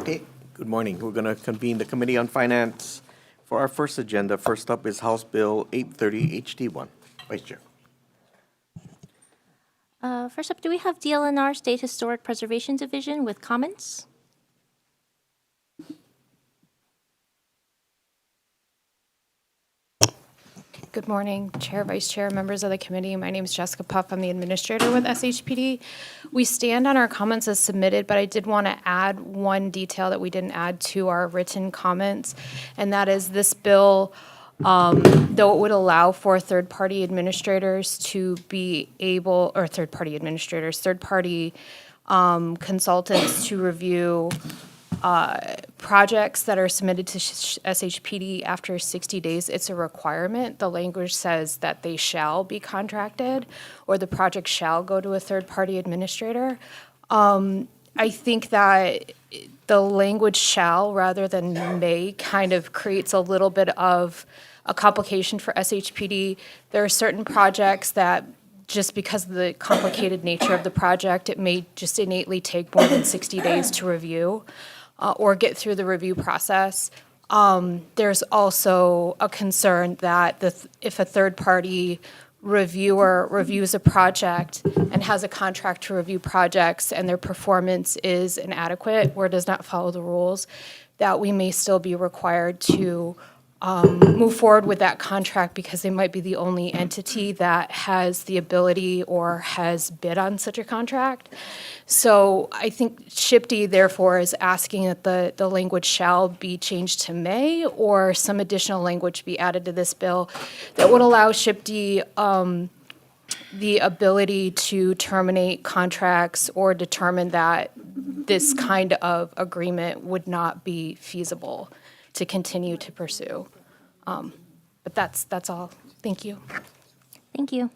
Okay, good morning. We're going to convene the Committee on Finance for our first agenda. First up is House Bill 830 HT1. Vice Chair. First up, do we have DLNR State Historic Preservation Division with comments? Good morning, Chair, Vice Chair, members of the committee. My name is Jessica Puff. I'm the administrator with SHPD. We stand on our comments as submitted, but I did want to add one detail that we didn't add to our written comments, and that is this bill, though it would allow for third-party administrators to be able, or third-party consultants to review projects that are submitted to SHPD after 60 days, it's a requirement. The language says that they shall be contracted or the project shall go to a third-party administrator. I think that the language shall rather than may kind of creates a little bit of a complication for SHPD. There are certain projects that just because of the complicated nature of the project, it may just innately take more than 60 days to review. Or get through the review process. There's also a concern that if a third-party reviewer reviews a project and has a contract to review projects and their performance is inadequate or does not follow the rules, that we may still be required to move forward with that contract because they might be the only entity that has the ability or has bid on such a contract. So I think SHPD therefore is asking that the language shall be changed to may or some additional language be added to this bill that would allow SHPD the ability to terminate contracts or determine that this kind of agreement would not be feasible to continue to pursue. But that's all. Thank you. Thank you.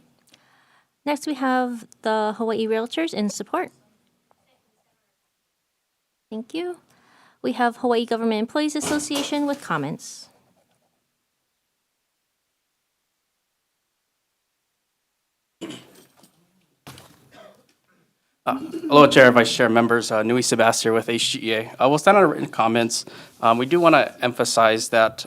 Next, we have the Hawaii Realtors in support. Thank you. We have Hawaii Government Employees Association with comments. Hello, Chair, Vice Chair, members. Nui Sebastian with HGEA. We'll stand on our written comments. We do want to emphasize that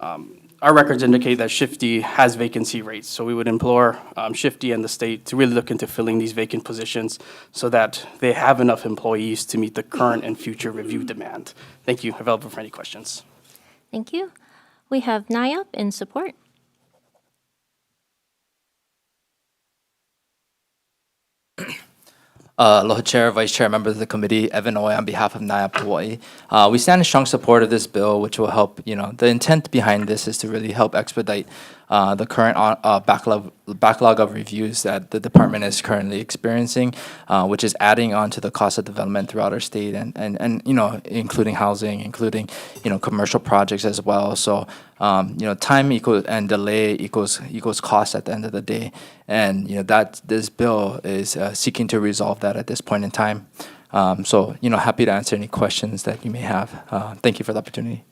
our records indicate that SHPD has vacancy rates. So we would implore SHPD and the state to really look into filling these vacant positions so that they have enough employees to meet the current and future review demand. Thank you. Available for any questions. Thank you. We have NIAP in support. Aloha Chair, Vice Chair, members of the committee, Evan Oy on behalf of NIAP Hawaii. We stand in strong support of this bill, which will help, the intent behind this is to really help expedite the current backlog of reviews that the department is currently experiencing, which is adding on to the cost of development throughout our state and including housing, including, commercial projects as well. So, time equals and delay equals cost at the end of the day. And, that this bill is seeking to resolve that at this point in time. So, happy to answer any questions that you may have. Thank you for the opportunity.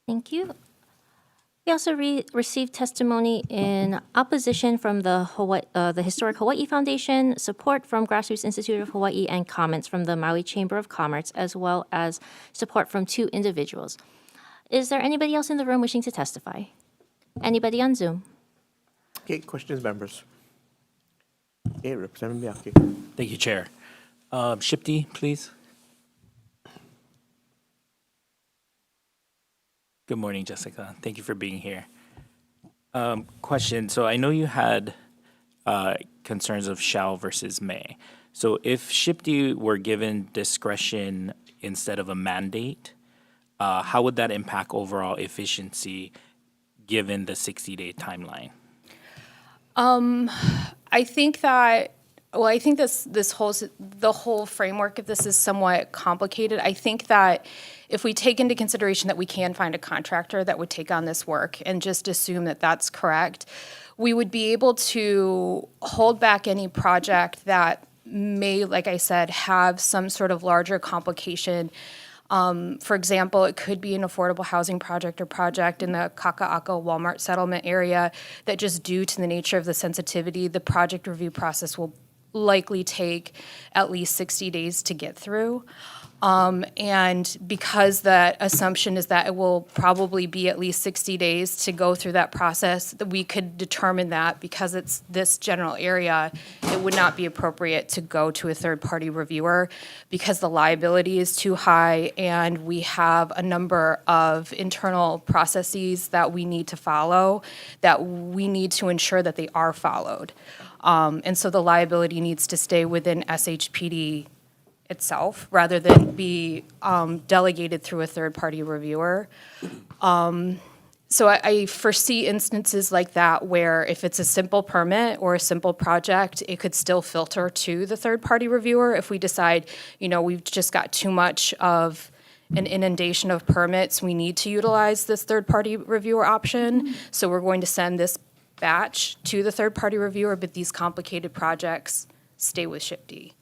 Thank you. We also received testimony in opposition from the Historic Hawaii Foundation, support from Grassroots Institute of Hawaii, and comments from the Maui Chamber of Commerce, as well as support from 2 individuals. Is there anybody else in the room wishing to testify? Anybody on Zoom? Okay, questions, members. Okay, Representative Miyake. Thank you, Chair. SHPD, please. Good morning, Jessica. Thank you for being here. Question. So I know you had concerns of shall versus may. So if SHPD were given discretion instead of a mandate, how would that impact overall efficiency given the 60-day timeline? I think the whole framework of this is somewhat complicated. I think that if we take into consideration that we can find a contractor that would take on this work and just assume that that's correct, we would be able to hold back any project that may, like I said, have some sort of larger complication. For example, it could be an affordable housing project or project in the Kaka'ako Walmart settlement area that just due to the nature of the sensitivity, the project review process will likely take at least 60 days to get through. And because that assumption is that it will probably be at least 60 days to go through that process, that we could determine that because it's this general area, it would not be appropriate to go to a third-party reviewer because the liability is too high and we have a number of internal processes that we need to follow, that we need to ensure that they are followed. And so the liability needs to stay within SHPD itself rather than be delegated through a third-party reviewer. So I foresee instances like that where if it's a simple permit or a simple project, it could still filter to the third-party reviewer if we decide, we've just got too much of an inundation of permits, we need to utilize this third-party reviewer option. So we're going to send this batch to the third-party reviewer, but these complicated projects stay with SHPD.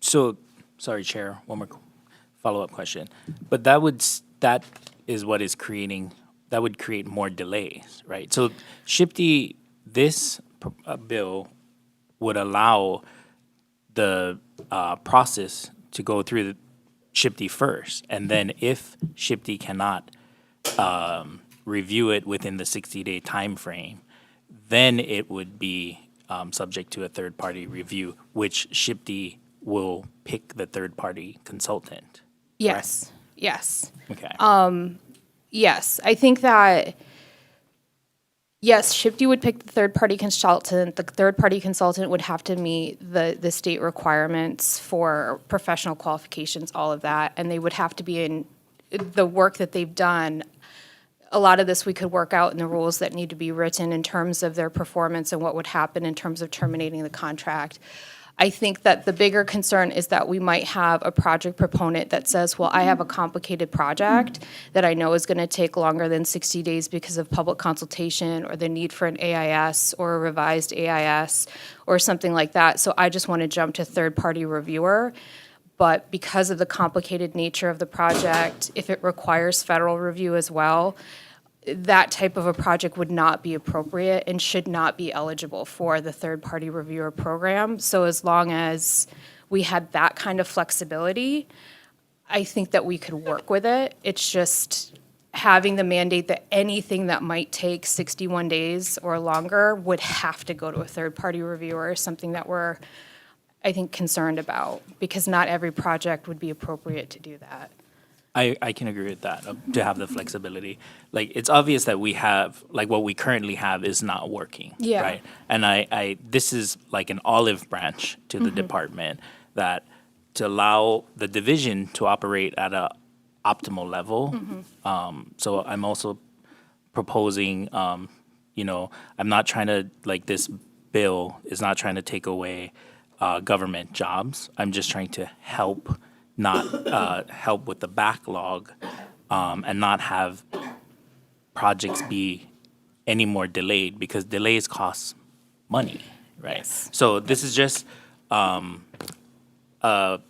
So, sorry, Chair, one more follow-up question. But that is what is creating, that would create more delays, right? So SHPD, this bill would allow the process to go through the SHPD first. And then if SHPD cannot review it within the 60-day time frame, then it would be subject to a third-party review, which SHPD will pick the third-party consultant. Yes, yes. Okay. Yes, I think that, yes, SHPD would pick the third-party consultant. The third-party consultant would have to meet the state requirements for professional qualifications, all of that, and they would have to be in the work that they've done. A lot of this we could work out in the rules that need to be written in terms of their performance and what would happen in terms of terminating the contract. I think that the bigger concern is that we might have a project proponent that says, well, I have a complicated project that I know is going to take longer than 60 days because of public consultation or the need for an AIS or a revised AIS or something like that. So I just want to jump to third-party reviewer. But because of the complicated nature of the project, if it requires federal review as well, that type of a project would not be appropriate and should not be eligible for the third-party reviewer program. So as long as we had that kind of flexibility, I think that we could work with it. It's just having the mandate that anything that might take 61 days or longer would have to go to a third-party reviewer is something that we're, I think, concerned about, because not every project would be appropriate to do that. I can agree with that, to have the flexibility. Like, it's obvious that we have, like, what we currently have is not working, Yeah. right? And this is like an olive branch to the department that to allow the division to operate at a optimal level. So I'm also proposing, I'm not trying to, like, this bill is not trying to take away government jobs. I'm just trying to help help with the backlog and not have projects be any more delayed, because delays cost money, right? Yes. So this is just a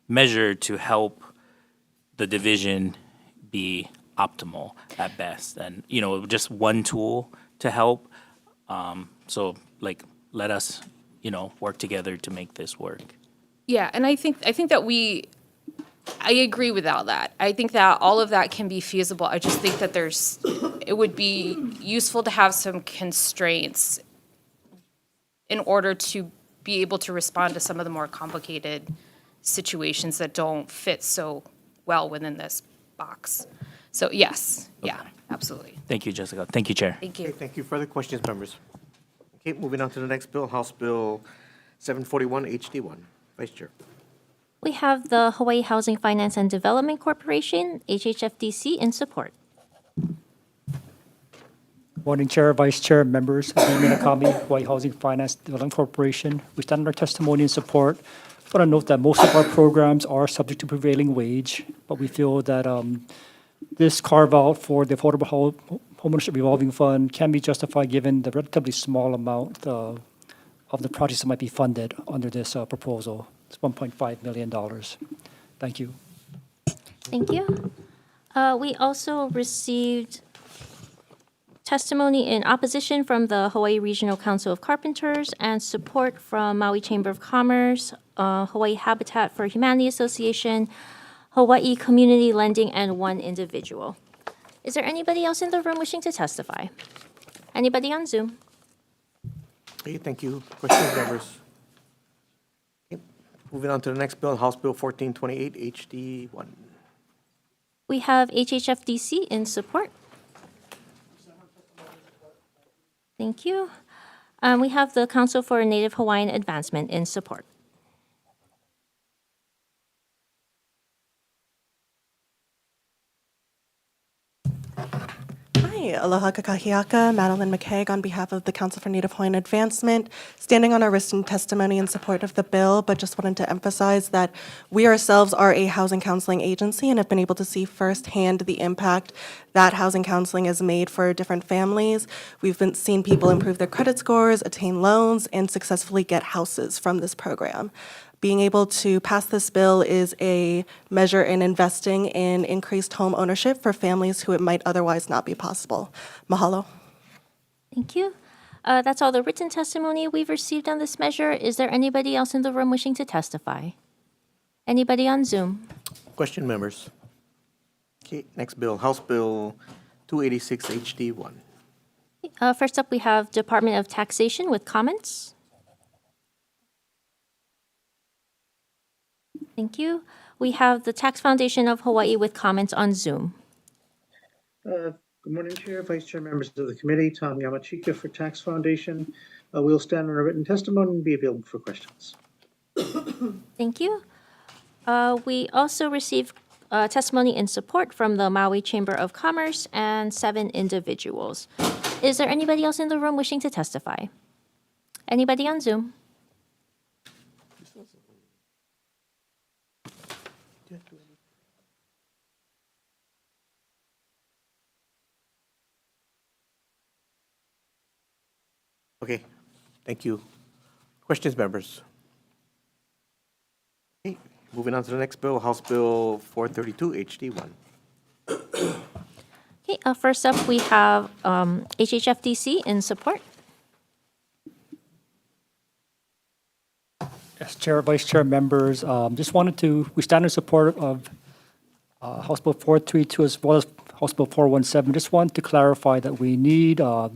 measure to help the division be optimal at best, and just one tool to help. So like, let us work together to make this work. Yeah, and I think that I agree with all that. I think that all of that can be feasible. I just think that it would be useful to have some constraints in order to be able to respond to some of the more complicated situations that don't fit so well within this box. So yes, yeah, absolutely. Thank you, Jessica. Thank you, Chair. Thank Okay, you. thank you. Further questions, members? Okay, moving on to the next bill, House Bill 741 HD1. Vice Chair. We have the Hawaii Housing Finance and Development Corporation, HHFDC, in support. Morning, Chair, Vice Chair, members. I'm Minakami, Hawaii Housing Finance Development Corporation. We stand on our testimony in support. I want to note that most of our programs are subject to prevailing wage, but we feel that this carve-out for the Affordable Homeownership Revolving Fund can be justified given the relatively small amount of the projects that might be funded under this proposal. It's $1.5 million. Thank you. Thank you. We also received testimony in opposition from the Hawaii Regional Council of Carpenters and support from Maui Chamber of Commerce, Hawaii Habitat for Humanity Association, Hawaii Community Lending, and one individual. Is there anybody else in the room wishing to testify? Anybody on Zoom? Okay, thank you. Questions, members? Okay, moving on to the next bill, House Bill 1428 HD1. We have HHFDC in support. Thank you. We have the Council for Native Hawaiian Advancement in support. Hi, aloha kakahiaka, Madeline McKeag on behalf of the Council for Native Hawaiian Advancement, standing on our written testimony in support of the bill, but just wanted to emphasize that we ourselves are a housing counseling agency and have been able to see firsthand the impact that housing counseling has made for different families. We've seen people improve their credit scores, attain loans, and successfully get houses from this program. Being able to pass this bill is a measure in investing in increased home ownership for families who it might otherwise not be possible. Mahalo. Thank you. That's all the written testimony we've received on this measure. Is there anybody else in the room wishing to testify? Anybody on Zoom? Question, members? Okay, next bill, House Bill 286 HD1. First up, we have Department of Taxation with comments. Thank you. We have the Tax Foundation of Hawaii with comments on Zoom. Good morning, Chair, Vice Chair, members of the committee. Tom Yamachika for Tax Foundation. We'll stand on our written testimony and be available for questions. Thank you. We also received testimony in support from the Maui Chamber of Commerce and 7 individuals. Is there anybody else in the room wishing to testify? Anybody on Zoom? Okay, thank you. Questions, members? Okay, moving on to the next bill, House Bill 432 HD1. Okay, first up, we have HHFDC in support. Yes, Chair, Vice Chair, members, we stand in support of House Bill 432 as well as House Bill 417. Just want to clarify that we need a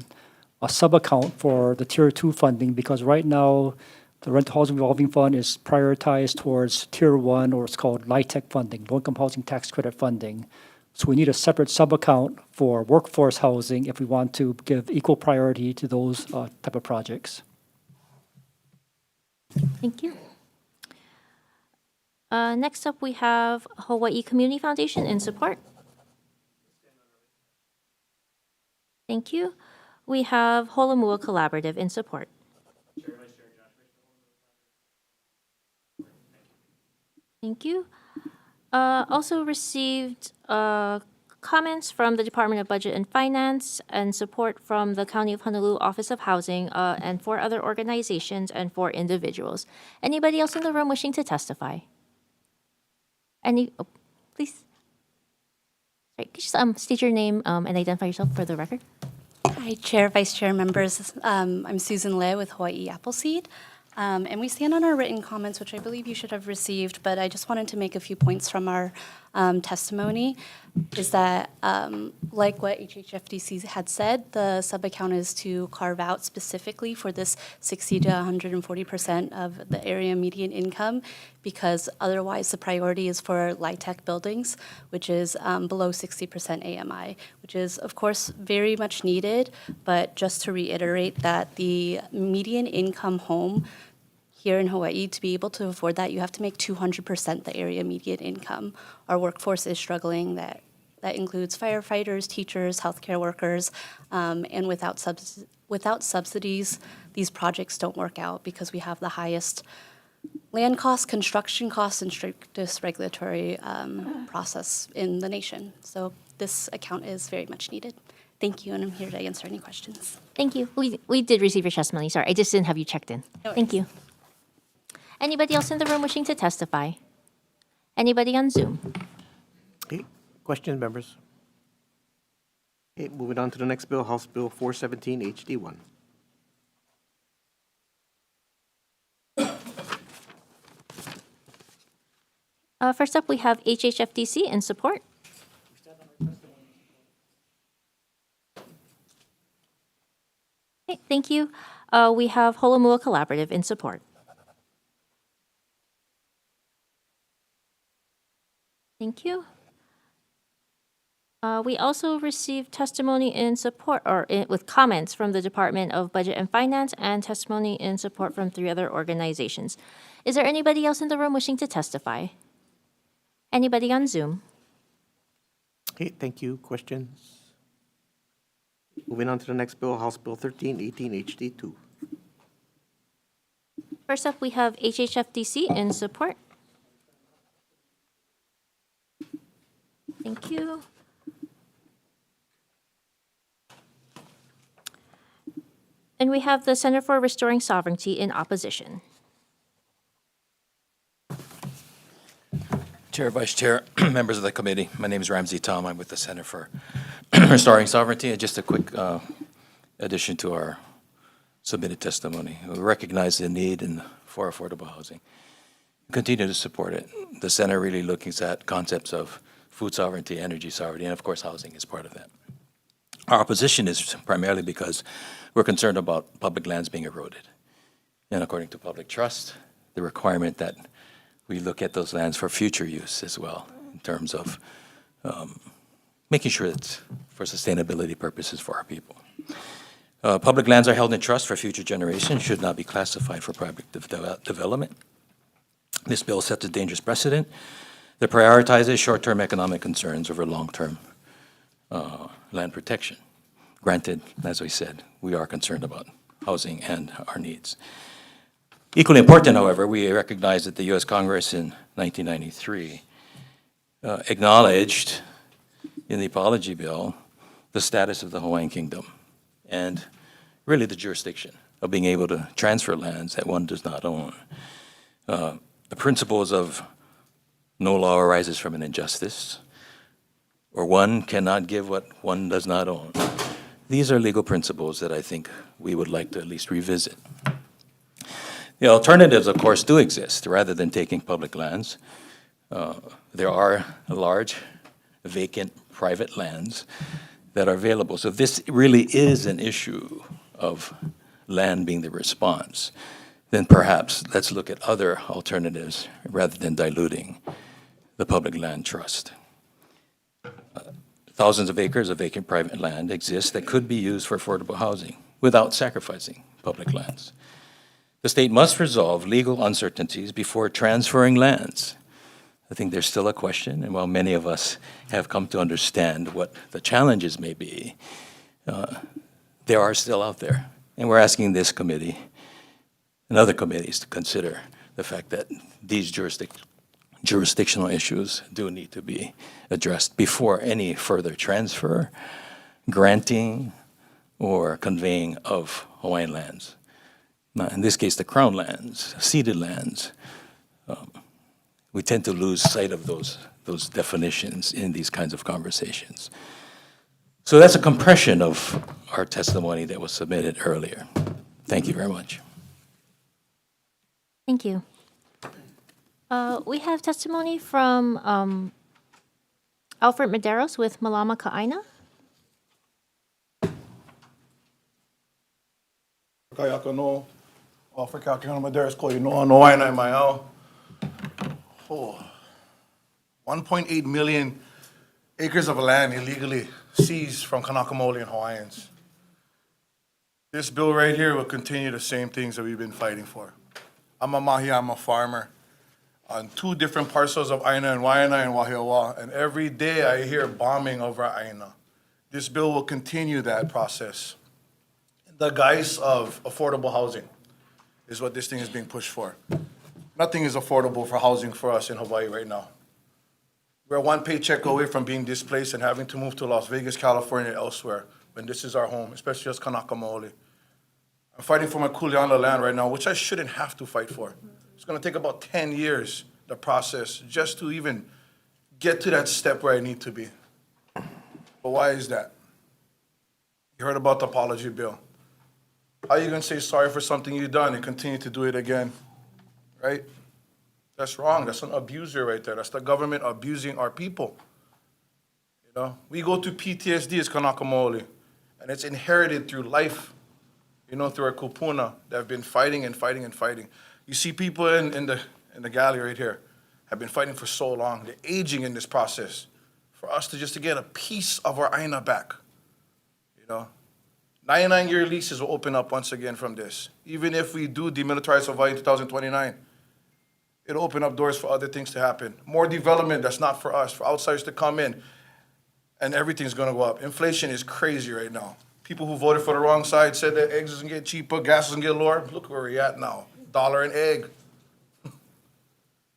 sub-account for the Tier 2 funding because right now the Rental Housing Revolving Fund is prioritized towards Tier 1, or it's called LIHTC funding, Low-Income Housing Tax Credit funding. So we need a separate sub-account for workforce housing if we want to give equal priority to those type of projects. Thank you. Next up, we have Hawaii Community Foundation in support. Thank you. We have Holomua Collaborative in support. Thank you. Also received comments from the Department of Budget and Finance and support from the County of Honolulu Office of Housing and 4 other organizations and 4 individuals. Anybody else in the room wishing to testify? Please. Sorry, could you just state your name and identify yourself for the record? Hi, Chair, Vice Chair, members. I'm Susan Leh with Hawaii Appleseed. And we stand on our written comments, which I believe you should have received, but I just wanted to make a few points from our testimony, is that, like what HHFDC had said, the sub-account is to carve out specifically for this 60 to 140% of the area median income, because otherwise the priority is for LIHTC buildings, which is below 60% AMI, which is, of course, very much needed, but just to reiterate that the median income home here in Hawaii, to be able to afford that, you have to make 200% the area median income. Our workforce is struggling. That includes firefighters, teachers, healthcare workers, and without subsidies, these projects don't work out because we have the highest land costs, construction costs, and strictest regulatory process in the nation. So this account is very much needed. Thank you, and I'm here to answer any questions. Thank you. We did receive your testimony. Sorry, I just didn't have you checked in. No Thank you. Anybody else in the room wishing to testify? Anybody on Zoom? Okay, questions, members? Okay, moving on to the next bill, House Bill 417 HD1. First up, we have HHFDC in support. Okay, thank you. We have Holomua Collaborative in support. Thank you. We also received testimony in support, with comments from the Department of Budget and Finance and testimony in support from 3 other organizations. Is there anybody else in the room wishing to testify? Anybody on Zoom? Okay, thank you. Questions? Moving on to the next bill, House Bill 1318 HD2. First up, we have HHFDC in support. Thank you. And we have the Center for Restoring Sovereignty in opposition. Chair, Vice Chair, members of the committee, my name is Ramsey Tom. I'm with the Center for Restoring Sovereignty. And just a quick addition to our submitted testimony. We recognize the need for affordable housing. Continue to support it. The center really looks at concepts of food sovereignty, energy sovereignty, and of course housing is part of that. Our opposition is primarily because we're concerned about public lands being eroded. And according to public trust, the requirement that we look at those lands for future use as well, in terms of making sure it's for sustainability purposes for our people. Public lands are held in trust for future generations, should not be classified for private development. This bill sets a dangerous precedent that prioritizes short-term economic concerns over long-term land protection. Granted, as we said, we are concerned about housing and our needs. Equally important, however, we recognize that the U.S. Congress in 1993 acknowledged in the Apology Bill the status of the Hawaiian Kingdom and really the jurisdiction of being able to transfer lands that one does not own. The principles of no law arises from an injustice, or one cannot give what one does not own. These are legal principles that I think we would like to at least revisit. The alternatives, of course, do exist. Rather than taking public lands, there are large vacant private lands that are available. So this really is an issue of land being the response. Then perhaps let's look at other alternatives rather than diluting the public land trust. Thousands of acres of vacant private land exist that could be used for affordable housing without sacrificing public lands. The state must resolve legal uncertainties before transferring lands. I think there's still a question, and while many of us have come to understand what the challenges may be, they are still out there. And we're asking this committee and other committees to consider the fact that these jurisdictional issues do need to be addressed before any further transfer, granting, or conveying of Hawaiian lands. Now, in this case, the Crown lands, ceded lands, we tend to lose sight of those definitions in these kinds of conversations. So that's a compression of our testimony that was submitted earlier. Thank you very much. Thank you. We have testimony from Alfred Medeiros with Malama Ka'aina. Kayaka no, Africa kino Medeiros ko ino no ai nai mai au. 1.8 million acres of land illegally seized from Kanaka Māoli Hawaiians. This bill right here will continue the same things that we've been fighting for. I'm a mahi, I'm a farmer on 2 different parcels of Aina and Waiana and Wahiawa, and every day I hear bombing over Aina. This bill will continue that process. The guise of affordable housing is what this thing is being pushed for. Nothing is affordable for housing for us in Hawaii right now. We're 1 paycheck away from being displaced and having to move to Las Vegas, California, elsewhere, when this is our home, especially as Kanaka Māoli. I'm fighting for my Kuleana land right now, which I shouldn't have to fight for. It's gonna take about 10 years, the process, just to even get to that step where I need to be. But why is that? You heard about the apology bill. How are you gonna say sorry for something you've done and continue to do it again? Right? That's wrong. That's an abuser right there. That's the government abusing our people. You know, we go through PTSD as Kanakamoli, and it's inherited through life, you know, through our kupuna that have been fighting and fighting and fighting. You see people in the gallery right here have been fighting for so long. They're aging in this process. For us to just to get a piece of our aina back, you know. 99-year leases will open up once again from this. Even if we do demilitarize Hawaii in 2029, it'll open up doors for other things to happen. More development that's not for us, for outsiders to come in, and everything's gonna go up. Inflation is crazy right now. People who voted for the wrong side said that eggs doesn't get cheaper, gas doesn't get lower. Look where we're at now, $1 an egg.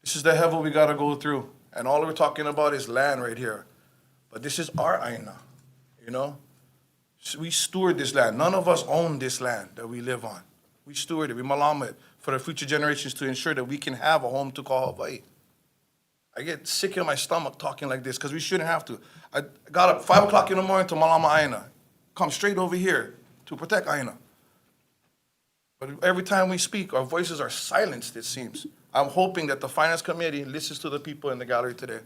This is the hevel we gotta go through. And all we're talking about is land right here. But this is our aina, you know? We steward this land. None of us own this land that we live on. We steward it, we malama it for the future generations to ensure that we can have a home to call Hawaii. I get sick in my stomach talking like this because we shouldn't have to. I got up 5 o'clock in the morning to malama aina. Come straight over here to protect aina. But every time we speak, our voices are silenced, it seems. I'm hoping that the Finance Committee listens to the people in the gallery today,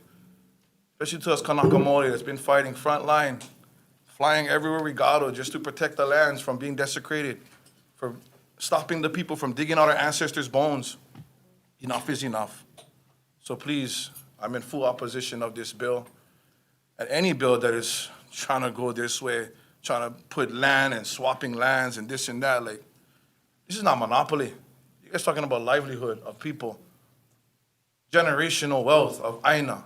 especially to us Kanakamoli that's been fighting front line, flying everywhere we go just to protect the lands from being desecrated, for stopping the people from digging out our ancestors' bones. Enough is enough. So please, I'm in full opposition of this bill. And any bill that is trying to go this way, trying to put land and swapping lands and this and that, like, this is not monopoly. You guys talking about livelihood of people, generational wealth of aina.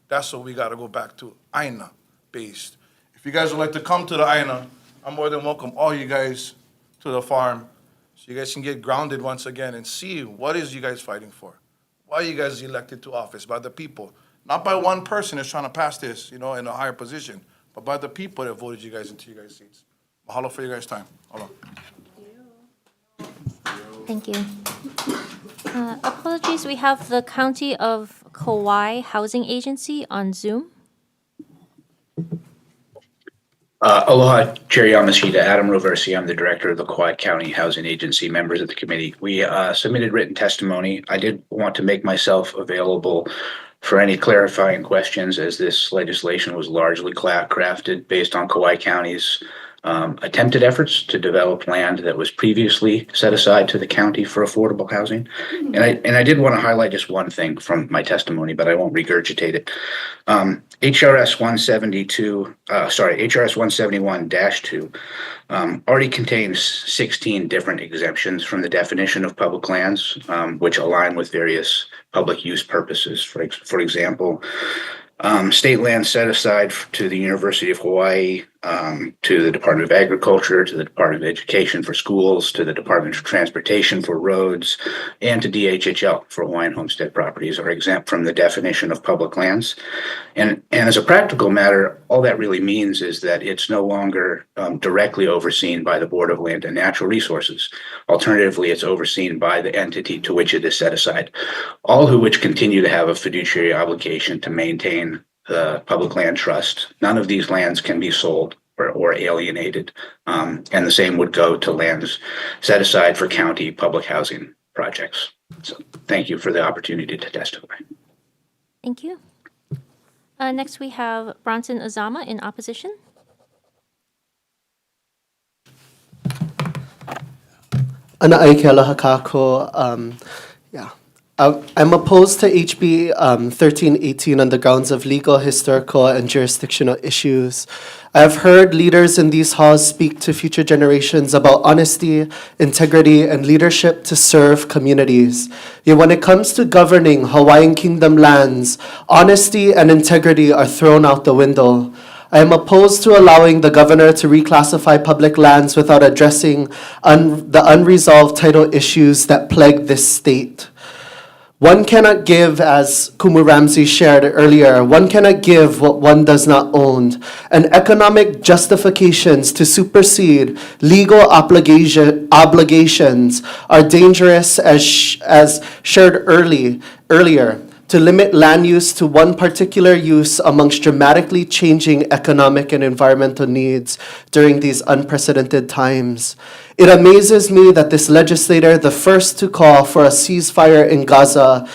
That's what we got to go back to, aina based. If you guys would like to come to the aina, I'm more than welcome all you guys to the farm so you guys can get grounded once again and see what is you guys fighting for. Why are you guys elected to office? By the people. Not by one person that's trying to pass this, you know, in a higher position, but by the people that voted you guys into your guys' seats. Mahalo for your guys' time. Hold on. Thank you. Apologies, we have the County of Kauai Housing Agency on Zoom. Aloha, Chair Yamashita, Adam Roversi. I'm the director of the Kauai County Housing Agency, members of the committee. We submitted written testimony. I did want to make myself available for any clarifying questions, as this legislation was largely crafted based on Kauai County's attempted efforts to develop land that was previously set aside to the county for affordable housing. And I did want to highlight just one thing from my testimony, but I won't regurgitate it. HRS 171-2 already contains 16 different exemptions from the definition of public lands, which align with various public use purposes. For example, state land set aside to the University of Hawaii, to the Department of Agriculture, to the Department of Education for schools, to the Department of Transportation for roads, and to DHHL for Hawaiian homestead properties are exempt from the definition of public lands. And as a practical matter, all that really means is that it's no longer directly overseen by the Board of Land and Natural Resources. Alternatively, it's overseen by the entity to which it is set aside, all who which continue to have a fiduciary obligation to maintain the public land trust. None of these lands can be sold or alienated. And the same would go to lands set aside for county public housing projects. So thank you for the opportunity to testify. Thank you. Next, we have Bronson Azama in opposition. Ana aike aloha kako. I'm opposed to HB 1318 on the grounds of legal, historical, and jurisdictional issues. I've heard leaders in these halls speak to future generations about honesty, integrity, and leadership to serve communities. Yet when it comes to governing Hawaiian Kingdom lands, honesty and integrity are thrown out the window. I am opposed to allowing the governor to reclassify public lands without addressing the unresolved title issues that plague this state. One cannot give, as Kumu Ramsey shared earlier, one cannot give what one does not own. And economic justifications to supersede legal obligations are dangerous, as shared earlier. to limit land use to one particular use amongst dramatically changing economic and environmental needs during these unprecedented times. It amazes me that this legislator, the first to call for a ceasefire in Gaza,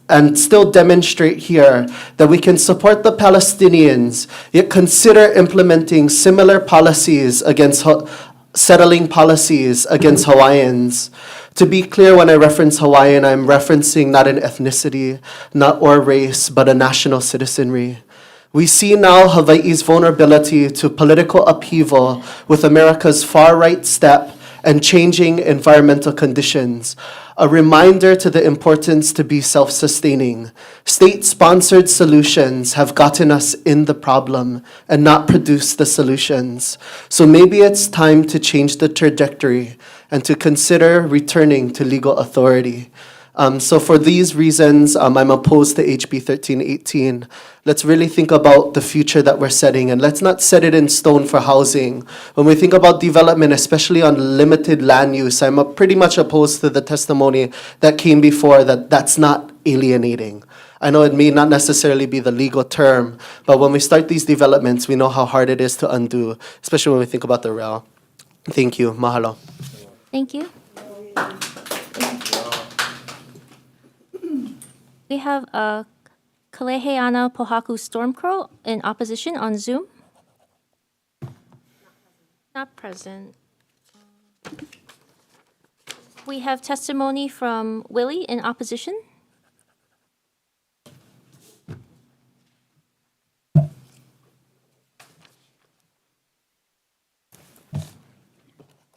and still demonstrate here that we can support the Palestinians, yet consider implementing similar policies against settling policies against Hawaiians. To be clear, when I reference Hawaiian, I'm referencing not an ethnicity, not or race, but a national citizenry. We see now Hawaii's vulnerability to political upheaval with America's far-right step and changing environmental conditions. A reminder to the importance to be self-sustaining. State-sponsored solutions have gotten us in the problem and not produced the solutions. So maybe it's time to change the trajectory and to consider returning to legal authority. So for these reasons, I'm opposed to HB 1318. Let's really think about the future that we're setting, and let's not set it in stone for housing. When we think about development, especially on limited land use, I'm pretty much opposed to the testimony that came before that that's not alienating. I know it may not necessarily be the legal term, but when we start these developments, we know how hard it is to undo, especially when we think about the rail. Thank you. Mahalo. Thank you. We have Kaleheana Pohaku Stormcrow in opposition on Zoom. Not present. We have testimony from Willie in opposition.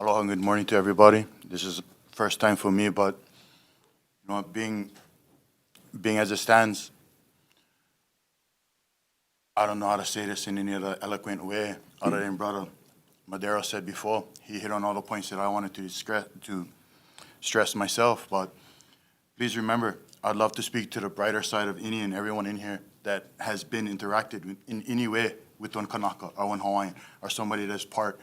Aloha and good morning to everybody. This is the first time for me, but you know, being as it stands, I don't know how to say this in any other eloquent way other than Brother Madero said before. He hit on all the points that I wanted to stress myself, but please remember, I'd love to speak to the brighter side of any and everyone in here that has been interacted with in any way with one Kanaka or one Hawaiian or somebody that's part,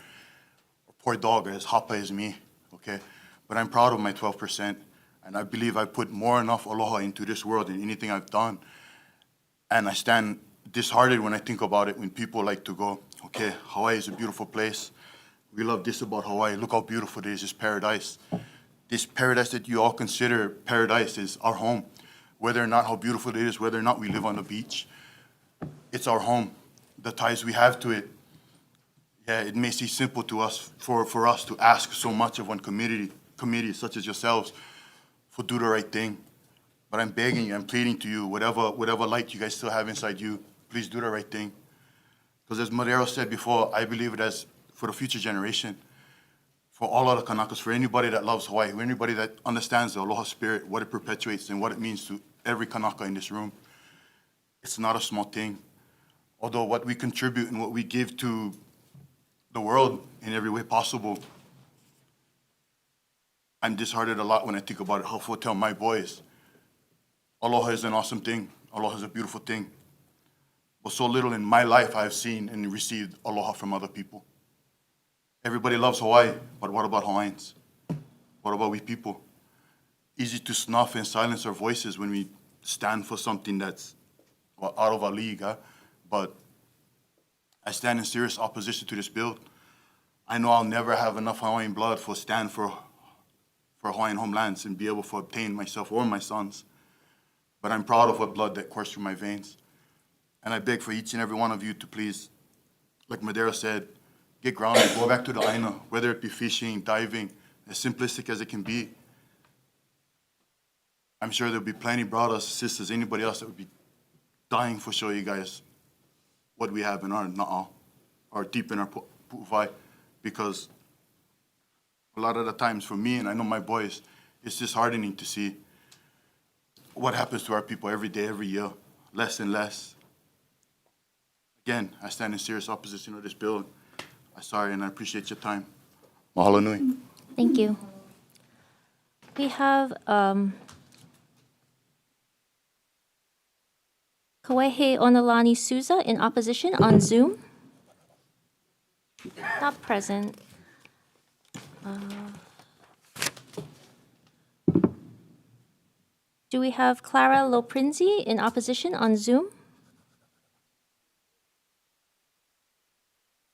or poor dog as hapa as me, okay? But I'm proud of my 12%, and I believe I put more enough aloha into this world than anything I've done. And I stand disheartened when I think about it, when people like to go, okay, Hawaii is a beautiful place. We love this about Hawaii. Look how beautiful it is, it's paradise. This paradise that you all consider paradise is our home. Whether or not how beautiful it is, whether or not we live on the beach, it's our home. The ties we have to it, yeah, it may seem simple to us, for us to ask so much of one committee such as yourselves, for do the right thing. But I'm begging you, I'm pleading to you, whatever light you guys still have inside you, please do the right thing. Because as Madero said before, I believe it as for the future generation, for all other Kanakas, for anybody that loves Hawaii, for anybody that understands the aloha spirit, what it perpetuates and what it means to every Kanaka in this room. It's not a small thing. Although what we contribute and what we give to the world in every way possible, I'm disheartened a lot when I think about it, how I tell my boys, aloha is an awesome thing. Aloha is a beautiful thing. But so little in my life I've seen and received aloha from other people. Everybody loves Hawaii, but what about Hawaiians? What about we people? Easy to snuff and silence our voices when we stand for something that's out of our league, huh? But I stand in serious opposition to this bill. I know I'll never have enough Hawaiian blood for stand for Hawaiian homelands and be able to obtain myself or my sons. But I'm proud of what blood that coursed through my veins. And I beg for each and every one of you to please, like Madero said, get grounded, go back to the aina, whether it be fishing, diving, as simplistic as it can be. I'm sure there'll be plenty brothers, sisters, anybody else that would be dying for show you guys what we have in our na'a, or deep in our pu'uvai, because a lot of the times for me, and I know my boys, it's disheartening to see what happens to our people every day, every year, less and less. Again, I stand in serious opposition to this bill. I'm sorry, and I appreciate your time. Mahalo nui. Thank you. We have Kawehe Onalani Souza in opposition on Zoom. Not present. Do we have Clara Loprinzi in opposition on Zoom?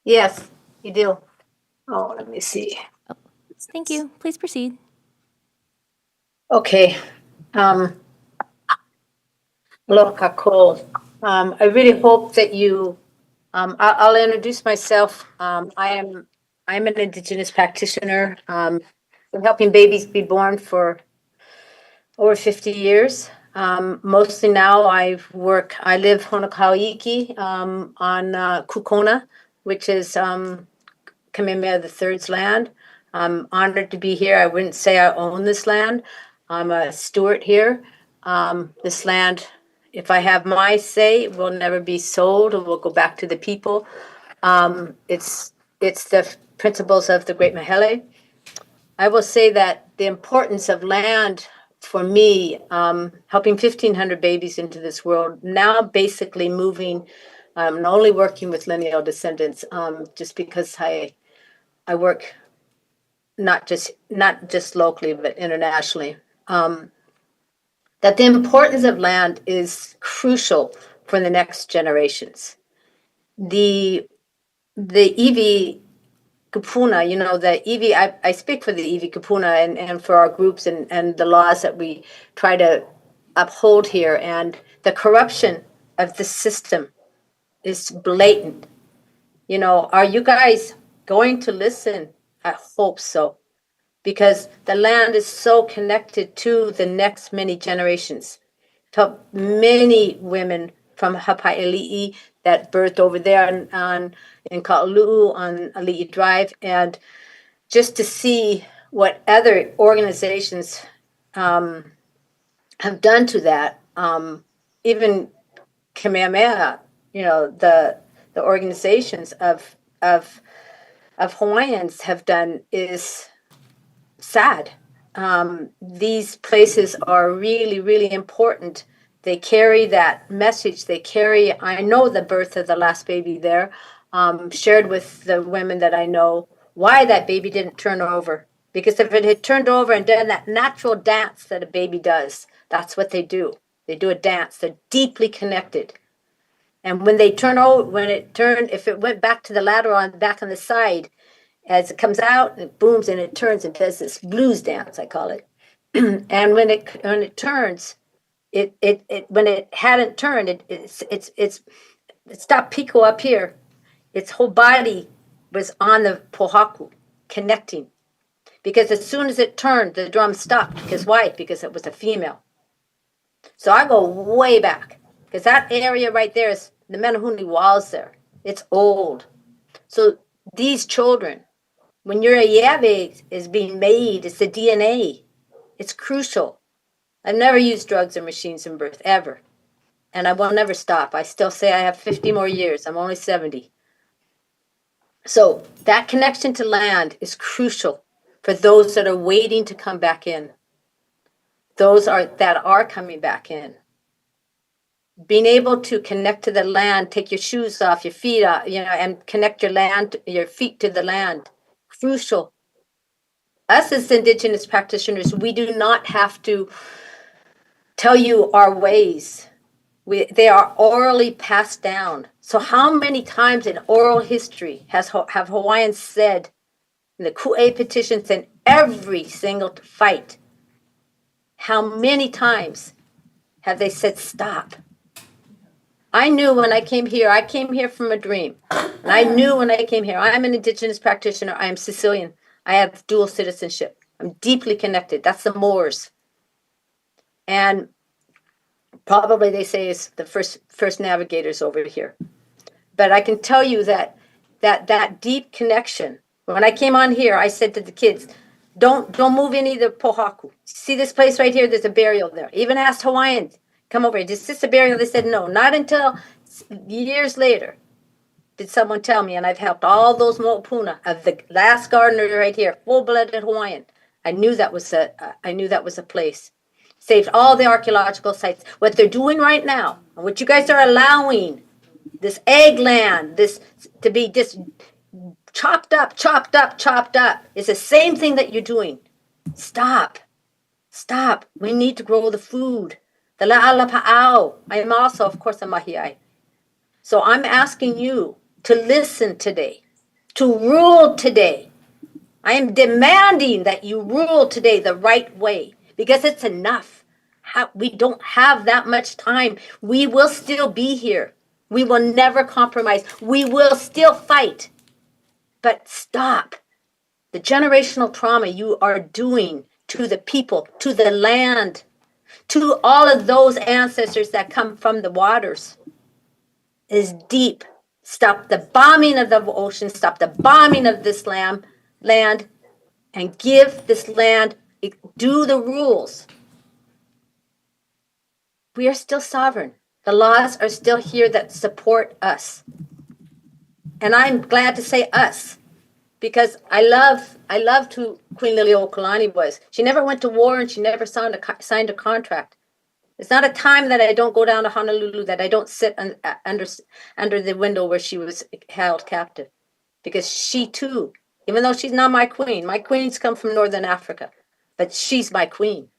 Yes, you do. Oh, let me see. Thank you. Please proceed. Okay. Look, Cole, I really hope that you, I'll introduce myself. I'm an Indigenous practitioner. Been helping babies be born for over 50 years. Mostly now I live Honokauiki on Kukona, which is Kamehameha III's land. I'm honored to be here. I wouldn't say I own this land. I'm a steward here. This land, if I have my say, will never be sold. It will go back to the people. It's the principles of the Great Mahele. I will say that the importance of land for me, helping 1,500 babies into this world, now basically moving, not only working with lineal descendants, just because I work not just locally, but internationally. That the importance of land is crucial for the next generations. The Iwi Kupuna, the Iwi, I speak for the Iwi Kupuna and for our groups and the laws that we try to uphold here. And the corruption of the system is blatant. Are you guys going to listen? I hope so. Because the land is so connected to the next many generations. To many women from Hapa'ili'i that birthed over there in Ka'alu'u on Ali'i Drive, and just to see what other organizations have done to that, even Kamehameha, the organizations of Hawaiians have done is sad. These places are really, really important. They carry that message. I know the birth of the last baby there, shared with the women that I know why that baby didn't turn over. Because if it had turned over and done that natural dance that a baby does, that's what they do. They do a dance. They're deeply connected. And when they turn over, if it went back to the lateral back on the side, as it comes out, it booms and it turns and does this blues dance, I call it. And when it turns, when it hadn't turned, it stopped Pico up here. Its whole body was on the pohaku, connecting. Because as soon as it turned, the drum stopped. Because why? Because it was a female. So I go way back. Because that area right there is the Menehune walls there. It's old. So these children, when your Yave is being made, it's the DNA. It's crucial. I've never used drugs or machines in birth, ever. And I will never stop. I still say I have 50 more years. I'm only 70. So that connection to land is crucial for those that are waiting to come back in. Those that are coming back in. Being able to connect to the land, take your shoes off, your feet off, and connect your feet to the land. Crucial. Us as Indigenous practitioners, we do not have to tell you our ways. They are orally passed down. So how many times in oral history have Hawaiians said in the Ku'e petitions and every single fight, how many times have they said stop? I knew when I came here from a dream. And I knew when I came here, I'm an Indigenous practitioner. I am Sicilian. I have dual citizenship. I'm deeply connected. That's the Moors. And probably they say it's the first navigators over here. But I can tell you that deep connection. When I came on here, I said to the kids, don't move any of the pohaku. See this place right here? There's a burial there. Even asked Hawaiians, come over here. Is this a burial? They said no. Not until years later did someone tell me, and I've helped all those mo'opuna of the last gardener right here, full-blooded Hawaiian. I knew that was a place. Saved all the archaeological sites. What they're doing right now, and what you guys are allowing, this egg land, this to be just chopped up, is the same thing that you're doing. Stop. Stop. We need to grow the food. The la'alapa'au. I am also, of course, a mahiai. So I'm asking you to listen today, to rule today. I am demanding that you rule today the right way because it's enough. We don't have that much time. We will still be here. We will never compromise. We will still fight. But stop. The generational trauma you are doing to the people, to the land, to all of those ancestors that come from the waters is deep. Stop the bombing of the ocean, stop the bombing of this land, and give this land, do the rules. We are still sovereign. The laws are still here that support us. And I'm glad to say us, because I loved who Queen Liliuokalani was. She never went to war and she never signed a contract. It's not a time that I don't go down to Honolulu, that I don't sit under the window where she was held captive. Because she too, even though she's not my queens come from Northern Africa, but she's my queen.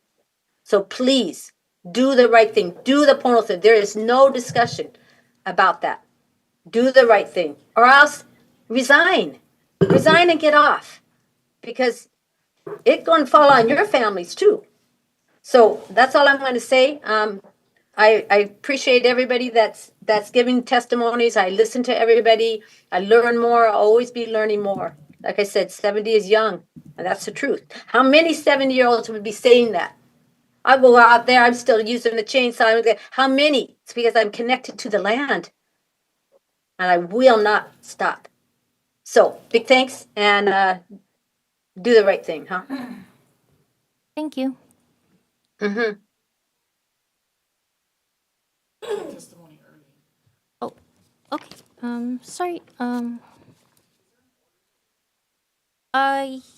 So please, do the right thing. Do the pono thing. There is no discussion about that. Do the right thing. Or else resign. Resign and get off. Because it's going to fall on your families too. So that's all I'm going to say. I appreciate everybody that's giving testimonies. I listen to everybody. I learn more. I'll always be learning more. Like I said, 70 is young, and that's the truth. How many 70-year-olds would be saying that? I go out there, I'm still using the chainsaw. How many? It's because I'm connected to the land, and I will not stop. So, big thanks, and do the right thing, huh? Thank you. Mm-hmm. Oh, okay. Sorry.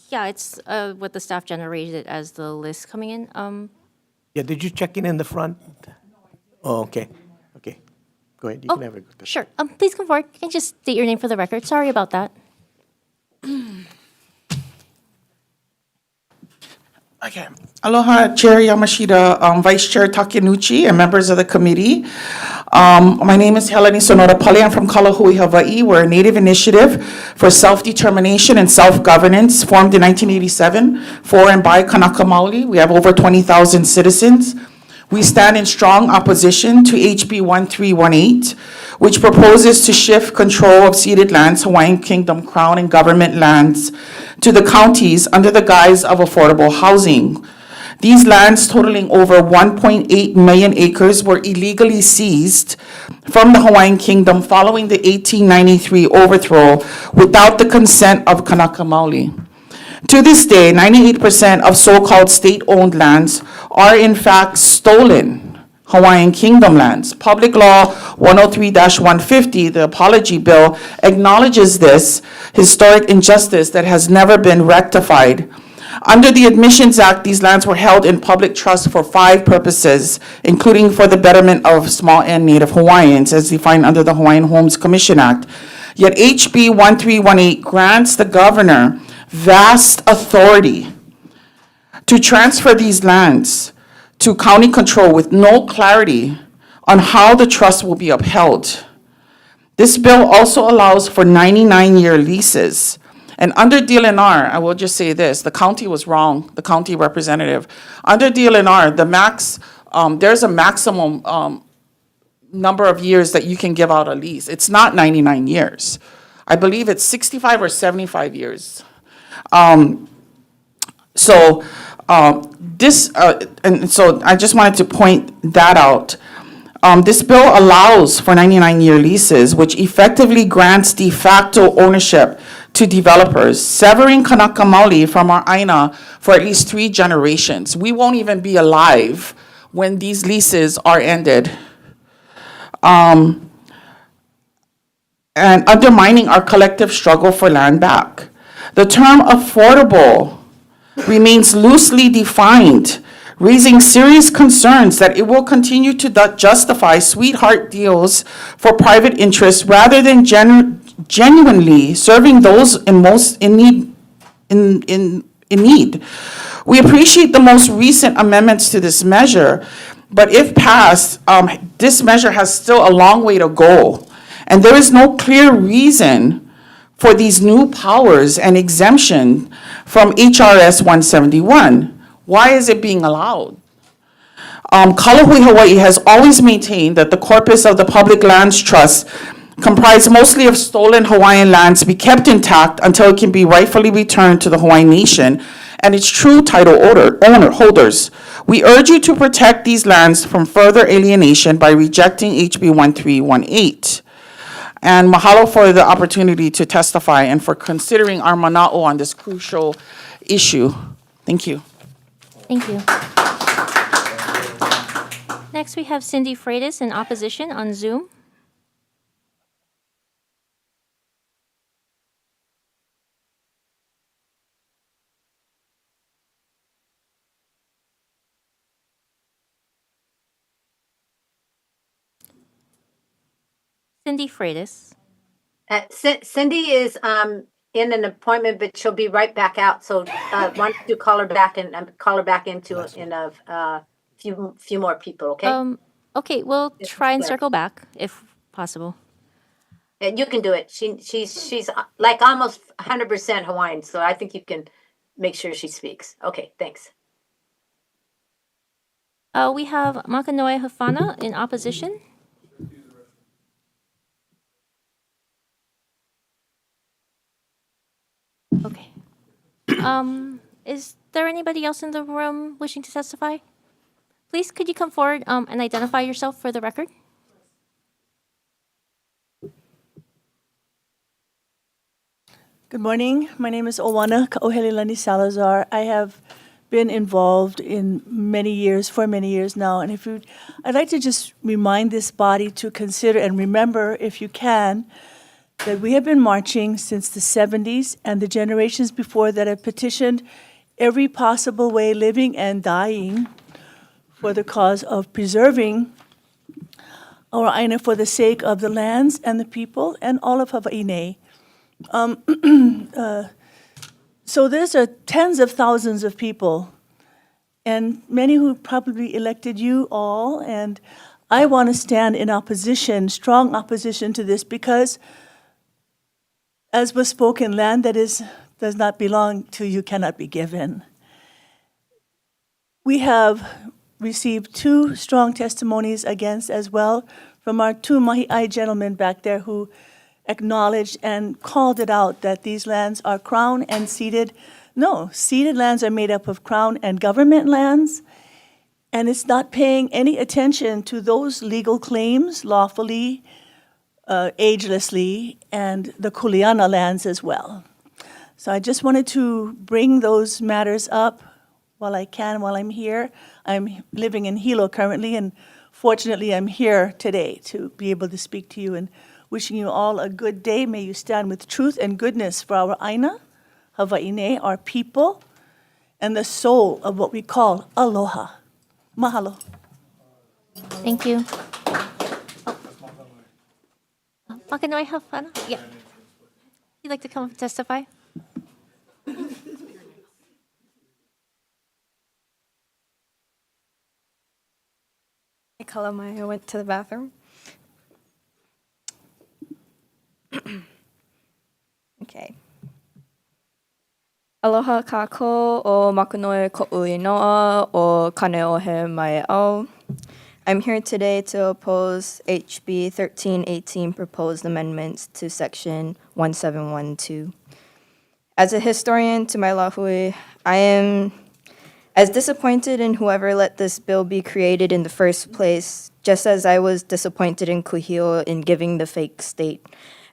Yeah, it's what the staff generated as the list coming in. Yeah, did you check in the front? Oh, okay. Okay. Go ahead. You can have it. Sure. Please come forward. You can just state your name for the record. Sorry about that. Okay. Aloha, Chair Yamashita, Vice Chair Takenuchi, and members of the committee. My name is Helene Sonora Pali. I'm from Kalahui, Hawaii. We're a Native initiative for self-determination and self-governance formed in 1987 for and by Kanaka Maoli. We have over 20,000 citizens. We stand in strong opposition to HB 1318, which proposes to shift control of ceded lands, Hawaiian Kingdom Crown and government lands, to the counties under the guise of affordable housing. These lands, totaling over 1.8 million acres, were illegally seized from the Hawaiian Kingdom following the 1893 overthrow without the consent of Kanaka Maoli. To this day, 98% of so-called state-owned lands are in fact stolen Hawaiian Kingdom lands. Public Law 103-150, the Apology Bill, acknowledges this historic injustice that has never been rectified. Under the Admissions Act, these lands were held in public trust for 5 purposes, including for the betterment of small and Native Hawaiians, as defined under the Hawaiian Homes Commission Act. Yet HB 1318 grants the governor vast authority to transfer these lands to county control with no clarity on how the trust will be upheld. This bill also allows for 99-year leases. And under DLNR, I will just say this, the county was wrong, the county representative. Under DLNR, there's a maximum number of years that you can give out a lease. It's not 99 years. I believe it's 65 or 75 years. And so I just wanted to point that out. This bill allows for 99-year leases, which effectively grants de facto ownership to developers, severing Kanaka Maoli from our aina for at least 3 generations. We won't even be alive when these leases are ended. And undermining our collective struggle for land back. The term affordable remains loosely defined, raising serious concerns that it will continue to justify sweetheart deals for private interests rather than genuinely serving those in most in need in need. We appreciate the most recent amendments to this measure, but if passed, this measure has still a long way to go. And there is no clear reason for these new powers and exemption from HRS 171. Why is it being allowed? Kalahui, Hawaii has always maintained that the corpus of the Public Lands Trust, comprised mostly of stolen Hawaiian lands, be kept intact until it can be rightfully returned to the Hawaiian nation and its true title holders. We urge you to protect these lands from further alienation by rejecting HB 1318. And mahalo for the opportunity to testify and for considering our mana'o on this crucial issue. Thank you. Thank you. Next, we have Cindy Freitas in opposition on Zoom. Cindy Freitas. Cindy is in an appointment, but she'll be right back out. So why don't you call her back and call her back into in a few more people, okay? Okay, we'll try and circle back if possible. And you can do it. She's like almost 100% Hawaiian, so I think you can make sure she speaks. Okay, thanks. We have Makanoe Hafana in opposition. Okay. Is there anybody else in the room wishing to testify? Please, could you come forward and identify yourself for the record? Good morning. My name is Owana Kaohelilani Salazar. I have been involved in for many years now. And I'd like to just remind this body to consider and remember, if you can, that we have been marching since the 70s, and the generations before that have petitioned every possible way, living and dying, for the cause of preserving our aina for the sake of the lands and the people and all of Hawaii. So there's tens of thousands of people, and many who probably elected you all, and I want to stand in opposition, strong opposition to this, because as was spoken, land that does not belong to you cannot be given. We have received 2 strong testimonies against as well from our 2 Mahi'ai gentlemen back there who acknowledged and called it out that these lands are crown and ceded. No, ceded lands are made up of crown and government lands, and it's not paying any attention to those legal claims lawfully, agelessly, and the Kuleana lands as well. So I just wanted to bring those matters up while I'm here. I'm living in Hilo currently, and fortunately I'm here today to be able to speak to you, and wishing you all a good day. May you stand with truth and goodness for our aina, Hawaiine, our people, and the soul of what we call aloha. Mahalo. Thank you. Makanoe Hafana? Yeah. You'd like to come up and testify? I went to the bathroom. Okay. Aloha kako o Makanoe ko'u inoa o Kaneohe mai au. I'm here today to oppose HB 1318 proposed amendments to Section 1712. As a historian to my lahui, I am as disappointed in whoever let this bill be created in the first place, just as I was disappointed in Kuhio in giving the fake state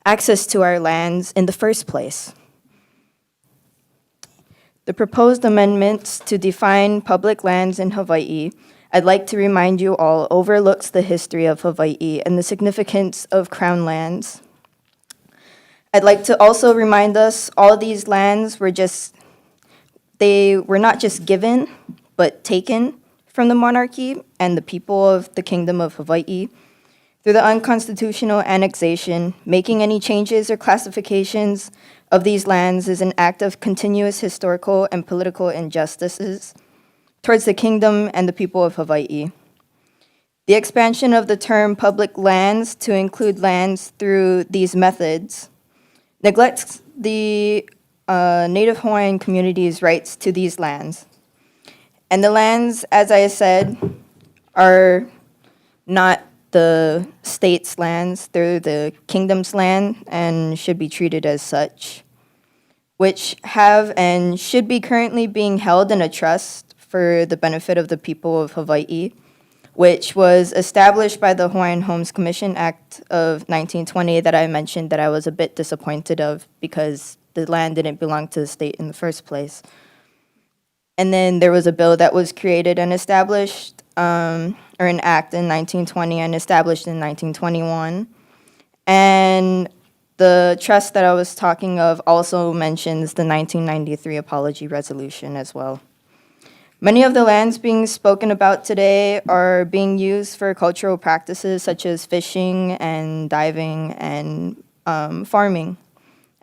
access to our lands in the first place. The proposed amendments to define public lands in Hawaii, I'd like to remind you all, overlooks the history of Hawaii and the significance of crown lands. I'd like to also remind us all these lands were not just given, but taken from the monarchy and the people of the Kingdom of Hawaii through the unconstitutional annexation. Making any changes or classifications of these lands is an act of continuous historical and political injustices towards the kingdom and the people of Hawaii. The expansion of the term public lands to include lands through these methods neglects the Native Hawaiian community's rights to these lands. And the lands, as I said, are not the state's lands, they're the kingdom's land and should be treated as such, which have and should be currently being held in a trust for the benefit of the people of Hawaii, which was established by the Hawaiian Homes Commission Act of 1920 that I mentioned that I was a bit disappointed of because the land didn't belong to the state in the first place. And then there was a bill that was created and established, or an act in 1920 and established in 1921. And the trust that I was talking of also mentions the 1993 apology resolution as well. Many of the lands being spoken about today are being used for cultural practices such as fishing and diving and farming,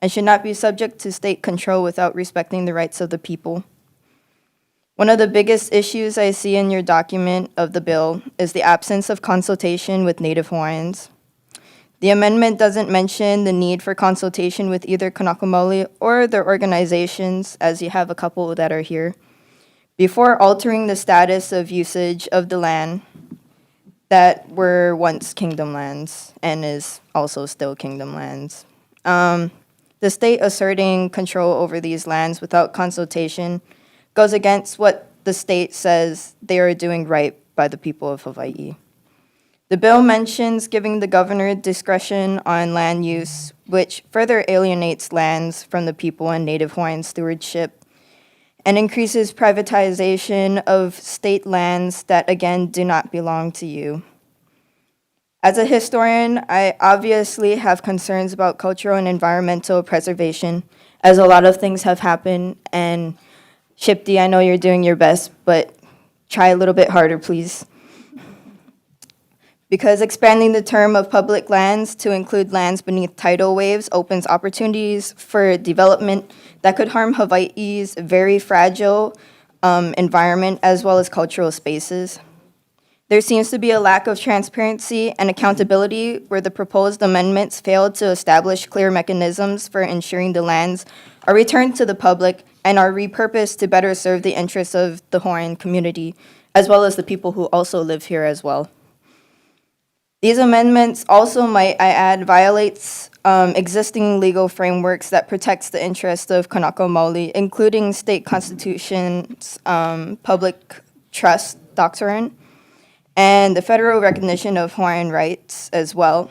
and should not be subject to state control without respecting the rights of the people. One of the biggest issues I see in your document of the bill is the absence of consultation with Native Hawaiians. The amendment doesn't mention the need for consultation with either Kanaka Maoli or their organizations, as you have a couple that are here, before altering the status of usage of the land that were once kingdom lands and is also still kingdom lands. The state asserting control over these lands without consultation goes against what the state says they are doing right by the people of Hawaii. The bill mentions giving the governor discretion on land use, which further alienates lands from the people and Native Hawaiian stewardship, and increases privatization of state lands that, again, do not belong to you. As a historian, I obviously have concerns about cultural and environmental preservation, as a lot of things have happened, and Shipti, I know you're doing your best, but try a little bit harder, please. Because expanding the term of public lands to include lands beneath tidal waves opens opportunities for development that could harm Hawaii's very fragile environment as well as cultural spaces. There seems to be a lack of transparency and accountability where the proposed amendments fail to establish clear mechanisms for ensuring the lands are returned to the public and are repurposed to better serve the interests of the Hawaiian community, as well as the people who also live here as well. These amendments also, might I add, violates existing legal frameworks that protects the interests of Kanaka Maoli, including state constitution's public trust doctrine, and the federal recognition of Hawaiian rights as well.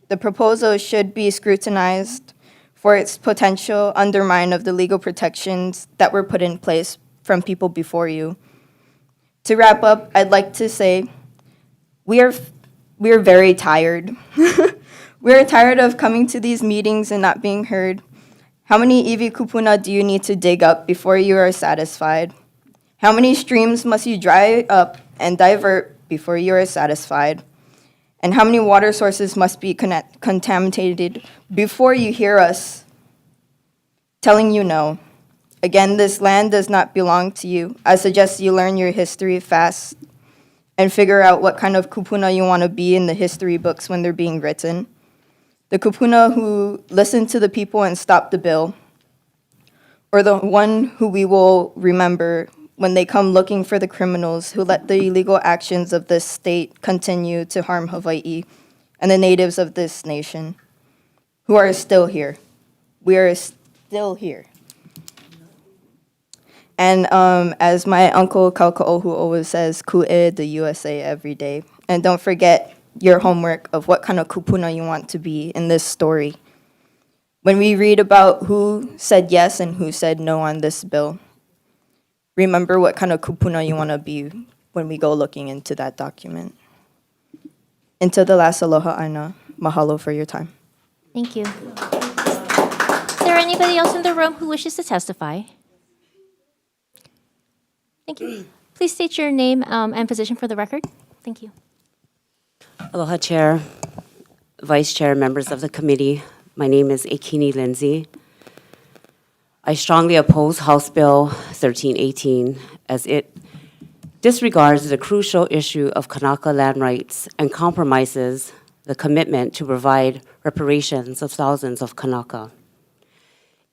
The proposal should be scrutinized for its potential undermine of the legal protections that were put in place from people before you. To wrap up, I'd like to say we are very tired. We are tired of coming to these meetings and not being heard. How many iwi kupuna do you need to dig up before you are satisfied? How many streams must you dry up and divert before you are satisfied? And how many water sources must be contaminated before you hear us telling you no? Again, this land does not belong to you. I suggest you learn your history fast and figure out what kind of kupuna you want to be in the history books when they're being written. The kupuna who listened to the people and stopped the bill, or the one who we will remember when they come looking for the criminals who let the illegal actions of this state continue to harm Hawaii and the natives of this nation, who are still here. We are still here. And as my uncle Kaukaohu always says, ku'e the USA every day. And don't forget your homework of what kind of kupuna you want to be in this story. When we read about who said yes and who said no on this bill, remember what kind of kupuna you want to be when we go looking into that document. Until the last aloha aina, mahalo for your time. Thank you. Is there anybody else in the room who wishes to testify? Thank you. Please state your name and position for the record. Thank you. Aloha, Chair, Vice Chair, members of the committee. My name is Akini Lindsay. I strongly oppose House Bill 1318 as it disregards the crucial issue of Kanaka land rights and compromises the commitment to provide reparations of thousands of Kanaka.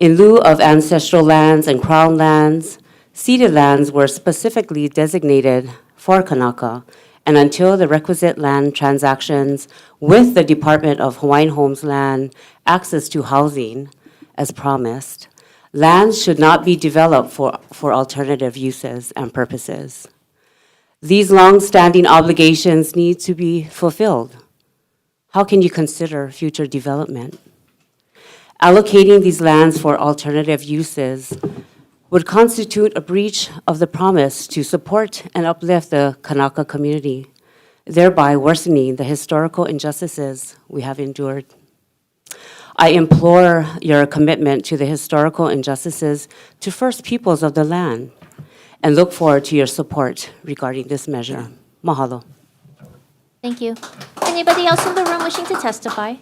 In lieu of ancestral lands and crown lands, ceded lands were specifically designated for Kanaka, and until the requisite land transactions with the Department of Hawaiian Homeland access to housing, as promised, lands should not be developed for alternative uses and purposes. These long-standing obligations need to be fulfilled. How can you consider future development? Allocating these lands for alternative uses would constitute a breach of the promise to support and uplift the Kanaka community, thereby worsening the historical injustices we have endured. I implore your commitment to the historical injustices to First Peoples of the land and look forward to your support regarding this measure. Mahalo. Thank you. Anybody else in the room wishing to testify?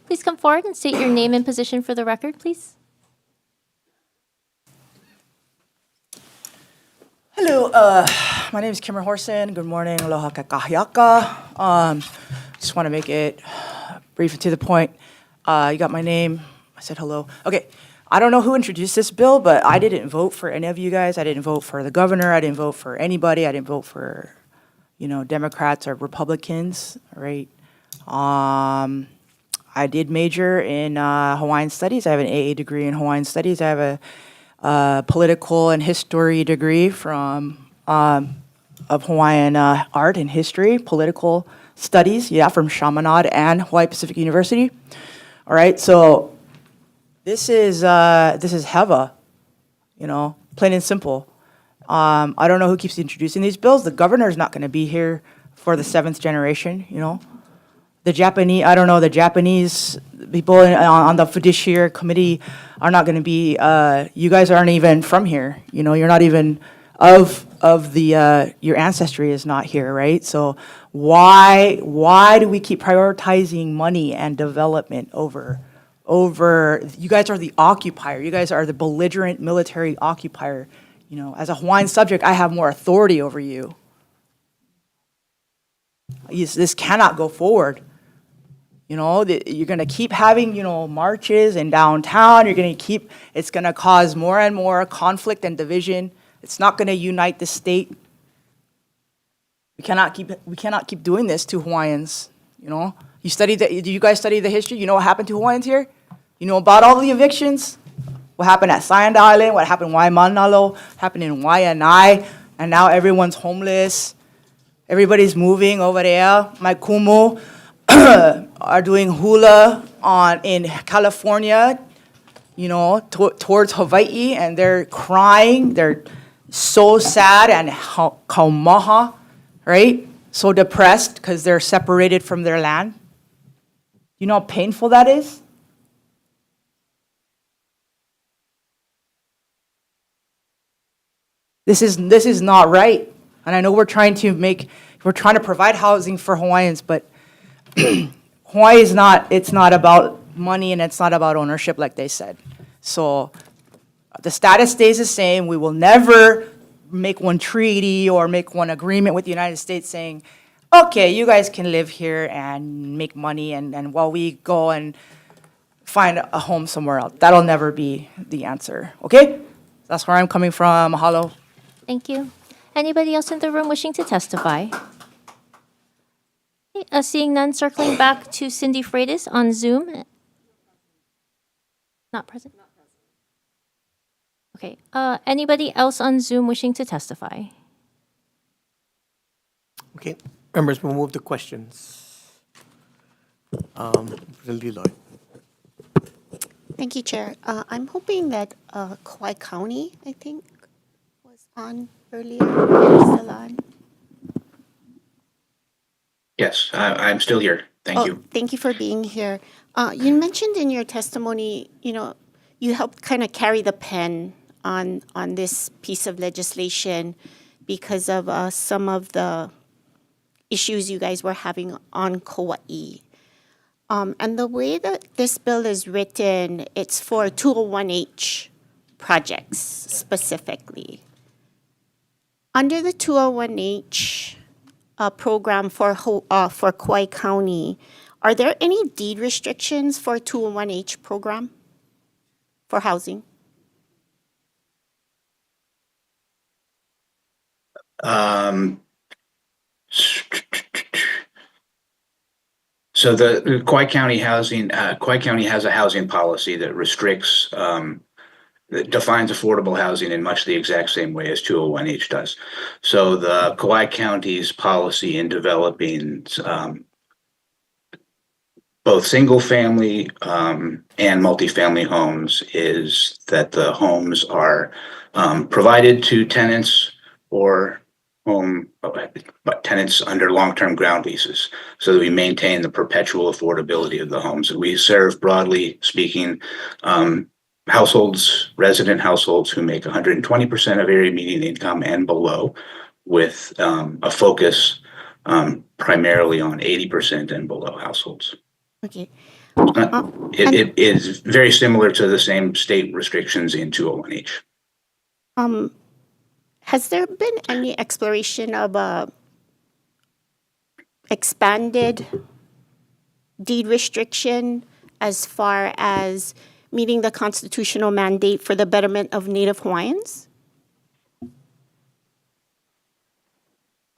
Please come forward and state your name and position for the record, please. Hello, my name is Kimmer Horson. Good morning, aloha kakahiaka. Just want to make it brief and to the point. You got my name. I said hello. Okay, I don't know who introduced this bill, but I didn't vote for any of you guys. I didn't vote for the governor. I didn't vote for anybody. I didn't vote for, Democrats or Republicans, right? I did major in Hawaiian studies. I have an AA degree in Hawaiian studies. I have a political and history degree from of Hawaiian art and history, political studies, from Chaminade and Hawaii Pacific University. All right, so this is HEVA, plain and simple. I don't know who keeps introducing these bills. The governor's not going to be here for the seventh generation, The Japanese people on the Budgetary Committee are not going to be, you guys aren't even from here, you're not even of the, your ancestry is not here, right? So why do we keep prioritizing money and development over, you guys are the occupier, you guys are the belligerent military occupier, as a Hawaiian subject, I have more authority over you. This cannot go forward. You're going to keep having, marches in downtown. It's going to cause more and more conflict and division. It's not going to unite the state. We cannot keep doing this to Hawaiians. Do you guys study the history? You know what happened to Hawaiians here? You know about all the evictions? What happened at Sand Island? What happened in Waimanalo? Happened in Waianae? And now everyone's homeless. Everybody's moving over there. My kumu are doing hula in California, towards Hawaii, and they're crying. They're so sad and kaumaha, right? So depressed because they're separated from their land. You know how painful that is? This is not right. And I know we're trying to provide housing for Hawaiians, but Hawaii it's not about money and it's not about ownership like they said. So the status stays the same. We will never make one treaty or make one agreement with the United States saying, okay, you guys can live here and make money and while we go and find a home somewhere else. That'll never be the answer, okay? That's where I'm coming from. Mahalo. Thank you. Anybody else in the room wishing to testify? Okay, seeing none, circling back to Cindy Freitas on Zoom. Not present? Okay. Anybody else on Zoom wishing to testify? Okay, members, we'll move to questions. Representative Lloyd. Thank you, Chair. I'm hoping that Kauai County, I think, was on earlier. Still on. Yes, I'm still here. Thank you. Thank you for being here. You mentioned in your testimony, you helped kind of carry the pen on this piece of legislation because of some of the issues you guys were having on Kauai. And the way that this bill is written, it's for 201H projects specifically. Under the 201H program for Kauai County, are there any deed restrictions for 201H program for housing? So the Kauai County Kauai County has a housing policy that restricts, that defines affordable housing in much the exact same way as 201H does. So the Kauai County's policy in developing both single-family and multifamily homes is that the homes are provided to tenants or tenants under long-term ground leases, so that we maintain the perpetual affordability of the homes. And we serve, broadly speaking, resident households who make 120% of area median income and below, with a focus primarily on 80% and below households. Okay. It is very similar to the same state restrictions in 201H. Has there been any exploration of expanded deed restriction as far as meeting the constitutional mandate for the betterment of Native Hawaiians?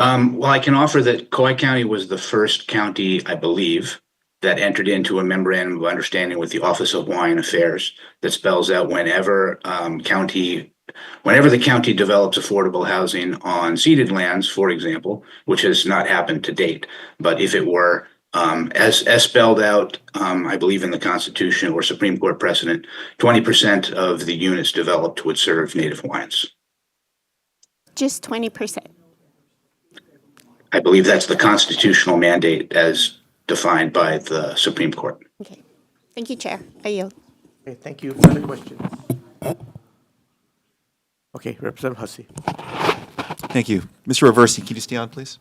Well, I can offer that Kauai County was the first county, I believe, that entered into a memorandum of understanding with the Office of Hawaiian Affairs that spells out whenever the county develops affordable housing on ceded lands, for example, which has not happened to date, but if it were, as spelled out, I believe in the Constitution or Supreme Court precedent, 20% of the units developed would serve Native Hawaiians. Just 20%. I believe that's the constitutional mandate as defined by the Supreme Court. Okay. Thank you, Chair. I yield. Okay, thank you. Further questions? Okay, Representative Hussey. Thank you. Mr. Reversi, can you stay on, please?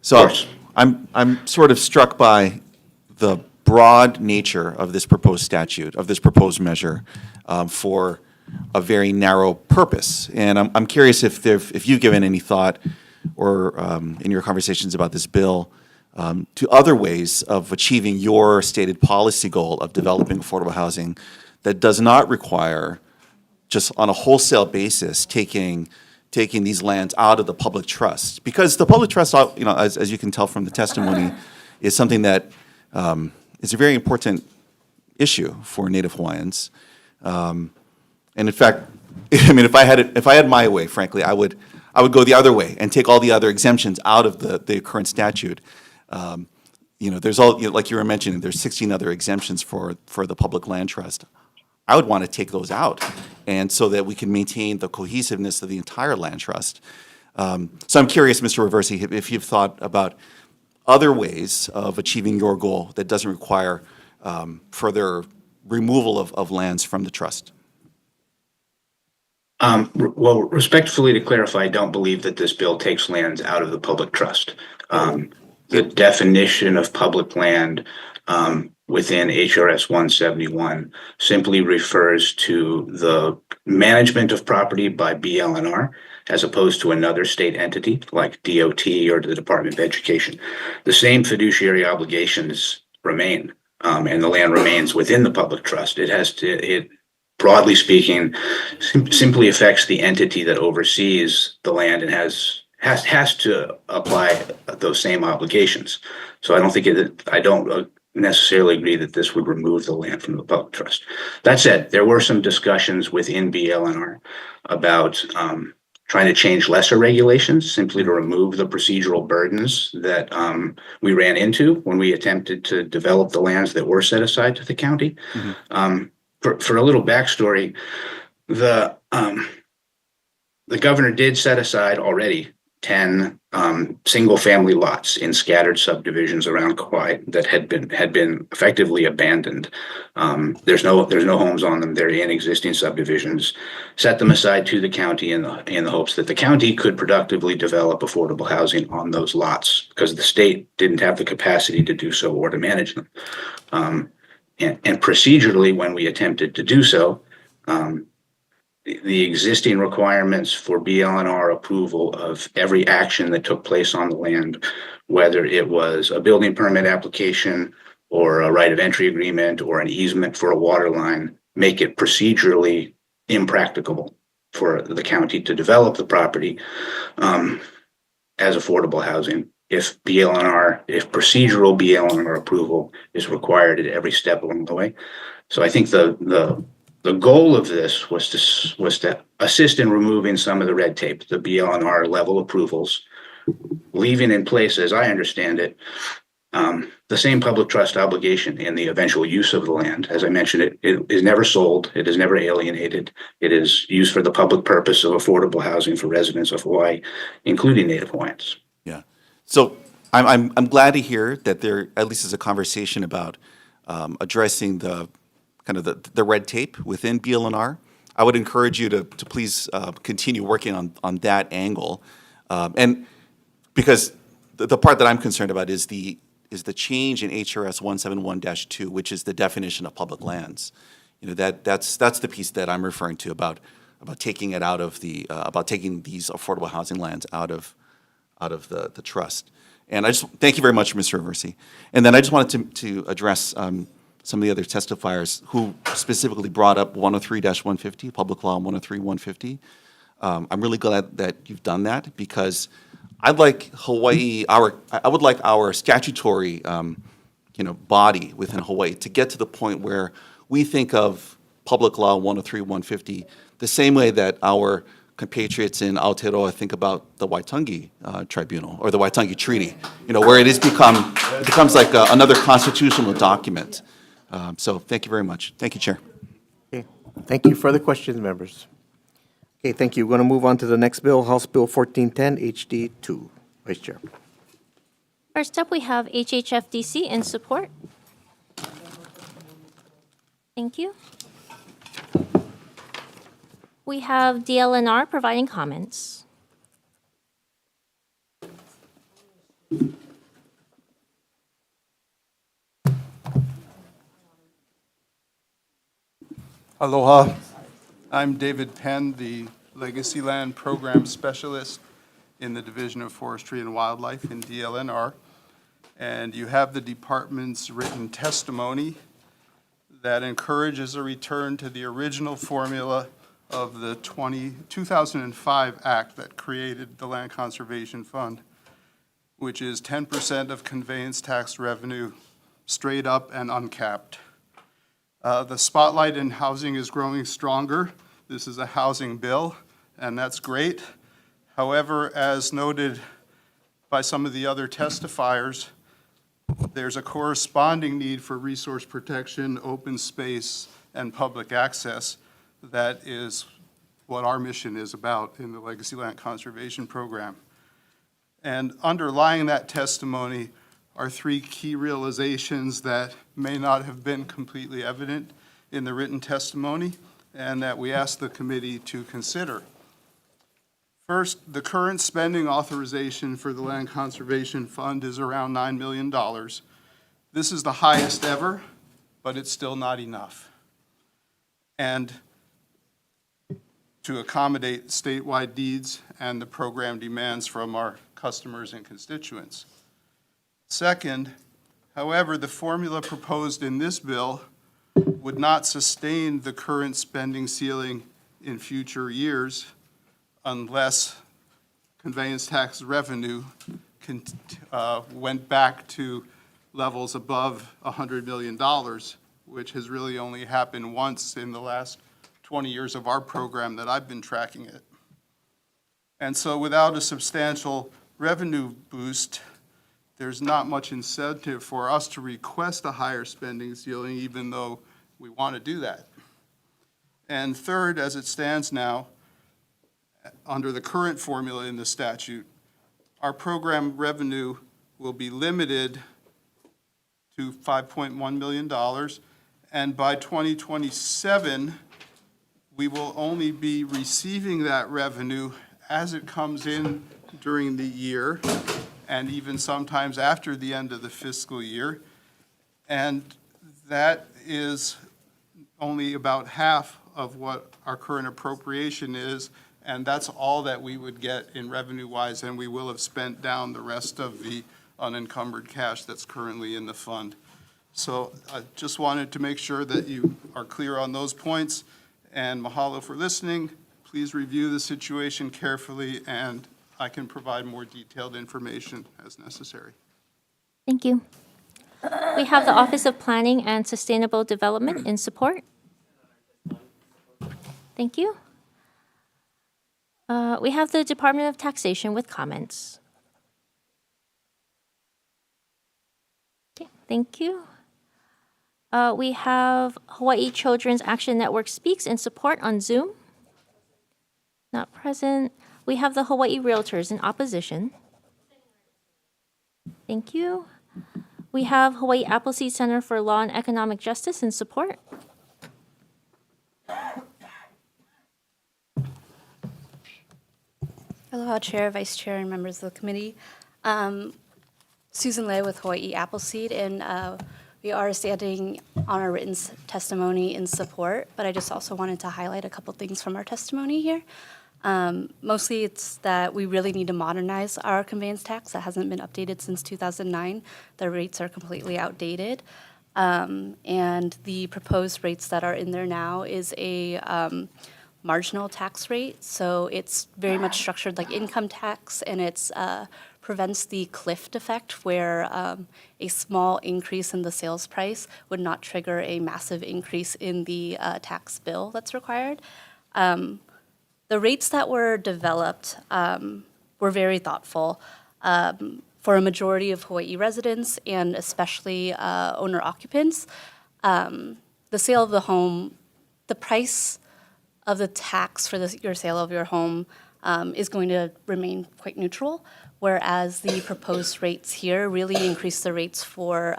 So I'm sort of struck by the broad nature of this proposed statute, of this proposed measure, for a very narrow purpose. And I'm curious if you've given any thought or in your conversations about this bill to other ways of achieving your stated policy goal of developing affordable housing that does not require, just on a wholesale basis, taking these lands out of the public trust. Because the public trust, as you can tell from the testimony, is something that is a very important issue for Native Hawaiians. And in fact, I mean, if I had my way, frankly, I would go the other way and take all the other exemptions out of the current statute. There's like you were mentioning, there's 16 other exemptions for the public land trust. I would want to take those out, and so that we can maintain the cohesiveness of the entire land trust. So I'm curious, Mr. Reversi, if you've thought about other ways of achieving your goal that doesn't require further removal of lands from the trust. Well, respectfully to clarify, I don't believe that this bill takes lands out of the public trust. The definition of public land within HRS 171 simply refers to the management of property by BLNR as opposed to another state entity like DOT or the Department of Education. The same fiduciary obligations remain, and the land remains within the public trust. It broadly speaking, simply affects the entity that oversees the land and has to apply those same obligations. So I don't necessarily agree that this would remove the land from the public trust. That said, there were some discussions within BLNR about trying to change lesser regulations simply to remove the procedural burdens that we ran into when we attempted to develop the lands that were set aside to the county. For a little backstory, the governor did set aside already 10 single-family lots in scattered subdivisions around Kauai that had been effectively abandoned. There's no homes on them. They're in existing subdivisions. Set them aside to the county in the hopes that the county could productively develop affordable housing on those lots because the state didn't have the capacity to do so or to manage them. And procedurally, when we attempted to do so, the existing requirements for BLNR approval of every action that took place on the land, whether it was a building permit application or a right of entry agreement or an easement for a water line, make it procedurally impracticable for the county to develop the property as affordable housing. If procedural BLNR approval is required at every step along the way. So I think the goal of this was to assist in removing some of the red tape, the BLNR level approvals, leaving in place, as I understand it, the same public trust obligation in the eventual use of the land. As I mentioned, it is never sold, it is never alienated, it is used for the public purpose of affordable housing for residents of Hawaii, including Native Hawaiians. Yeah. So I'm glad to hear that there at least is a conversation about addressing the kind of the red tape within BLNR. I would encourage you to please continue working on that angle, and because the part that I'm concerned about is the change in HRS 171-2, which is the definition of public lands. You know, that's the piece that I'm referring to about taking it out of the about taking these affordable housing lands out of the trust. And I just thank you very much, Mr. Aversi. And then I just wanted to address some of the other testifiers who specifically brought up 103-150, Public Law 103-150. I'm really glad that you've done that, because I'd like I would like our statutory body within Hawaii to get to the point where we think of Public Law 103-150 the same way that our compatriots in Aotearoa think about the Waitangi Tribunal or the Waitangi Treaty, where it becomes like another constitutional document. So thank you very much. Thank you, Chair. Okay, thank you. Further questions, members? Okay, thank you. We're going to move on to the next bill, House Bill 1410 HD2. Vice Chair. First up, we have HHFDC in support. Thank you. We have DLNR providing comments. Aloha. I'm David Penn, the Legacy Land Program Specialist in the Division of Forestry and Wildlife in DLNR. And you have the department's written testimony that encourages a return to the original formula of the 2005 Act that created the Land Conservation Fund, which is 10% of conveyance tax revenue, straight up and uncapped. The spotlight in housing is growing stronger. This is a housing bill, and that's great. However, as noted by some of the other testifiers, there's a corresponding need for resource protection, open space, and public access. That is what our mission is about in the Legacy Land Conservation Program. And underlying that testimony are three key realizations that may not have been completely evident in the written testimony and that we ask the committee to consider. First, the current spending authorization for the Land Conservation Fund is around $9 million. This is the highest ever, but it's still not enough. And to accommodate statewide needs and the program demands from our customers and constituents. Second, however, the formula proposed in this bill would not sustain the current spending ceiling in future years unless conveyance tax revenue went back to levels above $100 million, which has really only happened once in the last 20 years of our program that I've been tracking it. And so without a substantial revenue boost, there's not much incentive for us to request a higher spending ceiling, even though we want to do that. And third, as it stands now, under the current formula in the statute, our program revenue will be limited to $5.1 million, and by 2027, we will only be receiving that revenue as it comes in during the year, and even sometimes after the end of the fiscal year. And that is only about half of what our current appropriation is, and that's all that we would get in revenue-wise, and we will have spent down the rest of the unencumbered cash that's currently in the fund. So I just wanted to make sure that you are clear on those points, and mahalo for listening. Please review the situation carefully, and I can provide more detailed information as necessary. Thank you. We have the Office of Planning and Sustainable Development in support. Thank you. We have the Department of Taxation with comments. Okay, thank you. We have Hawaii Children's Action Network Speaks in support on Zoom. Not present. We have the Hawaii Realtors in opposition. Thank you. We have Hawaii Appleseed Center for Law and Economic Justice in support. Aloha, Chair, Vice Chair, and members of the committee. Susan Le with Hawaii Appleseed, and we are standing on our written testimony in support, but I just also wanted to highlight a couple things from our testimony here. Mostly it's that we really need to modernize our conveyance tax. That hasn't been updated since 2009. The rates are completely outdated. And the proposed rates that are in there now is a marginal tax rate. So it's very much structured like income tax, and it's prevents the cliff effect where a small increase in the sales price would not trigger a massive increase in the tax bill that's required. The rates that were developed were very thoughtful for a majority of Hawaii residents and especially owner-occupants. The sale of the home, the price of the tax for your sale of your home is going to remain quite neutral, whereas the proposed rates here really increase the rates for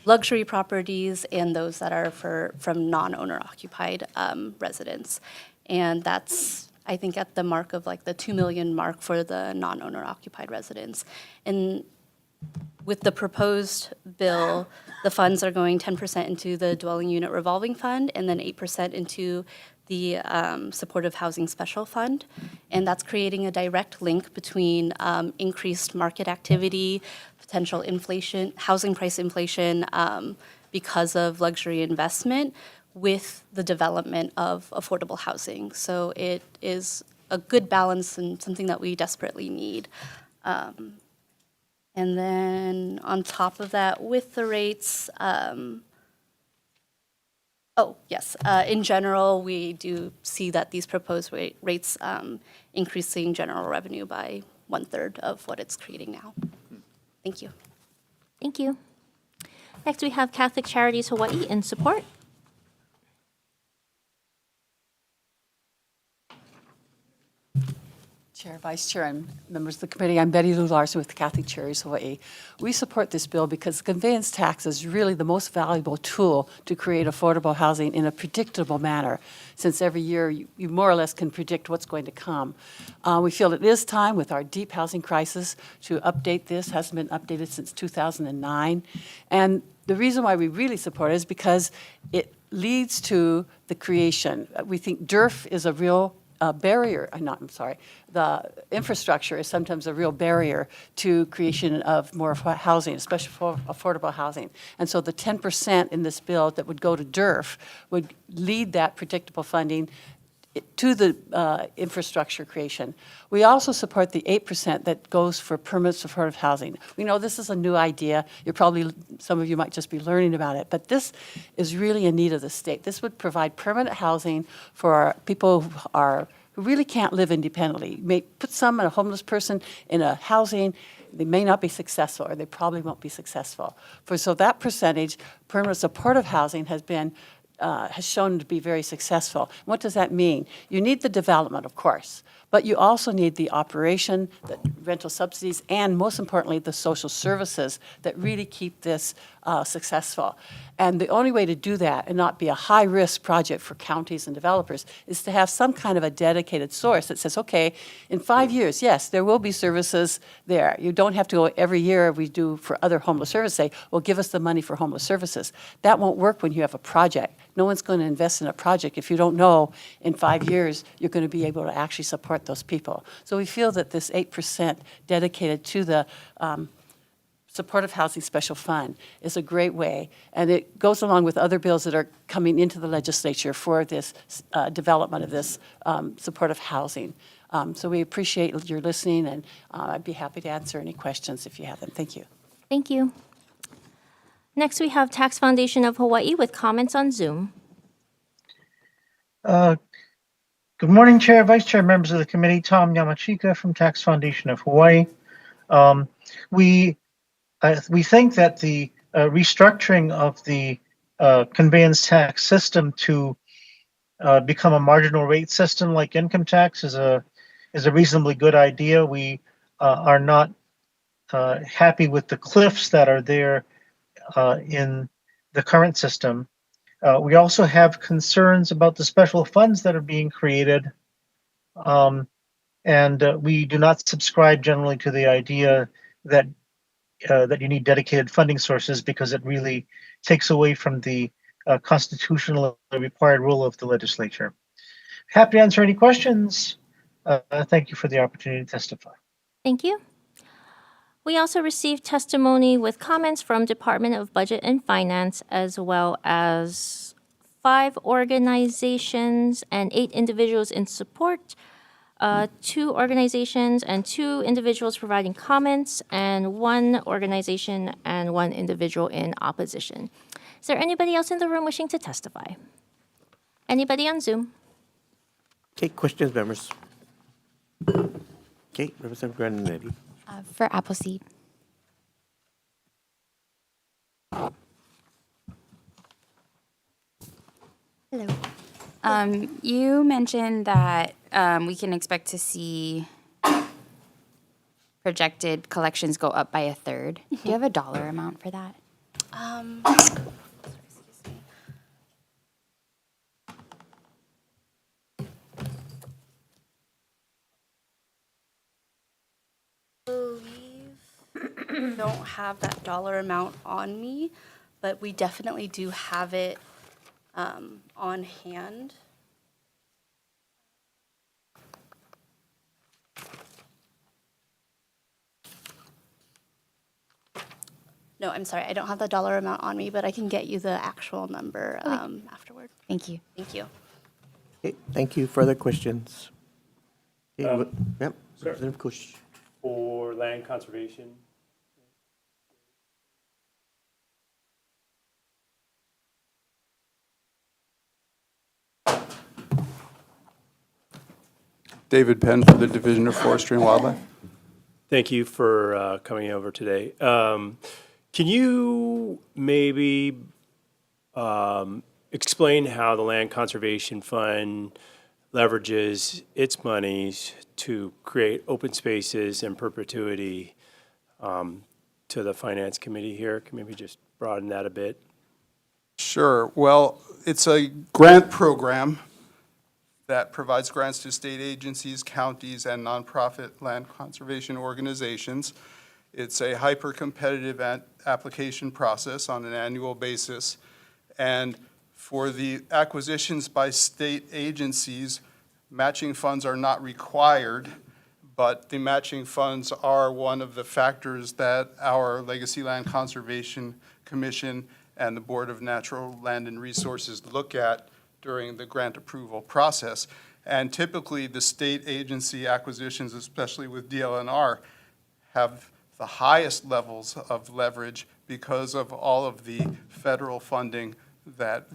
luxury properties and those that are from non-owner occupied residents. And that's, I think, at the mark of like the 2 million mark for the non-owner occupied residents. And with the proposed bill, the funds are going 10% into the dwelling unit revolving fund and then 8% into the supportive housing special fund. And that's creating a direct link between increased market activity, potential inflation, housing price inflation because of luxury investment, with the development of affordable housing. So it is a good balance and something that we desperately need. And then on top of that, with the rates, in general, we do see that these proposed rates increasing general revenue by 1/3 of what it's creating now. Thank you. Thank you. Next, we have Catholic Charities Hawaii in support. Chair, Vice Chair, and members of the committee, I'm Betty Lou Larson with Catholic Charities Hawaii. We support this bill because the conveyance tax is really the most valuable tool to create affordable housing in a predictable manner, since every year you more or less can predict what's going to come. We feel it is time with our deep housing crisis to update this. It hasn't been updated since 2009. And the reason why we really support it is because it leads to the creation. We think DERF is a real the infrastructure is sometimes a real barrier to creation of more housing, especially for affordable housing. And so the 10% in this bill that would go to DERF would lead that predictable funding to the infrastructure creation. We also support the 8% that goes for permanent supportive housing. We know this is a new idea. Some of you might just be learning about it, but this is really a need of the state. This would provide permanent housing for people who really can't live independently. You may put a homeless person in a housing, they may not be successful, or they probably won't be successful. So that percentage, permanent supportive housing, has shown to be very successful. What does that mean? You need the development, of course, But you also need the operation, the rental subsidies, and most importantly, the social services that really keep this successful. And the only way to do that and not be a high-risk project for counties and developers is to have some kind of a dedicated source that says, okay, in 5 years, yes, there will be services there. You don't have to go every year we do for other homeless services, say, well, give us the money for homeless services. That won't work when you have a project. No one's going to invest in a project if you don't know in 5 years you're going to be able to actually support those people. So we feel that this 8% dedicated to the Supportive Housing Special Fund is a great way, and it goes along with other bills that are coming into the legislature for this development of this supportive housing. So we appreciate your listening, and I'd be happy to answer any questions if you have them. Thank you. Thank you. Next, we have Tax Foundation of Hawaii with comments on Zoom. Good morning, Chair, Vice Chair, members of the committee. Tom Yamachika from Tax Foundation of Hawaii. We think that the restructuring of the conveyance tax system to become a marginal rate system like income tax is a reasonably good idea. We are not happy with the cliffs that are there in the current system. We also have concerns about the special funds that are being created. And we do not subscribe generally to the idea that that you need dedicated funding sources because it really takes away from the constitutional required role of the legislature. Happy to answer any questions. Thank you for the opportunity to testify. Thank you. We also received testimony with comments from Department of Budget and Finance, as well as 5 organizations and 8 individuals in support, 2 organizations and 2 individuals providing comments, and 1 organization and 1 individual in opposition. Is there anybody else in the room wishing to testify? Anybody on Zoom? Okay, questions, members? Okay, Representative Grandinetti. For Appleseed. Hello. You mentioned that we can expect to see projected collections go up by 1/3. Do you have a dollar amount for that? Don't have that dollar amount on me, but we definitely do have it on hand. No, I'm sorry, I don't have the dollar amount on me, but I can get you the actual number afterward. Thank you. Thank you. Okay, thank you. Further questions? Okay, yep, Sir. Representative Kush. For land conservation. David Penn for the Division of Forestry and Wildlife. Thank you for coming over today. Can you maybe explain how the Land Conservation Fund leverages its monies to create open spaces and perpetuity to the Finance Committee here? Can maybe just broaden that a bit? Sure. Well, it's a grant program that provides grants to state agencies, counties, and nonprofit land conservation organizations. It's a hyper-competitive application process on an annual basis. And for the acquisitions by state agencies, matching funds are not required, but the matching funds are one of the factors that our Legacy Land Conservation Commission and the Board of Natural Land and Resources look at during the grant approval process. And typically, the state agency acquisitions, especially with DLNR, have the highest levels of leverage because of all of the federal funding that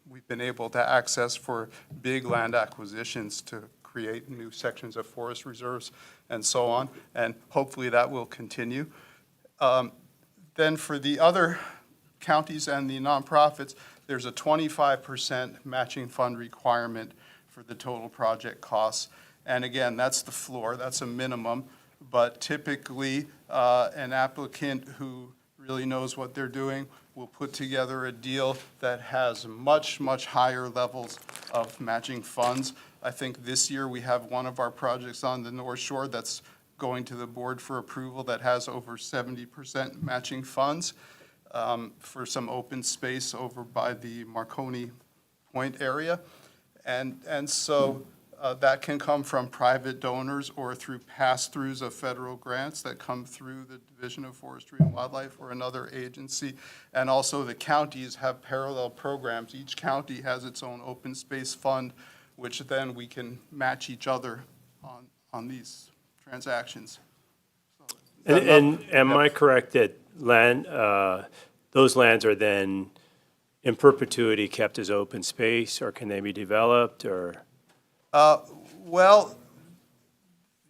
we've been able to access for big land acquisitions to create new sections of forest reserves and so on. And hopefully that will continue. Then for the other counties and the nonprofits, there's a 25% matching fund requirement for the total project costs. And again, that's the floor, that's a minimum. But typically, an applicant who really knows what they're doing will put together a deal that has much, much higher levels of matching funds. I think this year we have one of our projects on the North Shore that's going to the board for approval that has over 70% matching funds for some open space over by the Marconi Point area. And so that can come from private donors or through pass-throughs of federal grants that come through the Division of Forestry and Wildlife or another agency. And also the counties have parallel programs. Each county has its own open space fund, which then we can match each other on these transactions. And am I correct that those lands are then in perpetuity kept as open space, or can they be developed, or? Well,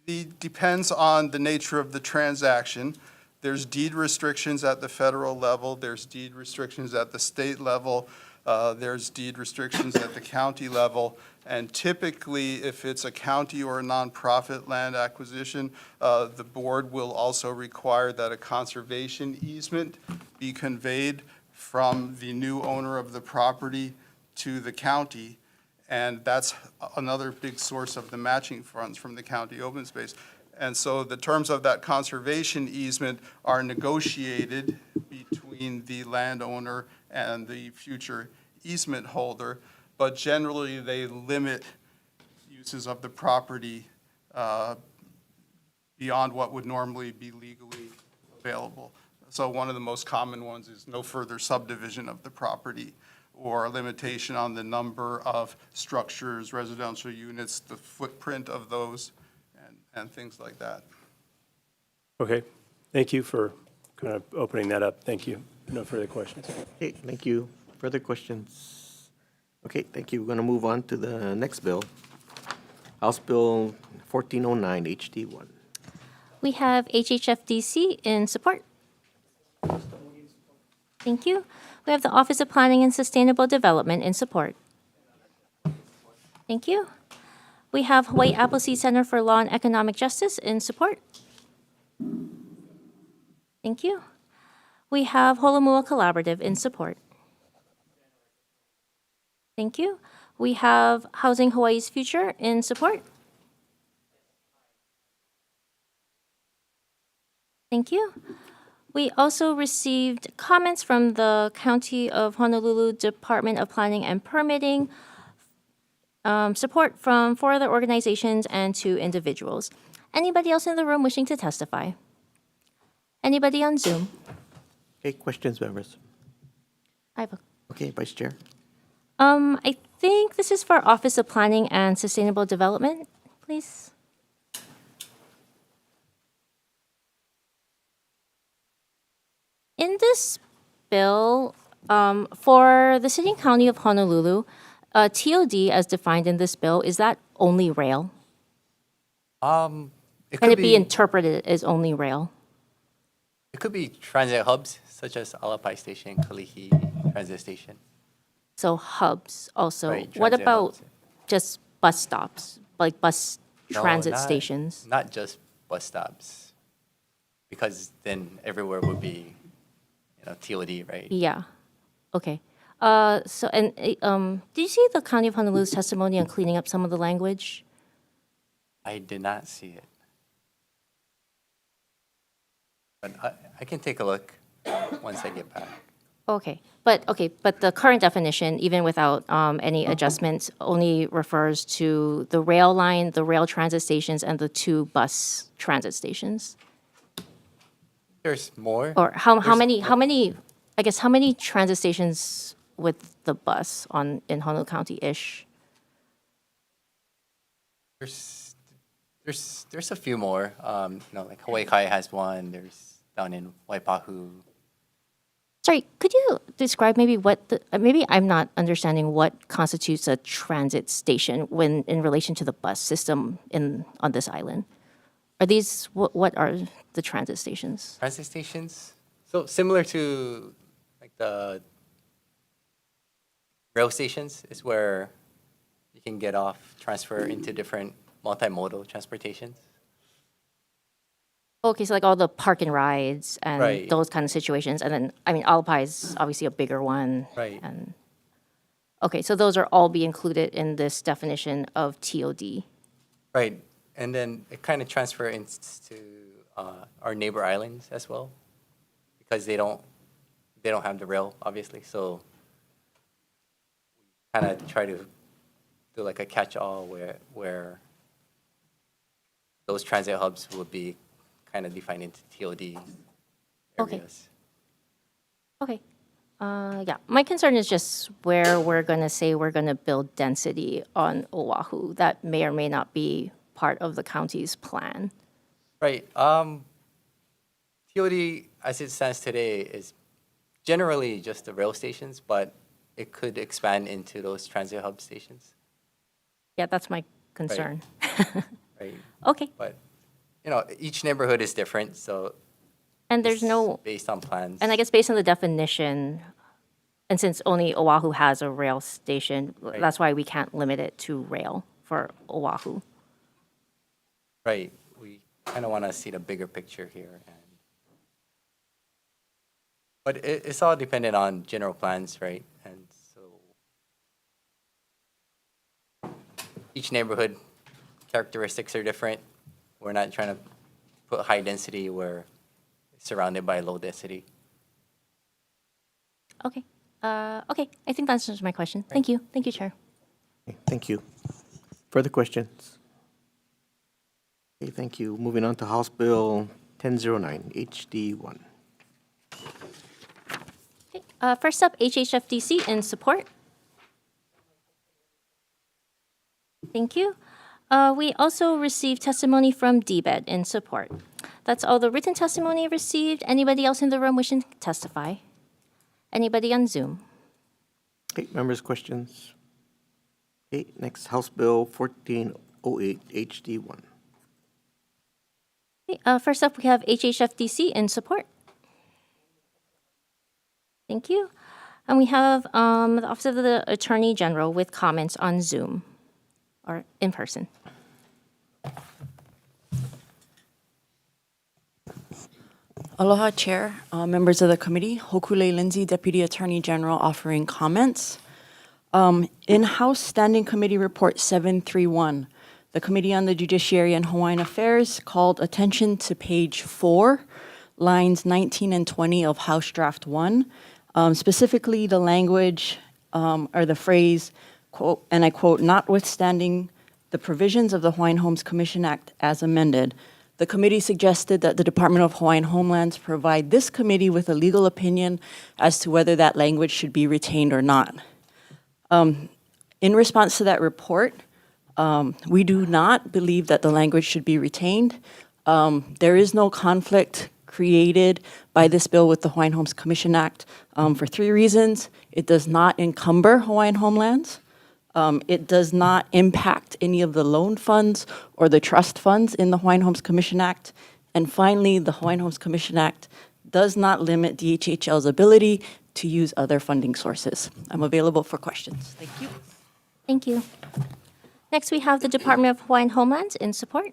it depends on the nature of the transaction. There's deed restrictions at the federal level, there's deed restrictions at the state level, there's deed restrictions at the county level, and typically, if it's a county or a nonprofit land acquisition, the board will also require that a conservation easement be conveyed from the new owner of the property to the county, and that's another big source of the matching funds from the county open space. And so the terms of that conservation easement are negotiated between the landowner and the future easement holder, but generally they limit uses of the property beyond what would normally be legally available. So one of the most common ones is no further subdivision of the property, or a limitation on the number of structures, residential units, the footprint of those, and things like that. Okay, thank you for kind of opening that up. Thank you. No further questions. Okay, thank you. Further questions? Okay, thank you. We're going to move on to the next bill. House Bill 1409, HD1. We have HHFDC in support. Thank you. We have the Office of Planning and Sustainable Development in support. Thank you. We have Hawaii Appleseed Center for Law and Economic Justice in support. Thank you. We have Holomua Collaborative in support. Thank you. We have Housing Hawaii's Future in support. Thank you. We also received comments from the County of Honolulu Department of Planning and Permitting, support from 4 other organizations and 2 individuals. Anybody else in the room wishing to testify? Anybody on Zoom? Okay, questions, members? I have a Okay, Vice Chair. I think this is for Office of Planning and Sustainable Development, please. In this bill, for the City and County of Honolulu, TOD as defined in this bill, is that only rail? Can it be interpreted as only rail? It could be transit hubs, such as Alapai Station, Kalihi Transit Station. So hubs also. Right, What transit about hubs. just bus stops, like bus No, transit not- stations? Not just bus stops, because then everywhere would be, TOD, right? Yeah. Okay. So, and did you see the County of Honolulu's testimony on cleaning up some of the language? I did not see it. But I can take a look once I get back. Okay, but the current definition, even without any adjustments, only refers to the rail line, the rail transit stations, and the 2 bus transit stations. There's more. Or how many? I guess how many transit stations with the bus in Honolulu County-ish? There's a few more. Like Hawaii Kai has one. There's down in Waipahu. Sorry, could you describe maybe maybe I'm not understanding what constitutes a transit station when in relation to the bus system on this island? Are these, what are the transit stations? Transit stations? So similar to like the rail stations is where you can get off, transfer into different multimodal transportation. Okay, so like all the park and rides and Right. those kind of situations. And then, I mean, Alapai is obviously a bigger one. Right. And okay, so those are all be included in this definition of TOD. Right, and then it kind of transfers into our neighbor islands as well, because they don't have the rail, obviously. So we kind of try to do like a catch-all where those transit hubs will be kind of defined into TOD areas. Okay. Yeah, my concern is just where we're going to say we're going to build density on Oahu. That may or may not be part of the county's plan. Right. TOD, as it stands today, is generally just the rail stations, but it could expand into those transit hub stations. Yeah, that's my concern. Right. Okay. But, you know, each neighborhood is different, so And there's no, based on plans. and I guess based on the definition, and since only Oahu has a rail station, that's why we can't limit it to rail for Oahu. Right. We kind of want to see the bigger picture here. But it's all dependent on general plans, right? And so each neighborhood characteristics are different. We're not trying to put high density where it's surrounded by low density. Okay. Okay, I think that answers my question. Thank you. Thank you, Chair. Okay, thank you. Further questions? Okay, thank you. Moving on to House Bill 1009, HD1. First up, HHFDC in support. Thank you. We also received testimony from DBED in support. That's all the written testimony received. Anybody else in the room wishing to testify? Anybody on Zoom? Okay, members' questions? Okay, next, House Bill 1408, HD1. Okay, first up, we have HHFDC in support. Thank you. And we have the Office of the Attorney General with comments on Zoom or in person. Aloha, Chair, members of the committee. Hokule Lindsay, Deputy Attorney General, offering comments. In House Standing Committee Report 731, the Committee on the Judiciary and Hawaiian Affairs called attention to page 4, lines 19 and 20 of House Draft 1, specifically the language or the phrase, quote, and I quote, notwithstanding the provisions of the Hawaiian Homes Commission Act as amended, the committee suggested that the Department of Hawaiian Homelands provide this committee with a legal opinion as to whether that language should be retained or not. In response to that report, we do not believe that the language should be retained. There is no conflict created by this bill with the Hawaiian Homes Commission Act for 3 reasons. It does not encumber Hawaiian homelands. It does not impact any of the loan funds or the trust funds in the Hawaiian Homes Commission Act. And finally, the Hawaiian Homes Commission Act does not limit DHHL's ability to use other funding sources. I'm available for questions. Thank you. Thank you. Next, we have the Department of Hawaiian Homelands in support.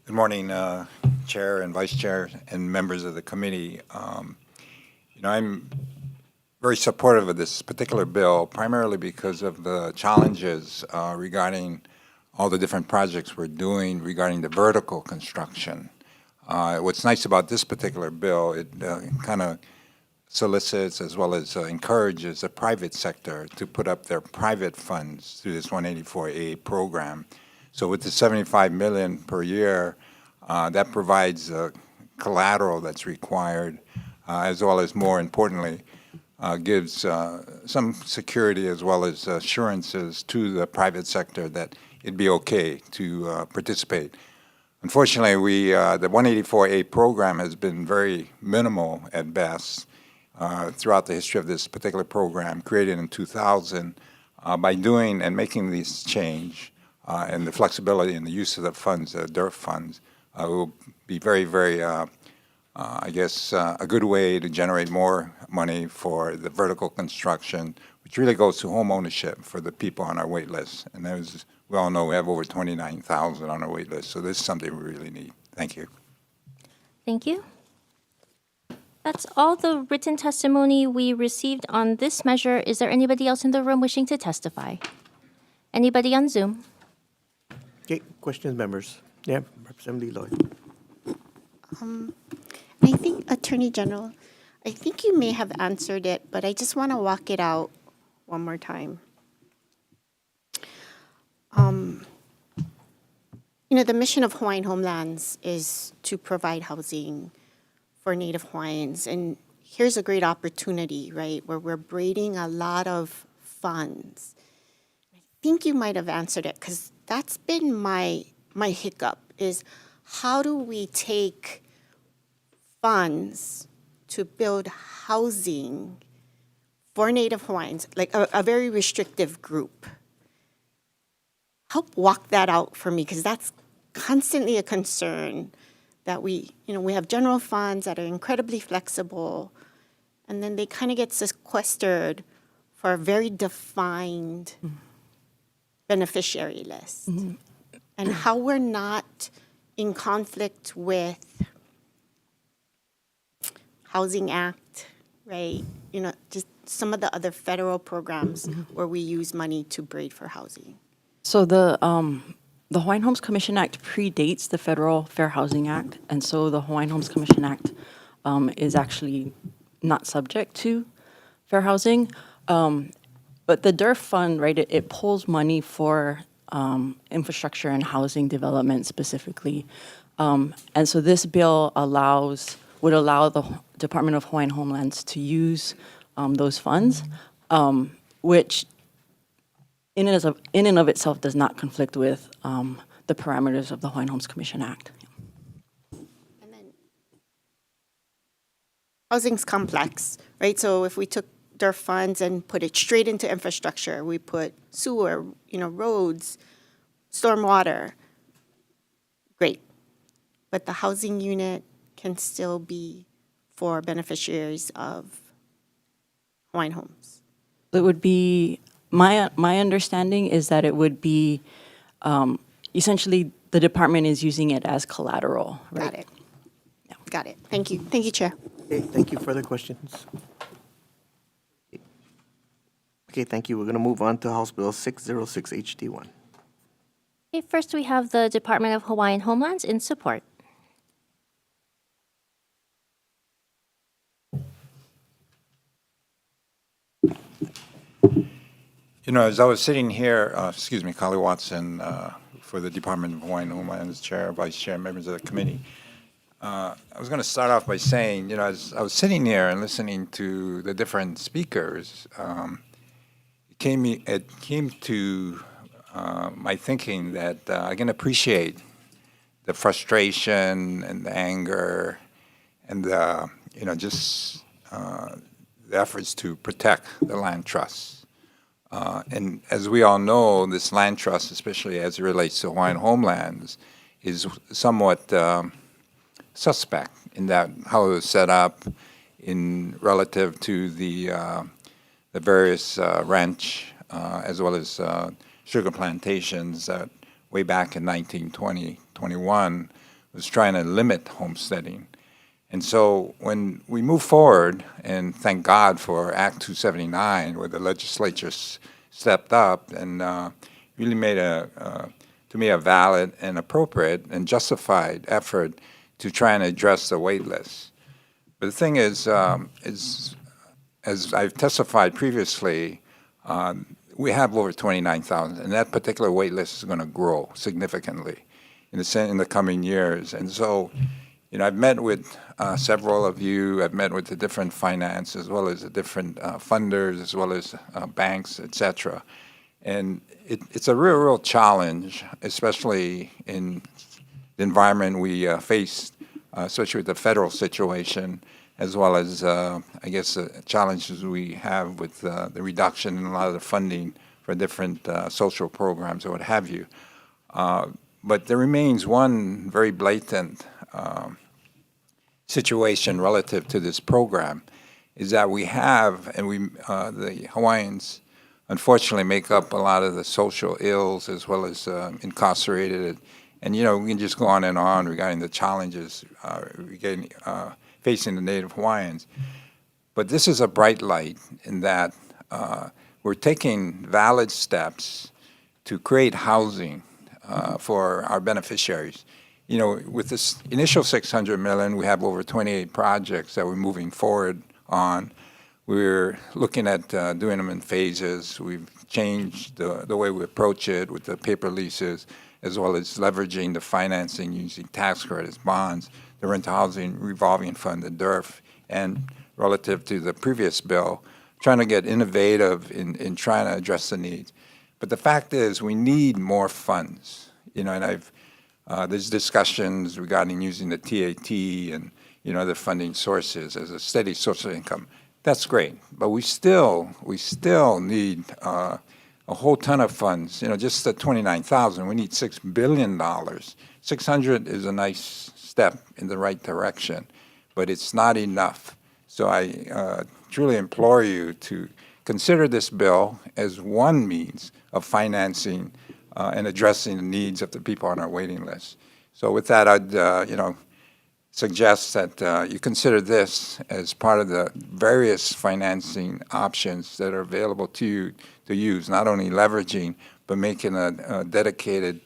Good morning, Chair and Vice Chair and members of the committee. I'm very supportive of this particular bill, primarily because of the challenges regarding all the different projects we're doing regarding the vertical construction. What's nice about this particular bill, it kind of solicits as well as encourages the private sector to put up their private funds through this 184A program. So with the $75 million per year, that provides collateral that's required, as well as, more importantly, gives some security as well as assurances to the private sector that it'd be okay to participate. Unfortunately, the 184A program has been very minimal at best throughout the history of this particular program, created in 2000. By doing and making this change, and the flexibility in the use of the funds, the DERF funds, will be very, very I guess, a good way to generate more money for the vertical construction, which really goes to home ownership for the people on our wait list. And as we all know, we have over 29,000 on our wait list, so this is something we really need. Thank you. Thank you. That's all the written testimony we received on this measure. Is there anybody else in the room wishing to testify? Anybody on Zoom? Okay, questions, members? Yeah, Representative Lloyd. I think, Attorney General, I think you may have answered it, but I just want to walk it out one more time. The mission of Hawaiian Homelands is to provide housing for Native Hawaiians. And here's a great opportunity, right, where we're braiding a lot of funds. I think you might have answered it, because that's been my hiccup, is how do we take funds to build housing for Native Hawaiians, like a very restrictive group? Help walk that out for me, because that's constantly a concern, that we have general funds that are incredibly flexible, and then they kind of get sequestered for a very defined beneficiary list. And how we're not in conflict with Housing Act, right? Just some of the other federal programs where we use money to braid for housing. So the Hawaiian Homes Commission Act predates the Federal Fair Housing Act, and so the Hawaiian Homes Commission Act is actually not subject to fair housing. But the DERF fund, right, it pulls money for infrastructure and housing development specifically. And so this bill would allow the Department of Hawaiian Homelands to use those funds, which in and of itself does not conflict with the parameters of the Hawaiian Homes Commission Act. And then housing's complex, right? So if we took DERF funds and put it straight into infrastructure, we put sewer, roads, stormwater, great. But the housing unit can still be for beneficiaries of Hawaiian Homes. It would be, my understanding is that it would be, essentially, the department is using it as collateral, right? Got it. Yeah. Got it. Thank you. Thank you, Chair. Okay, thank you. Further questions? Okay, thank you. We're going to move on to House Bill 606 HT1. Okay, first we have the Department of Hawaiian Homelands in support. As I was sitting here, Kali Watson, for the Department of Hawaiian Homelands Chair, Vice Chair, members of the committee. I was going to start off by saying, as I was sitting here and listening to the different speakers, it came to my thinking that I can appreciate the frustration and the anger and the efforts to protect the land trusts. And as we all know, this land trust, especially as it relates to Hawaiian Homelands, is somewhat suspect in that how it was set up in relative to the various ranch as well as sugar plantations that way back in 1920, 21 was trying to limit homesteading. And so when we move forward, and thank God for Act 279, where the legislature stepped up and really made to me, a valid and appropriate and justified effort to try and address the wait list. But the thing is as I've testified previously, we have over 29,000, and that particular wait list is going to grow significantly in the coming years. And so, I've met with several of you. I've met with the different finance as well as the different funders as well as banks, et cetera. And it's a real challenge, especially in the environment we face, especially with the federal situation, as well as, the challenges we have with the reduction in a lot of the funding for different social programs or what have you. But there remains one very blatant situation relative to this program is that we have, and the Hawaiians unfortunately make up a lot of the social ills as well as incarcerated. And, we can just go on and on regarding the challenges facing the Native Hawaiians. But this is a bright light in that we're taking valid steps to create housing for our beneficiaries. With this initial $600 million, we have over 28 projects that we're moving forward on. We're looking at doing them in phases. We've changed the way we approach it with the paper leases, as well as leveraging the financing using tax credits, bonds, the rental housing revolving fund, the DERF, and relative to the previous bill, trying to get innovative in trying to address the needs. But the fact is, we need more funds. And there's discussions regarding using the TAT and other funding sources as a steady source of income. That's great, but we still need a whole ton of funds. Just the 29,000, we need $6 billion. 600 is a nice step in the right direction, but it's not enough. So I truly implore you to consider this bill as one means of financing and addressing the needs of the people on our waiting list. So with that, I'd suggest that you consider this as part of the various financing options that are available to you to use, not only leveraging, but making a dedicated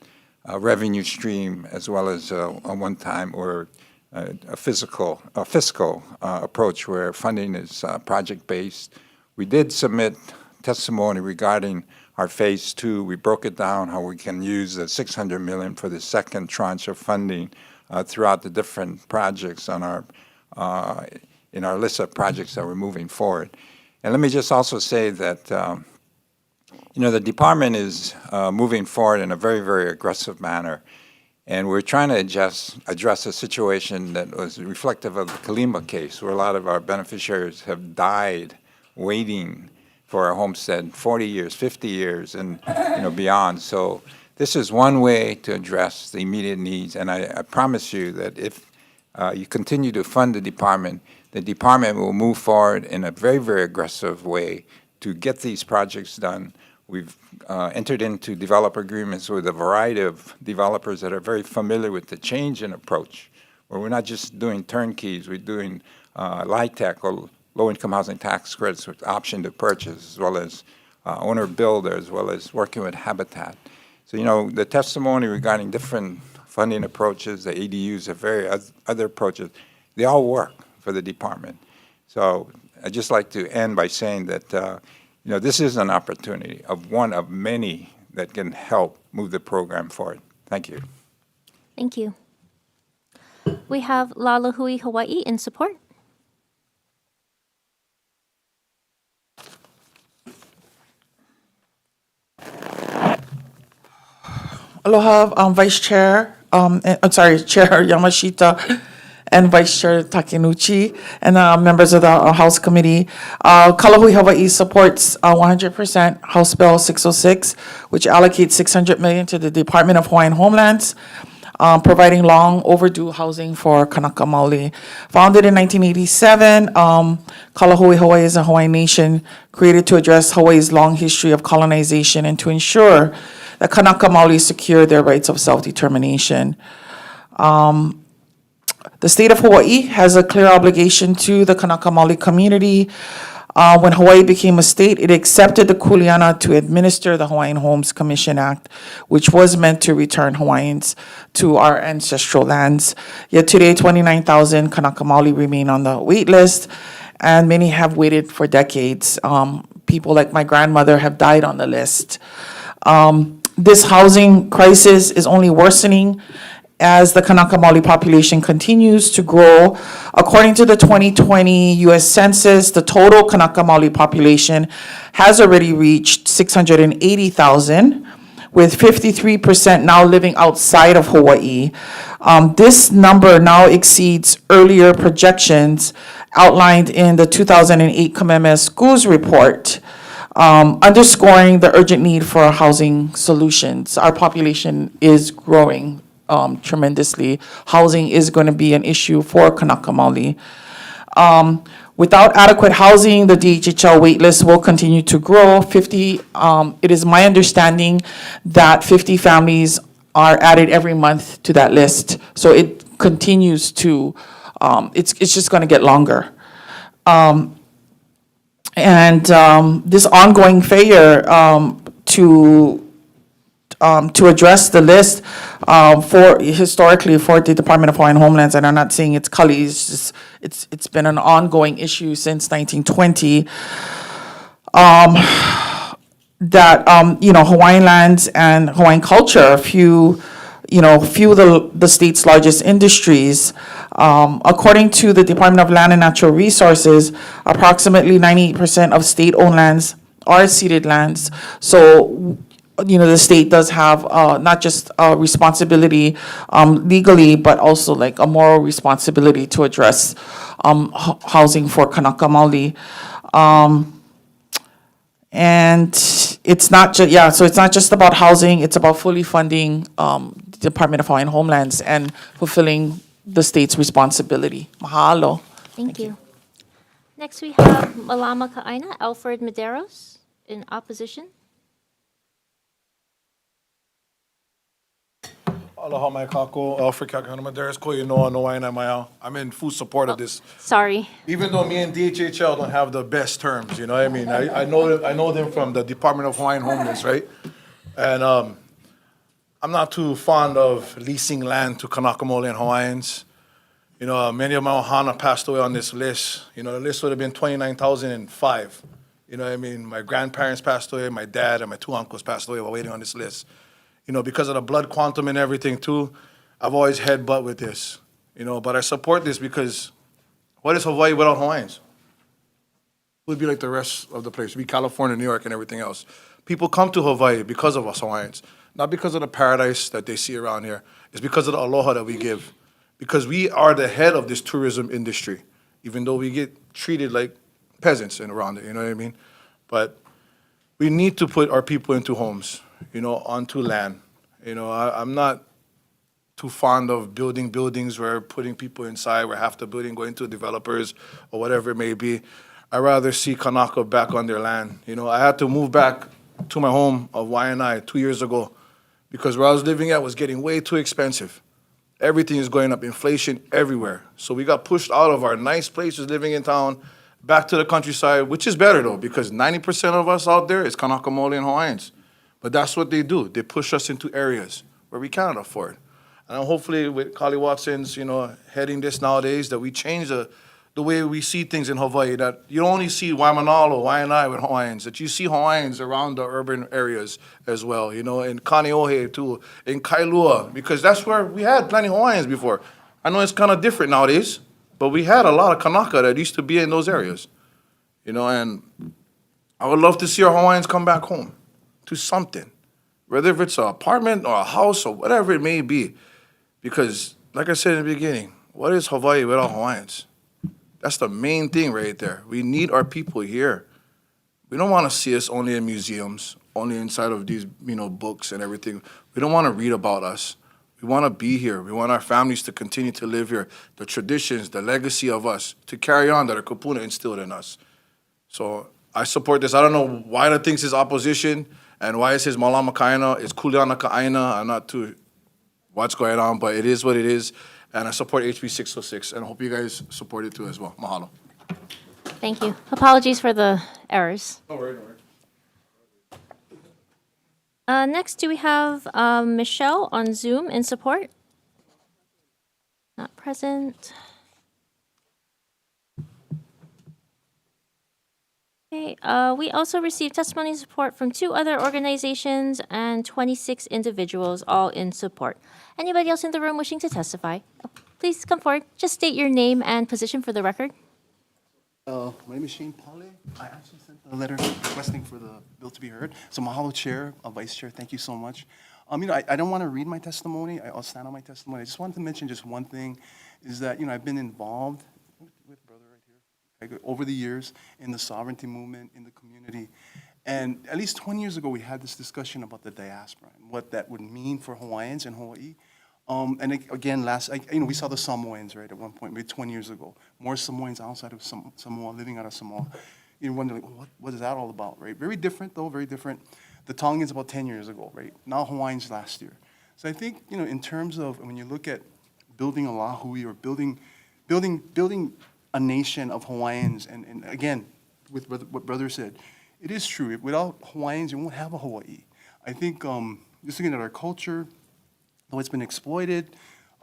revenue stream as well as a one-time or a fiscal approach where funding is project-based. We did submit testimony regarding our phase 2. We broke it down how we can use the $600 million for the second tranche of funding throughout the different projects on in our list of projects that we're moving forward. And let me just also say that the department is moving forward in a very, very aggressive manner. And we're trying to address a situation that was reflective of the Kalima case, where a lot of our beneficiaries have died waiting for a homestead 40 years, 50 years, and beyond. So this is one way to address the immediate needs. And I promise you that if you continue to fund the department will move forward in a very, very aggressive way to get these projects done. We've entered into developer agreements with a variety of developers that are very familiar with the change in approach, where we're not just doing turnkeys, we're doing LIHTC or low-income housing tax credits with option to purchase, as well as owner-builder, as well as working with Habitat. So, the testimony regarding different funding approaches, the ADUs, the various other approaches, they all work for the department. So I'd just like to end by saying that this is an opportunity of one of many that can help move the program forward. Thank you. Thank you. We have Lalahui Hawaii in support. Aloha, Vice Chair, Chair Yamashita and Vice Chair Takenuchi and members of the House Committee. Kalahui Hawaii supports 100% House Bill 606, which allocates $600 million to the Department of Hawaiian Homelands, providing long overdue housing for Kanaka Maoli. Founded in 1987, Kalahui Hawaii is a Hawaiian nation created to address Hawaii's long history of colonization and to ensure that Kanaka Maoli secure their rights of self-determination. The state of Hawaii has a clear obligation to the Kanaka Maoli community. When Hawaii became a state, it accepted the kuleana to administer the Hawaiian Homes Commission Act, which was meant to return Hawaiians to our ancestral lands. Yet today, 29,000 Kanaka Maoli remain on the wait list, and many have waited for decades. People like my grandmother have died on the list. This housing crisis is only worsening as the Kanaka Maoli population continues to grow. According to the 2020 U.S. Census, the total Kanaka Maoli population has already reached 680,000, with 53% now living outside of Hawaii. This number now exceeds earlier projections outlined in the 2008 Kamehameha Schools report, underscoring the urgent need for housing solutions. Our population is growing tremendously. Housing is going to be an issue for Kanaka Maoli. Without adequate housing, the DHHL wait list will continue to grow. It is my understanding that 50 families are added every month to that list. So it continues to, it's just going to get longer. This ongoing failure to address the list historically for the Department of Hawaiian Homelands, and I'm not saying it's Cully, it's been an ongoing issue since 1920, Hawaiian lands and Hawaiian culture fuel the state's largest industries. According to the Department of Land and Natural Resources, approximately 98% of state-owned lands are ceded lands. So, the state does have not just a responsibility legally, but also like a moral responsibility to address housing for Kanaka Maoli. And it's not just, so it's not just about housing, it's about fully funding the Department of Hawaiian Homelands and fulfilling the state's responsibility. Mahalo. Thank you. Next, we have Malama Ka'aina, Alfred Medeiros, in opposition. Aloha mai kako, Alfred Kakana Madeiras ko inoa no waina mai. I'm in full support of this. Sorry. Even though me and DHHL don't have the best terms, you know what I mean? I know them from the Department of Hawaiian Homelands, right? And I'm not too fond of leasing land to Kanaka Maoli and Hawaiians. Many of my ohana passed away on this list. The list would have been 29,005. You know what I mean? My grandparents passed away, my dad and my two uncles passed away while waiting on this list. Because of the blood quantum and everything too, I've always headbutt with this. But I support this because what is Hawaii without Hawaiians? It would be like the rest of the place. It would be California, New York, and everything else. People come to Hawaii because of us Hawaiians, not because of the paradise that they see around here. It's because of the aloha that we give. Because we are the head of this tourism industry, even though we get treated like peasants and around it, you know what I mean? But we need to put our people into homes, onto land. I'm not too fond of building buildings where putting people inside, where half the building going to developers or whatever it may be. I'd rather see Kanaka back on their land. I had to move back to my home of Waianae 2 years ago because where I was living at was getting way too expensive. Everything is going up, inflation everywhere. So we got pushed out of our nice places living in town back to the countryside, which is better though, because 90% of us out there is Kanaka Maoli and Hawaiians. But that's what they do. They push us into areas where we cannot afford. And hopefully with Kali Watson's, heading this nowadays, that we change the way we see things in Hawaii, that you don't only see Waimanalo, Waianae with Hawaiians, that you see Hawaiians around the urban areas as well, in Kaneohe too, in Kailua, because that's where we had plenty of Hawaiians before. I know it's kind of different nowadays, but we had a lot of Kanaka that used to be in those areas, and I would love to see our Hawaiians come back home to something, whether if it's an apartment or a house or whatever it may be. Because, like I said in the beginning, what is Hawaii without Hawaiians? That's the main thing right there. We need our people here. We don't want to see us only in museums, only inside of these, books and everything. We don't want to read about us. We want to be here. We want our families to continue to live here. The traditions, the legacy of us, to carry on that our kupuna instilled in us. So I support this. I don't know why the thinks is opposition and why it says Malama Ka'aina. It's Kuleana Ka'aina. I'm not too what's going on, but it is what it is. And I support HB 606, and I hope you guys support it too as well. Mahalo. Thank you. Apologies for the errors. No worry, no worry. Next, do we have Michelle on Zoom in support? Not present. Okay, we also received testimony support from 2 other organizations and 26 individuals, all in support. Anybody else in the room wishing to testify? Please come forward. Just state your name and position for the record. My name is Shane Paule. I actually sent a letter requesting for the bill to be heard. So mahalo, Chair, Vice Chair, thank you so much. I don't want to read my testimony. I'll stand on my testimony. I just wanted to mention just one thing, is that, I've been involved with brother right here over the years in the sovereignty movement in the community. And at least 20 years ago, we had this discussion about the diaspora and what that would mean for Hawaiians in Hawaii. Again, we saw the Samoans, right, at one point, maybe 20 years ago. More Samoans outside of Samoa, living out of Samoa. You wonder, like, what is that all about, right? Very different, though, very different. The Tongans about 10 years ago, right? Now Hawaiians last year. So I think, in terms of when you look at building a Lahui or building a nation of Hawaiians, and again, with what Brother said, it is true. Without Hawaiians, you won't have a Hawaii. I think just looking at our culture, the way it's been exploited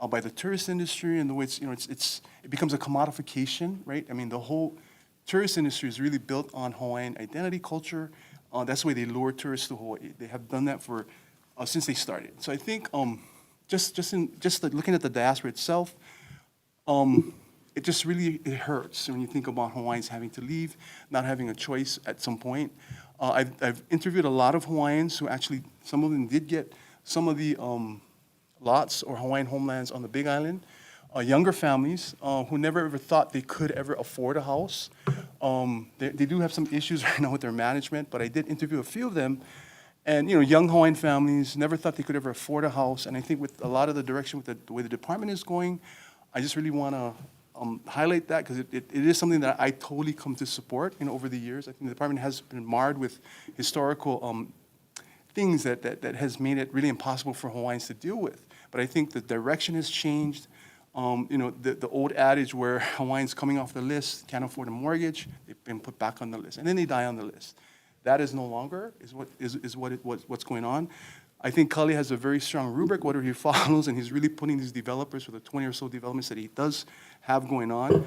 by the tourist industry, and the way it becomes a commodification, right? I mean, the whole tourist industry is really built on Hawaiian identity, culture. That's the way they lure tourists to Hawaii. They have done that for since they started. So I think just looking at the diaspora itself, it just really hurts when you think about Hawaiians having to leave, not having a choice at some point. I've interviewed a lot of Hawaiians who actually, some of them did get some of the lots or Hawaiian homelands on the Big Island. Younger families who never ever thought they could ever afford a house. They do have some issues right now with their management, but I did interview a few of them. And, young Hawaiian families never thought they could ever afford a house. And I think with a lot of the direction, with the way the department is going, I just really want to highlight that, because it is something that I totally come to support, over the years. I think the department has been marred with historical things that has made it really impossible for Hawaiians to deal with. But I think the direction has changed. The old adage where Hawaiians coming off the list can't afford a mortgage, they've been put back on the list, and then they die on the list. That is no longer what's going on. I think Kali has a very strong rubric, whatever he follows, and he's really putting these developers, for the 20 or so developments that he does have going on,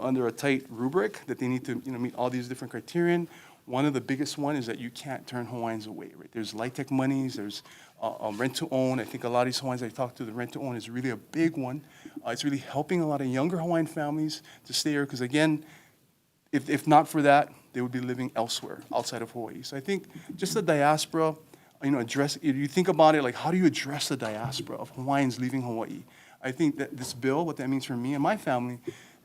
under a tight rubric that they need to, meet all these different criterion. One of the biggest one is that you can't turn Hawaiians away, right? There's LIHTC monies, there's rent to own. I think a lot of these Hawaiians I talked to, the rent to own is really a big one. It's really helping a lot of younger Hawaiian families to stay here, because again, if not for that, they would be living elsewhere outside of Hawaii. So I think just the diaspora, you think about it, like, how do you address the diaspora of Hawaiians leaving Hawaii? I think that this bill, what that means for me and my family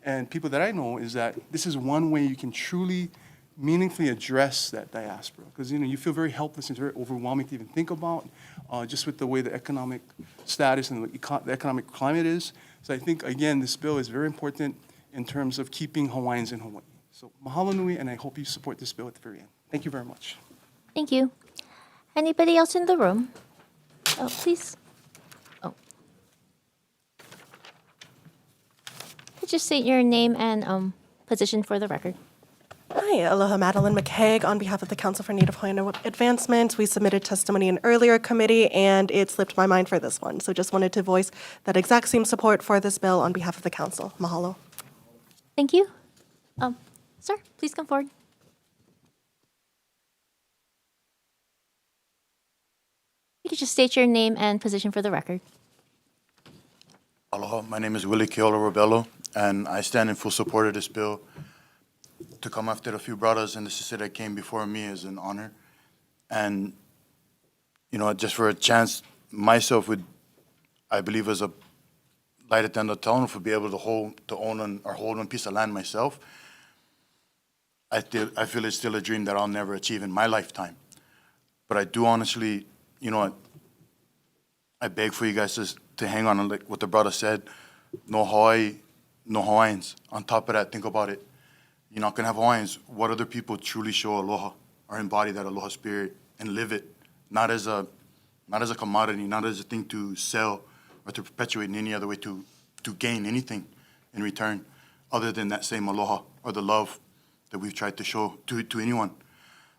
and people that I know, is that this is one way you can truly meaningfully address that diaspora, because you feel very helpless and it's very overwhelming to even think about, just with the way the economic status and the economic climate is. So I think, again, this bill is very important in terms of keeping Hawaiians in Hawaii. So mahalo nui, and I hope you support this bill at the very end. Thank you very much. Thank you. Anybody else in the room? Oh, please. Oh. Could you state your name and position for the record? Hi, aloha, Madeline McCaig. On behalf of the Council for Native Hawaiian Advancement, we submitted testimony in earlier committee, and it slipped my mind for this one. So just wanted to voice that exact same support for this bill on behalf of the Council. Mahalo. Thank you. Sir, please come forward. You could just state your name and position for the record. Aloha, my name is Willie Keola Robello, and I stand in full support of this bill. To come after a few brothers and the sister that came before me is an honor. And, just for a chance, myself would, I believe, as a light at the end of the tunnel, for be able to own one piece of land myself. I feel it's still a dream that I'll never achieve in my lifetime. But I do honestly, I beg for you guys to hang on, like what the brother said, no Hawaii, no Hawaiians. On top of that, think about it. You're not going to have Hawaiians. What other people truly show aloha or embody that aloha spirit and live it, not as a commodity, not as a thing to sell or to perpetuate in any other way to gain anything in return other than that same aloha or the love that we've tried to show to anyone.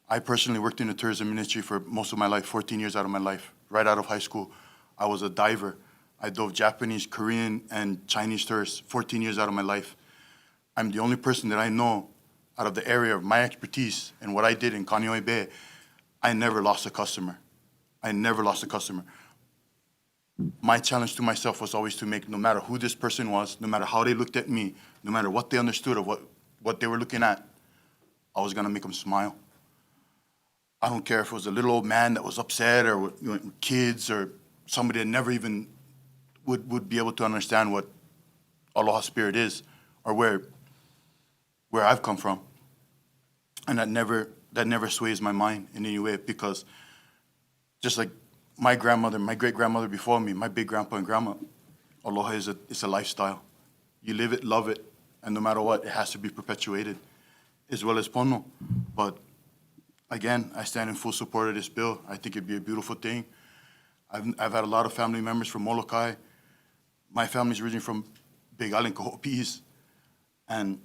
I personally worked in the tourism industry for most of my life, 14 years out of my life. Right out of high school, I was a diver. I dove Japanese, Korean, and Chinese tourists 14 years out of my life. I'm the only person that I know out of the area of my expertise and what I did in Kaneohe Bay. I never lost a customer. I never lost a customer. My challenge to myself was always to make, no matter who this person was, no matter how they looked at me, no matter what they understood of what they were looking at, I was going to make them smile. I don't care if it was a little old man that was upset or with kids or somebody that never even would be able to understand what aloha spirit is or where I've come from. And that never sways my mind in any way, because just like my grandmother, my great-grandmother before me, my big grandpa and grandma, aloha is a lifestyle. You live it, love it, and no matter what, it has to be perpetuated, as well as pono. But again, I stand in full support of this bill. I think it'd be a beautiful thing. I've had a lot of family members from Molokai. My family's originally from Big Island, Kaho'opis, and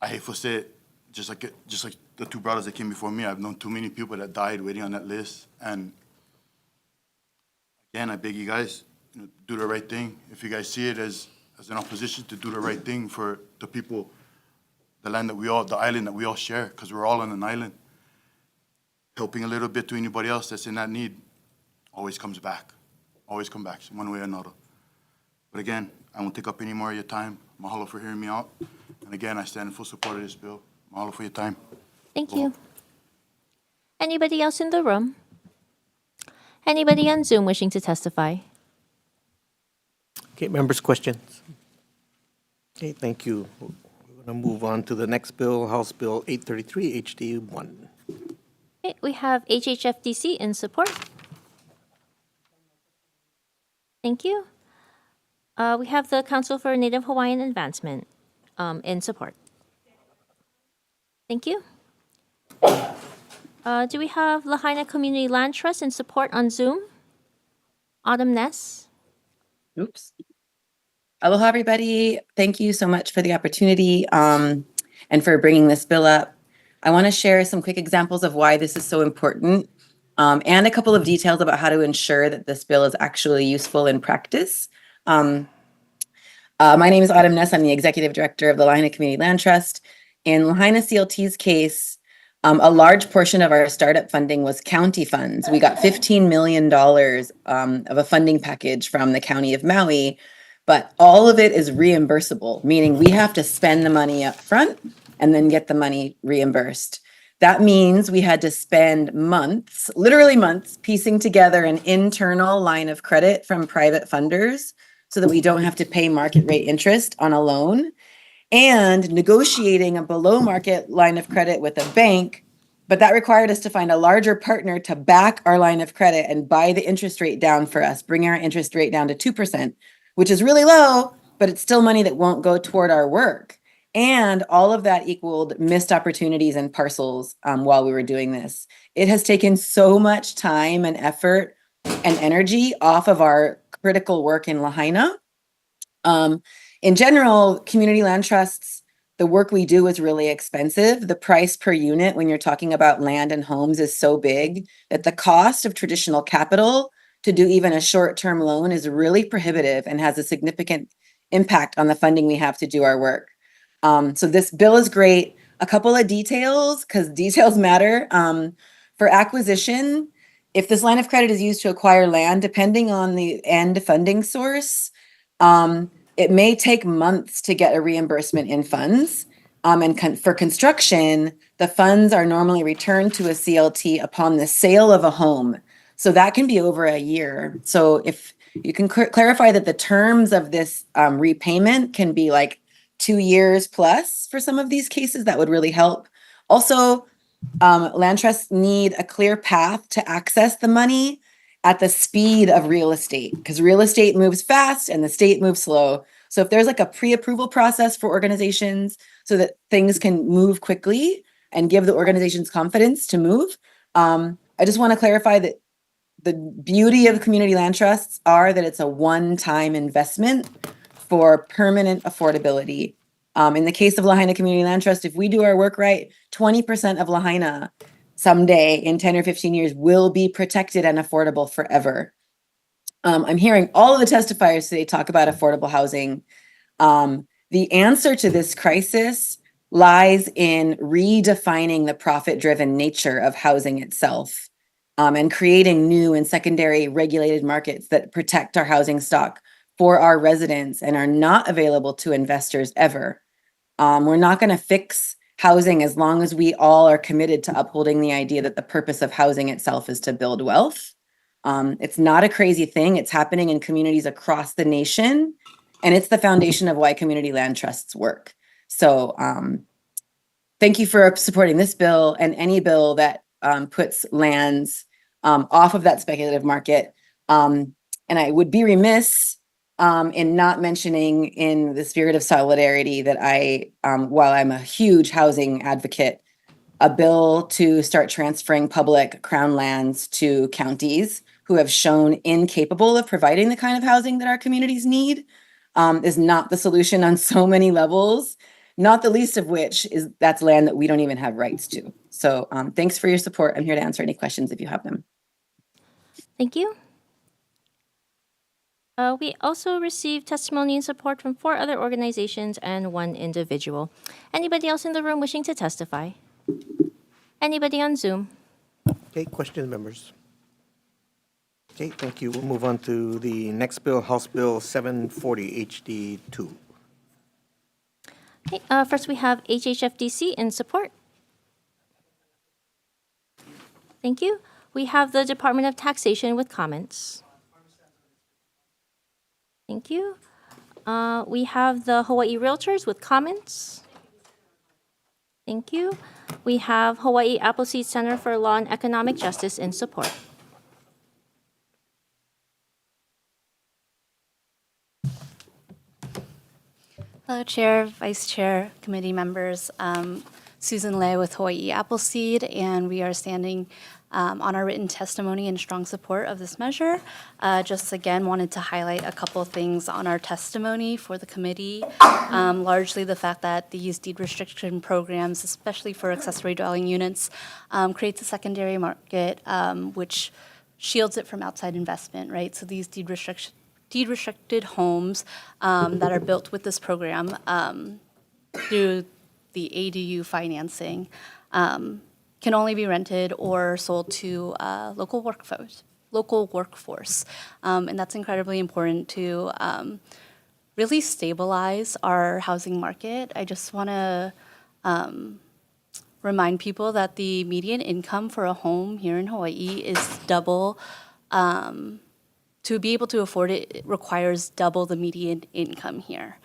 I hate to say it, just like the two brothers that came before me, I've known too many people that died waiting on that list. And again, I beg you guys, do the right thing. If you guys see it as an opposition, to do the right thing for the people, the land that the island that we all share, because we're all on an island. Helping a little bit to anybody else that's in that need always comes back. Always come back, one way or another. But again, I won't take up any more of your time. Mahalo for hearing me out. And again, I stand in full support of this bill. Mahalo for your time. Thank you. Anybody else in the room? Anybody on Zoom wishing to testify? Okay, members' questions? Okay, thank you. We're going to move on to the next bill, House Bill 833 HD1. Okay, we have HHFDC in support. Thank you. We have the Council for Native Hawaiian Advancement in support. Thank you. Do we have Lahaina Community Land Trust in support on Zoom? Autumn Ness. Oops. Aloha, everybody. Thank you so much for the opportunity and for bringing this bill up. I want to share some quick examples of why this is so important and a couple of details about how to ensure that this bill is actually useful in practice. My name is Autumn Ness. I'm the Executive Director of the Lahaina Community Land Trust. In Lahaina CLT's case, a large portion of our startup funding was county funds. We got $15 million of a funding package from the County of Maui, but all of it is reimbursable, meaning we have to spend the money up front and then get the money reimbursed. That means we had to spend months, literally months, piecing together an internal line of credit from private funders so that we don't have to pay market rate interest on a loan, and negotiating a below market line of credit with a bank. But that required us to find a larger partner to back our line of credit and buy the interest rate down for us, bring our interest rate down to 2%, which is really low, but it's still money that won't go toward our work. And all of that equaled missed opportunities and parcels while we were doing this. It has taken so much time and effort and energy off of our critical work in Lahaina. In general, community land trusts, the work we do is really expensive. The price per unit when you're talking about land and homes is so big that the cost of traditional capital to do even a short-term loan is really prohibitive and has a significant impact on the funding we have to do our work. So this bill is great. A couple of details, because details matter. For acquisition, if this line of credit is used to acquire land, depending on the end funding source, it may take months to get a reimbursement in funds. And for construction, the funds are normally returned to a CLT upon the sale of a home. So that can be over a year. So if you can clarify that the terms of this repayment can be like 2 years plus for some of these cases, that would really help. Also, land trusts need a clear path to access the money at the speed of real estate, because real estate moves fast and the state moves slow. So if there's like a pre-approval process for organizations so that things can move quickly and give the organizations confidence to move, I just want to clarify that the beauty of community land trusts are that it's a one-time investment for permanent affordability. In the case of Lahaina Community Land Trust, if we do our work right, 20% of Lahaina someday in 10 or 15 years will be protected and affordable forever. I'm hearing all of the testifiers today talk about affordable housing. The answer to this crisis lies in redefining the profit-driven nature of housing itself, and creating new and secondary regulated markets that protect our housing stock for our residents and are not available to investors ever. We're not going to fix housing as long as we all are committed to upholding the idea that the purpose of housing itself is to build wealth. It's not a crazy thing. It's happening in communities across the nation, and it's the foundation of why community land trusts work. So thank you for supporting this bill and any bill that puts lands off of that speculative market. And I would be remiss in not mentioning in the spirit of solidarity that while I'm a huge housing advocate, a bill to start transferring public crown lands to counties who have shown incapable of providing the kind of housing that our communities need is not the solution on so many levels, not the least of which is that's land that we don't even have rights to. So thanks for your support. I'm here to answer any questions if you have them. Thank you. We also received testimony and support from 4 other organizations and 1 individual. Anybody else in the room wishing to testify? Anybody on Zoom? Okay, questions, members? Okay, thank you. We'll move on to the next bill, House Bill 740 HD2. Okay, first we have HHFDC in support. Thank you. We have the Department of Taxation with comments. Thank you. We have the Hawaii Realtors with comments. Thank you. We have Hawaii Appleseed Center for Law and Economic Justice in support. Hello, Chair, Vice Chair, committee members. Susan Lei with Hawaii Appleseed, and we are standing on our written testimony in strong support of this measure. Just again, wanted to highlight a couple of things on our testimony for the committee. Largely the fact that these deed restriction programs, especially for accessory dwelling units, creates a secondary market which shields it from outside investment, right? So these deed restricted homes that are built with this program through the ADU financing can only be rented or sold to local workforce. And that's incredibly important to really stabilize our housing market. I just want to remind people that the median income for a home here in Hawaii is double. To be able to afford it, it requires double the median income here.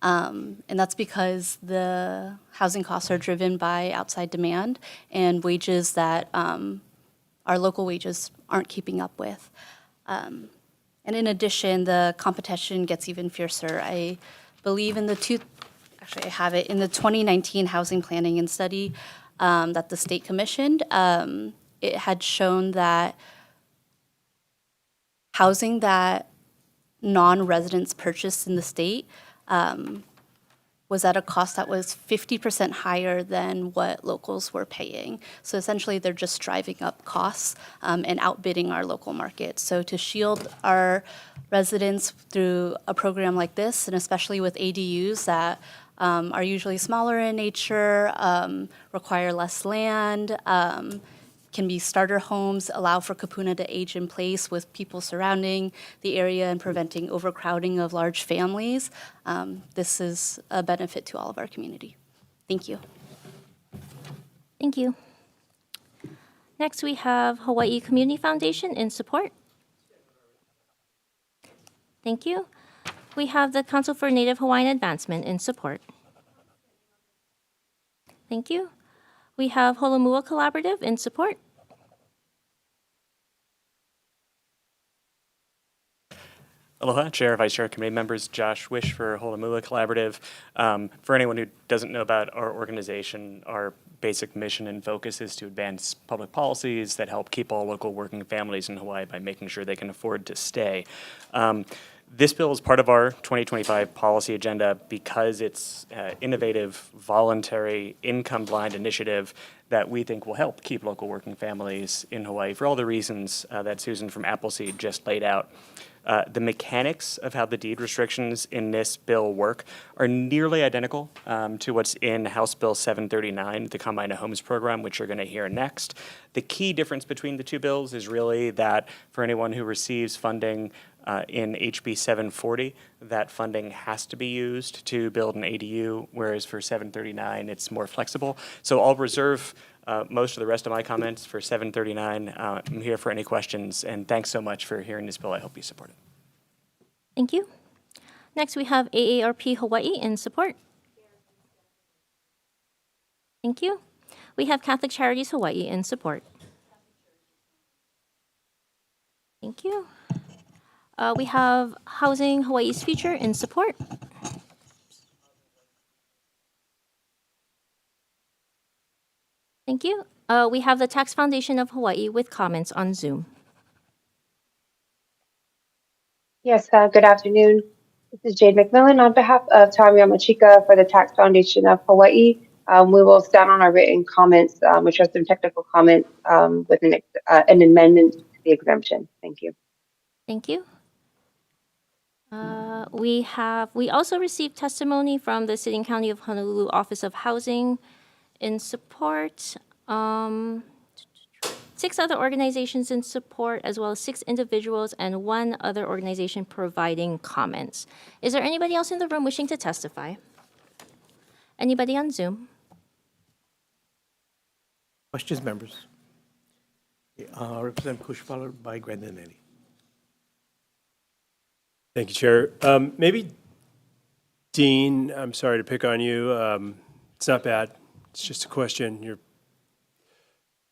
And that's because the housing costs are driven by outside demand and wages that our local wages aren't keeping up with. And in addition, the competition gets even fiercer. I believe in I have it, in the 2019 Housing Planning and Study that the state commissioned, it had shown that housing that non-residents purchased in the state was at a cost that was 50% higher than what locals were paying. So essentially, they're just driving up costs and outbidding our local market. So to shield our residents through a program like this, and especially with ADUs that are usually smaller in nature, require less land, can be starter homes, allow for kapuna to age in place with people surrounding the area and preventing overcrowding of large families. This is a benefit to all of our community. Thank you. Thank you. Next, we have Hawaii Community Foundation in support. Thank you. We have the Council for Native Hawaiian Advancement in support. Thank you. We have Holomua Collaborative in support. Aloha, Chair, Vice Chair, committee members, Josh Wish for Holomua Collaborative. For anyone who doesn't know about our organization, our basic mission and focus is to advance public policies that help keep all local working families in Hawaii by making sure they can afford to stay. This bill is part of our 2025 policy agenda because it's innovative, voluntary, income-blind initiative that we think will help keep local working families in Hawaii for all the reasons that Susan from Appleseed just laid out. The mechanics of how the deed restrictions in this bill work are nearly identical to what's in House Bill 739, the Combined Homes Program, which you're going to hear next. The key difference between the two bills is really that for anyone who receives funding in HB 740, that funding has to be used to build an ADU, whereas for 739, it's more flexible. So I'll reserve most of the rest of my comments for 739. I'm here for any questions, and thanks so much for hearing this bill. I hope you support it. Thank you. Next, we have AARP Hawaii in support. Thank you. We have Catholic Charities Hawaii in support. Thank you. We have Housing Hawaii's Future in support. Thank you. We have the Tax Foundation of Hawaii with comments on Zoom. Yes, good afternoon. This is Jade McMillan on behalf of Tom Yamachika for the Tax Foundation of Hawaii. We will stand on our written comments, which are some technical comments with an amendment to the exemption. Thank you. Thank you. We also received testimony from the City and County of Honolulu Office of Housing in support. 6 other organizations in support, as well as 6 individuals and 1 other organization providing comments. Is there anybody else in the room wishing to testify? Anybody on Zoom? Questions, members? Representative Kush, followed by Grandanelli. Thank you, Chair. Maybe, Dean, I'm sorry to pick on you. It's not bad. It's just a question. You're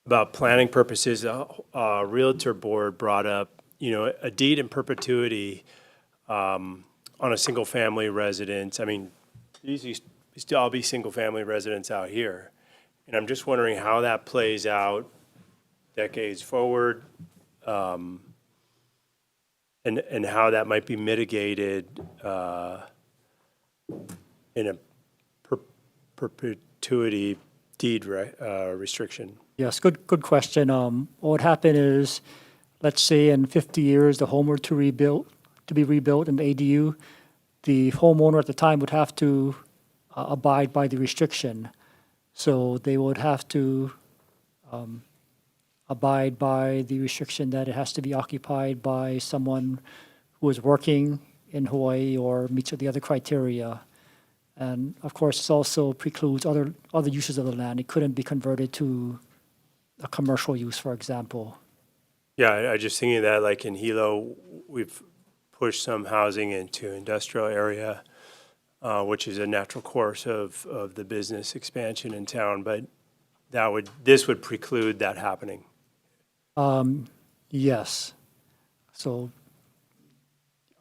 about planning purposes. A realtor board brought up, a deed in perpetuity on a single-family residence. I mean, these used to all be single-family residents out here. And I'm just wondering how that plays out decades forward, and how that might be mitigated in a perpetuity deed restriction. Yes, good question. What would happen is, let's say in 50 years, the home were to be rebuilt in the ADU, the homeowner at the time would have to abide by the restriction. So they would have to abide by the restriction that it has to be occupied by someone who is working in Hawaii or meets the other criteria. And of course, it also precludes other uses of the land. It couldn't be converted to a commercial use, for example. Yeah, I just thinking that like in Hilo, we've pushed some housing into industrial area, which is a natural course of the business expansion in town, but this would preclude that happening. Yes. So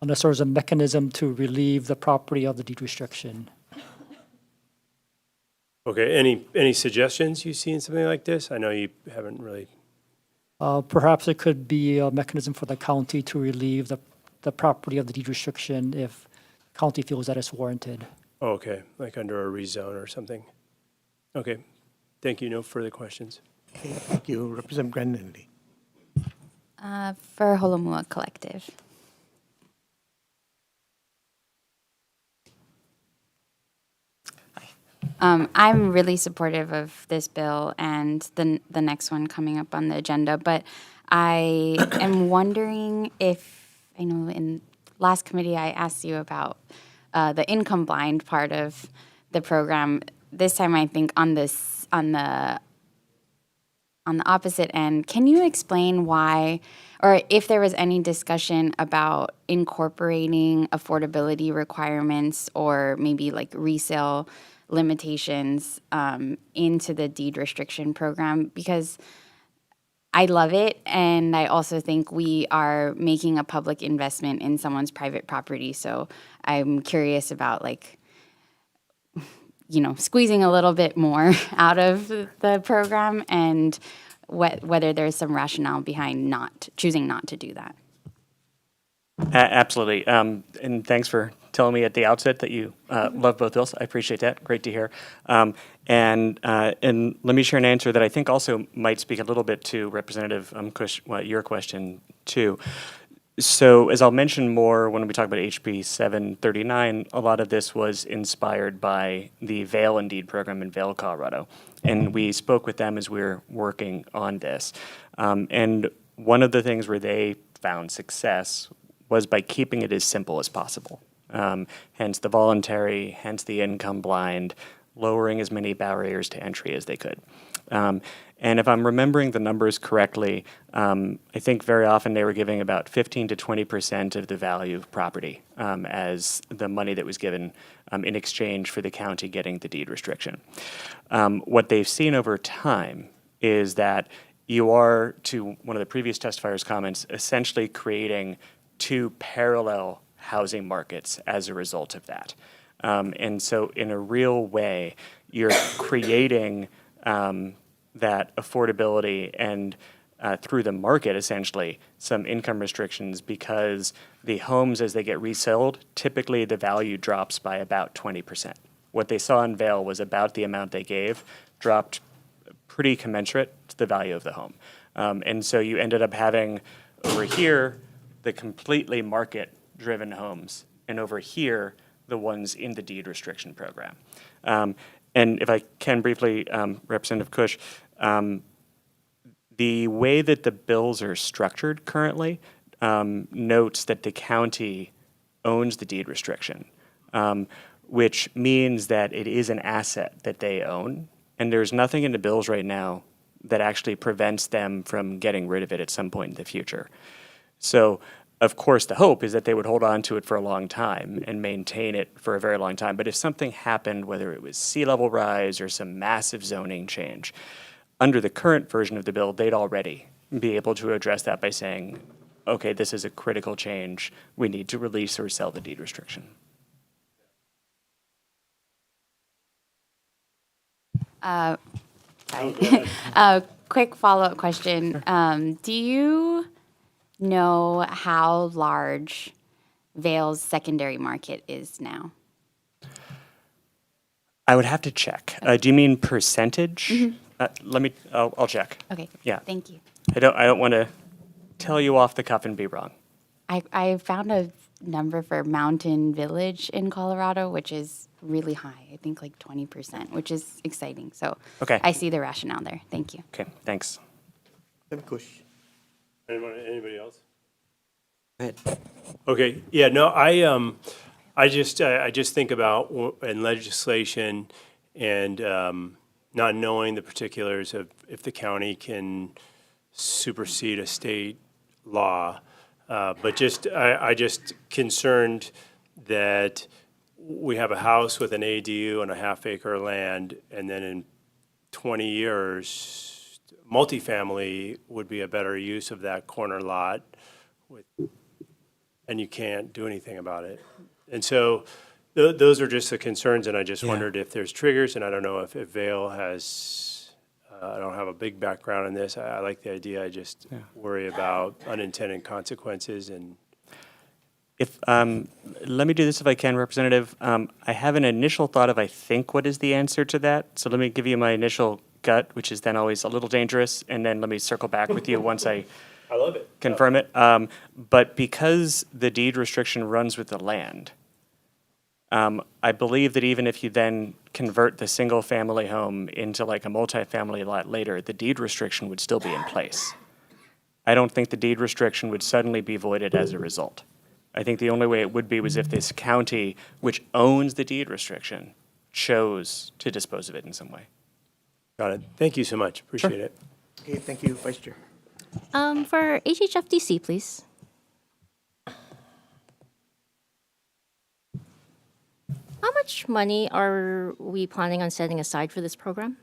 unless there's a mechanism to relieve the property of the deed restriction. Okay, any suggestions you see in something like this? I know you haven't really. Perhaps it could be a mechanism for the county to relieve the property of the deed restriction if the county feels that it's warranted. Oh, okay, like under a rezone or something. Okay, thank you. No further questions. Okay, thank you. Representative Grandanelli. For Holomua Collective. I'm really supportive of this bill and the next one coming up on the agenda, but I am wondering if, I know in last committee I asked you about the income blind part of the program. This time I think on the opposite end, can you explain why, or if there was any discussion about incorporating affordability requirements or maybe like resale limitations into the deed restriction program? Because I love it, and I also think we are making a public investment in someone's private property. So I'm curious about squeezing a little bit more out of the program and whether there's some rationale behind choosing not to do that. Absolutely. And thanks for telling me at the outset that you love both bills. I appreciate that. Great to hear. And let me share an answer that I think also might speak a little bit to Representative Kush, your question too. So as I'll mention more when we talk about HB 739, a lot of this was inspired by the Vail and Deed program in Vail, Colorado. And we spoke with them as we were working on this. And one of the things where they found success was by keeping it as simple as possible. Hence the voluntary, hence the income blind, lowering as many barriers to entry as they could. And if I'm remembering the numbers correctly, I think very often they were giving about 15 to 20% of the value of property as the money that was given in exchange for the county getting the deed restriction. What they've seen over time is that you are, to one of the previous testifiers' comments, essentially creating two parallel housing markets as a result of that. And so in a real way, you're creating that affordability and through the market, essentially, some income restrictions because the homes, as they get resold, typically the value drops by about 20%. What they saw in Vail was about the amount they gave, dropped pretty commensurate to the value of the home. And so you ended up having over here the completely market-driven homes, and over here the ones in the deed restriction program. And if I can briefly, Representative Cush, the way that the bills are structured currently notes that the county owns the deed restriction, which means that it is an asset that they own. And there's nothing in the bills right now that actually prevents them from getting rid of it at some point in the future. So, of course, the hope is that they would hold on to it for a long time and maintain it for a very long time. But if something happened, whether it was sea level rise or some massive zoning change, under the current version of the bill, they'd already be able to address that by saying, okay, this is a critical change. We need to release or sell the deed restriction. Quick follow-up question. Do you know how large Vail's secondary market is now? I would have to check. Do you mean percentage? I'll check. Okay. Yeah. Thank you. I don't want to tell you off the cuff and be wrong. I found a number for Mountain Village in Colorado, which is really high. I think like 20%, which is exciting. So Okay. I see the rationale there. Thank you. Okay, thanks. Anybody else? Go ahead. Okay, yeah, no, I just think about in legislation and not knowing the particulars of if the county can supersede a state law, but I just concerned that we have a house with an ADU and a half-acre land, and then in 20 years, multifamily would be a better use of that corner lot, and you can't do anything about it. And so those are just the concerns, and I just wondered if there's triggers, and I don't know if Vail has, I don't have a big background in this. I like the idea. I just worry about unintended consequences. And If let me do this if I can, Representative. I have an initial thought of I think what is the answer to that. So let me give you my initial gut, which is then always a little dangerous, and then let me circle back with you once I love it. confirm it. But because the deed restriction runs with the land, I believe that even if you then convert the single-family home into like a multifamily lot later, the deed restriction would still be in place. I don't think the deed restriction would suddenly be voided as a result. I think the only way it would be was if this county, which owns the deed restriction, chose to dispose of it in some way. Got it. Thank you so much. Appreciate it. Okay, thank you, Vice Chair. For HHFDC, please. How much money are we planning on setting aside for this program?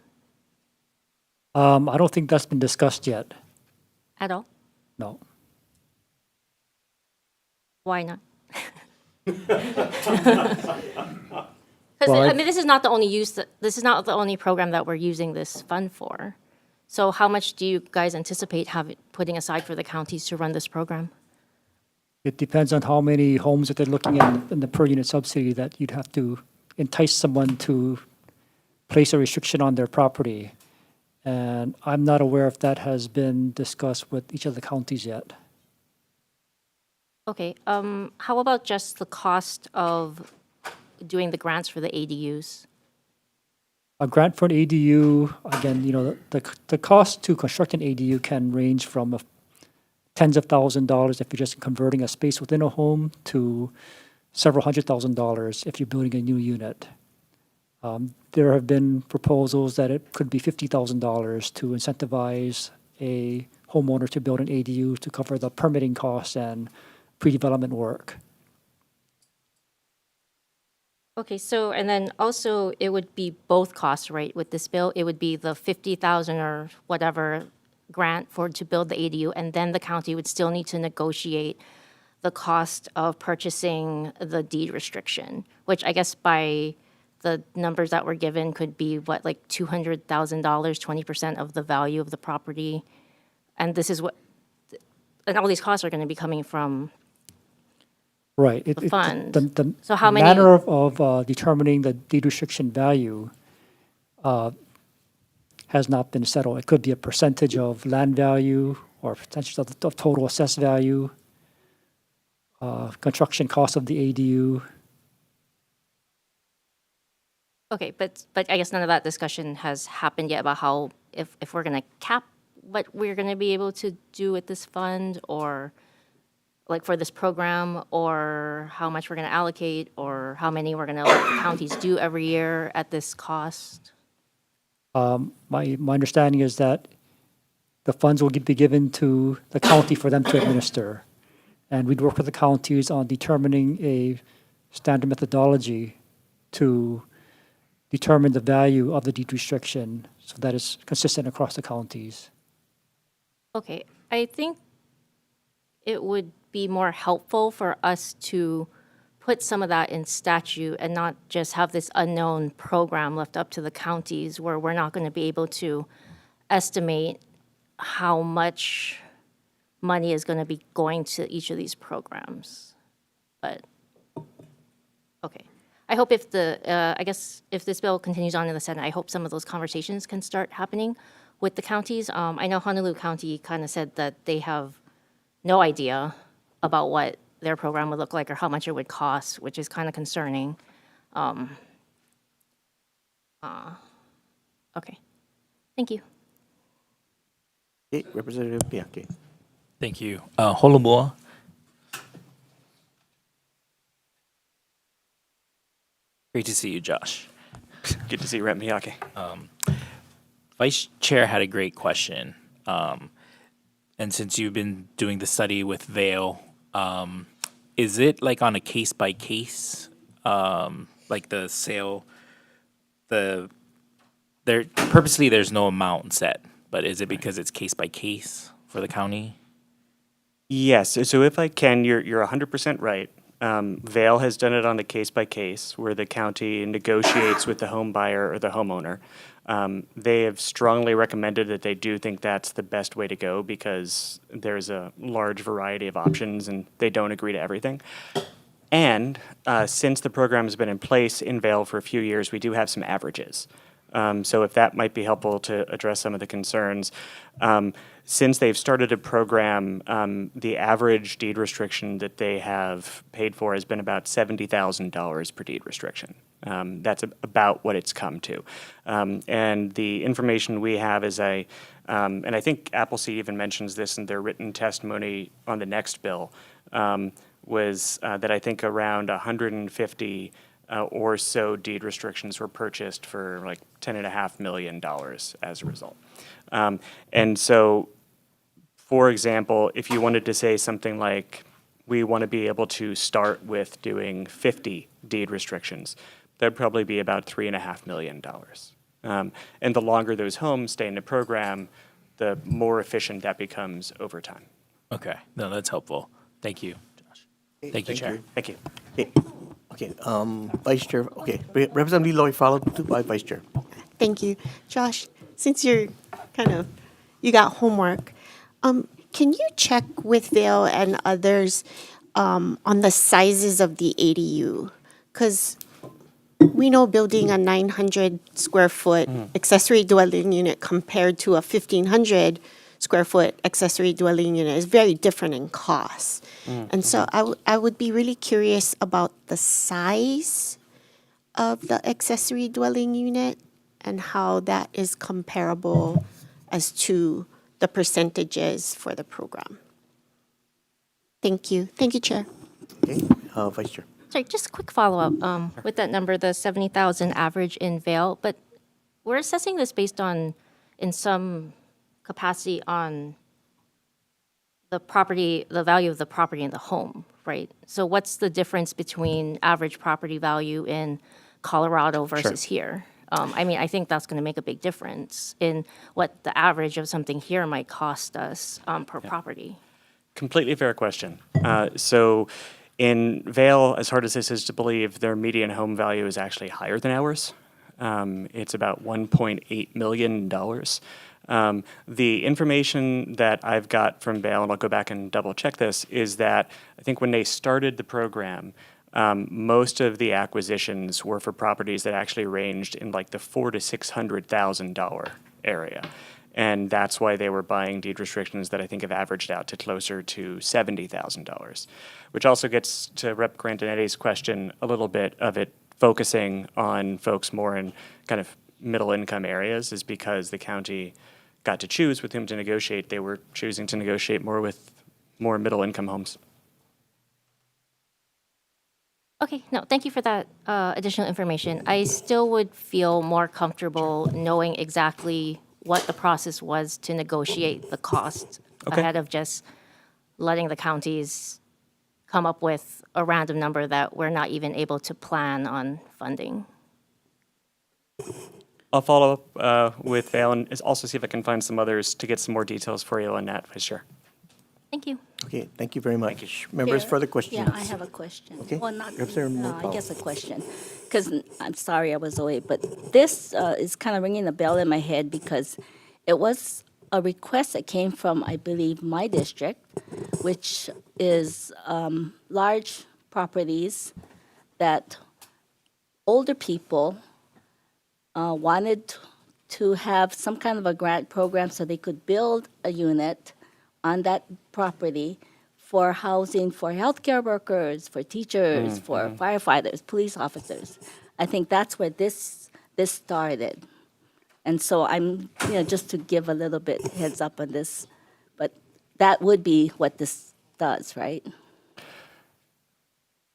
I don't think that's been discussed yet. At all? No. Why not? Well, I mean, this is not the only this is not the only program that we're using this fund for. So how much do you guys anticipate putting aside for the counties to run this program? It depends on how many homes that they're looking at in the per unit subsidy that you'd have to entice someone to place a restriction on their property. And I'm not aware if that has been discussed with each of the counties yet. Okay, how about just the cost of doing the grants for the ADUs? A grant for an ADU, again, the cost to construct an ADU can range from tens of $1,000s if you're just converting a space within a home to several $100,000s if you're building a new unit. There have been proposals that it could be $50,000 to incentivize a homeowner to build an ADU to cover the permitting costs and pre-development work. Okay, so, and then also it would be both costs, right, with this bill? It would be the $50,000 or whatever grant to build the ADU, and then the county would still need to negotiate the cost of purchasing the deed restriction, which I guess by the numbers that were given could be what, like $200,000, 20% of the value of the property. And this is what, and all these costs are going to be coming from Right. the fund. The So how many? manner of determining the deed restriction value has not been settled. It could be a percentage of land value or percentage of total assessed value, construction cost of the ADU. Okay, but I guess none of that discussion has happened yet about how, if we're going to cap what we're going to be able to do with this fund, or like for this program, or how much we're going to allocate, or how many we're going to let the counties do every year at this cost. My understanding is that the funds will be given to the county for them to administer. And we'd work with the counties on determining a standard methodology to determine the value of the deed restriction so that it's consistent across the counties. Okay, I think it would be more helpful for us to put some of that in statute and not just have this unknown program left up to the counties where we're not going to be able to estimate how much money is going to be going to each of these programs. But, okay. I hope if I guess if this bill continues on in the Senate, I hope some of those conversations can start happening with the counties. I know Honolulu County kind of said that they have no idea about what their program would look like or how much it would cost, which is kind of concerning. Okay, thank you. Okay, Representative Miyake. Thank you. Holomoa. Great to see you, Josh. Good to see you, Rep. Miyake. Vice Chair had a great question. And since you've been doing the study with Vail, is it like on a case by case, like the sale, purposely there's no amount set, but is it because it's case by case for the county? Yes, so if I can, you're 100% right. Vail has done it on a case by case where the county negotiates with the home buyer or the homeowner. They have strongly recommended that they do think that's the best way to go because there's a large variety of options and they don't agree to everything. And since the program has been in place in Vail for a few years, we do have some averages. So if that might be helpful to address some of the concerns. Since they've started a program, the average deed restriction that they have paid for has been about $70,000 per deed restriction. That's about what it's come to. And the information we have is and I think Appleseed even mentions this in their written testimony on the next bill, was that I think around 150 or so deed restrictions were purchased for like $10.5 million as a result. And so, for example, if you wanted to say something like, we want to be able to start with doing 50 deed restrictions, that'd probably be about $3.5 million. And the longer those homes stay in the program, the more efficient that becomes over time. Okay, no, that's helpful. Thank you, Josh. Thank you, Chair. Thank you. Okay, Vice Chair, okay, Representative Loy followed by Vice Chair. Thank you. Josh, since you're you got homework, can you check with Vail and others on the sizes of the ADU? Because we know building a 900 square foot accessory dwelling unit compared to a 1,500 square foot accessory dwelling unit is very different in cost. And so I would be really curious about the size of the accessory dwelling unit and how that is comparable as to the percentages for the program. Thank you. Thank you, Chair. Okay, Vice Chair. Sorry, just a quick follow-up with that number, the 70,000 average in Vail, but we're assessing this based on, in some capacity, on the property, the value of the property in the home, right? So what's the difference between average property value in Colorado versus here? I mean, I think that's going to make a big difference in what the average of something here might cost us per property. Completely fair question. So in Vail, as hard as this is to believe, their median home value is actually higher than ours. It's about $1.8 million. The information that I've got from Vail, and I'll go back and double check this, is that I think when they started the program, most of the acquisitions were for properties that actually ranged in like the $400,000 to $600,000 area. And that's why they were buying deed restrictions that I think have averaged out to closer to $70,000, which also gets to Rep. Grantinetti's question a little bit of it focusing on folks more in kind of middle income areas is because the county got to choose with whom to negotiate. They were choosing to negotiate more with more middle income homes. Okay, no, thank you for that additional information. I still would feel more comfortable knowing exactly what the process was to negotiate the cost ahead of just letting the counties come up with a random number that we're not even able to plan on funding. I'll follow up with Vail and also see if I can find some others to get some more details for you on that, Vice Chair. Thank you. Okay, thank you very much. Members, further questions? Yeah, I have a question. Okay. Well, not, Representative I guess a question, because I'm sorry I was away, but this is kind of ringing a bell in my head because it was a request that came from, I believe, my district, which is large properties that older people wanted to have some kind of a grant program so they could build a unit on that property for housing for healthcare workers, for teachers, for firefighters, police officers. I think that's where this started. And so I'm, just to give a little bit heads up on this, but that would be what this does, right?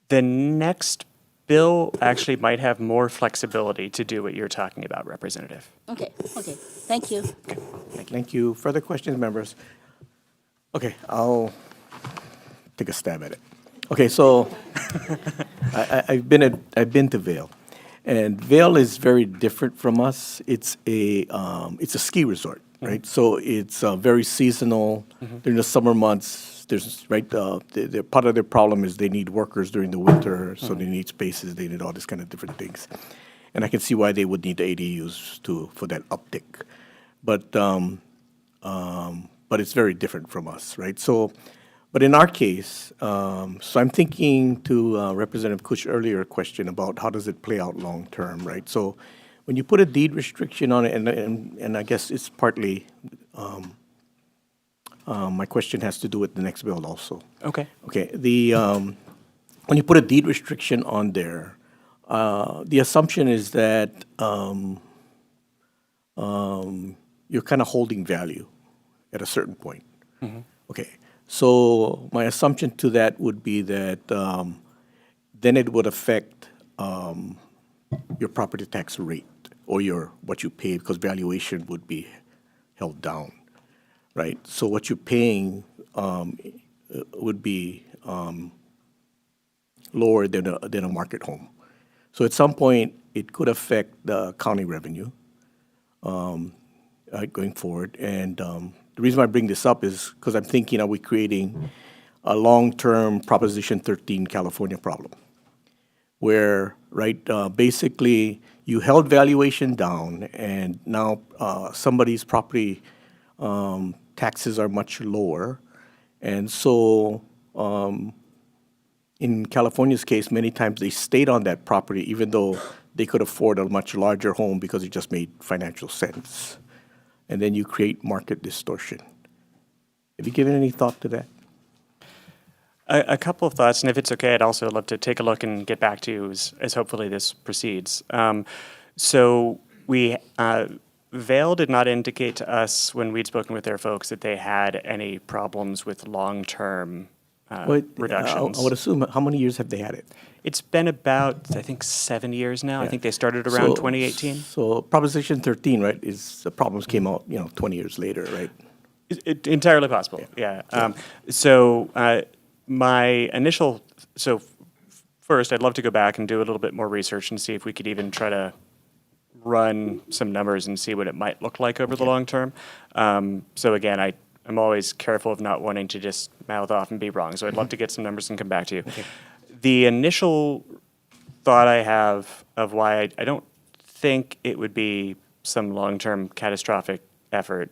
The next bill actually might have more flexibility to do what you're talking about, Representative. Okay, thank you. Thank you. Further questions, members? Okay, I'll take a stab at it. Okay, so I've been to Vail, and Vail is very different from us. It's a ski resort, right? So it's very seasonal. During the summer months, there's the part of their problem is they need workers during the winter, so they need spaces, they need all this kind of different things, and I can see why they would need the ADUs for that uptick, but it's very different from us, right? So, but in our case, so I'm thinking to Representative Kush earlier question about how does it play out long term, right? So, when you put a deed restriction on it, and I guess it's partly my question has to do with the next bill also. Okay. Okay. When you put a deed restriction on there, the assumption is that you're kind of holding value at a certain point. Okay. So my assumption to that would be that then it would affect your property tax rate or what you pay because valuation would be held down, right? So what you're paying would be lower than a market home. So at some point, it could affect the county revenue going forward. And the reason why I bring this up is because I'm thinking, are we creating a long-term Proposition 13 California problem? Where, basically you held valuation down and now somebody's property taxes are much lower. And so in California's case, many times they stayed on that property even though they could afford a much larger home because it just made financial sense. And then you create market distortion. Have you given any thought to that? A couple of thoughts, and if it's okay, I'd also love to take a look and get back to you as hopefully this proceeds. So Vail did not indicate to us when we'd spoken with their folks that they had any problems with long-term reductions. I would assume, how many years have they had it? It's been about, I think, 7 years now. I think they started around 2018. So Proposition 13, right, is the problems came out, 20 years later, right? Entirely possible, yeah. First, I'd love to go back and do a little bit more research and see if we could even try to run some numbers and see what it might look like over the long term. So again, I'm always careful of not wanting to just mouth off and be wrong. So I'd love to get some numbers and come back to you. The initial thought I have of why I don't think it would be some long-term catastrophic effort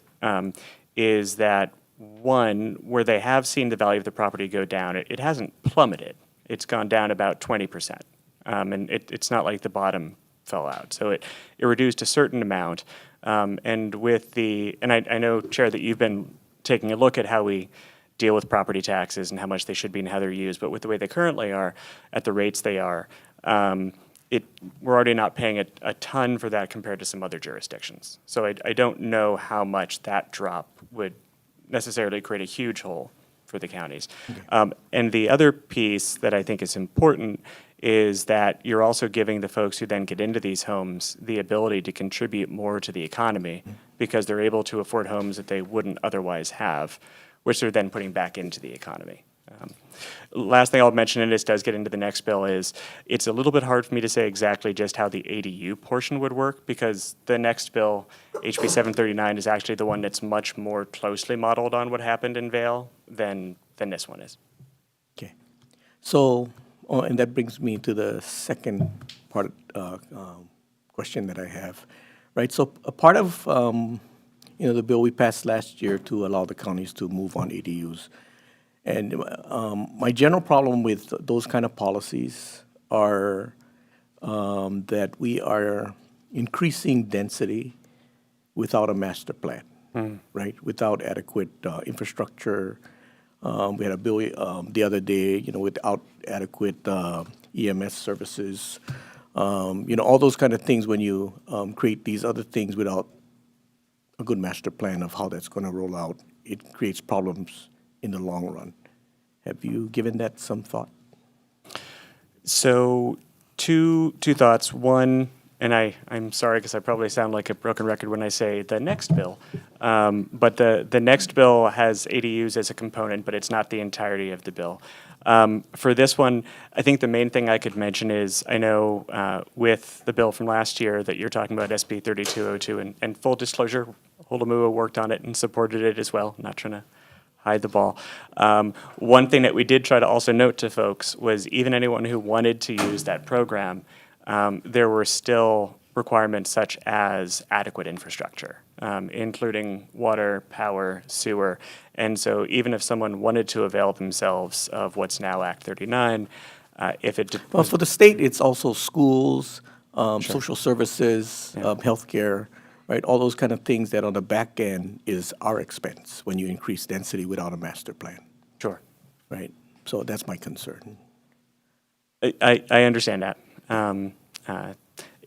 is that, one, where they have seen the value of the property go down, it hasn't plummeted. It's gone down about 20%. And it's not like the bottom fell out. So it reduced a certain amount. And with the, and I know, Chair, that you've been taking a look at how we deal with property taxes and how much they should be and how they're used, but with the way they currently are, at the rates they are, we're already not paying a ton for that compared to some other jurisdictions. So I don't know how much that drop would necessarily create a huge hole for the counties. And the other piece that I think is important is that you're also giving the folks who then get into these homes the ability to contribute more to the economy because they're able to afford homes that they wouldn't otherwise have, which they're then putting back into the economy. Last thing I'll mention, and this does get into the next bill, is it's a little bit hard for me to say exactly just how the ADU portion would work because the next bill, HB 739, is actually the one that's much more closely modeled on what happened in Vail than this one is. Okay. So, and that brings me to the second part question that I have, right? So a part of the bill we passed last year to allow the counties to move on ADUs. And my general problem with those kind of policies are that we are increasing density without a master plan, right? Without adequate infrastructure. We had a bill the other day, without adequate EMS services. All those kind of things when you create these other things without a good master plan of how that's going to roll out, it creates problems in the long run. Have you given that some thought? So two thoughts. One, and I'm sorry because I probably sound like a broken record when I say the next bill, but the next bill has ADUs as a component, but it's not the entirety of the bill. For this one, I think the main thing I could mention is I know with the bill from last year that you're talking about, SB 3202, and full disclosure, Holomua worked on it and supported it as well, not trying to hide the ball. One thing that we did try to also note to folks was even anyone who wanted to use that program, there were still requirements such as adequate infrastructure, including water, power, sewer. And so even if someone wanted to avail themselves of what's now Act 39, if it... Well, for the state, it's also schools, social services, healthcare, right? All those kind of things that on the back end is our expense when you increase density without a master plan. Sure. Right? So that's my concern. I understand that.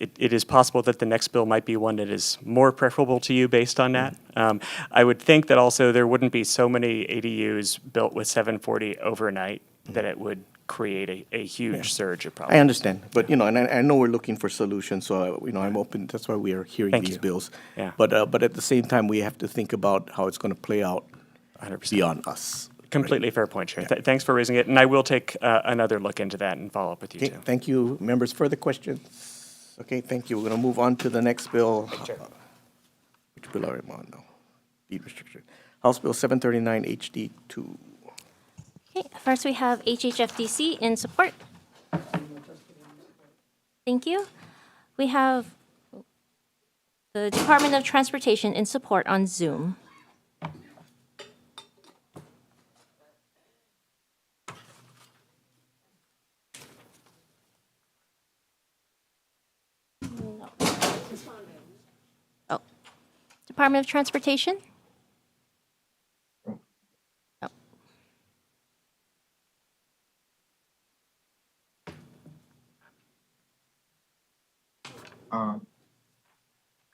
It is possible that the next bill might be one that is more preferable to you based on that. I would think that also there wouldn't be so many ADUs built with 740 overnight that it would create a huge surge of problems. I understand, but and I know we're looking for solutions, so I'm open. That's why we are hearing these bills. Yeah. But at the same time, we have to think about how it's going to play out 100%. Beyond us. Completely fair point, Chair. Thanks for raising it, and I will take another look into that and follow up with you too. Thank you, members. Further questions? Okay, thank you. We're going to move on to the next bill. Which bill are we on now? Deed restriction. House Bill 739 HD2. Okay, first we have HHFDC in support. Thank you. We have the Department of Transportation in support on Zoom. Oh, Department of Transportation?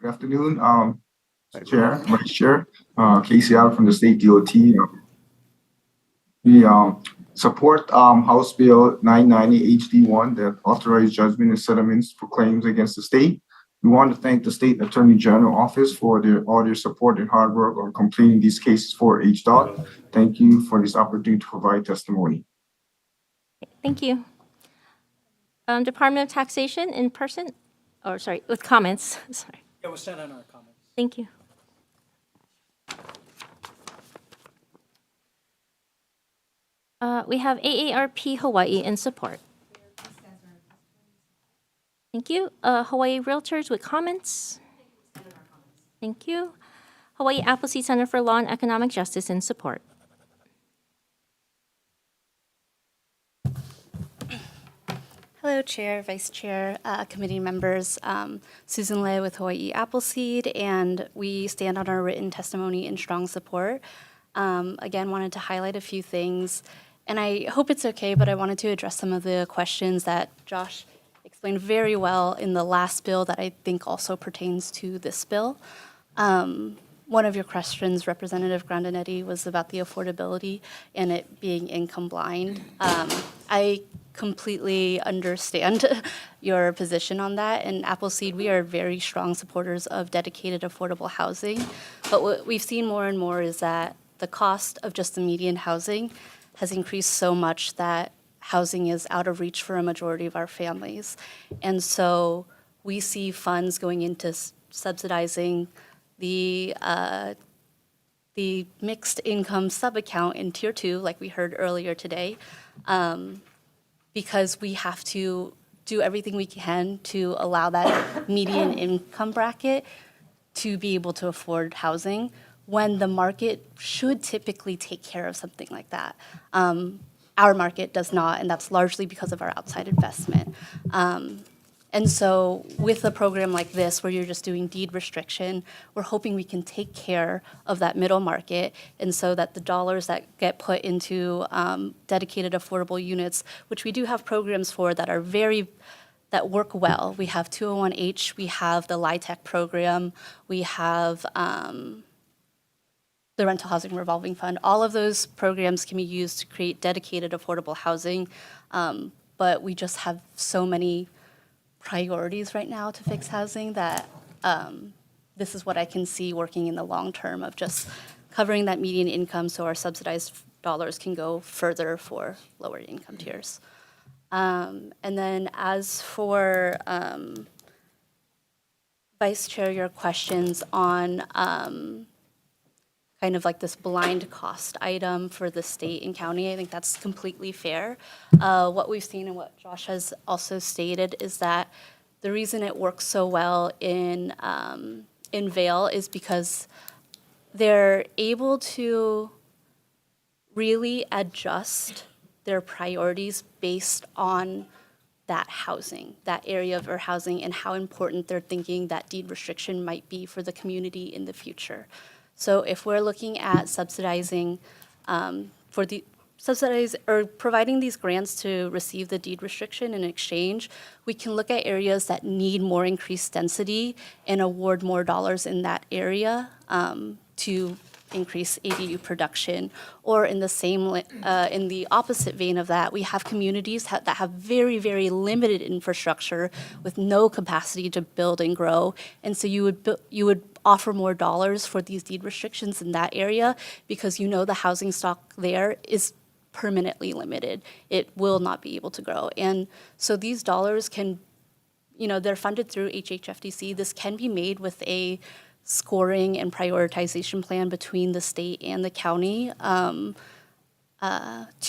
Good afternoon, Chair, Vice Chair, Casey out from the State DOT. We support House Bill 990 HD1 that authorized judgment and settlements for claims against the state. We want to thank the State Attorney General Office for all their support and hard work on completing these cases for HDOT. Thank you for this opportunity to provide testimony. Thank you. Department of Taxation in person, or sorry, with comments. Sorry. Yeah, we'll stand on our comments. Thank you. We have AARP Hawaii in support. Thank you. Hawaii Realtors with comments. Thank you. Hawaii Appleseed Center for Law and Economic Justice in support. Hello, Chair, Vice Chair, committee members. Susan Le with Hawaii Appleseed, and we stand on our written testimony in strong support. Again, wanted to highlight a few things, and I hope it's okay, but I wanted to address some of the questions that Josh explained very well in the last bill that I think also pertains to this bill. One of your questions, Representative Grandinetti, was about the affordability and it being income blind. I completely understand your position on that. And Appleseed, we are very strong supporters of dedicated affordable housing. But what we've seen more and more is that the cost of just the median housing has increased so much that housing is out of reach for a majority of our families. And so we see funds going into subsidizing the mixed income sub-account in Tier 2, like we heard earlier today, because we have to do everything we can to allow that median income bracket to be able to afford housing when the market should typically take care of something like that. Our market does not, and that's largely because of our outside investment. And so with a program like this, where you're just doing deed restriction, we're hoping we can take care of that middle market, and so that the dollars that get put into dedicated affordable units, which we do have programs for that are that work well. We have 201H, we have the LIHTC program, we have the Rental Housing Revolving Fund. All of those programs can be used to create dedicated affordable housing, but we just have so many priorities right now to fix housing that this is what I can see working in the long term of just covering that median income so our subsidized dollars can go further for lower income tiers. And then as for Vice Chair, your questions on kind of like this blind cost item for the state and county, I think that's completely fair. What we've seen and what Josh has also stated is that the reason it works so well in Vail is because they're able to really adjust their priorities based on that housing, that area of our housing, and how important they're thinking that deed restriction might be for the community in the future. So if we're looking at subsidizing providing these grants to receive the deed restriction in exchange, we can look at areas that need more increased density and award more dollars in that area to increase ADU production. Or in the opposite vein of that, we have communities that have very, very limited infrastructure with no capacity to build and grow. And so you would offer more dollars for these deed restrictions in that area because you know the housing stock there is permanently limited. It will not be able to grow. And so these dollars can, they're funded through HHFDC. This can be made with a scoring and prioritization plan between the state and the county to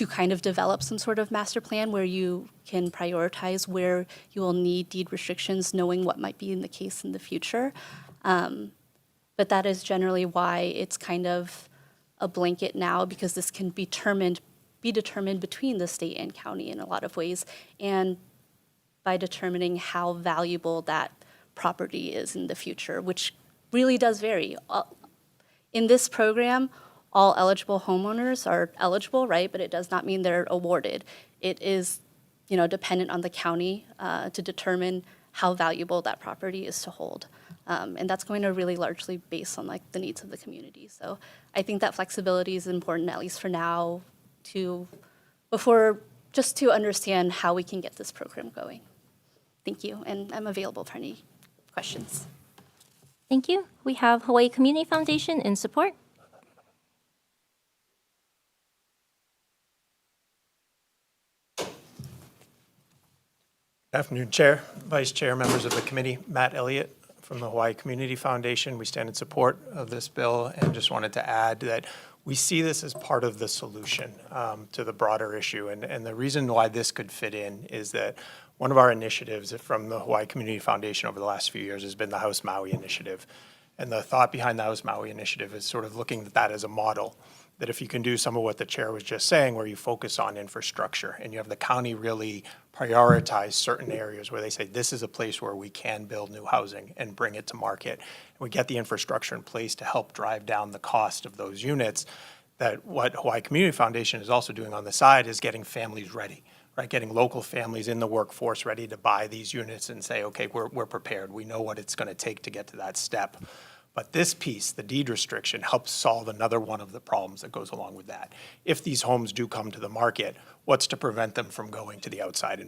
kind of develop some sort of master plan where you can prioritize where you will need deed restrictions, knowing what might be in the case in the future. But that is generally why it's kind of a blanket now, because this can be determined between the state and county in a lot of ways, and by determining how valuable that property is in the future, which really does vary. In this program, all eligible homeowners are eligible, right? But it does not mean they're awarded. It is, dependent on the county to determine how valuable that property is to hold. And that's going to really largely based on the needs of the community. So I think that flexibility is important, at least for now, just to understand how we can get this program going. Thank you, and I'm available for any questions. Thank you. We have Hawaii Community Foundation in support. Good afternoon, Chair, Vice Chair, members of the committee. Matt Elliott from the Hawaii Community Foundation. We stand in support of this bill and just wanted to add that We see this as part of the solution to the broader issue. And the reason why this could fit in is that one of our initiatives from the Hawaii Community Foundation over the last few years has been the House Maui Initiative. And the thought behind the House Maui Initiative is sort of looking at that as a model, that if you can do some of what the chair was just saying, where you focus on infrastructure and you have the county really prioritize certain areas where they say, this is a place where we can build new housing and bring it to market. And we get the infrastructure in place to help drive down the cost of those units. That what Hawaii Community Foundation is also doing on the side is getting families ready, right? Getting local families in the workforce ready to buy these units and say, okay, we're prepared. We know what it's going to take to get to that step. But this piece, the deed restriction, helps solve another one of the problems that goes along with that. If these homes do come to the market, what's to prevent them from going to the outside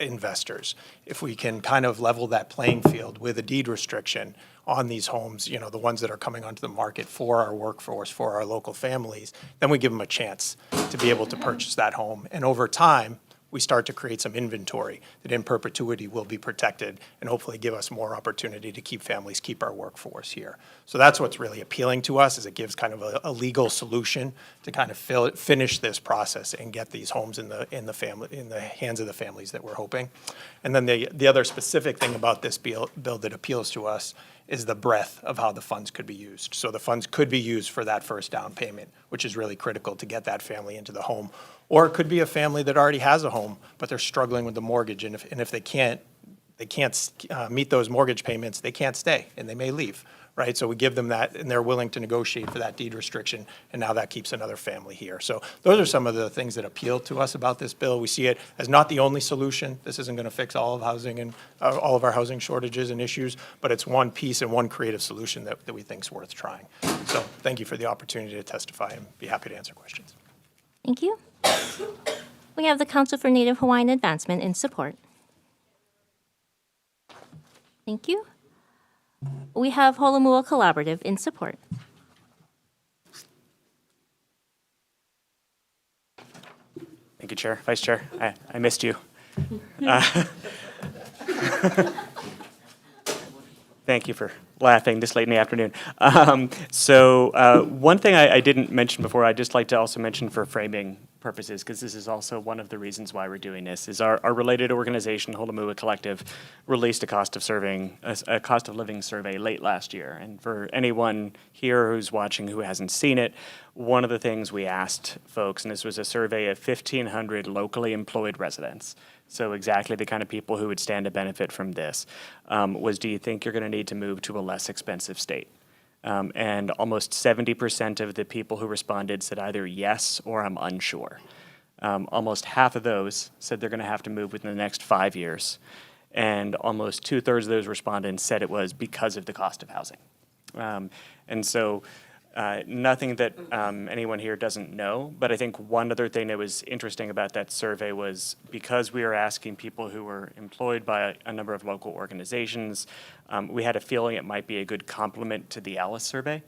investors? If we can kind of level that playing field with a deed restriction on these homes, you know, the ones that are coming onto the market for our workforce, for our local families, then we give them a chance to be able to purchase that home. And over time, we start to create some inventory that in perpetuity will be protected and hopefully give us more opportunity to keep families, keep our workforce here. So that's what's really appealing to us, is it gives kind of a legal solution to kind of finish this process and get these homes in the hands of the families that we're hoping. And then the other specific thing about this bill that appeals to us is the breadth of how the funds could be used. So the funds could be used for that first down payment, which is really critical to get that family into the home. Or it could be a family that already has a home, but they're struggling with the mortgage. And if they can't meet those mortgage payments, they can't stay and they may leave, right? So we give them that and they're willing to negotiate for that deed restriction. And now that keeps another family here. So those are some of the things that appeal to us about this bill. We see it as not the only solution. This isn't going to fix all of housing and all of our housing shortages and issues, but it's one piece and one creative solution that we think is worth trying. So thank you for the opportunity to testify and be happy to answer questions. Thank you. We have the Council for Native Hawaiian Advancement in support. Thank you. We have Holomua Collaborative in support. Thank you, Chair. Vice Chair, I missed you. Thank you for laughing this late in the afternoon. One thing I didn't mention before, I'd just like to also mention for framing purposes, because this is also one of the reasons why we're doing this, is our related organization, Holomua Collective, released a cost of living survey late last year. And for anyone here who's watching who hasn't seen it, one of the things we asked folks, and this was a survey of 1,500 locally employed residents, so exactly the kind of people who would stand to benefit from this, was, do you think you're going to need to move to a less expensive state? And almost 70% of the people who responded said either yes or I'm unsure. Almost half of those said they're going to have to move within the next 5 years. And almost 2/3 of those respondents said it was because of the cost of housing. And so nothing that anyone here doesn't know, but I think one other thing that was interesting about that survey was because we were asking people who were employed by a number of local organizations, we had a feeling it might be a good complement to the ALICE survey.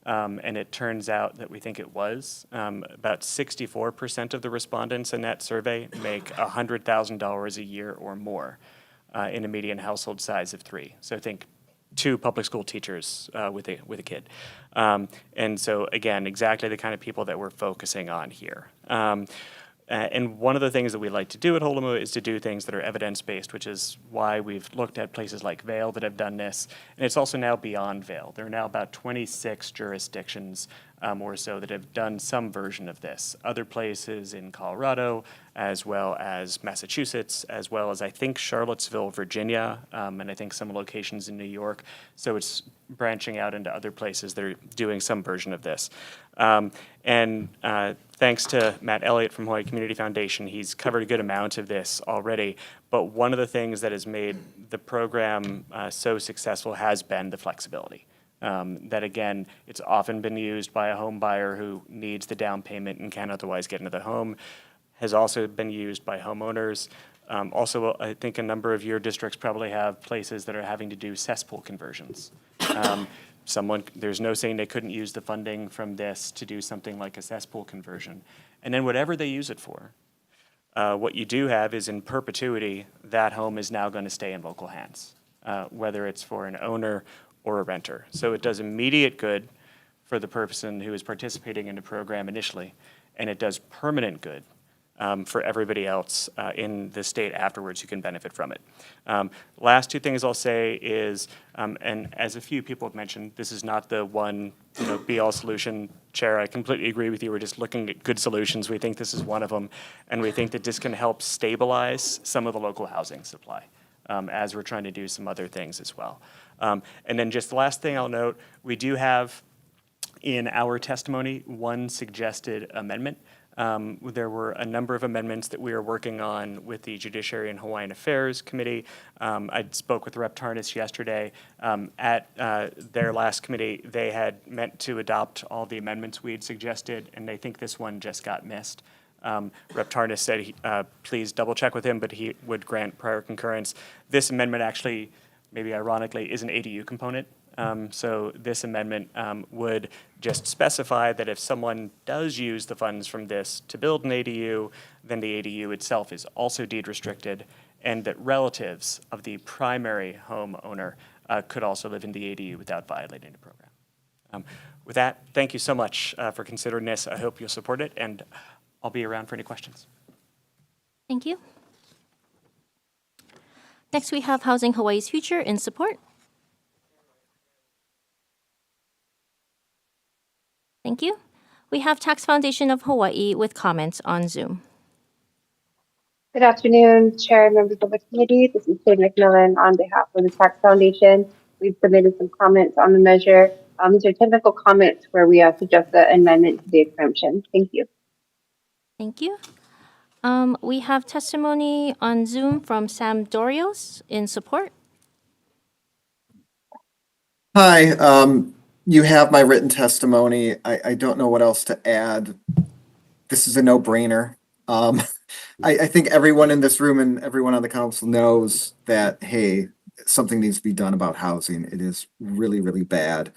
And it turns out that we think it was. About 64% of the respondents in that survey make $100,000 a year or more in a median household size of 3. So think 2 public school teachers with a kid. And so again, exactly the kind of people that we're focusing on here. And one of the things that we like to do at Holomua is to do things that are evidence-based, which is why we've looked at places like Vail that have done this. And it's also now beyond Vail. There are now about 26 jurisdictions or so that have done some version of this. Other places in Colorado, as well as Massachusetts, as well as I think Charlottesville, Virginia, and I think some locations in New York. So it's branching out into other places that are doing some version of this. Thanks to Matt Elliott from Hawaii Community Foundation, he's covered a good amount of this already. But one of the things that has made the program so successful has been the flexibility. That again, it's often been used by a home buyer who needs the down payment and can't otherwise get into the home, has also been used by homeowners. Also, I think a number of your districts probably have places that are having to do cesspool conversions. There's no saying they couldn't use the funding from this to do something like a cesspool conversion. And then whatever they use it for, what you do have is in perpetuity, that home is now going to stay in local hands, whether it's for an owner or a renter. So it does immediate good for the person who is participating in the program initially, and it does permanent good for everybody else in the state afterwards who can benefit from it. Last two things I'll say is, and as a few people have mentioned, this is not the one be-all solution. Chair, I completely agree with you. We're just looking at good solutions. We think this is one of them, and we think that this can help stabilize some of the local housing supply as we're trying to do some other things as well. And then just the last thing I'll note, we do have in our testimony one suggested amendment. There were a number of amendments that we are working on with the Judiciary and Hawaiian Affairs Committee. I spoke with Rep. Tarnas yesterday. At their last committee, they had meant to adopt all the amendments we had suggested, and they think this one just got missed. Rep. Tarnas said, please double check with him, but he would grant prior concurrence. This amendment actually, maybe ironically, is an ADU component. So this amendment would just specify that if someone does use the funds from this to build an ADU, then the ADU itself is also deed restricted, and that relatives of the primary homeowner could also live in the ADU without violating the program. With that, thank you so much for considering this. I hope you'll support it, and I'll be around for any questions. Thank you. Next, we have Housing Hawaii's Future in support. Thank you. We have Tax Foundation of Hawaii with comments on Zoom. Good afternoon, Chair and members of the committee. This is Jade McMillan on behalf of the Tax Foundation. We've submitted some comments on the measure. These are technical comments where we suggest an amendment to the exemption. Thank you. Thank you. We have testimony on Zoom from Sam Dorios in support. Hi, you have my written testimony. I don't know what else to add. This is a no-brainer. I think everyone in this room and everyone on the council knows that, hey, something needs to be done about housing. It is really, really bad.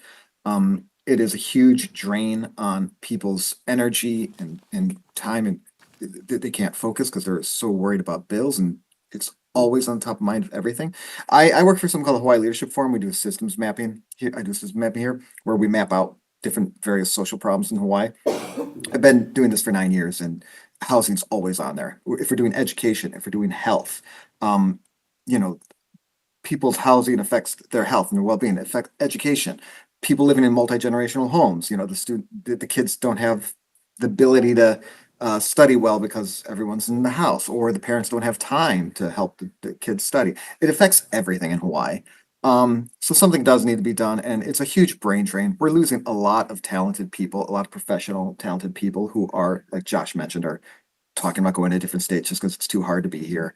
It is a huge drain on people's energy and time, and they can't focus because they're so worried about bills, and it's always on top of mind of everything. I work for something called the Hawaii Leadership Forum. We do systems mapping here. I do systems mapping here where we map out different various social problems in Hawaii. I've been doing this for 9 years, and housing's always on there. If we're doing education, if we're doing health, people's housing affects their health and their well-being. It affects education. People living in multi-generational homes, the kids don't have the ability to study well because everyone's in the house, or the parents don't have time to help the kids study. It affects everything in Hawaii. So something does need to be done, and it's a huge brain drain. We're losing a lot of talented people, a lot of professional, talented people who are, like Josh mentioned, are talking about going to different states just because it's too hard to be here.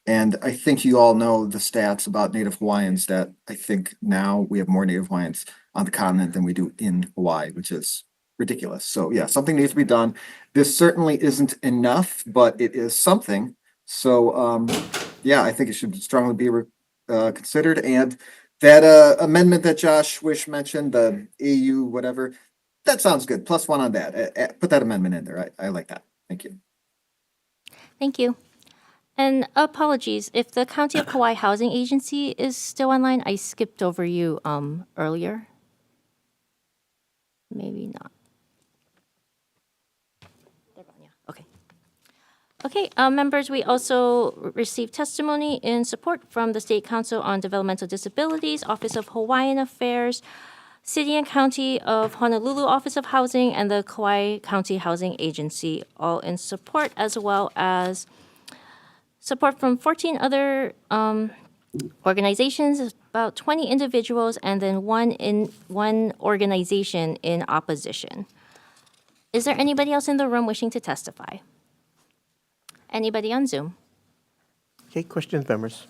And I think you all know the stats about Native Hawaiians, that I think now we have more Native Hawaiians on the continent than we do in Hawaii, which is ridiculous. So yeah, something needs to be done. This certainly isn't enough, but it is something. So yeah, I think it should strongly be considered. And that amendment that Josh Wish mentioned, the AU whatever, that sounds good. +1 on that. Put that amendment in there. I like that. Thank you. Thank you. And apologies, if the County of Kauai Housing Agency is still online, I skipped over you earlier. Maybe not. Okay. Okay, members, we also received testimony in support from the State Council on Developmental Disabilities, Office of Hawaiian Affairs, City and County of Honolulu Office of Housing, and the Kauai County Housing Agency, all in support, as well as support from 14 other organizations, about 20 individuals, and then one organization in opposition. Is there anybody else in the room wishing to testify? Anybody on Zoom? Okay, questions, members?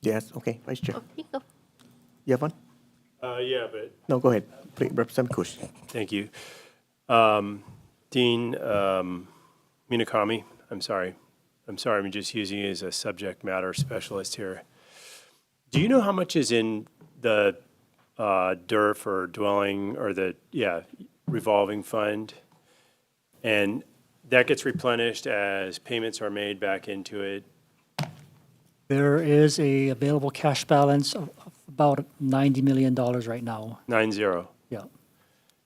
Yes, okay, Vice Chair. Oh, you go. You have one? Yeah, but. No, go ahead. Please, Representative Kush. Thank you. Dean Minakami, I'm sorry, I'm just using you as a subject matter specialist here. Do you know how much is in the DERF or dwelling, or the, revolving fund? And that gets replenished as payments are made back into it? There is a available cash balance of about $90 million right now. 90. Yeah.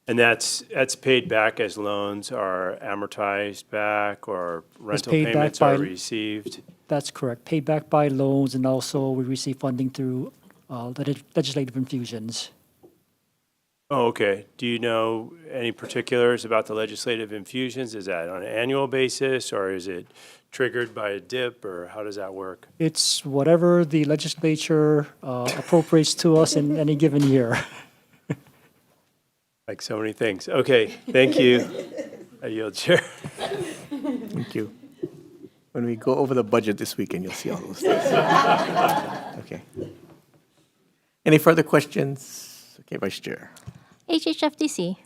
And that's paid back as loans are amortized back or rental paid back payments are by- received? That's correct. Paid back by loans, and also we receive funding through legislative infusions. Oh, okay. Do you know any particulars about the legislative infusions? Is that on an annual basis, or is it triggered by a dip, or how does that work? It's whatever the legislature appropriates to us in any given year. Like so many things. Okay, thank you. I yield, Chair. Thank you. When we go over the budget this weekend, you'll see all those things. Okay. Any further questions? Okay, Vice Chair. HHFDC.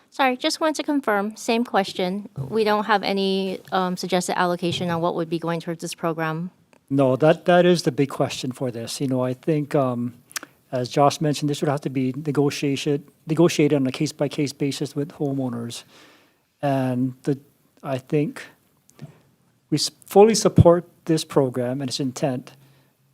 Sorry, just wanted to confirm, same question. We don't have any suggested allocation on what would be going towards this program. No, that is the big question for this. I think, as Josh mentioned, this would have to be negotiated on a case-by-case basis with homeowners. And I think we fully support this program and its intent.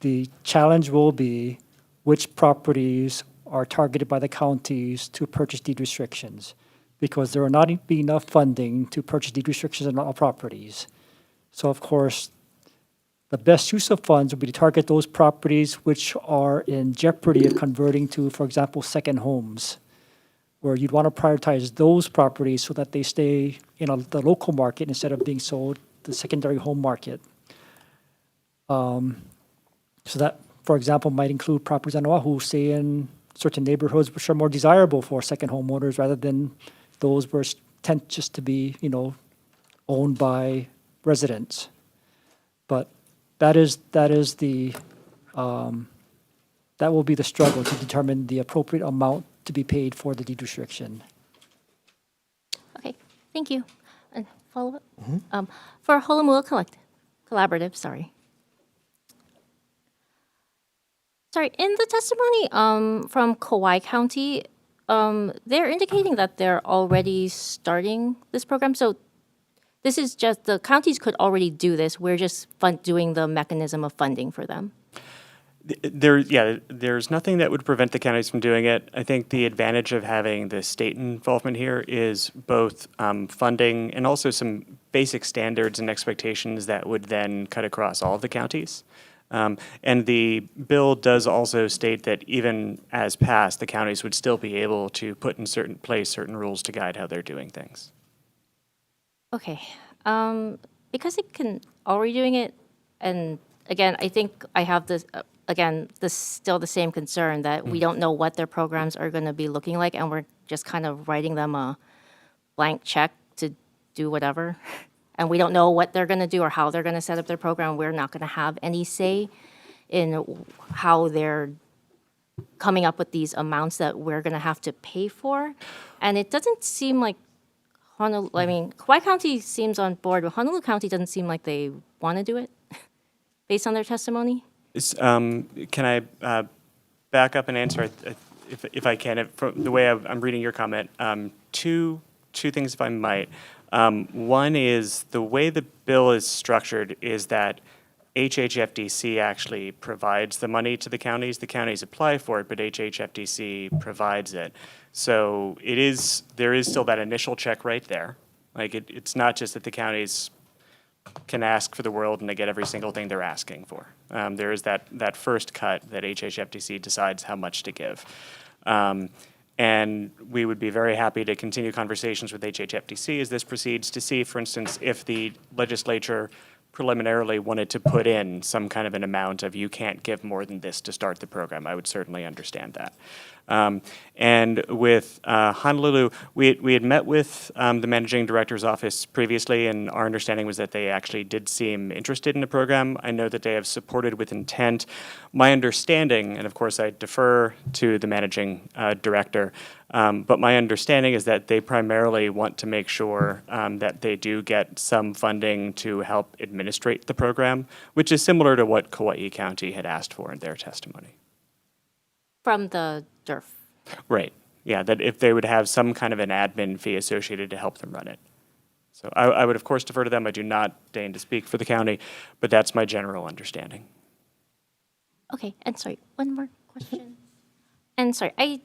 The challenge will be which properties are targeted by the counties to purchase deed restrictions, because there will not be enough funding to purchase deed restrictions on all properties. So, of course, the best use of funds would be to target those properties which are in jeopardy of converting to, for example, second homes, where you'd want to prioritize those properties so that they stay in the local market instead of being sold the secondary home market. So that, for example, might include properties on Oahu, say in certain neighborhoods which are more desirable for second homeowners rather than those which tend just to be, owned by residents. But that will be the struggle to determine the appropriate amount to be paid for the deed restriction. Okay, thank you. And follow up? For Honolulu Collaborative, sorry. Sorry, in the testimony from Kauai County, they're indicating that they're already starting this program. So this is just, the counties could already do this. We're just doing the mechanism of funding for them. There's nothing that would prevent the counties from doing it. I think the advantage of having the state involvement here is both funding and also some basic standards and expectations that would then cut across all of the counties. And the bill does also state that even as passed, the counties would still be able to put in certain rules to guide how they're doing things. Okay, because it can already doing it, and again, I think I have this, still the same concern that we don't know what their programs are going to be looking like, and we're just kind of writing them a blank check to do whatever. And we don't know what they're going to do or how they're going to set up their program. We're not going to have any say in how they're coming up with these amounts that we're going to have to pay for. And it doesn't seem like Kauai County seems on board, but Honolulu County doesn't seem like they want to do it based on their testimony. Can I back up and answer, if I can, from the way I'm reading your comment? Two things, if I might. One is the way the bill is structured is that HHFDC actually provides the money to the counties. The counties apply for it, but HHFDC provides it. So there is still that initial check right there. Like it's not just that the counties can ask for the world and they get every single thing they're asking for. There is that first cut that HHFDC decides how much to give. And we would be very happy to continue conversations with HHFDC as this proceeds to see, for instance, if the legislature preliminarily wanted to put in some kind of an amount of you can't give more than this to start the program. I would certainly understand that. And with Honolulu, we had met with the managing director's office previously, and our understanding was that they actually did seem interested in the program. I know that they have supported with intent. My understanding, and of course I defer to the managing director, but my understanding is that they primarily want to make sure that they do get some funding to help administrate the program, which is similar to what Kauai County had asked for in their testimony. From the DERF. Right. Yeah, that if they would have some kind of an admin fee associated to help them run it. So I would, of course, defer to them. I do not deign to speak for the county, but that's my general understanding. Okay, and sorry, one more question. And sorry, I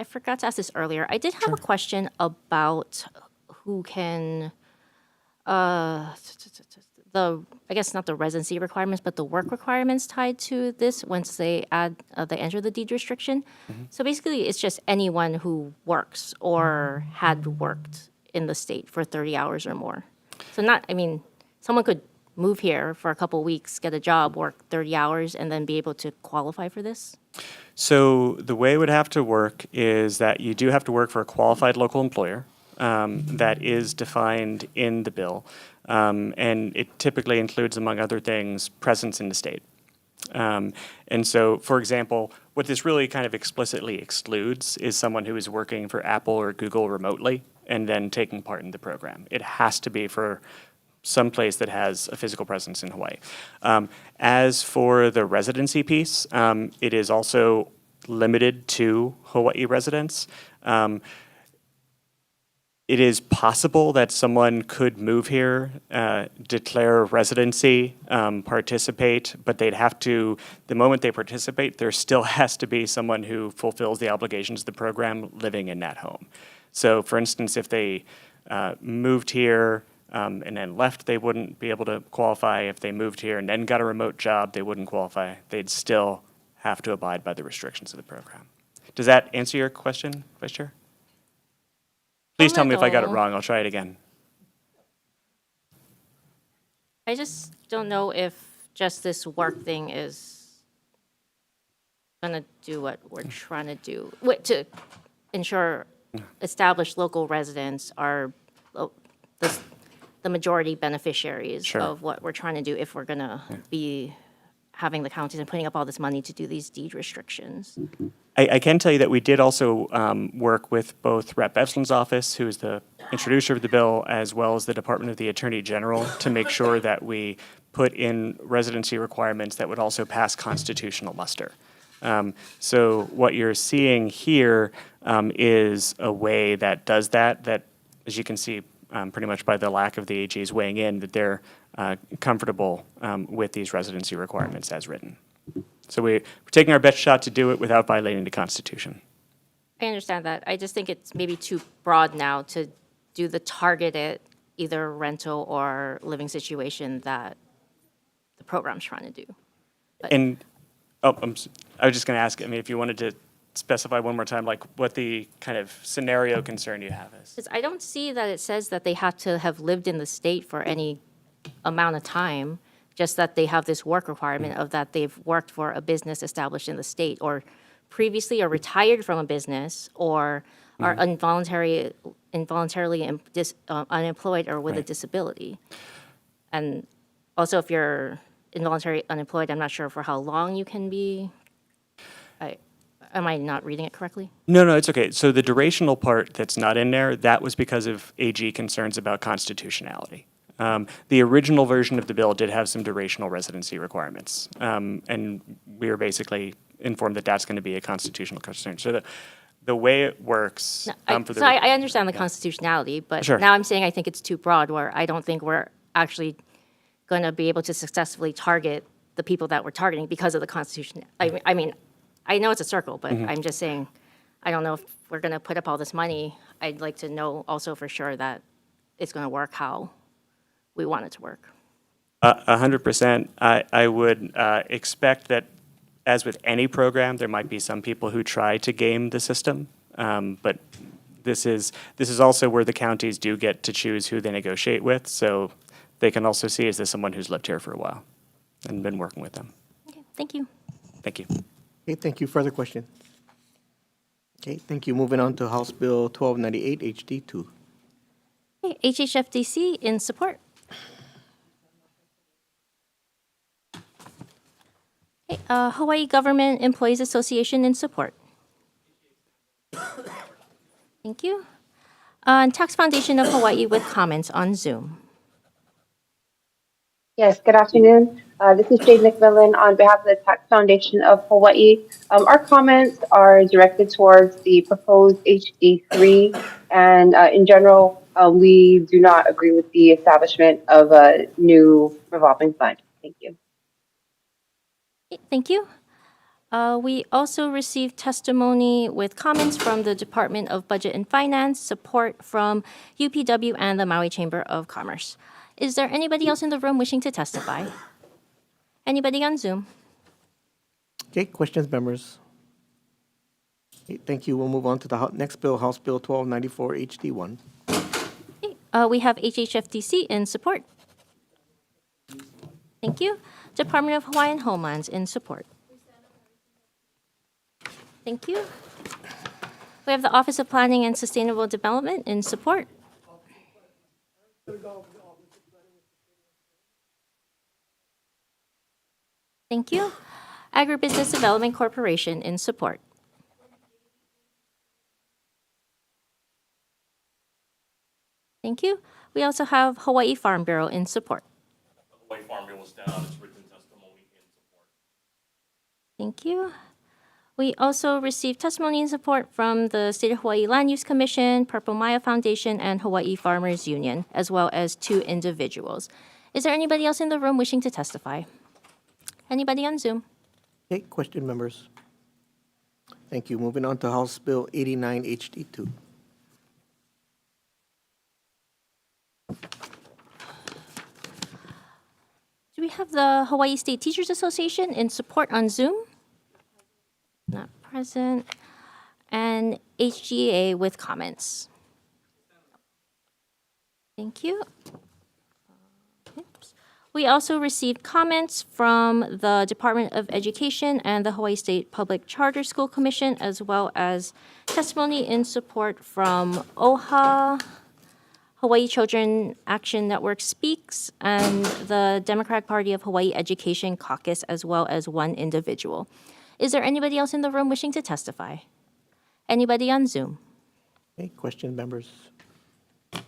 forgot to ask this earlier. I did have a question about who can, I guess not the residency requirements, but the work requirements tied to this once they they enter the deed restriction. So basically, it's just anyone who works or had worked in the state for 30 hours or more. So someone could move here for a couple weeks, get a job, work 30 hours, and then be able to qualify for this? So the way it would have to work is that you do have to work for a qualified local employer that is defined in the bill. And it typically includes, among other things, presence in the state. And so, for example, what this really kind of explicitly excludes is someone who is working for Apple or Google remotely and then taking part in the program. It has to be for some place that has a physical presence in Hawaii. As for the residency piece, it is also limited to Hawaii residents. It is possible that someone could move here, declare residency, participate, but they'd have to, the moment they participate, there still has to be someone who fulfills the obligations of the program living in that home. So for instance, if they moved here and then left, they wouldn't be able to qualify. If they moved here and then got a remote job, they wouldn't qualify. They'd still have to abide by the restrictions of the program. Does that answer your question, Vice Chair? Please tell me if I got it wrong. I'll try it again. I just don't know if just this work thing is gonna do what we're trying to do, to ensure established local residents are the majority beneficiaries of what we're trying to do if we're gonna be having the counties and putting up all this money to do these deed restrictions. I can tell you that we did also work with both Rep. Evsland's office, who is the introducer of the bill, as well as the Department of the Attorney General to make sure that we put in residency requirements that would also pass constitutional muster. So what you're seeing here is a way that does that, as you can see, pretty much by the lack of the AGs weighing in, that they're comfortable with these residency requirements as written. So we're taking our best shot to do it without violating the Constitution. I understand that. I just think it's maybe too broad now to do the targeted either rental or living situation that the program's trying to do. But And I was just going to ask, if you wanted to specify one more time, like what the kind of scenario concern you have is. 'cause I don't see that it says that they have to have lived in the state for any amount of time, just that they have this work requirement of that they've worked for a business established in the state or previously are retired from a business or are involuntarily unemployed or with a disability. And also if you're involuntarily unemployed, I'm not sure for how long you can be. Am I not reading it correctly? No, it's okay. So the durational part that's not in there, that was because of AG concerns about constitutionality. The original version of the bill did have some durational residency requirements, and we were basically informed that that's going to be a constitutional concern. So the way it works for the... I understand the constitutionality, but now I'm saying I think it's too broad, where I don't think we're actually going to be able to successfully target the people that we're targeting because of the Constitution. I mean, I know it's a circle, but I'm just saying, I don't know if we're going to put up all this money. I'd like to know also for sure that it's going to work how we want it to work. 100%. I would expect that, as with any program, there might be some people who try to game the system, but this is also where the counties do get to choose who they negotiate with, so they can also see, is this someone who's lived here for a while and been working with them. Okay, thank you. Thank you. Okay, thank you. Further question? Okay, thank you. Moving on to House Bill 1298 HD2. Okay, HHFDC in support. Okay, Hawaii Government Employees Association in support. Thank you. And Tax Foundation of Hawaii with comments on Zoom. Yes, good afternoon. This is Jade McMillan on behalf of the Tax Foundation of Hawaii. Our comments are directed towards the proposed HD3, and in general, we do not agree with the establishment of a new revolving fund. Thank you. Thank you. We also received testimony with comments from the Department of Budget and Finance, support from UPW and the Maui Chamber of Commerce. Is there anybody else in the room wishing to testify? Anybody on Zoom? Okay, questions, members? Okay, thank you. We'll move on to the next bill, House Bill 1294 HD1. We have HHFDC in support. Thank you. Department of Hawaiian Homelands in support. Thank you. We have the Office of Planning and Sustainable Development in support. Thank you. Agribusiness Development Corporation in support. Thank you. We also have Hawaii Farm Bureau in support. Hawaii Farm Bureau was down on its written testimony in support. Thank you. We also received testimony and support from the State of Hawaii Land Use Commission, Purple Maya Foundation, and Hawaii Farmers Union, as well as 2 individuals. Is there anybody else in the room wishing to testify? Anybody on Zoom? Okay, question, members? Thank you. Moving on to House Bill 89 HD2. Do we have the Hawaii State Teachers Association in support on Zoom? Not present. And HGA with comments. Thank you. Oops. We also received comments from the Department of Education and the Hawaii State Public Charter School Commission, as well as testimony in support from OHA, Hawaii Children Action Network Speaks, and the Democratic Party of Hawaii Education Caucus, as well as 1 individual. Is there anybody else in the room wishing to testify? Anybody on Zoom? Okay, question, members? Okay,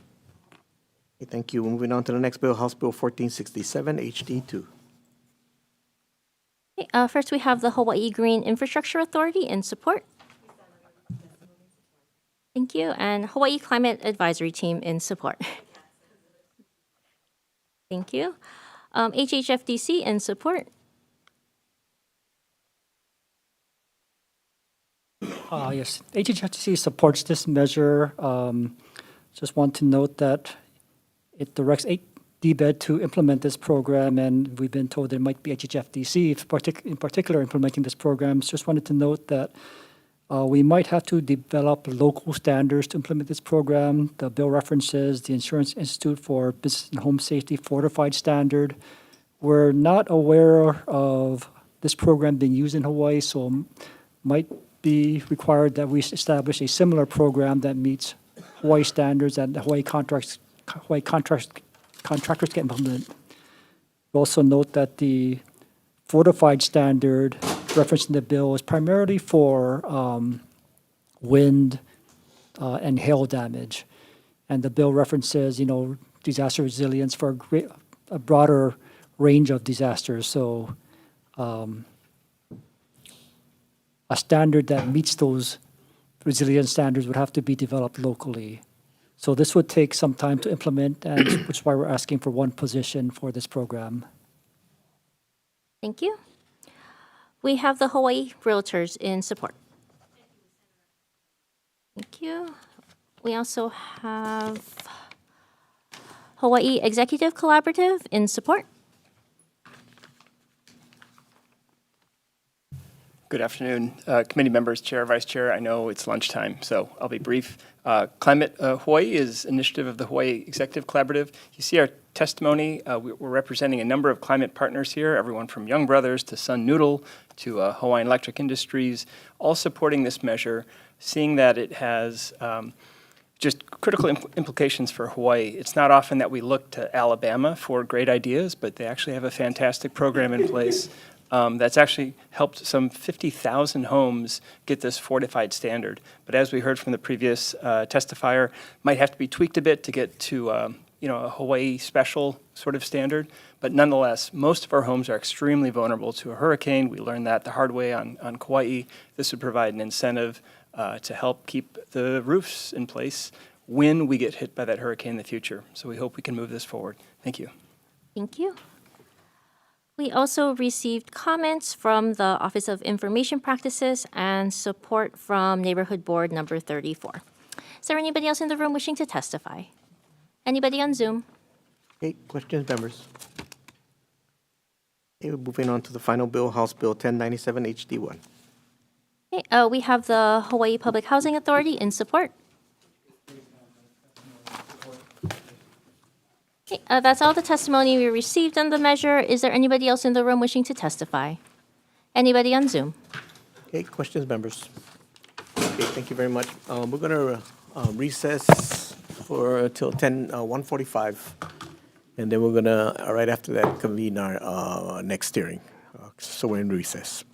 thank you. Moving on to the next bill, House Bill 1467 HD2. Okay, first, we have the Hawaii Green Infrastructure Authority in support. Thank you. And Hawaii Climate Advisory Team in support. Thank you. HHFDC in support. Yes, HHST supports this measure. Just want to note that it directs DBED to implement this program, and we've been told there might be HHFDC in particular implementing this program. So just wanted to note that we might have to develop local standards to implement this program. The bill references the Insurance Institute for Business and Home Safety Fortified Standard. We're not aware of this program being used in Hawaii, so might be required that we establish a similar program that meets Hawaii standards and Hawaii contractors can implement. We also note that the fortified standard referenced in the bill is primarily for wind and hail damage. And the bill references, disaster resilience for a broader range of disasters. So a standard that meets those resilience standards would have to be developed locally. So this would take some time to implement, and which is why we're asking for 1 position for this program. Thank you. We have the Hawaii Realtors in support. Thank you. We also have Hawaii Executive Collaborative in support. Good afternoon, committee members, chair, vice chair. I know it's lunchtime, so I'll be brief. Climate Hawaii is an initiative of the Hawaii Executive Collaborative. You see our testimony. We're representing a number of climate partners here, everyone from Young Brothers to Sun Noodle to Hawaiian Electric Industries, all supporting this measure, seeing that it has just critical implications for Hawaii. It's not often that we look to Alabama for great ideas, but they actually have a fantastic program in place. That's actually helped some 50,000 homes get this fortified standard. But as we heard from the previous testifier, might have to be tweaked a bit to get to a Hawaii special sort of standard. But nonetheless, most of our homes are extremely vulnerable to a hurricane. We learned that the hard way on Kauai. This would provide an incentive to help keep the roofs in place when we get hit by that hurricane in the future. So we hope we can move this forward. Thank you. Thank you. We also received comments from the Office of Information Practices and support from Neighborhood Board number 34. Is there anybody else in the room wishing to testify? Anybody on Zoom? Okay, questions, members? Okay, we're moving on to the final bill, House Bill 1097 HD1. Okay, we have the Hawaii Public Housing Authority in support. Okay, that's all the testimony we received on the measure. Is there anybody else in the room wishing to testify? Anybody on Zoom? Okay, questions, members? Okay, thank you very much. We're going to recess for till 1:45, and then we're going to, right after that, convene our next hearing. So we're in recess.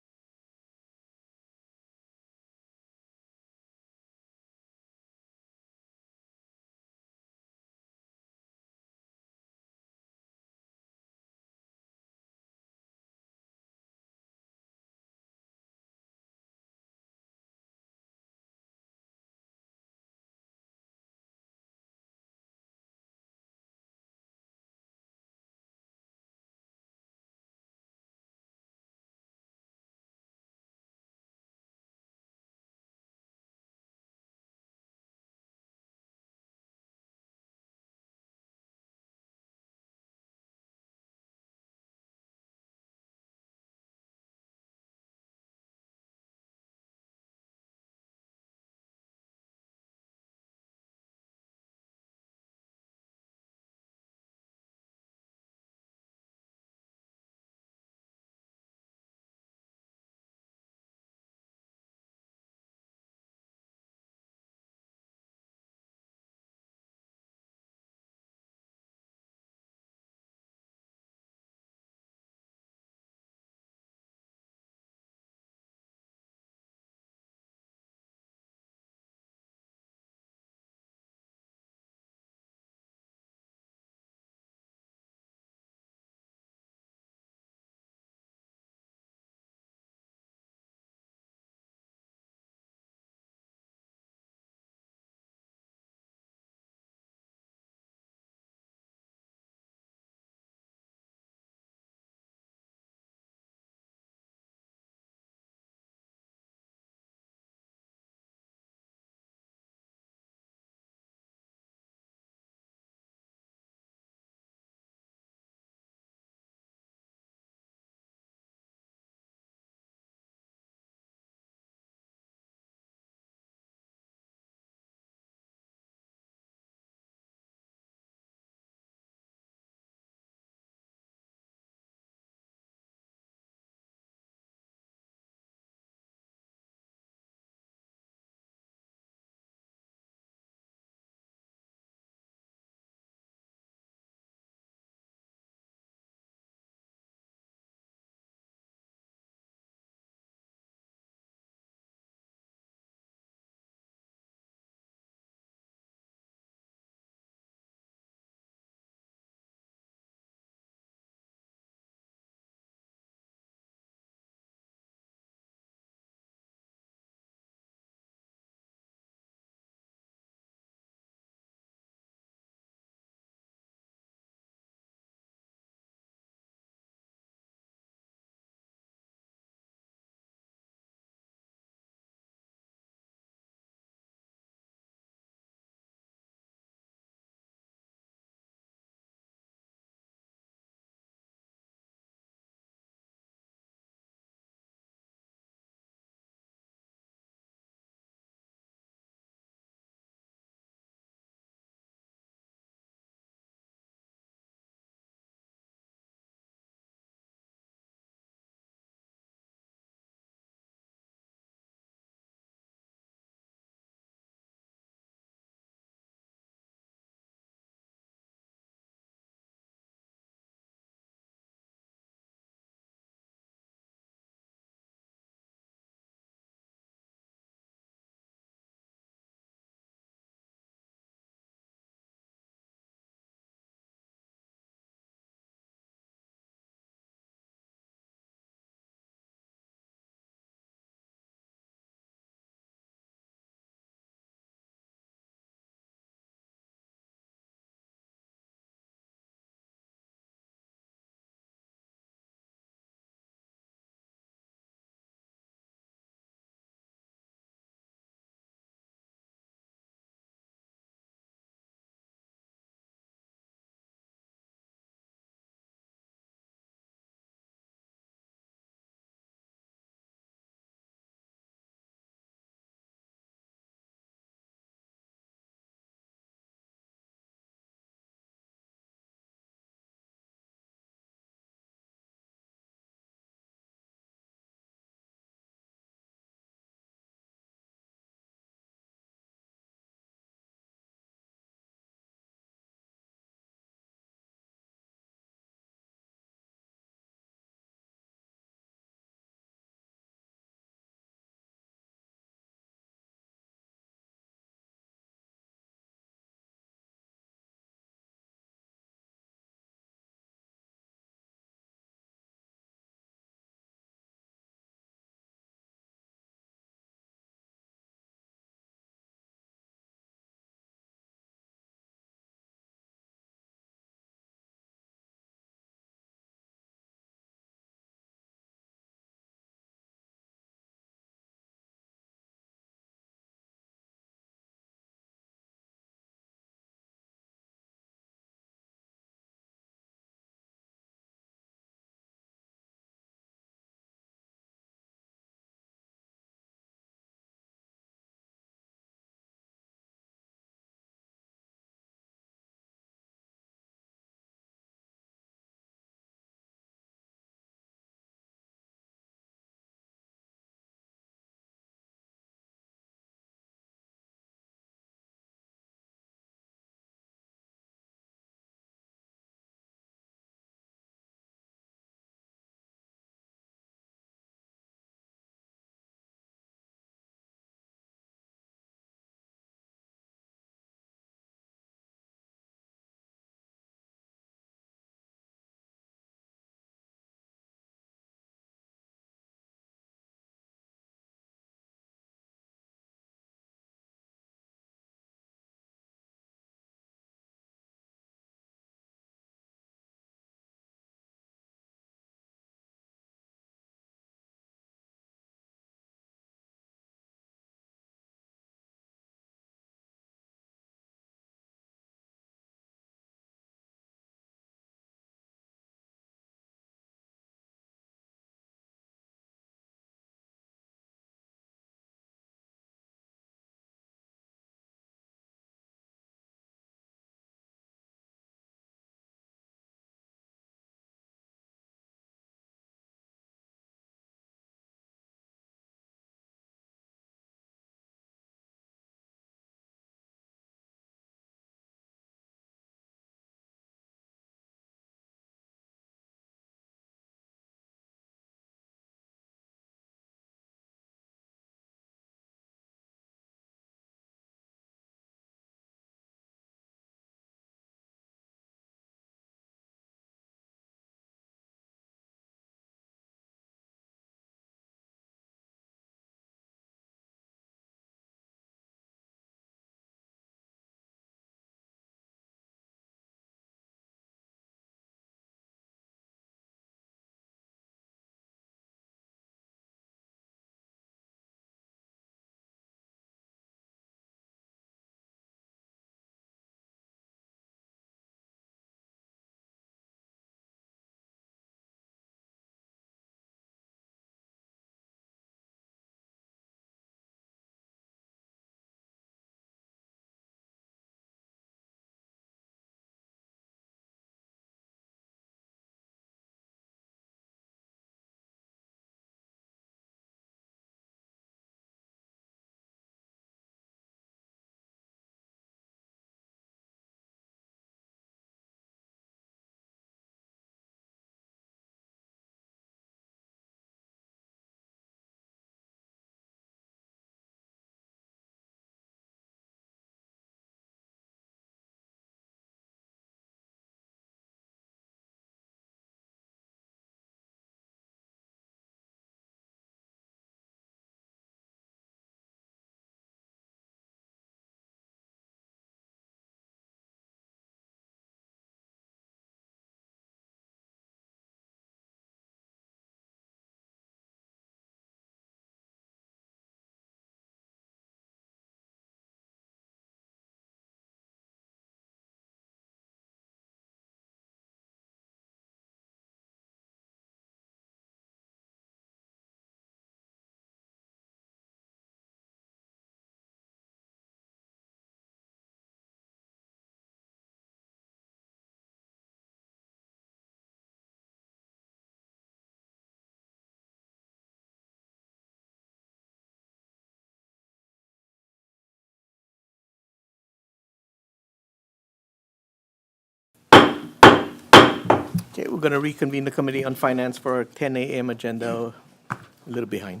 Okay, we're going to reconvene the Committee on Finance for our 10 a.m. agenda, a little behind.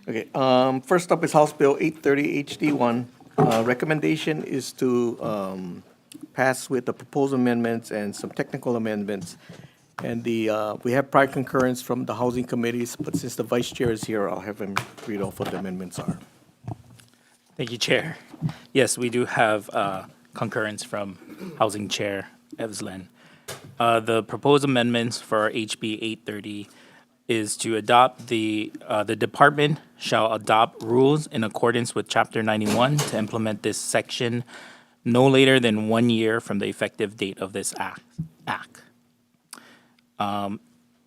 Okay, first up is House Bill 830 HD1. Recommendation is to pass with the proposed amendments and some technical amendments. And we have prior concurrence from the housing committees, but since the vice chair is here, I'll have him read off what the amendments are. Thank you, Chair. Yes, we do have concurrence from Housing Chair Evslin. The proposed amendments for HB 830 is to adopt the department shall adopt rules in accordance with Chapter 91 to implement this section no later than 1 year from the effective date of this act.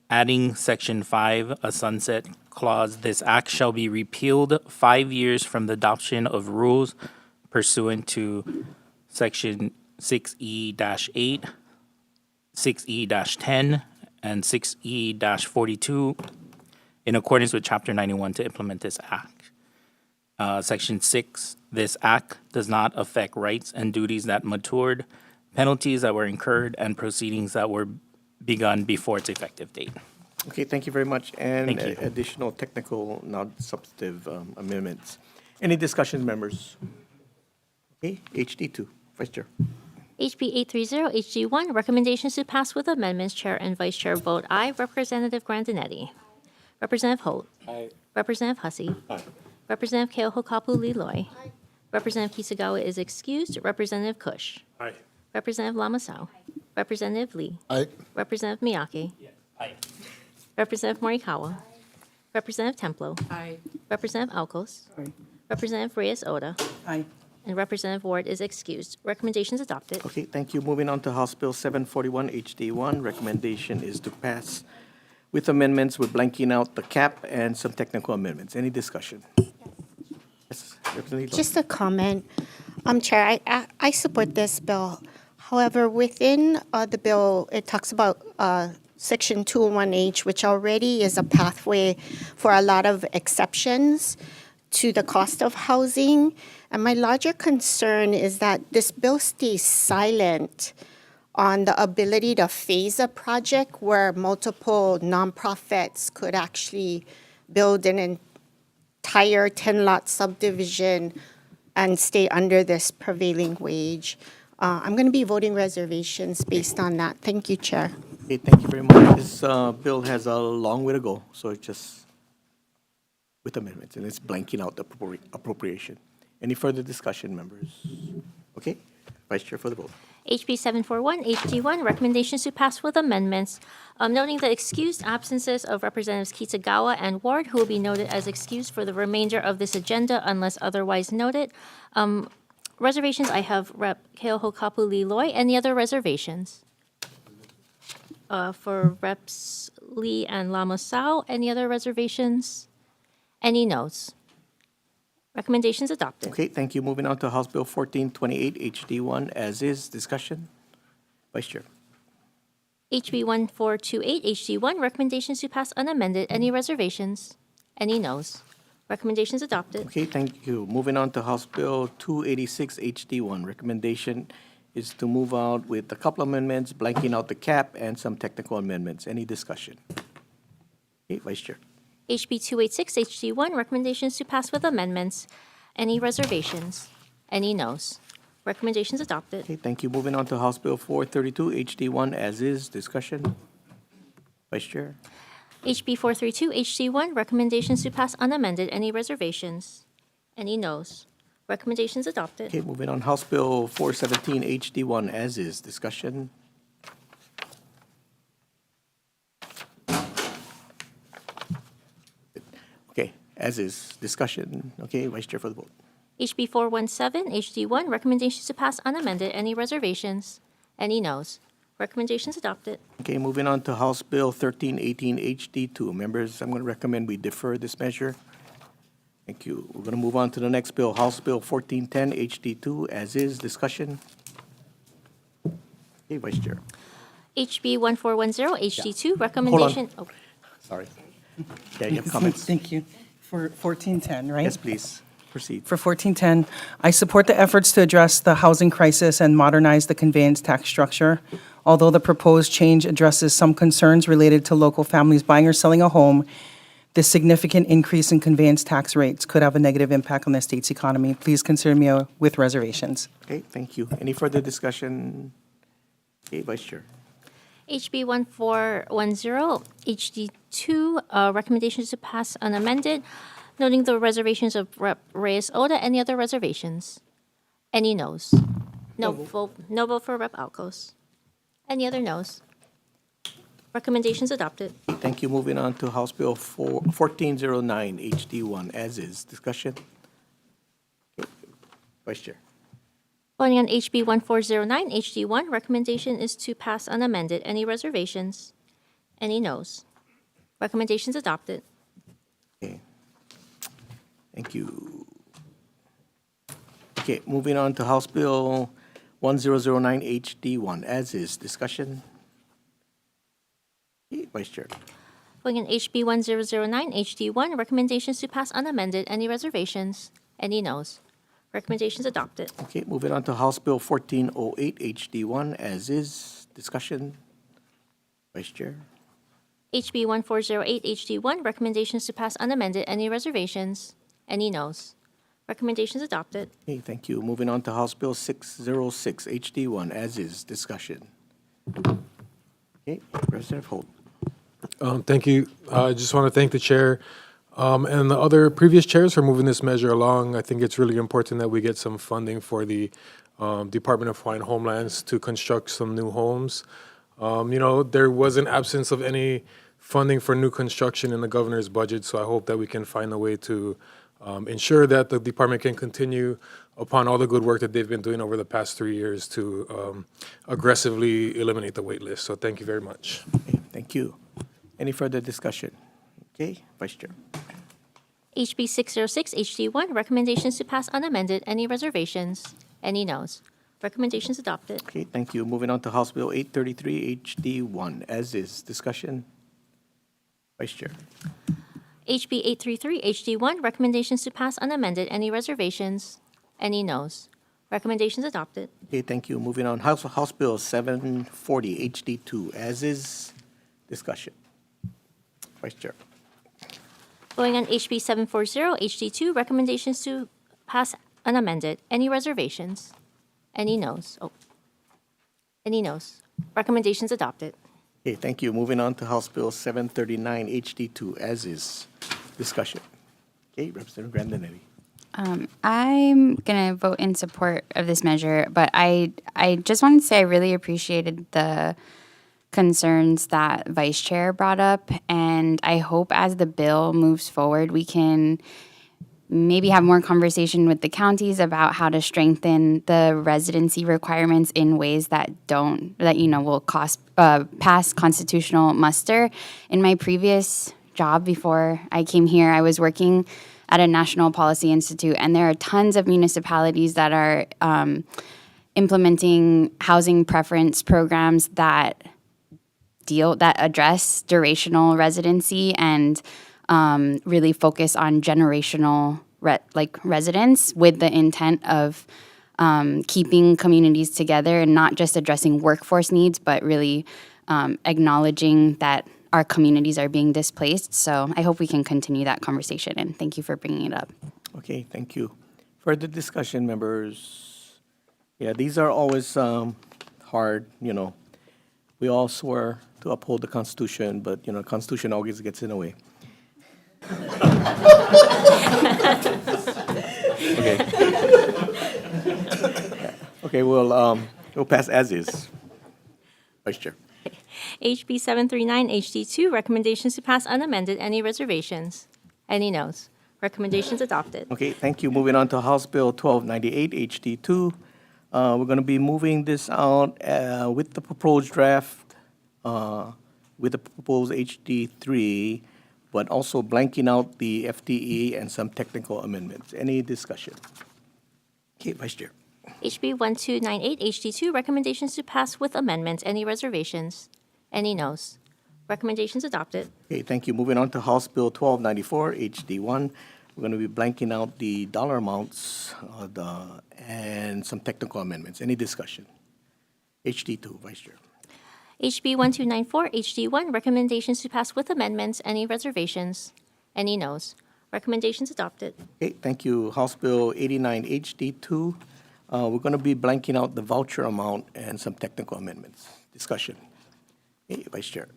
Adding Section 5, a sunset clause, this act shall be repealed 5 years from the adoption of rules pursuant to Section 6E-8, 6E-10, and 6E-42 in accordance with Chapter 91 to implement this act. Section 6, this act does not affect rights and duties that matured, penalties that were incurred, and proceedings that were begun before its effective date. Okay, thank you very much. And Thank you. additional technical, non-substantive amendments. Any discussions, members? Okay, HD2, Vice Chair. HB 830 HD1, recommendations to pass with amendments. Chair and Vice Chair vote aye. Representative Grandinetti. Representative Holt. Aye. Representative Hussey. Aye. Representative Keohokapu Liloy. Representative Kisagawa is excused. Representative Kush. Aye. Representative Lamasau. Representative Lee. Aye. Representative Miyake. Aye. Representative Morikawa. Representative Templo. Aye. Representative Alcos. Aye. Representative Reyes Oda. Aye. And Representative Ward is excused. Recommendations adopted. Okay, thank you. Moving on to House Bill 741 HD1. Recommendation is to pass with amendments with blanking out the cap and some technical amendments. Any discussion? Yes, Representative Elo. Just a comment. Chair, I support this bill. However, within the bill, it talks about Section 201H, which already is a pathway for a lot of exceptions to the cost of housing. And my larger concern is that this bill stays silent on the ability to phase a project where multiple nonprofits could actually build an entire 10-lot subdivision and stay under this prevailing wage. I'm going to be voting reservations based on that. Thank you, Chair. Okay, thank you very much. This bill has a long way to go, so it's just with amendments, and it's blanking out the appropriation. Any further discussion, members? Okay, Vice Chair for the vote. HB 741 HD1, recommendations to pass with amendments, noting the excused absences of Representatives Kitagawa and Ward, who will be noted as excused for the remainder of this agenda unless otherwise noted. Reservations, I have Rep. Keohokapu Liloy. Any other reservations? For Reps. Lee and Lamasau, any other reservations? Any noes? Recommendations adopted. Okay, thank you. Moving on to House Bill 1428 HD1, as is. Discussion? Vice Chair. HB 1428 HD1, recommendations to pass unamended. Any reservations? Any noes? Recommendations adopted. Okay, thank you. Moving on to House Bill 286 HD1. Recommendation is to move out with a couple amendments, blanking out the cap, and some technical amendments. Any discussion? Okay, Vice Chair. HB 286 HD1, recommendations to pass with amendments. Any reservations? Any noes? Recommendations adopted. Okay, thank you. Moving on to House Bill 432 HD1, as is. Discussion? Vice Chair. HB 432 HD1, recommendations to pass unamended. Any reservations? Any noes? Recommendations adopted. Okay, moving on. House Bill 417 HD1, as is. Discussion? Okay, as is. Discussion. Okay, Vice Chair for the vote. HB 417 HD1, recommendations to pass unamended. Any reservations? Any noes? Recommendations adopted. Okay, moving on to House Bill 1318 HD2. Members, I'm going to recommend we defer this measure. Thank you. We're going to move on to the next bill, House Bill 1410 HD2, as is. Discussion? Okay, Vice Chair. HB 1410 HD2, recommendation. Oh, Sorry. Yeah, you have comments. Thank you. For 1410, right? Yes, please. Proceed. For 1410, I support the efforts to address the housing crisis and modernize the conveyance tax structure. Although the proposed change addresses some concerns related to local families buying or selling a home, this significant increase in conveyance tax rates could have a negative impact on the state's economy. Please consider me with reservations. Okay, thank you. Any further discussion? Okay, Vice Chair. HB 1410, HD2, recommendations to pass unamended, noting the reservations of Rep. Reyes Oda. Any other reservations? Any noes? No vote for Rep. Alcos. Any other noes? Recommendations adopted. Thank you. Moving on to House Bill 1409, HD1, as is. Discussion? Okay, Vice Chair. Voting on HB 1409, HD1, recommendation is to pass unamended. Any reservations? Any noes? Recommendations adopted. Okay. Thank you. Okay, moving on to House Bill 1009, HD1, as is. Discussion? Okay, Vice Chair. Voting on HB 1009, HD1, recommendations to pass unamended. Any reservations? Any noes? Recommendations adopted. Okay, moving on to House Bill 1408, HD1, as is. Discussion? Vice Chair. HB 1408, HD1, recommendations to pass unamended. Any reservations? Any noes? Recommendations adopted. Okay, thank you. Moving on to House Bill 606, HD1, as is. Discussion? Okay, Representative Holt. Thank you. I just want to thank the chair and the other previous chairs for moving this measure along. I think it's really important that we get some funding for the Department of Hawaiian Homelands to construct some new homes. There was an absence of any funding for new construction in the governor's budget, so I hope that we can find a way to ensure that the department can continue upon all the good work that they've been doing over the past 3 years to aggressively eliminate the wait list. So thank you very much. Okay, thank you. Any further discussion? Okay, Vice Chair. HB 606, HD1, recommendations to pass unamended. Any reservations? Any noes? Recommendations adopted. Okay, thank you. Moving on to House Bill 833, HD1, as is. Discussion? Vice Chair. HB 833, HD1, recommendations to pass unamended. Any reservations? Any noes? Recommendations adopted. Okay, thank you. Moving on, House Bill 740, HD2, as is. Discussion? Vice Chair. Going on HB 740, HD2, recommendations to pass unamended. Any reservations? Any noes? Any noes? Recommendations adopted. Okay, thank you. Moving on to House Bill 739, HD2, as is. Discussion? Okay, Representative Grandinetti. I'm going to vote in support of this measure, but I just wanted to say I really appreciated the concerns that Vice Chair brought up, and I hope as the bill moves forward, we can maybe have more conversation with the counties about how to strengthen the residency requirements in ways that will pass constitutional muster. In my previous job before I came here, I was working at a national policy institute, and there are tons of municipalities that are implementing housing preference programs that address durational residency and really focus on generational residence with the intent of keeping communities together and not just addressing workforce needs, but really acknowledging that our communities are being displaced. So I hope we can continue that conversation, and thank you for bringing it up. Okay, thank you. Further discussion, members? Yeah, these are always hard, We all swear to uphold the Constitution, but, the Constitution always gets in the way. Okay. Yeah. Okay, we'll pass as is. Vice Chair. HB 739, HD2, recommendations to pass unamended. Any reservations? Any noes? Recommendations adopted. Okay, thank you. Moving on to House Bill 1298, HD2. We're going to be moving this out with the proposed draft, with the proposed HD3, but also blanking out the FTE and some technical amendments. Any discussion? Okay, Vice Chair. HB 1298, HD2, recommendations to pass with amendments. Any reservations? Any noes? Recommendations adopted. Okay, thank you. Moving on to House Bill 1294, HD1. We're going to be blanking out the dollar amounts and some technical amendments. Any discussion? HD2, Vice Chair. HB 1294 HD1, recommendations to pass with amendments. Any reservations? Any noes? Recommendations adopted. Okay, thank you. House Bill 89 HD2. We're going to be blanking out the voucher amount and some technical amendments. Discussion. Okay, Vice Chair.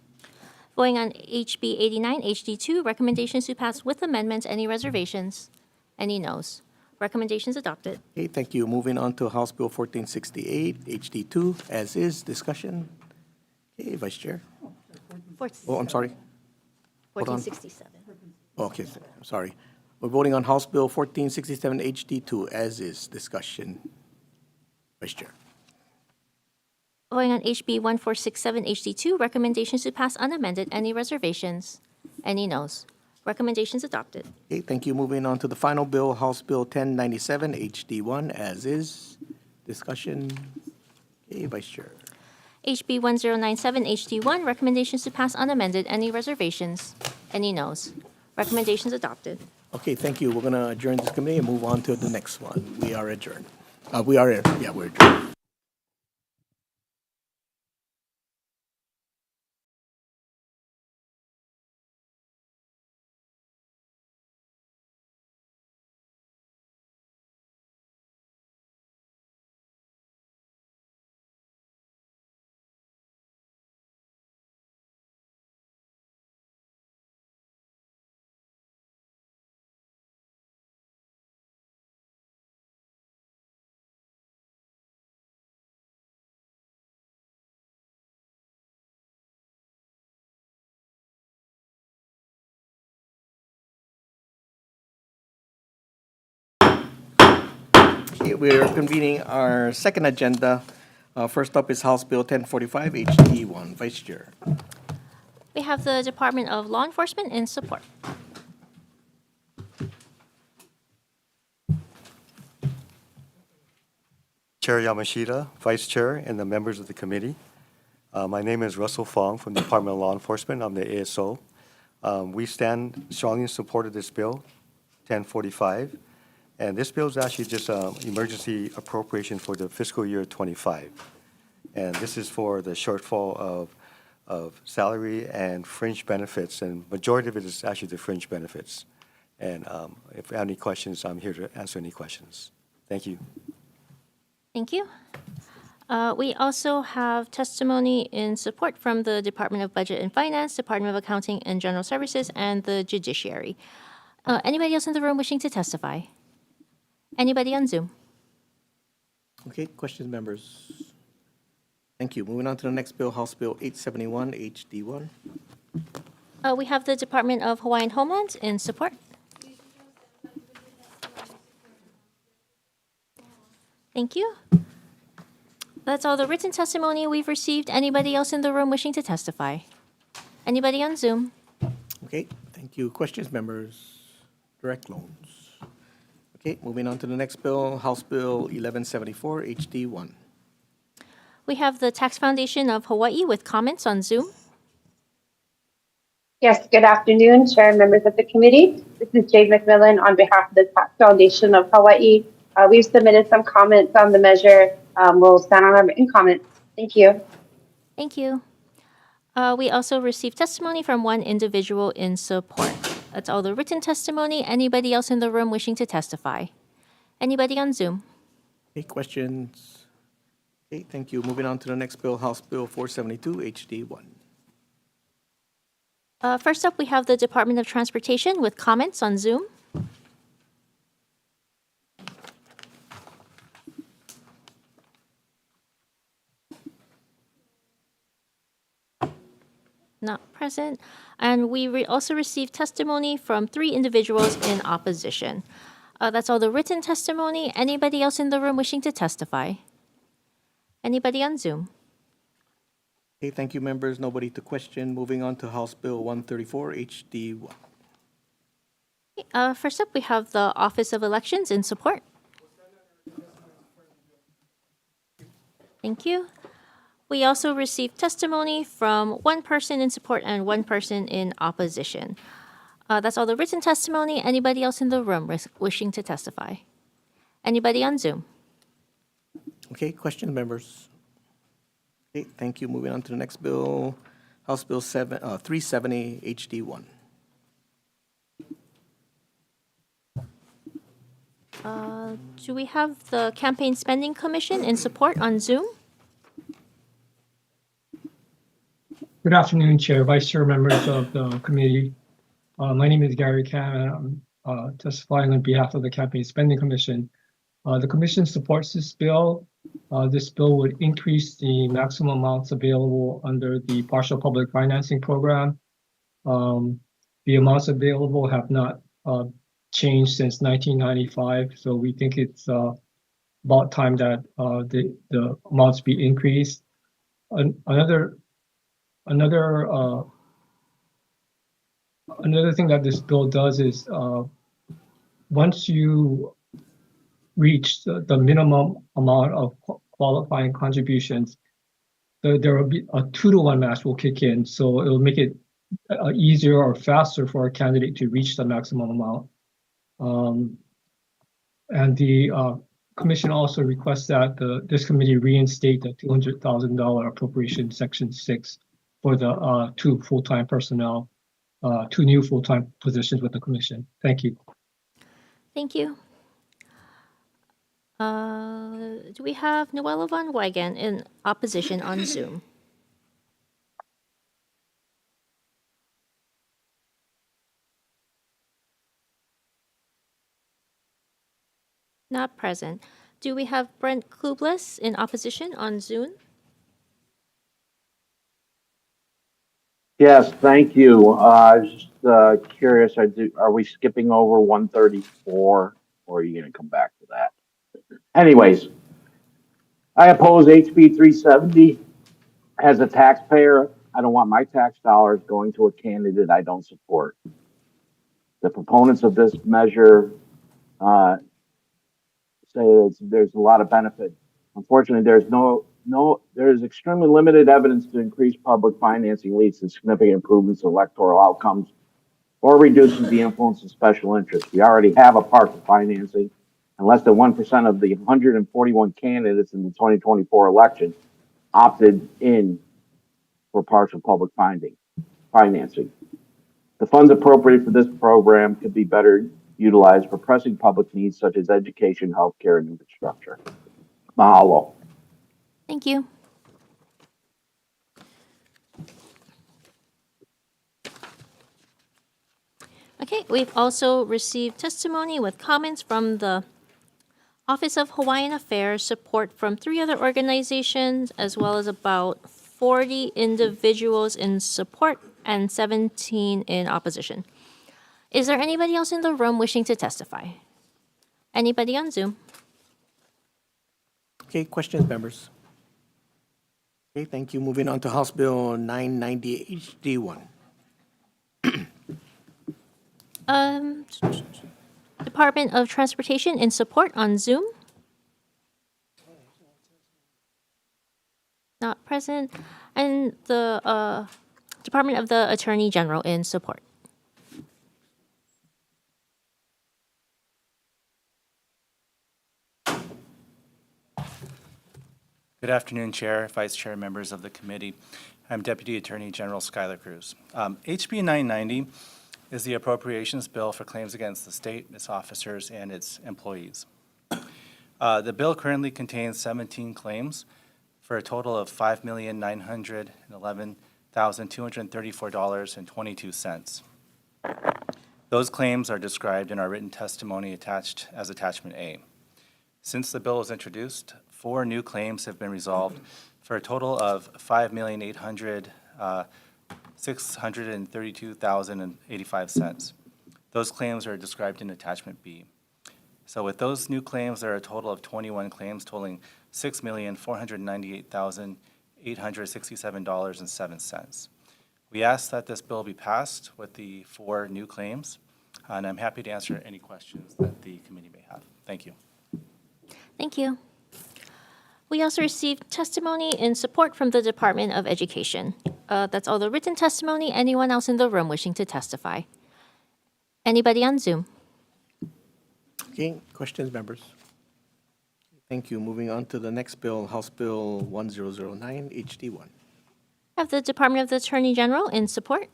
Voting on HB 89 HD2, recommendations to pass with amendments. Any reservations? Any noes? Recommendations adopted. Okay, thank you. Moving on to House Bill 1468 HD2, as is. Discussion. Okay, Vice Chair. Oh, I'm sorry. Hold on. 1467. Okay, I'm sorry. We're voting on House Bill 1467 HD2, as is. Discussion. Vice Chair. Voting on HB 1467 HD2, recommendations to pass unamended. Any reservations? Any noes? Recommendations adopted. Okay, thank you. Moving on to the final bill, House Bill 1097 HD1, as is. Discussion. Okay, Vice Chair. HB 1097 HD1, recommendations to pass unamended. Any reservations? Any noes? Recommendations adopted. Okay, thank you. We're going to adjourn this committee and move on to the next one. We are adjourned. We're adjourned. Okay, we're convening our second agenda. First up is House Bill 1045 HD1. Vice Chair. We have the Department of Law Enforcement in support. Chair Yamashita, Vice Chair, and the members of the committee. My name is Russell Fong from the Department of Law Enforcement. I'm the ASO. We stand strongly in support of this bill, 1045. And this bill is actually just an emergency appropriation for the fiscal year 25. And this is for the shortfall of salary and fringe benefits, and majority of it is actually the fringe benefits. And if you have any questions, I'm here to answer any questions. Thank you. Thank you. We also have testimony in support from the Department of Budget and Finance, Department of Accounting and General Services, and the Judiciary. Anybody else in the room wishing to testify? Anybody on Zoom? Okay, questions, members? Thank you. Moving on to the next bill, House Bill 871 HD1. We have the Department of Hawaiian Homeland in support. Thank you. That's all the written testimony we've received. Anybody else in the room wishing to testify? Anybody on Zoom? Okay, thank you. Questions, members? Direct loans. Okay, moving on to the next bill, House Bill 1174 HD1. We have the Tax Foundation of Hawaii with comments on Zoom. Yes, good afternoon, Chair and members of the committee. This is Jade McMillan on behalf of the Tax Foundation of Hawaii. We've submitted some comments on the measure. We'll stand on our written comments. Thank you. Thank you. We also received testimony from one individual in support. That's all the written testimony. Anybody else in the room wishing to testify? Anybody on Zoom? Any questions? Okay, thank you. Moving on to the next bill, House Bill 472 HD1. First up, we have the Department of Transportation with comments on Zoom. Not present. And we also received testimony from 3 individuals in opposition. That's all the written testimony. Anybody else in the room wishing to testify? Anybody on Zoom? Okay, thank you, members. Nobody to question. Moving on to House Bill 134 HD1. First up, we have the Office of Elections in support. Thank you. We also received testimony from 1 person in support and 1 person in opposition. That's all the written testimony. Anybody else in the room wishing to testify? Anybody on Zoom? Okay, questions, members? Okay, thank you. Moving on to the next bill, House Bill 370 HD1. Do we have the Campaign Spending Commission in support on Zoom? Good afternoon, Chair, Vice Chair, members of the committee. My name is Gary Kam, and I'm testifying on behalf of the Campaign Spending Commission. The commission supports this bill. This bill would increase the maximum amounts available under the partial public financing program. The amounts available have not changed since 1995, so we think it's about time that the amounts be increased. Another thing that this bill does is once you reach the minimum amount of qualifying contributions, there will be a 2-to-1 match will kick in, so it will make it easier or faster for a candidate to reach the maximum amount. And the commission also requests that this committee reinstate the $200,000 appropriation section 6 for the 2 full-time personnel, 2 new full-time positions with the commission. Thank you. Thank you. Do we have Noella Von Weygen in opposition on Zoom? Not present. Do we have Brent Klubless in opposition on Zoom? Yes, thank you. I was just curious, are we skipping over 134, or are you going to come back to that? Anyways, I oppose HB 370. As a taxpayer, I don't want my tax dollars going to a candidate I don't support. The proponents of this measure say there's a lot of benefit. Unfortunately, there's extremely limited evidence to increase public financing leads to significant improvements in electoral outcomes or reduces the influence of special interests. We already have a partial financing, and less than 1% of the 141 candidates in the 2024 election opted in for partial public financing. The funds appropriated for this program could be better utilized for pressing public needs such as education, healthcare, and infrastructure. Mahalo. Thank you. Okay, we've also received testimony with comments from the Office of Hawaiian Affairs, support from 3 other organizations, as well as about 40 individuals in support and 17 in opposition. Is there anybody else in the room wishing to testify? Anybody on Zoom? Okay, questions, members? Okay, thank you. Moving on to House Bill 990 HD1. Department of Transportation in support on Zoom? Not present. And the Department of the Attorney General in support. Good afternoon, Chair, Vice Chair, members of the committee. I'm Deputy Attorney General Skylar Cruz. HB 990 is the appropriations bill for claims against the state, its officers, and its employees. The bill currently contains 17 claims for a total of $5,911,234.22. Those claims are described in our written testimony attached as Attachment A. Since the bill was introduced, 4 new claims have been resolved for a total of $5,632,085. Those claims are described in Attachment B. So with those new claims, there are a total of 21 claims totaling $6,498,867.07. We ask that this bill be passed with the 4 new claims, and I'm happy to answer any questions that the committee may have. Thank you. Thank you. We also received testimony in support from the Department of Education. That's all the written testimony. Anyone else in the room wishing to testify? Anybody on Zoom? Okay, questions, members? Thank you. Moving on to the next bill, House Bill 1009, HD1. Have the Department of the Attorney General in support.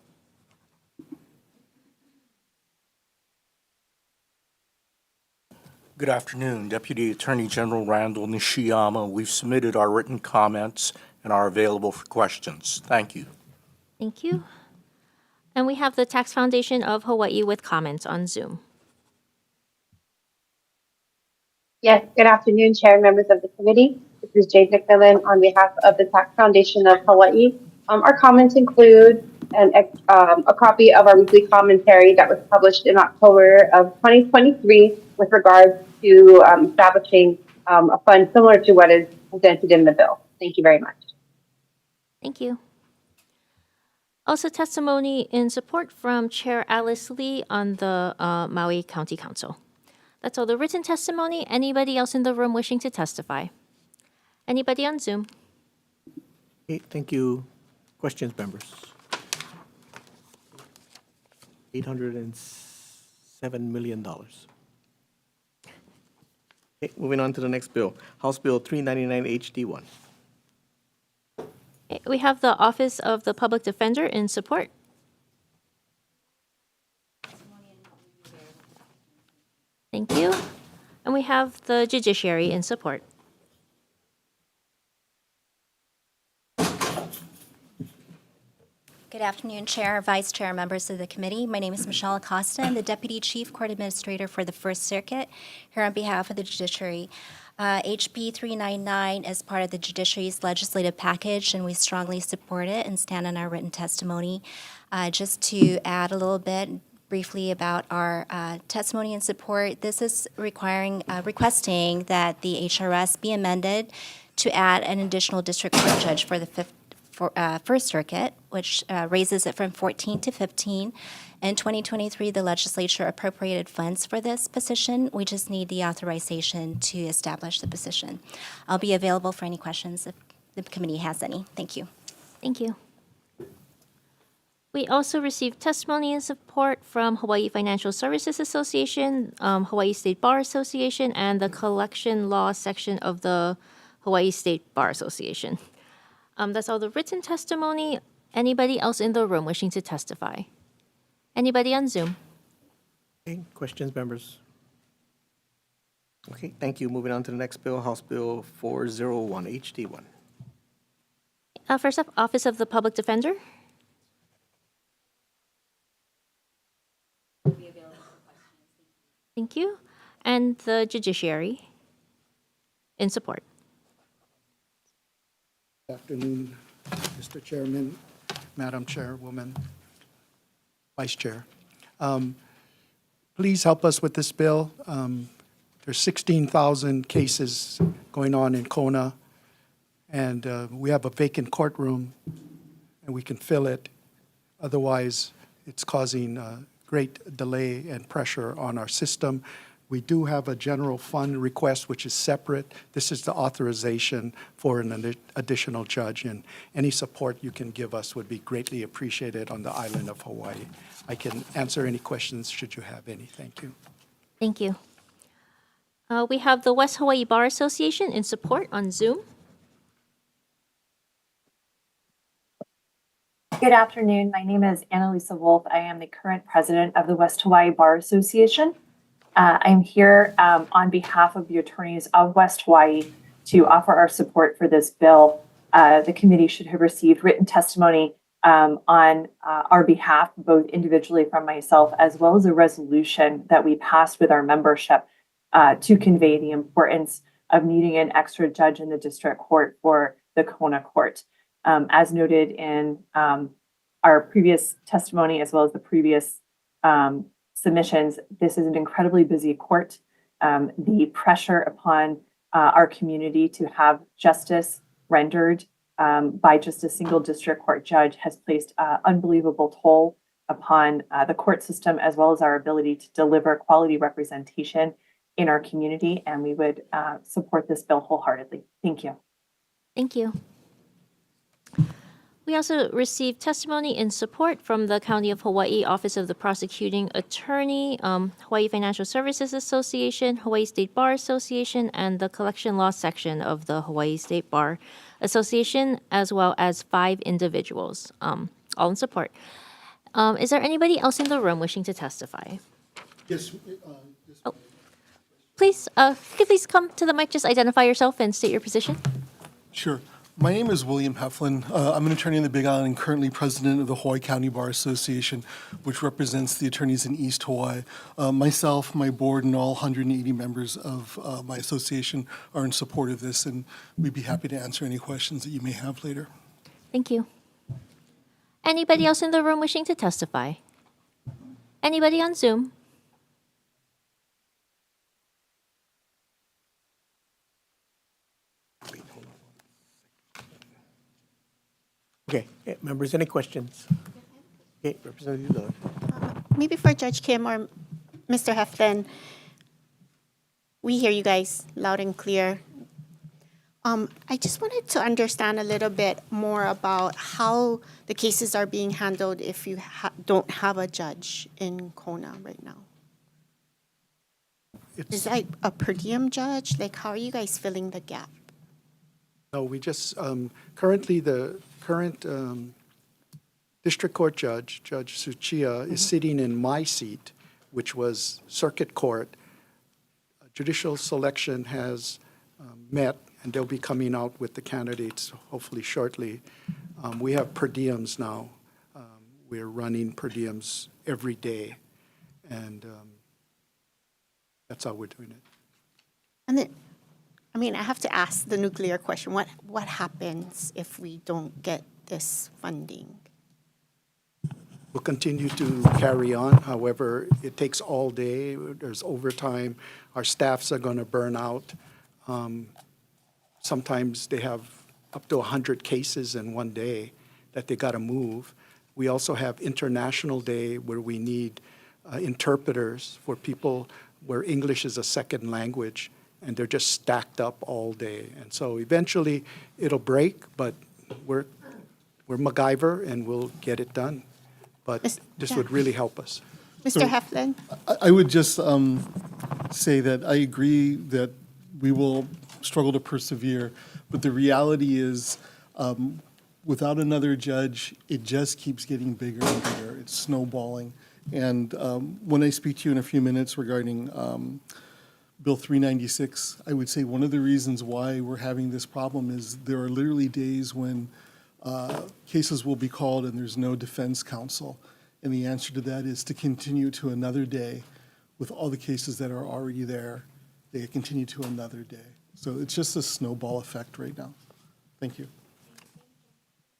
Good afternoon, Deputy Attorney General Randall Nishiyama. We've submitted our written comments and are available for questions. Thank you. Thank you. And we have the Tax Foundation of Hawaii with comments on Zoom. Yes, good afternoon, Chair and members of the committee. This is Jade McMillan on behalf of the Tax Foundation of Hawaii. Our comments include a copy of our weekly commentary that was published in October of 2023 with regards to establishing a fund similar to what is presented in the bill. Thank you very much. Thank you. Also testimony in support from Chair Alice Lee on the Maui County Council. That's all the written testimony. Anybody else in the room wishing to testify? Anybody on Zoom? Okay, thank you. Questions, members? $807 million. Okay, moving on to the next bill, House Bill 399 HD1. Okay, we have the Office of the Public Defender in support. Thank you. And we have the Judiciary in support. Good afternoon, Chair, Vice Chair, members of the committee. My name is Michelle Acosta. I'm the Deputy Chief Court Administrator for the First Circuit, here on behalf of the Judiciary. HB 399 is part of the Judiciary's legislative package, and we strongly support it and stand on our written testimony. Just to add a little bit briefly about our testimony and support, this is requesting that the HRS be amended to add an additional district court judge for the First Circuit, which raises it from 14 to 15. In 2023, the legislature appropriated funds for this position. We just need the authorization to establish the position. I'll be available for any questions if the committee has any. Thank you. Thank you. We also received testimony and support from Hawaii Financial Services Association, Hawaii State Bar Association, and the Collection Law section of the Hawaii State Bar Association. That's all the written testimony. Anybody else in the room wishing to testify? Anybody on Zoom? Okay, questions, members? Okay, thank you. Moving on to the next bill, House Bill 401 HD1. First up, Office of the Public Defender. Thank you. And the Judiciary in support. Good afternoon, Mr. Chairman, Madam Chairwoman, Vice Chair. Please help us with this bill. There's 16,000 cases going on in Kona, and we have a vacant courtroom, and we can fill it. Otherwise, it's causing great delay and pressure on our system. We do have a general fund request, which is separate. This is the authorization for an additional judge, and any support you can give us would be greatly appreciated on the island of Hawaii. I can answer any questions should you have any. Thank you. Thank you. We have the West Hawaii Bar Association in support on Zoom. Good afternoon. My name is Annalisa Wolf. I am the current president of the West Hawaii Bar Association. I'm here on behalf of the attorneys of West Hawaii to offer our support for this bill. The committee should have received written testimony on our behalf, both individually from myself, as well as a resolution that we passed with our membership to convey the importance of needing an extra judge in the district court for the Kona court. As noted in our previous testimony, as well as the previous submissions, this is an incredibly busy court. The pressure upon our community to have justice rendered by just a single district court judge has placed unbelievable toll upon the court system, as well as our ability to deliver quality representation in our community. And we would support this bill wholeheartedly. Thank you. Thank you. We also received testimony in support from the County of Hawaii Office of the Prosecuting Attorney, Hawaii Financial Services Association, Hawaii State Bar Association, and the Collection Law Section of the Hawaii State Bar Association, as well as 5 individuals, all in support. Is there anybody else in the room wishing to testify? Yes. Please, could you please come to the mic, just identify yourself and state your position? Sure. My name is William Heflin. I'm an attorney in the Big Island and currently president of the Hawaii County Bar Association, which represents the attorneys in East Hawaii. Myself, my board, and all 180 members of my association are in support of this, and we'd be happy to answer any questions that you may have later. Thank you. Anybody else in the room wishing to testify? Anybody on Zoom? Okay, members, any questions? Okay, Representative Dillon. Maybe for Judge Kim or Mr. Heflin, we hear you guys loud and clear. I just wanted to understand a little bit more about how the cases are being handled if you don't have a judge in Kona right now. Is that a per diem judge? Like, how are you guys filling the gap? No, we just, currently, the current district court judge, Judge Tsuchiya, is sitting in my seat, which was circuit court. Judicial selection has met, and they'll be coming out with the candidates hopefully shortly. We have per diems now. We're running per diems every day, and that's how we're doing it. And then, I mean, I have to ask the nuclear question. What happens if we don't get this funding? We'll continue to carry on. However, it takes all day. There's overtime. Our staffs are going to burn out. Sometimes they have up to 100 cases in one day that they got to move. We also have International Day where we need interpreters for people where English is a second language, and they're just stacked up all day. And so eventually it'll break, but we're MacGyver and we'll get it done. But this would really help us. Mr. Heflin? I would just say that I agree that we will struggle to persevere, but the reality is without another judge, it just keeps getting bigger and bigger. It's snowballing. And when I speak to you in a few minutes regarding Bill 396, I would say one of the reasons why we're having this problem is there are literally days when cases will be called and there's no defense counsel. And the answer to that is to continue to another day with all the cases that are already there. They continue to another day. So it's just a snowball effect right now. Thank you.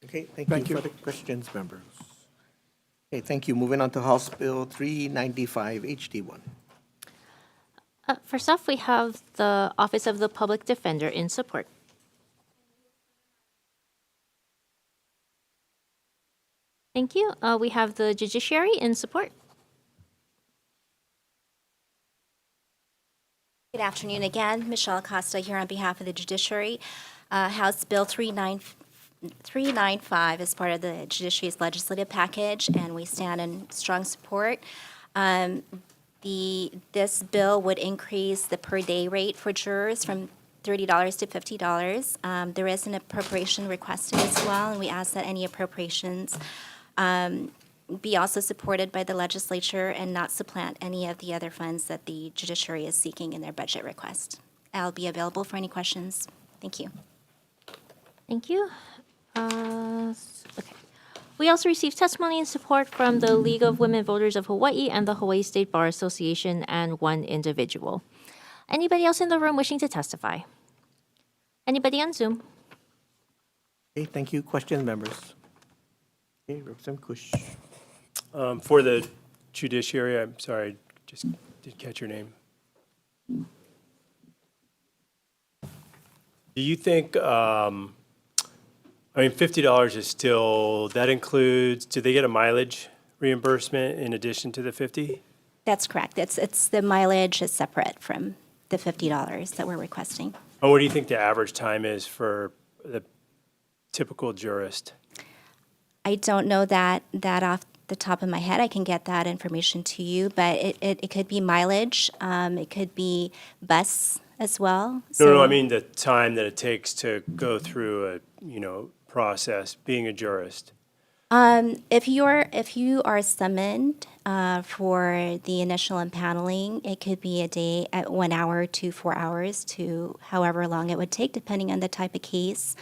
Okay, thank you for the questions, members. Okay, thank you. Moving on to House Bill 395 HD1. First off, we have the Office of the Public Defender in support. Thank you. We have the Judiciary in support. Good afternoon again. Michelle Acosta here on behalf of the Judiciary. House Bill 395 is part of the Judiciary's legislative package, and we stand in strong support. This bill would increase the per-day rate for jurors from $30 to $50. There is an appropriation requested as well, and we ask that any appropriations be also supported by the legislature and not supplant any of the other funds that the Judiciary is seeking in their budget request. I'll be available for any questions. Thank you. Thank you. Okay. We also received testimony in support from the League of Women Voters of Hawaii and the Hawaii State Bar Association and one individual. Anybody else in the room wishing to testify? Anybody on Zoom? Okay, thank you. Questions, members? Okay, Representative Kush. For the Judiciary, I'm sorry, just didn't catch your name. Do you think, I mean, $50 is still, that includes, do they get a mileage reimbursement in addition to the 50? That's correct. It's the mileage is separate from the $50 that we're requesting. And what do you think the average time is for the typical jurist? I don't know that off the top of my head. I can get that information to you, but it could be mileage. It could be bus as well. No, I mean the time that it takes to go through a, process, being a jurist. If you are summoned for the initial impaneling, it could be a day at 1 hour to 4 hours to however long it would take, depending on the type of case.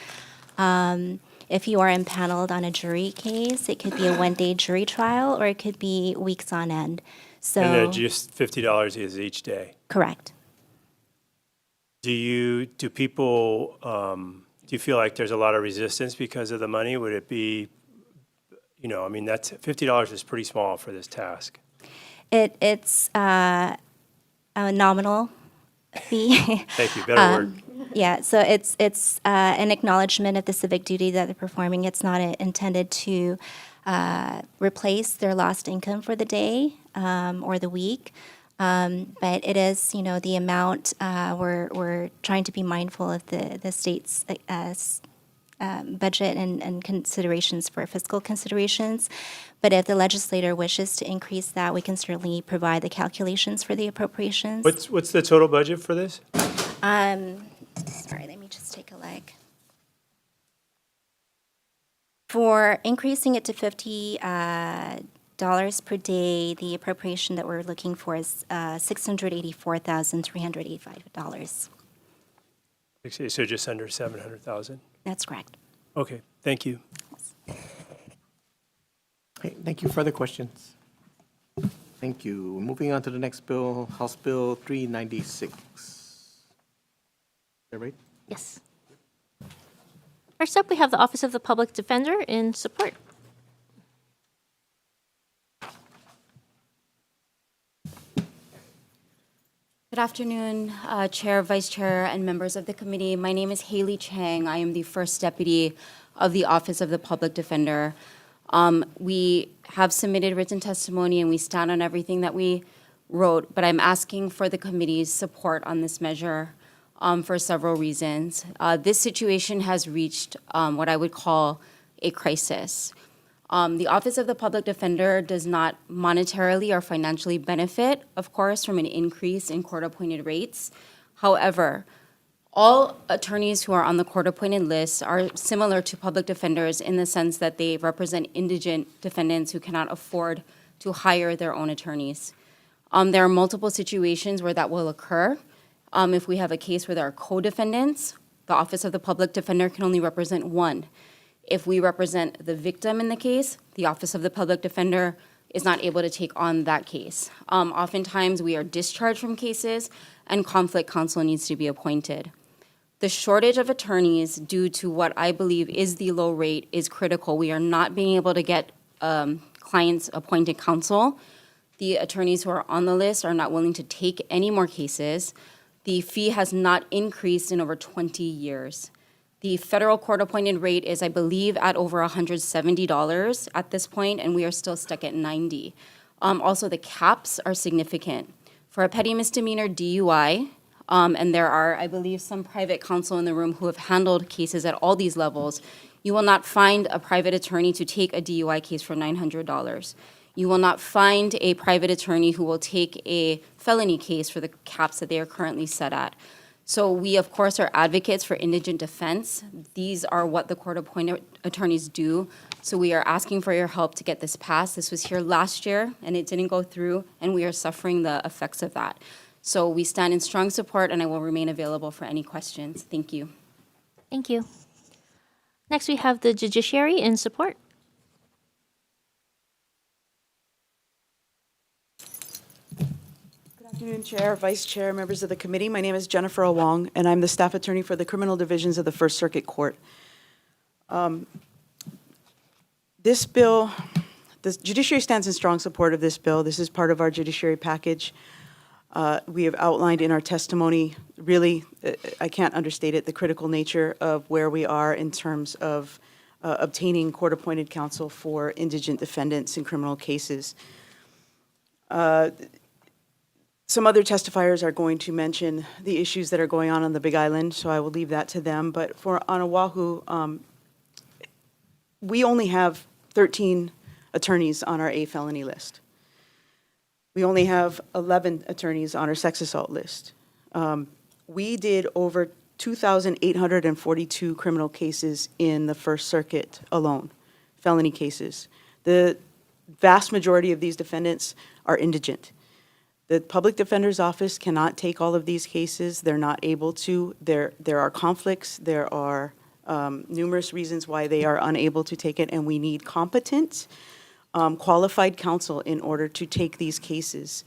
If you are impaneled on a jury case, it could be a one-day jury trial, or it could be weeks on end. So And then just $50 is each day. correct. Do people, do you feel like there's a lot of resistance because of the money? Would it be, that's $50 is pretty small for this task. It's a nominal fee. Thank you, better word. Yeah, so it's an acknowledgement of the civic duty that they're performing. It's not intended to replace their lost income for the day or the week. But it is, the amount, we're trying to be mindful of the state's budget and considerations for fiscal considerations. But if the legislator wishes to increase that, we can certainly provide the calculations for the appropriations. What's the total budget for this? Sorry, let me just take a look. For increasing it to $50 per day, the appropriation that we're looking for is $684,385. So just under 700,000? That's correct. Okay, thank you. Okay, thank you. Further questions? Thank you. Moving on to the next bill, House Bill 396. Is that right? Yes. First up, we have the Office of the Public Defender in support. Good afternoon, Chair, Vice Chair, and members of the committee. My name is Haley Chang. I am the First Deputy of the Office of the Public Defender. We have submitted written testimony and we stand on everything that we wrote, but I'm asking for the committee's support on this measure for several reasons. This situation has reached what I would call a crisis. The Office of the Public Defender does not monetarily or financially benefit, of course, from an increase in court-appointed rates. However, all attorneys who are on the court-appointed list are similar to public defenders in the sense that they represent indigent defendants who cannot afford to hire their own attorneys. There are multiple situations where that will occur. If we have a case where there are co-defendants, the Office of the Public Defender can only represent one. If we represent the victim in the case, the Office of the Public Defender is not able to take on that case. Oftentimes, we are discharged from cases, and conflict counsel needs to be appointed. The shortage of attorneys due to what I believe is the low rate is critical. We are not being able to get clients appointed counsel. The attorneys who are on the list are not willing to take any more cases. The fee has not increased in over 20 years. The federal court-appointed rate is, I believe, at over $170 at this point, and we are still stuck at $90. Also, the caps are significant. For a petty misdemeanor DUI, and there are, I believe, some private counsel in the room who have handled cases at all these levels, you will not find a private attorney to take a DUI case for $900. You will not find a private attorney who will take a felony case for the caps that they are currently set at. So we, of course, are advocates for indigent defense. These are what the court-appointed attorneys do. So we are asking for your help to get this passed. This was here last year, and it didn't go through, and we are suffering the effects of that. So we stand in strong support, and I will remain available for any questions. Thank you. Thank you. Next, we have the Judiciary in support. Good afternoon, Chair, Vice Chair, members of the committee. My name is Jennifer Owong, and I'm the staff attorney for the criminal divisions of the First Circuit Court. This bill, the judiciary stands in strong support of this bill. This is part of our judiciary package. We have outlined in our testimony, really, I can't understate it, the critical nature of where we are in terms of obtaining court-appointed counsel for indigent defendants in criminal cases. Some other testifiers are going to mention the issues that are going on the Big Island, so I will leave that to them. But on Oahu, we only have 13 attorneys on our A felony list. We only have 11 attorneys on our sex assault list. We did over 2,842 criminal cases in the First Circuit alone, felony cases. The vast majority of these defendants are indigent. The public defender's office cannot take all of these cases. They're not able to. There are conflicts. There are numerous reasons why they are unable to take it, and we need competent, qualified counsel in order to take these cases.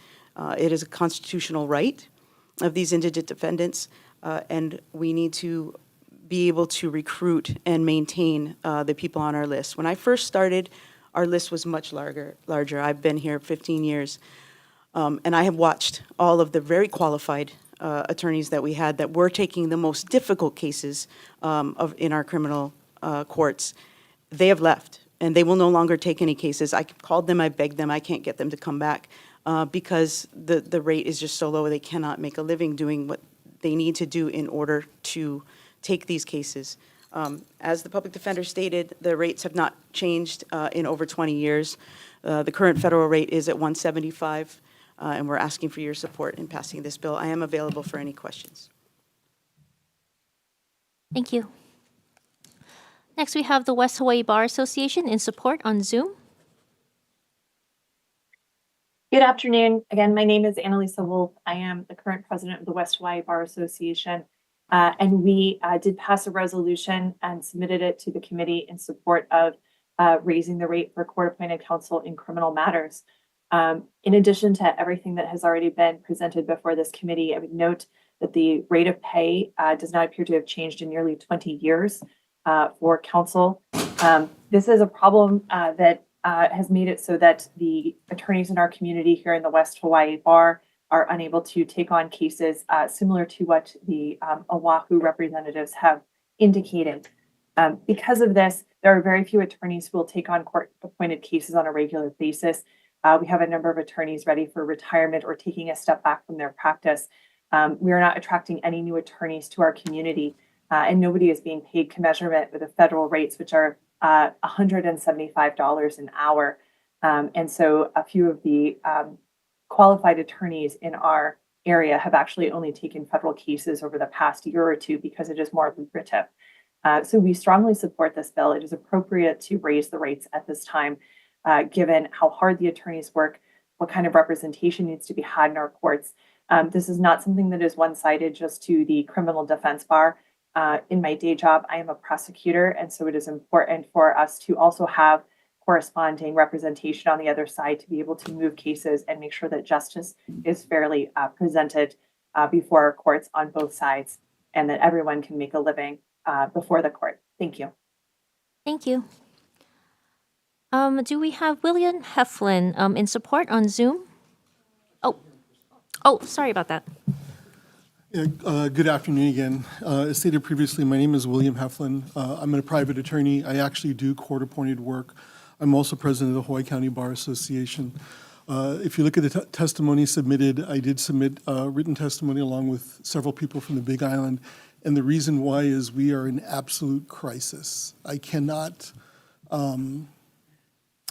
It is a constitutional right of these indigent defendants, and we need to be able to recruit and maintain the people on our list. When I first started, our list was much larger. I've been here 15 years. And I have watched all of the very qualified attorneys that we had that were taking the most difficult cases in our criminal courts. They have left, and they will no longer take any cases. I called them, I begged them, I can't get them to come back because the rate is just so low, they cannot make a living doing what they need to do in order to take these cases. As the public defender stated, the rates have not changed in over 20 years. The current federal rate is at $175. And we're asking for your support in passing this bill. I am available for any questions. Thank you. Next, we have the West Hawaii Bar Association in support on Zoom. Good afternoon. Again, my name is Annalisa Wolf. I am the current president of the West Hawaii Bar Association. And we did pass a resolution and submitted it to the committee in support of raising the rate for court-appointed counsel in criminal matters. In addition to everything that has already been presented before this committee, I would note that the rate of pay does not appear to have changed in nearly 20 years for counsel. This is a problem that has made it so that the attorneys in our community here in the West Hawaii Bar are unable to take on cases similar to what the Oahu representatives have indicated. Because of this, there are very few attorneys who will take on court-appointed cases on a regular basis. We have a number of attorneys ready for retirement or taking a step back from their practice. We are not attracting any new attorneys to our community, and nobody is being paid commensurate with the federal rates, which are $175 an hour. And so a few of the qualified attorneys in our area have actually only taken federal cases over the past year or two because it is more lucrative. So we strongly support this bill. It is appropriate to raise the rates at this time, given how hard the attorneys work, what kind of representation needs to be had in our courts. This is not something that is one-sided just to the criminal defense bar. In my day job, I am a prosecutor, and so it is important for us to also have corresponding representation on the other side to be able to move cases and make sure that justice is fairly presented before our courts on both sides, and that everyone can make a living before the court. Thank you. Thank you. Do we have William Heflin in support on Zoom? Oh, sorry about that. Yeah, good afternoon again. As stated previously, my name is William Heflin. I'm a private attorney. I actually do court-appointed work. I'm also president of the Hawaii County Bar Association. If you look at the testimony submitted, I did submit written testimony along with several people from the Big Island. And the reason why is we are in absolute crisis. I cannot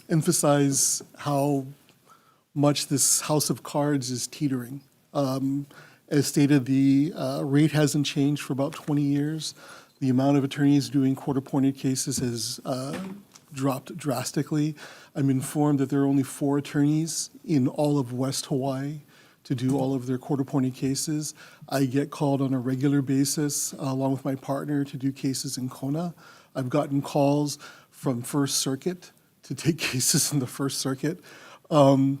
emphasize how much this house of cards is teetering. As stated, the rate hasn't changed for about 20 years. The amount of attorneys doing court-appointed cases has dropped drastically. I'm informed that there are only 4 attorneys in all of West Hawaii to do all of their court-appointed cases. I get called on a regular basis, along with my partner, to do cases in Kona. I've gotten calls from First Circuit to take cases in the First Circuit. I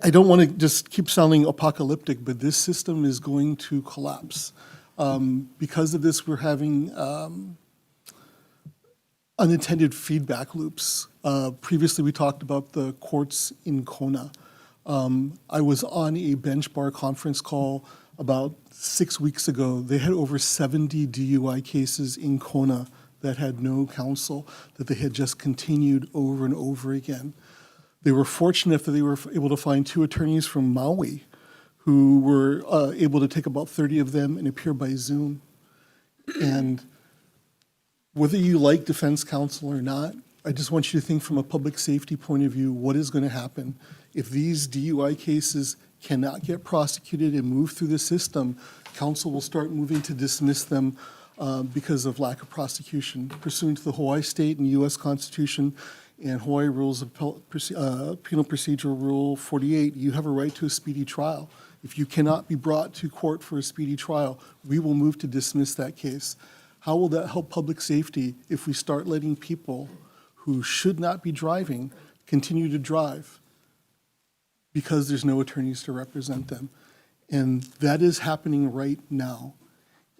don't want to just keep sounding apocalyptic, but this system is going to collapse. Because of this, we're having unintended feedback loops. Previously, we talked about the courts in Kona. I was on a bench bar conference call about 6 weeks ago. They had over 70 DUI cases in Kona that had no counsel, that they had just continued over and over again. They were fortunate that they were able to find 2 attorneys from Maui who were able to take about 30 of them and appear by Zoom. And whether you like defense counsel or not, I just want you to think from a public safety point of view, what is going to happen if these DUI cases cannot get prosecuted and move through the system? Counsel will start moving to dismiss them because of lack of prosecution. Pursuant to the Hawaii State and U.S. Constitution and Hawaii Rules of Penal Procedural Rule 48, you have a right to a speedy trial. If you cannot be brought to court for a speedy trial, we will move to dismiss that case. How will that help public safety if we start letting people who should not be driving continue to drive because there's no attorneys to represent them? And that is happening right now.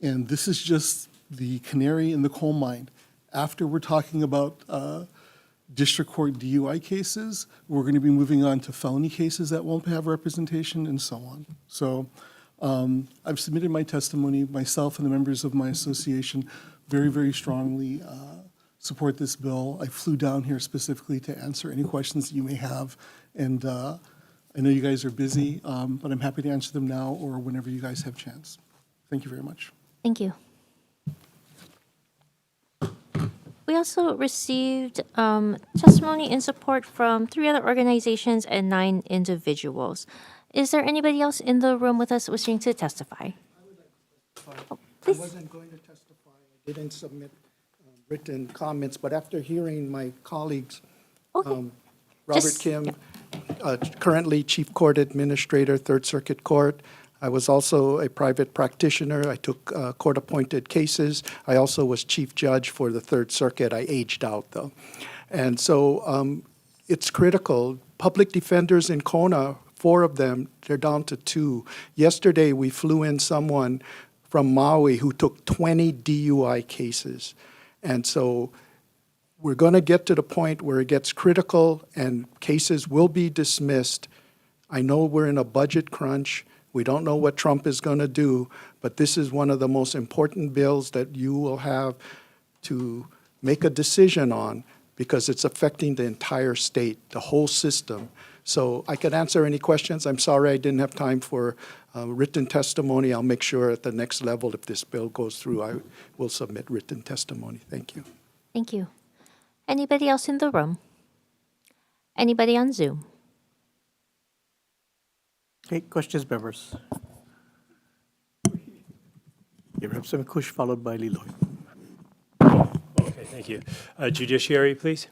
And this is just the canary in the coal mine. After we're talking about district court DUI cases, we're going to be moving on to felony cases that won't have representation and so on. So I've submitted my testimony. Myself and the members of my association very, very strongly support this bill. I flew down here specifically to answer any questions that you may have. And I know you guys are busy, but I'm happy to answer them now or whenever you guys have chance. Thank you very much. Thank you. We also received testimony in support from 3 other organizations and 9 individuals. Is there anybody else in the room with us wishing to testify? Oh, please. I wasn't going to testify. I didn't submit written comments, but after hearing my colleagues, Robert Kim, currently Chief Court Administrator, Third Circuit Court. I was also a private practitioner. I took court-appointed cases. I also was chief judge for the Third Circuit. I aged out, though. And so it's critical. Public defenders in Kona, 4 of them, they're down to 2. Yesterday, we flew in someone from Maui who took 20 DUI cases. And so we're going to get to the point where it gets critical and cases will be dismissed. I know we're in a budget crunch. We don't know what Trump is going to do, but this is one of the most important bills that you will have to make a decision on because it's affecting the entire state, the whole system. So I could answer any questions. I'm sorry I didn't have time for written testimony. I'll make sure at the next level, if this bill goes through, I will submit written testimony. Thank you. Thank you. Anybody else in the room? Anybody on Zoom? Okay, questions, members? Representative Kush, followed by Liloy. Okay, thank you. Judiciary, please.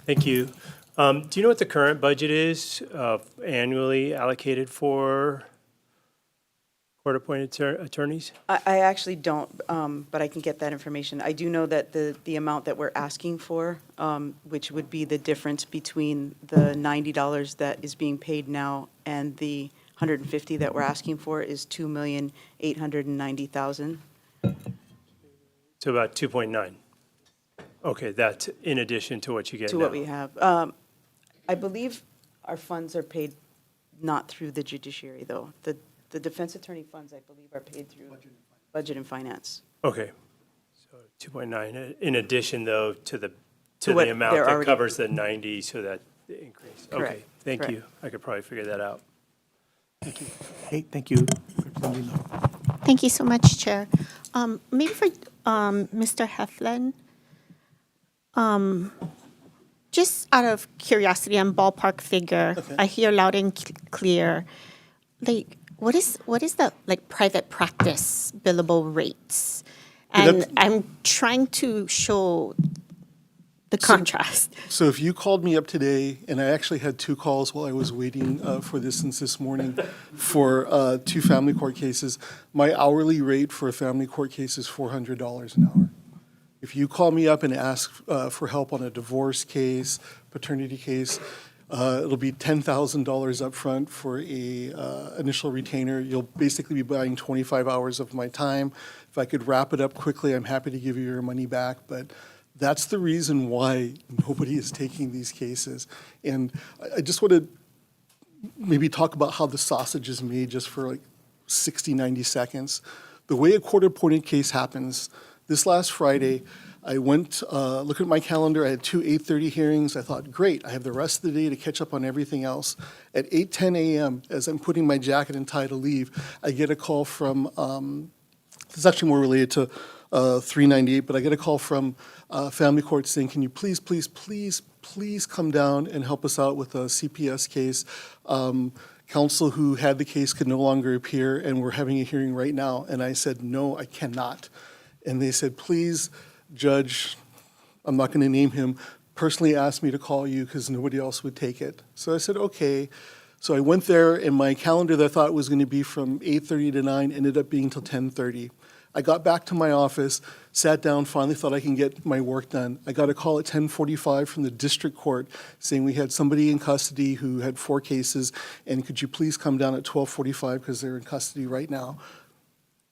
Thank you. Do you know what the current budget is annually allocated for court-appointed attorneys? I actually don't, but I can get that information. I do know that the amount that we're asking for, which would be the difference between the $90 that is being paid now and the $150 that we're asking for, is $2,890,000. So about 2.9. Okay, that's in addition to what you get now. To what we have. I believe our funds are paid not through the judiciary, though. The defense attorney funds, I believe, are paid through budget and finance. Okay, so 2.9, in addition, though, to the what amount they're that already- covers the 90, so that increase. Correct, Okay, thank correct. you. I could probably figure that out. Thank you. Okay, thank you. Representative Liloy. Thank you so much, Chair. Maybe for Mr. Heflin, just out of curiosity and ballpark figure, I hear loud and clear, like, what is the, like, private practice billable rates? And I'm trying to show the contrast. So if you called me up today, and I actually had 2 calls while I was waiting for this since this morning for 2 family court cases, my hourly rate for a family court case is $400 an hour. If you call me up and ask for help on a divorce case, paternity case, it'll be $10,000 up front for a initial retainer. You'll basically be buying 25 hours of my time. If I could wrap it up quickly, I'm happy to give you your money back. But that's the reason why nobody is taking these cases. And I just want to maybe talk about how the sausage is made just for like 60, 90 seconds. The way a court-appointed case happens, this last Friday, I went, looking at my calendar, I had two 8:30 hearings. I thought, great, I have the rest of the day to catch up on everything else. At 8:10 a.m., as I'm putting my jacket and tie to leave, I get a call from, this is actually more related to 398, but I get a call from family court saying, can you please, please, please, please come down and help us out with a CPS case? Counsel who had the case could no longer appear, and we're having a hearing right now. And I said, no, I cannot. And they said, please, Judge, I'm not going to name him, personally asked me to call you because nobody else would take it. So I said, okay. So I went there, and my calendar that I thought was going to be from 8:30 to 9 ended up being till 10:30. I got back to my office, sat down, finally thought I can get my work done. I got a call at 10:45 from the district court saying we had somebody in custody who had 4 cases, and could you please come down at 12:45 because they're in custody right now.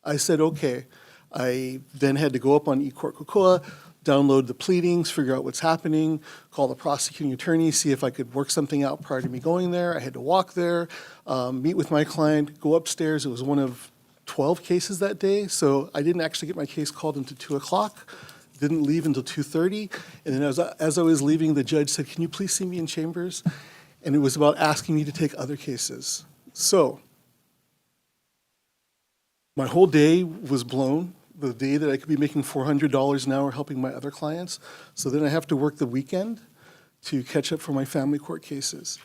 I said, okay. I then had to go up on eCourt Cocoa, download the pleadings, figure out what's happening, call the prosecuting attorney, see if I could work something out prior to me going there. I had to walk there, meet with my client, go upstairs. It was one of 12 cases that day, so I didn't actually get my case called until 2 o'clock, didn't leave until 2:30, and then as I was leaving, the judge said, can you please see me in chambers? And it was about asking me to take other cases. So my whole day was blown, the day that I could be making $400 an hour helping my other clients, so then I have to work the weekend to catch up for my family court cases.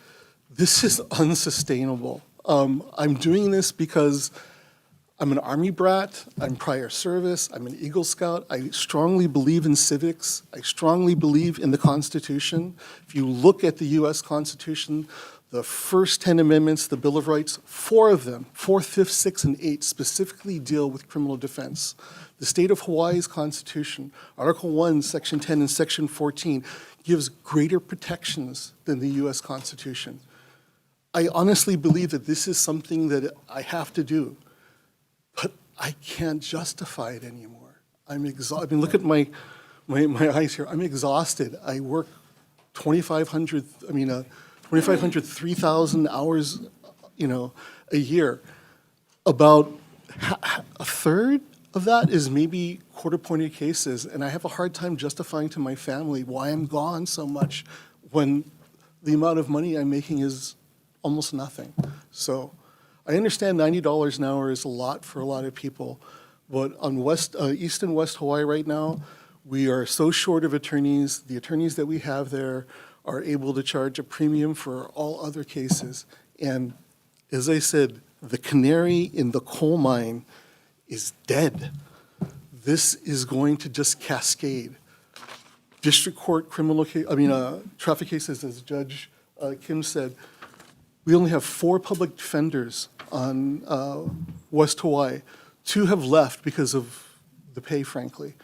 This is unsustainable. I'm doing this because I'm an Army brat, I'm prior service, I'm an Eagle Scout. I strongly believe in civics. I strongly believe in the Constitution. If you look at the U.S. Constitution, the first 10 amendments, the Bill of Rights, 4 of them, 4th, 5th, 6th, and 8, specifically deal with criminal defense. The state of Hawaii's Constitution, Article 1, Section 10, and Section 14, gives greater protections than the U.S. Constitution. I honestly believe that this is something that I have to do. But I can't justify it anymore. I'm exhausted. I mean, look at my eyes here. I'm exhausted. I work 2,500, 3,000 hours, a year. About a third of that is maybe court-appointed cases, and I have a hard time justifying to my family why I'm gone so much when the amount of money I'm making is almost nothing. So I understand $90 an hour is a lot for a lot of people, but on East and West Hawaii right now, we are so short of attorneys. The attorneys that we have there are able to charge a premium for all other cases. And as I said, the canary in the coal mine is dead. This is going to just cascade. District court traffic cases, as Judge Kim said, we only have 4 public defenders on West Hawaii. 2 have left because of the pay, frankly.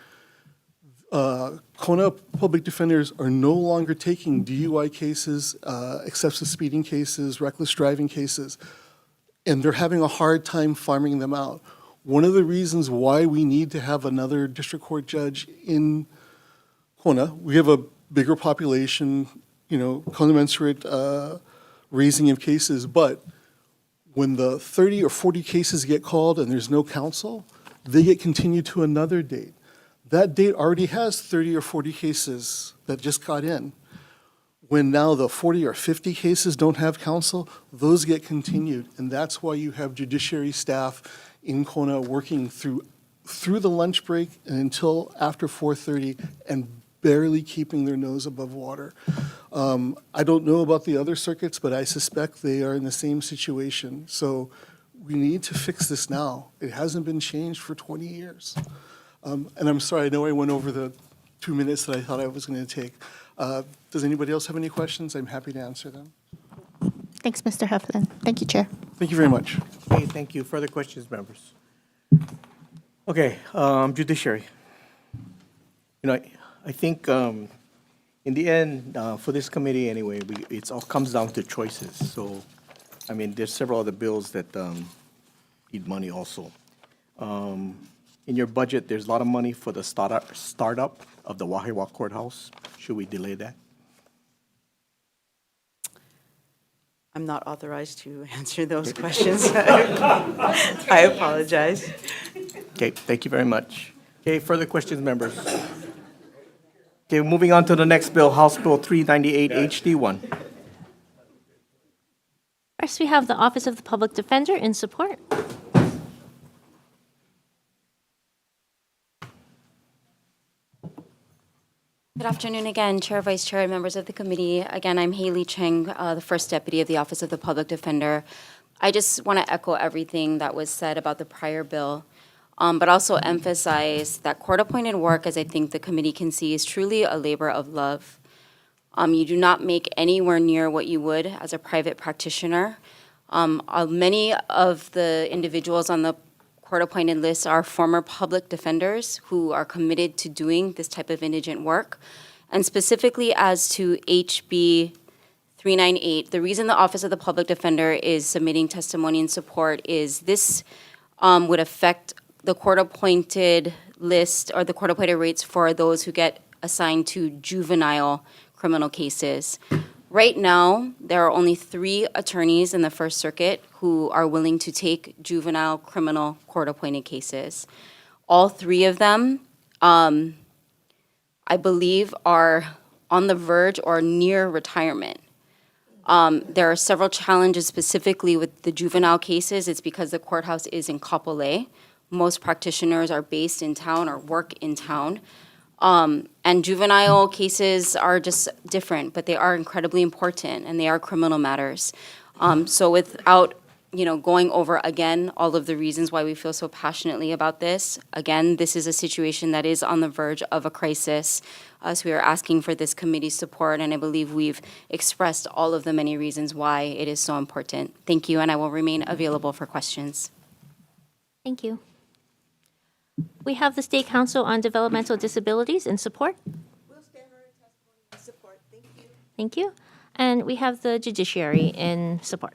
Kona public defenders are no longer taking DUI cases, excessive speeding cases, reckless driving cases, and they're having a hard time farming them out. One of the reasons why we need to have another district court judge in Kona, we have a bigger population, commensurate raising of cases, but when the 30 or 40 cases get called and there's no counsel, they get continued to another date. That date already has 30 or 40 cases that just got in. When now the 40 or 50 cases don't have counsel, those get continued, and that's why you have judiciary staff in Kona working through the lunch break and until after 4:30 and barely keeping their nose above water. I don't know about the other circuits, but I suspect they are in the same situation. So we need to fix this now. It hasn't been changed for 20 years. And I'm sorry, I know I went over the 2 minutes that I thought I was going to take. Does anybody else have any questions? I'm happy to answer them. Thanks, Mr. Heflin. Thank you, Chair. Thank you very much. Okay, thank you. Further questions, members? Okay, judiciary. I think in the end, for this committee anyway, it all comes down to choices. So, there's several other bills that need money also. In your budget, there's a lot of money for the startup of the Wahiawa Courthouse. Should we delay that? I'm not authorized to answer those questions. I apologize. Okay, thank you very much. Okay, further questions, members? Okay, moving on to the next bill, House Bill 398 HD1. First, we have the Office of the Public Defender in support. Good afternoon again, Chair, Vice Chair, and members of the committee. Again, I'm Haley Cheng, the First Deputy of the Office of the Public Defender. I just want to echo everything that was said about the prior bill, but also emphasize that court-appointed work, as I think the committee can see, is truly a labor of love. You do not make anywhere near what you would as a private practitioner. Many of the individuals on the court-appointed list are former public defenders who are committed to doing this type of indigent work. And specifically as to HB 398, the reason the Office of the Public Defender is submitting testimony in support is this would affect the court-appointed list or the court-appointed rates for those who get assigned to juvenile criminal cases. Right now, there are only 3 attorneys in the First Circuit who are willing to take juvenile criminal court-appointed cases. All 3 of them, I believe, are on the verge or near retirement. There are several challenges specifically with the juvenile cases. It's because the courthouse is in Kapolei. Most practitioners are based in town or work in town. And juvenile cases are just different, but they are incredibly important, and they are criminal matters. So without, going over again all of the reasons why we feel so passionately about this, again, this is a situation that is on the verge of a crisis. So we are asking for this committee's support, and I believe we've expressed all of the many reasons why it is so important. Thank you, and I will remain available for questions. Thank you. We have the State Council on Developmental Disabilities in support. We'll stand on our testimony in support. Thank you. Thank you. And we have the Judiciary in support.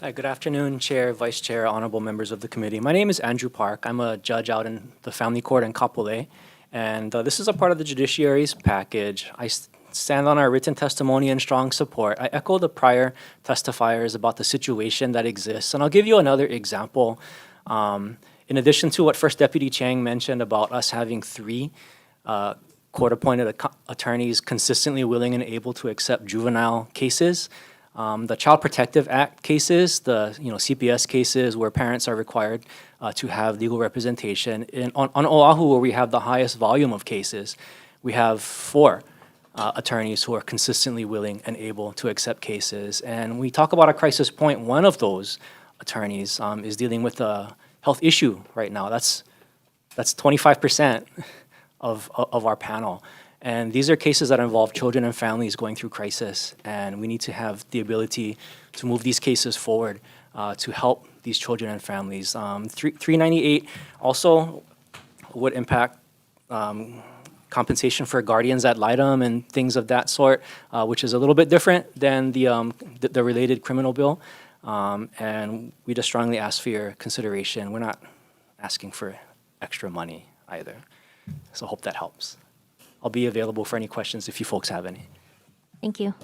Hi, good afternoon, Chair, Vice Chair, honorable members of the committee. My name is Andrew Park. I'm a judge out in the family court in Kapolei, and this is a part of the judiciary's package. I stand on our written testimony in strong support. I echo the prior testifiers about the situation that exists, and I'll give you another example. In addition to what First Deputy Chang mentioned about us having 3 court-appointed attorneys consistently willing and able to accept juvenile cases, the Child Protective Act cases, the CPS cases where parents are required to have legal representation. On Oahu, where we have the highest volume of cases, we have 4 attorneys who are consistently willing and able to accept cases. And we talk about a crisis point. One of those attorneys is dealing with a health issue right now. That's 25% of our panel. And these are cases that involve children and families going through crisis, and we need to have the ability to move these cases forward to help these children and families. 398 also would impact compensation for guardians ad litem and things of that sort, which is a little bit different than the related criminal bill. And we just strongly ask for your consideration. We're not asking for extra money either. So hope that helps. I'll be available for any questions if you folks have any. Thank you.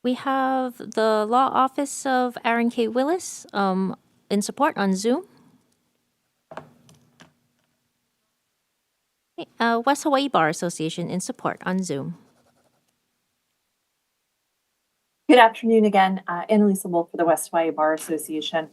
We have the Law Office of Aaron K. Willis in support on Zoom. West Hawaii Bar Association in support on Zoom. Good afternoon again. Annalisa Wolf for the West Hawaii Bar Association.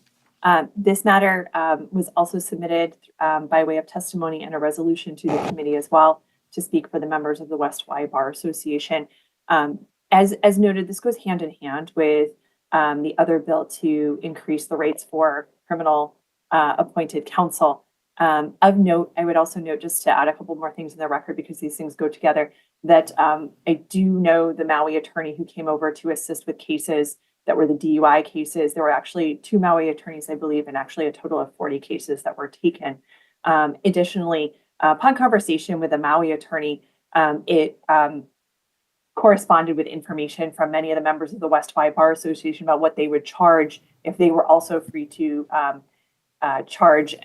This matter was also submitted by way of testimony and a resolution to the committee as well to speak for the members of the West Hawaii Bar Association. As noted, this goes hand in hand with the other bill to increase the rates for criminal appointed counsel. Of note, I would also note, just to add a couple more things in the record because these things go together, that I do know the Maui attorney who came over to assist with cases that were the DUI cases. There were actually 2 Maui attorneys, I believe, and actually a total of 40 cases that were taken. Additionally, upon conversation with the Maui attorney, it corresponded with information from many of the members of the West Hawaii Bar Association about what they would charge if they were also free to charge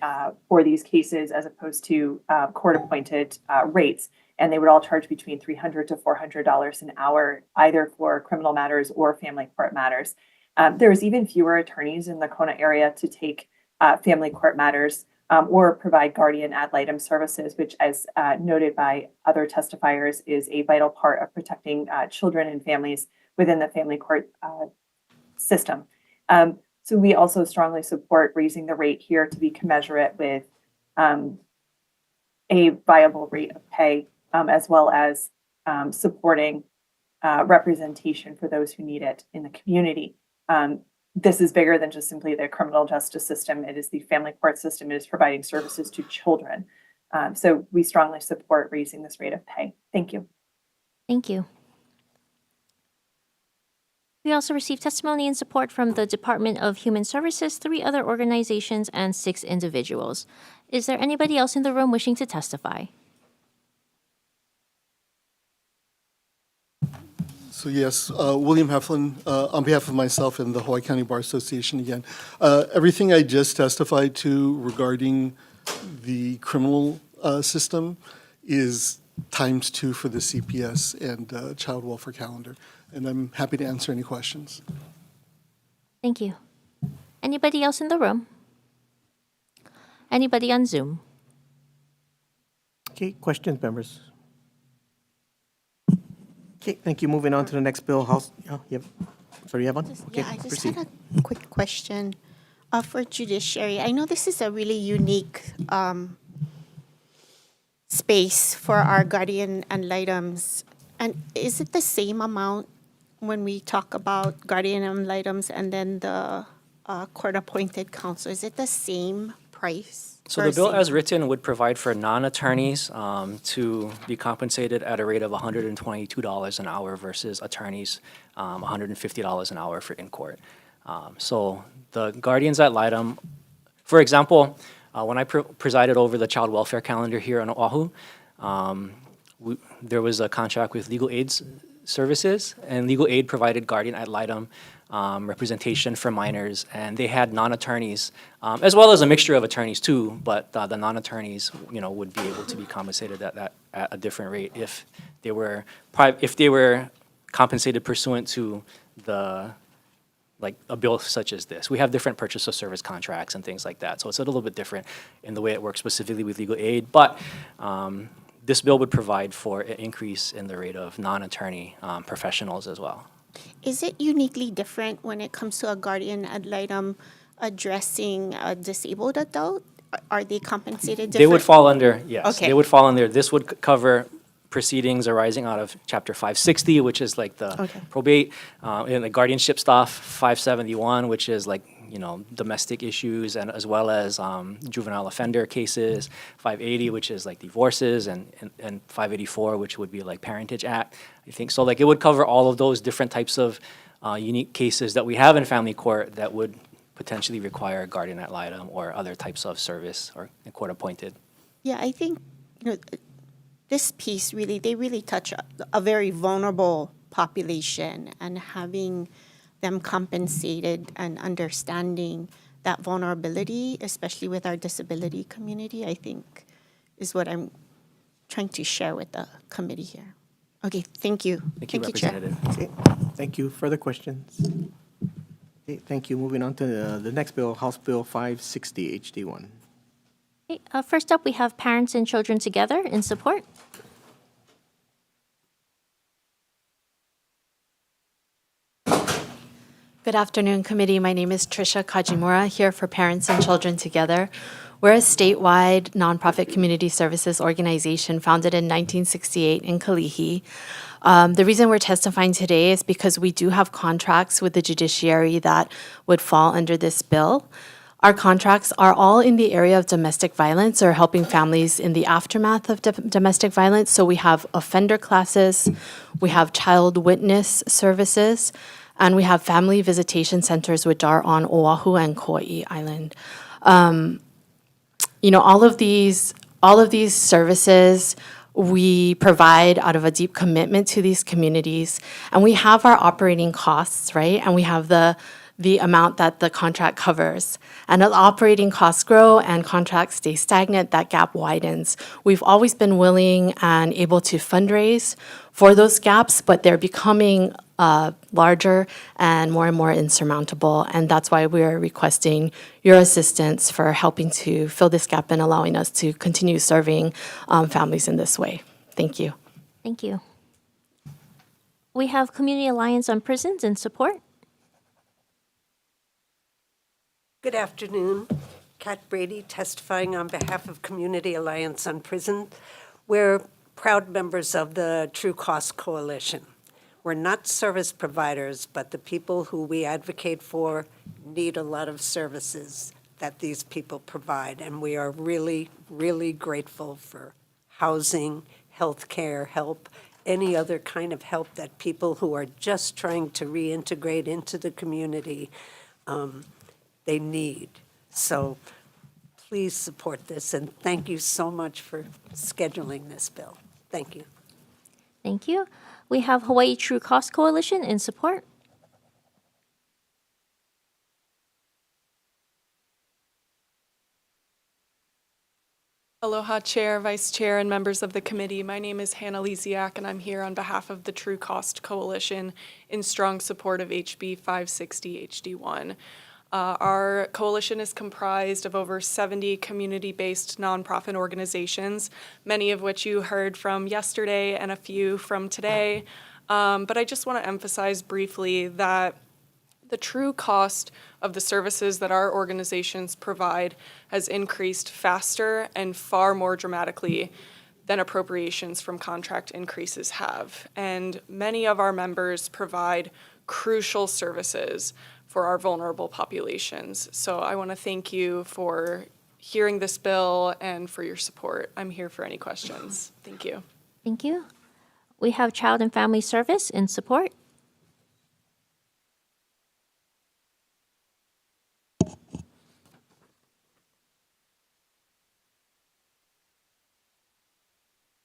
for these cases as opposed to court-appointed rates. And they would all charge between $300 to $400 an hour, either for criminal matters or family court matters. There's even fewer attorneys in the Kona area to take family court matters or provide guardian ad litem services, which, as noted by other testifiers, is a vital part of protecting children and families within the family court system. So we also strongly support raising the rate here to be commensurate with a viable rate of pay, as well as supporting representation for those who need it in the community. This is bigger than just simply the criminal justice system. It is the family court system. It is providing services to children. So we strongly support raising this rate of pay. Thank you. Thank you. We also received testimony and support from the Department of Human Services, 3 other organizations, and 6 individuals. Is there anybody else in the room wishing to testify? So yes, William Heflin, on behalf of myself and the Hawaii County Bar Association again. Everything I just testified to regarding the criminal system is ×2 for the CPS and child welfare calendar. And I'm happy to answer any questions. Thank you. Anybody else in the room? Anybody on Zoom? Okay, questions, members? Okay, thank you. Moving on to the next bill. Sorry, you have one? Okay, Yeah, I just proceed. had a quick question for judiciary. I know this is a really unique space for our guardian ad litems. And is it the same amount when we talk about guardian ad litems and then the court-appointed counsel? Is it the same price? So or the bill same- as written would provide for non-attorneys to be compensated at a rate of $122 an hour versus attorneys $150 an hour for in-court. So the guardians ad litem, for example, when I presided over the child welfare calendar here on Oahu, there was a contract with Legal Aid Services, and Legal Aid provided guardian ad litem representation for minors, and they had non-attorneys, as well as a mixture of attorneys too, but the non-attorneys, would be able to be compensated at a different rate if they were compensated pursuant to like a bill such as this. We have different purchase of service contracts and things like that, so it's a little bit different in the way it works specifically with legal aid, but this bill would provide for an increase in the rate of non-attorney professionals as well. Is it uniquely different when it comes to a guardian ad litem addressing a disabled adult? Are they compensated different? They would fall under, yes. Okay. They would fall under, this would cover proceedings arising out of Chapter 560, which is like the probate, and the guardianship stuff, 571, which is like, domestic issues, and as well as juvenile offender cases, 580, which is like divorces, and 584, which would be like Parentage Act, I think. So like it would cover all of those different types of unique cases that we have in family court that would potentially require a guardian ad litem or other types of service or court appointed. Yeah, I think, this piece really, they really touch a very vulnerable population, and having them compensated and understanding that vulnerability, especially with our disability community, I think is what I'm trying to share with the committee here. Okay, thank you. Thank you, Chair. Representative. Okay, thank you. Further questions? Okay, thank you. Moving on to the next bill, House Bill 560, HD1. Okay, first up, we have Parents and Children Together in support. Good afternoon, committee. My name is Trisha Kajimura, here for Parents and Children Together. We're a statewide nonprofit community services organization founded in 1968 in Kalihi. The reason we're testifying today is because we do have contracts with the judiciary that would fall under this bill. Our contracts are all in the area of domestic violence or helping families in the aftermath of domestic violence. So we have offender classes, we have child witness services, and we have family visitation centers which are on Oahu and Kauai Island. All of these services we provide out of a deep commitment to these communities, and we have our operating costs, right? And we have the the amount that the contract covers. And as operating costs grow and contracts stay stagnant, that gap widens. We've always been willing and able to fundraise for those gaps, but they're becoming larger and more insurmountable. And that's why we're requesting your assistance for helping to fill this gap and allowing us to continue serving families in this way. Thank you. Thank you. We have Community Alliance on Prisons in support. Good afternoon. Kat Brady testifying on behalf of Community Alliance on Prison. We're proud members of the True Cost Coalition. We're not service providers, but the people who we advocate for need a lot of services that these people provide. And we are really, really grateful for housing, healthcare help, any other kind of help that people who are just trying to reintegrate into the community they need. So please support this, and thank you so much for scheduling this bill. Thank you. Thank you. We have Hawaii True Cost Coalition in support. Aloha, Chair, Vice Chair, and members of the committee. My name is Hannah Lisiak, and I'm here on behalf of the True Cost Coalition in strong support of HB 560 HD1. Our coalition is comprised of over 70 community-based nonprofit organizations, many of which you heard from yesterday and a few from today. But I just want to emphasize briefly that the true cost of the services that our organizations provide has increased faster and far more dramatically than appropriations from contract increases have. And many of our members provide crucial services for our vulnerable populations. So I want to thank you for hearing this bill and for your support. I'm here for any questions. Thank you. Thank you. We have Child and Family Service in support.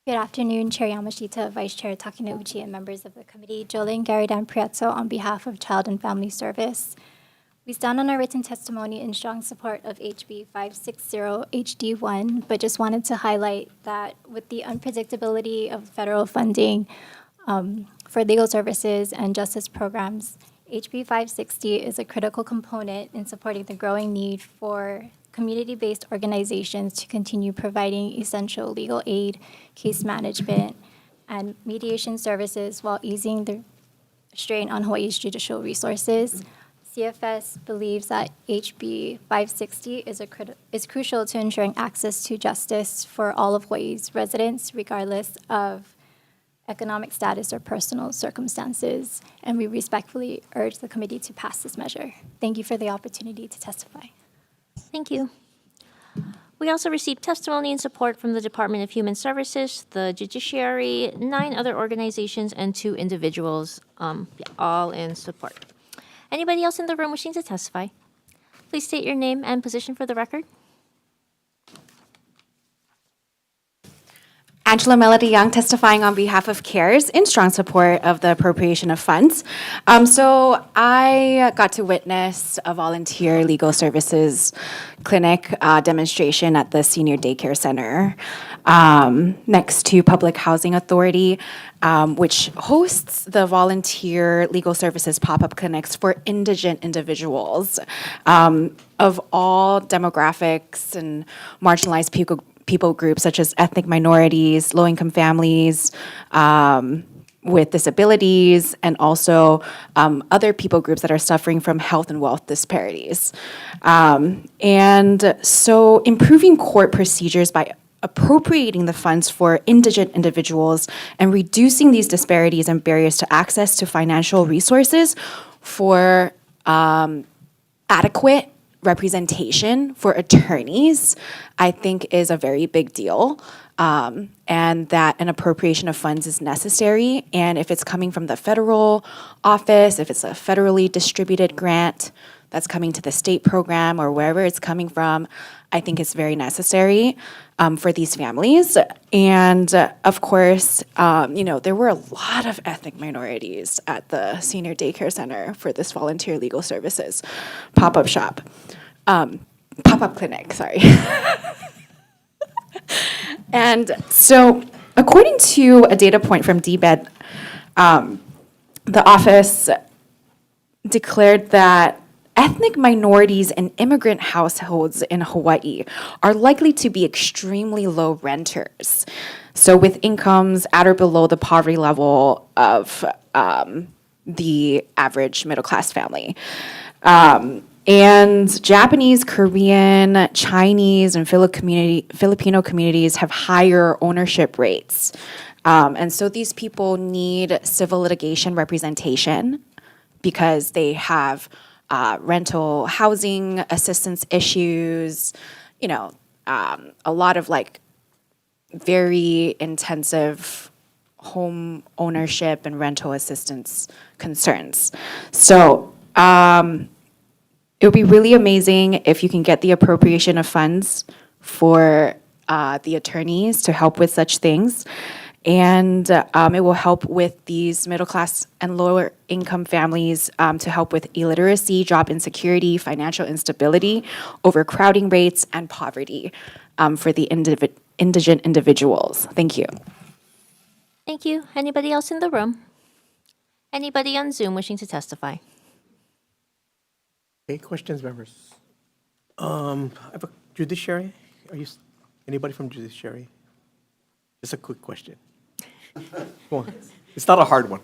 Good afternoon, Chair Yamashita, Vice Chair Takenouchi, and members of the committee. Jolene Garidan Priazzo on behalf of Child and Family Service. We stand on our written testimony in strong support of HB 560 HD1, but just wanted to highlight that with the unpredictability of federal funding for legal services and justice programs, HB 560 is a critical component in supporting the growing need for community-based organizations to continue providing essential legal aid, case management, and mediation services while easing the strain on Hawaii's judicial resources. CFS believes that HB 560 is crucial to ensuring access to justice for all of Hawaii's residents, regardless of economic status or personal circumstances, and we respectfully urge the committee to pass this measure. Thank you for the opportunity to testify. Thank you. We also received testimony and support from the Department of Human Services, the Judiciary, 9 other organizations, and 2 individuals, all in support. Anybody else in the room wishing to testify? Please state your name and position for the record. Angela Melody Young testifying on behalf of CARES in strong support of the appropriation of funds. So I got to witness a volunteer legal services clinic demonstration at the Senior Daycare Center next to Public Housing Authority, which hosts the volunteer legal services pop-up clinics for indigent individuals of all demographics and marginalized people groups such as ethnic minorities, low-income families with disabilities, and also other people groups that are suffering from health and wealth disparities. And so improving court procedures by appropriating the funds for indigent individuals and reducing these disparities and barriers to access to financial resources for adequate representation for attorneys, I think is a very big deal, and that an appropriation of funds is necessary. And if it's coming from the federal office, if it's a federally distributed grant, that's coming to the state program or wherever it's coming from, I think it's very necessary for these families. And of course, there were a lot of ethnic minorities at the senior daycare center for this volunteer legal services pop-up shop, pop-up clinic, sorry. And so according to a data point from DBED, the office declared that ethnic minorities and immigrant households in Hawaii are likely to be extremely low renters. So with incomes at or below the poverty level of the average middle-class family. And Japanese, Korean, Chinese, and Filipino communities have higher ownership rates. And so these people need civil litigation representation because they have rental housing assistance issues, a lot of very intensive home ownership and rental assistance concerns. So it would be really amazing if you can get the appropriation of funds for the attorneys to help with such things. And it will help with these middle-class and lower-income families to help with illiteracy, job insecurity, financial instability, overcrowding rates, and poverty for the indigent individuals. Thank you. Thank you. Anybody else in the room? Anybody on Zoom wishing to testify? Okay, questions, members? I have a judiciary. Anybody from judiciary? Just a quick question. Come on. It's not a hard one.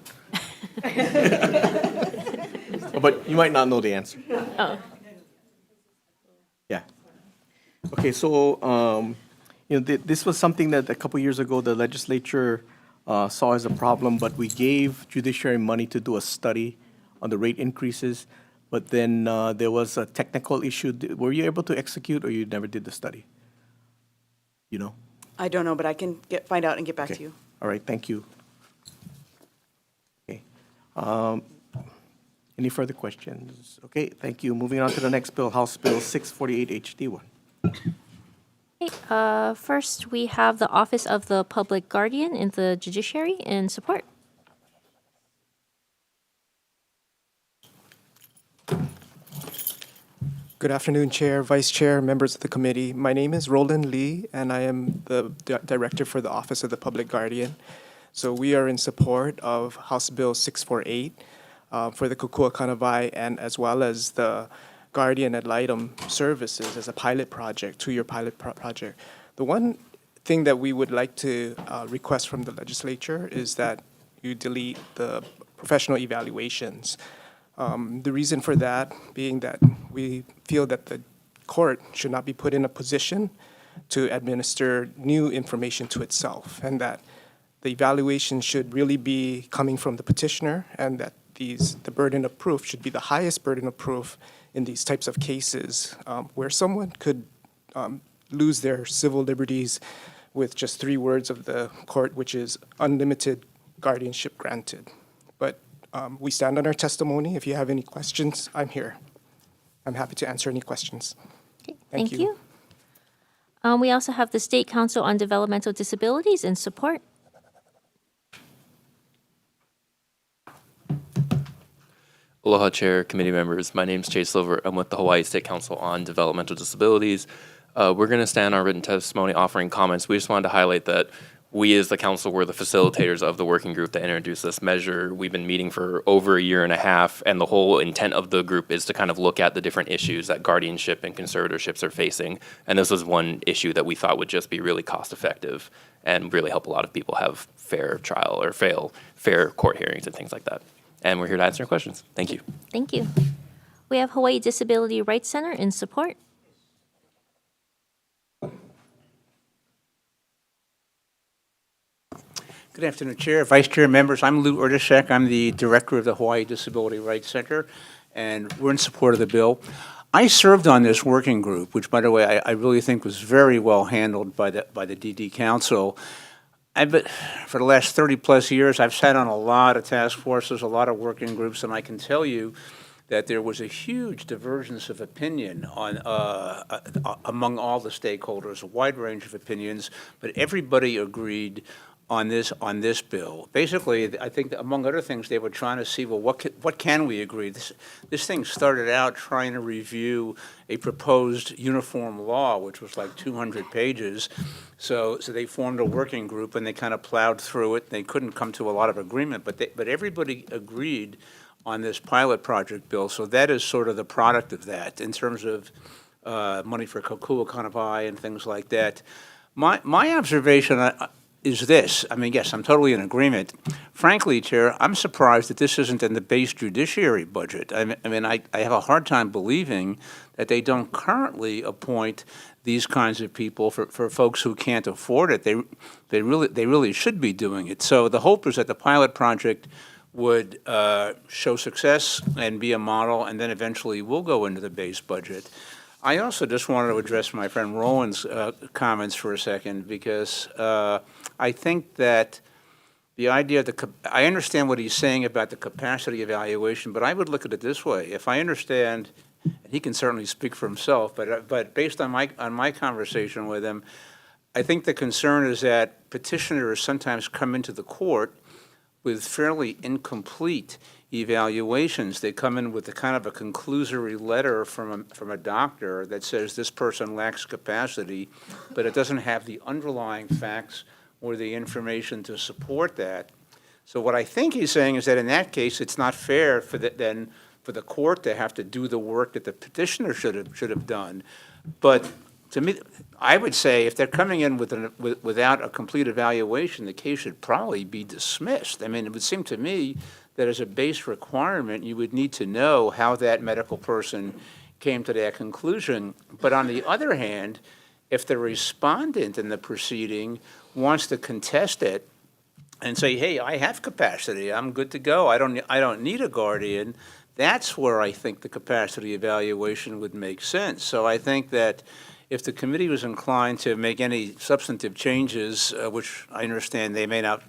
But you might not know the answer. Oh. Yeah. Okay, so, this was something that a couple years ago the legislature saw as a problem, but we gave judiciary money to do a study on the rate increases. But then there was a technical issue. Were you able to execute, or you never did the study? You know? I don't know, but I can find out and get back to you. All right, thank you. Okay. Any further questions? Okay, thank you. Moving on to the next bill, House Bill 648 HD1. Okay, first we have the Office of the Public Guardian in the Judiciary in support. Good afternoon, Chair, Vice Chair, members of the committee. My name is Roland Lee, and I am the Director for the Office of the Public Guardian. So we are in support of House Bill 648 for the Kukua Kanawai, and as well as the Guardian ad litem services as a pilot project, two-year pilot project. The one thing that we would like to request from the legislature is that you delete the professional evaluations. The reason for that being that we feel that the court should not be put in a position to administer new information to itself, and that the evaluation should really be coming from the petitioner, and that the burden of proof should be the highest burden of proof in these types of cases where someone could lose their civil liberties with just 3 words of the court, which is unlimited guardianship granted. But we stand on our testimony. If you have any questions, I'm here. I'm happy to answer any questions. Okay, thank you. We also have the State Council on Developmental Disabilities in support. Aloha, Chair, committee members. My name is Chase Silver. I'm with the Hawaii State Council on Developmental Disabilities. We're going to stand on our written testimony offering comments. We just wanted to highlight that we as the council were the facilitators of the working group that introduced this measure. We've been meeting for over a year and a half, and the whole intent of the group is to kind of look at the different issues that guardianship and conservatorships are facing. And this was one issue that we thought would just be really cost effective and really help a lot of people have fair trial or fair court hearings and things like that. And we're here to answer your questions. Thank you. Thank you. We have Hawaii Disability Rights Center in support. Good afternoon, Chair, Vice Chair, members. I'm Lou Erdashek. I'm the Director of the Hawaii Disability Rights Center, and we're in support of the bill. I served on this working group, which, by the way, I really think was very well handled by the DD Council. For the last 30-plus years, I've sat on a lot of task forces, a lot of working groups, and I can tell you that there was a huge divergence of opinion on among all the stakeholders, a wide range of opinions, but everybody agreed on this bill. Basically, I think that among other things, they were trying to see, well, what can we agree? This thing started out trying to review a proposed uniform law, which was like 200 pages. So they formed a working group and they kind of plowed through it. They couldn't come to a lot of agreement, but everybody agreed on this pilot project bill. So that is sort of the product of that in terms of money for Kokua Kanapai and things like that. My observation is this. I mean, yes, I'm totally in agreement. Frankly, Chair, I'm surprised that this isn't in the base judiciary budget. I mean, I have a hard time believing that they don't currently appoint these kinds of people for folks who can't afford it. They really should be doing it. So the hope is that the pilot project would show success and be a model, and then eventually will go into the base budget. I also just wanted to address my friend Roland's comments for a second, because I think that the idea of I understand what he's saying about the capacity evaluation, but I would look at it this way. If I understand, and he can certainly speak for himself, but based on my conversation with him, I think the concern is that petitioners sometimes come into the court with fairly incomplete evaluations. They come in with a kind of a conclusory letter from a doctor that says this person lacks capacity, but it doesn't have the underlying facts or the information to support that. So what I think he's saying is that in that case, it's not fair for the court to have to do the work that the petitioner should have done. But to me, I would say if they're coming in without a complete evaluation, the case should probably be dismissed. I mean, it would seem to me that as a base requirement, you would need to know how that medical person came to that conclusion. But on the other hand, if the respondent in the proceeding wants to contest it and say, hey, I have capacity, I'm good to go, I don't need a guardian, that's where I think the capacity evaluation would make sense. So I think that if the committee was inclined to make any substantive changes, which I understand they may not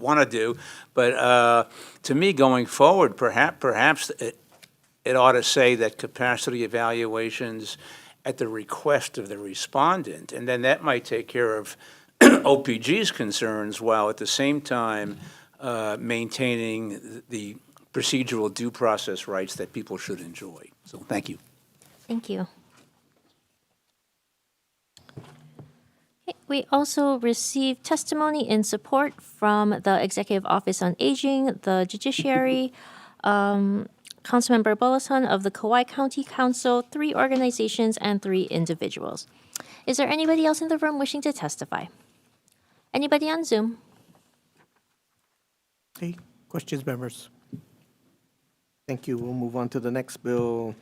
want to do, but to me, going forward, perhaps it ought to say that capacity evaluations at the request of the respondent, and then that might take care of OPG's concerns while at the same time maintaining the procedural due process rights that people should enjoy. So thank you. Thank you. We also received testimony in support from the Executive Office on Aging, the Judiciary, Councilmember Bolasan of the Kauai County Council, 3 organizations, and 3 individuals. Is there anybody else in the room wishing to testify? Anybody on Zoom? Hey, questions, members? Thank you. We'll move on to the next bill,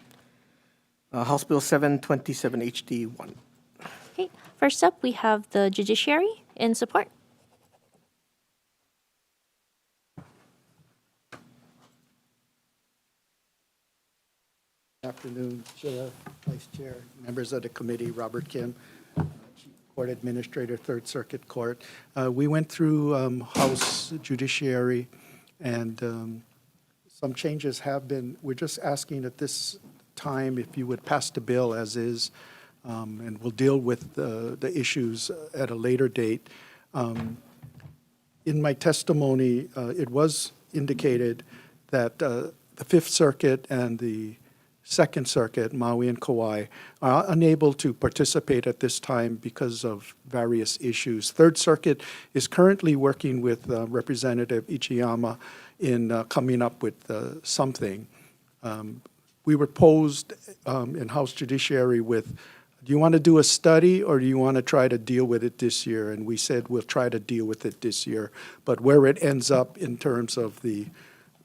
House Bill 727 HD1. Okay, first up, we have the Judiciary in support. Good afternoon, Chair, Vice Chair, members of the committee, Robert Kim, Chief Court Administrator, Third Circuit Court. We went through House Judiciary, and some changes have been, we're just asking at this time if you would pass the bill as is, and we'll deal with the issues at a later date. In my testimony, it was indicated that the Fifth Circuit and the Second Circuit, Maui and Kauai, are unable to participate at this time because of various issues. Third Circuit is currently working with Representative Ichiyama in coming up with something. We were posed in House Judiciary with, do you want to do a study or do you want to try to deal with it this year? And we said we'll try to deal with it this year. But where it ends up in terms of the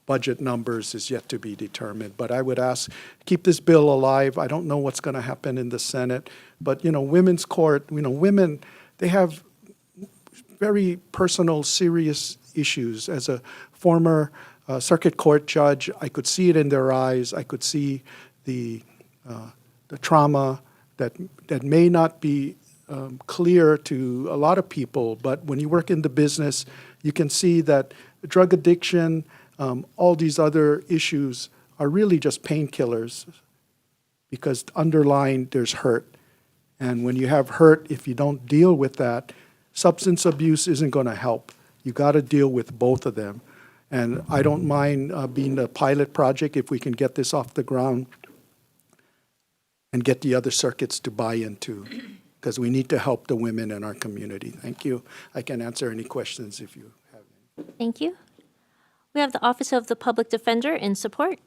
budget numbers is yet to be determined. But I would ask, keep this bill alive. I don't know what's going to happen in the Senate. But, women's court, women, they have very personal, serious issues. As a former circuit court judge, I could see it in their eyes. I could see the trauma that may not be clear to a lot of people, but when you work in the business, you can see that drug addiction, all these other issues are really just painkillers because underlying there's hurt. And when you have hurt, if you don't deal with that, substance abuse isn't going to help. You got to deal with both of them. And I don't mind being a pilot project if we can get this off the ground and get the other circuits to buy into, because we need to help the women in our community. Thank you. I can answer any questions if you have any. Thank you. We have the Office of the Public Defender in support.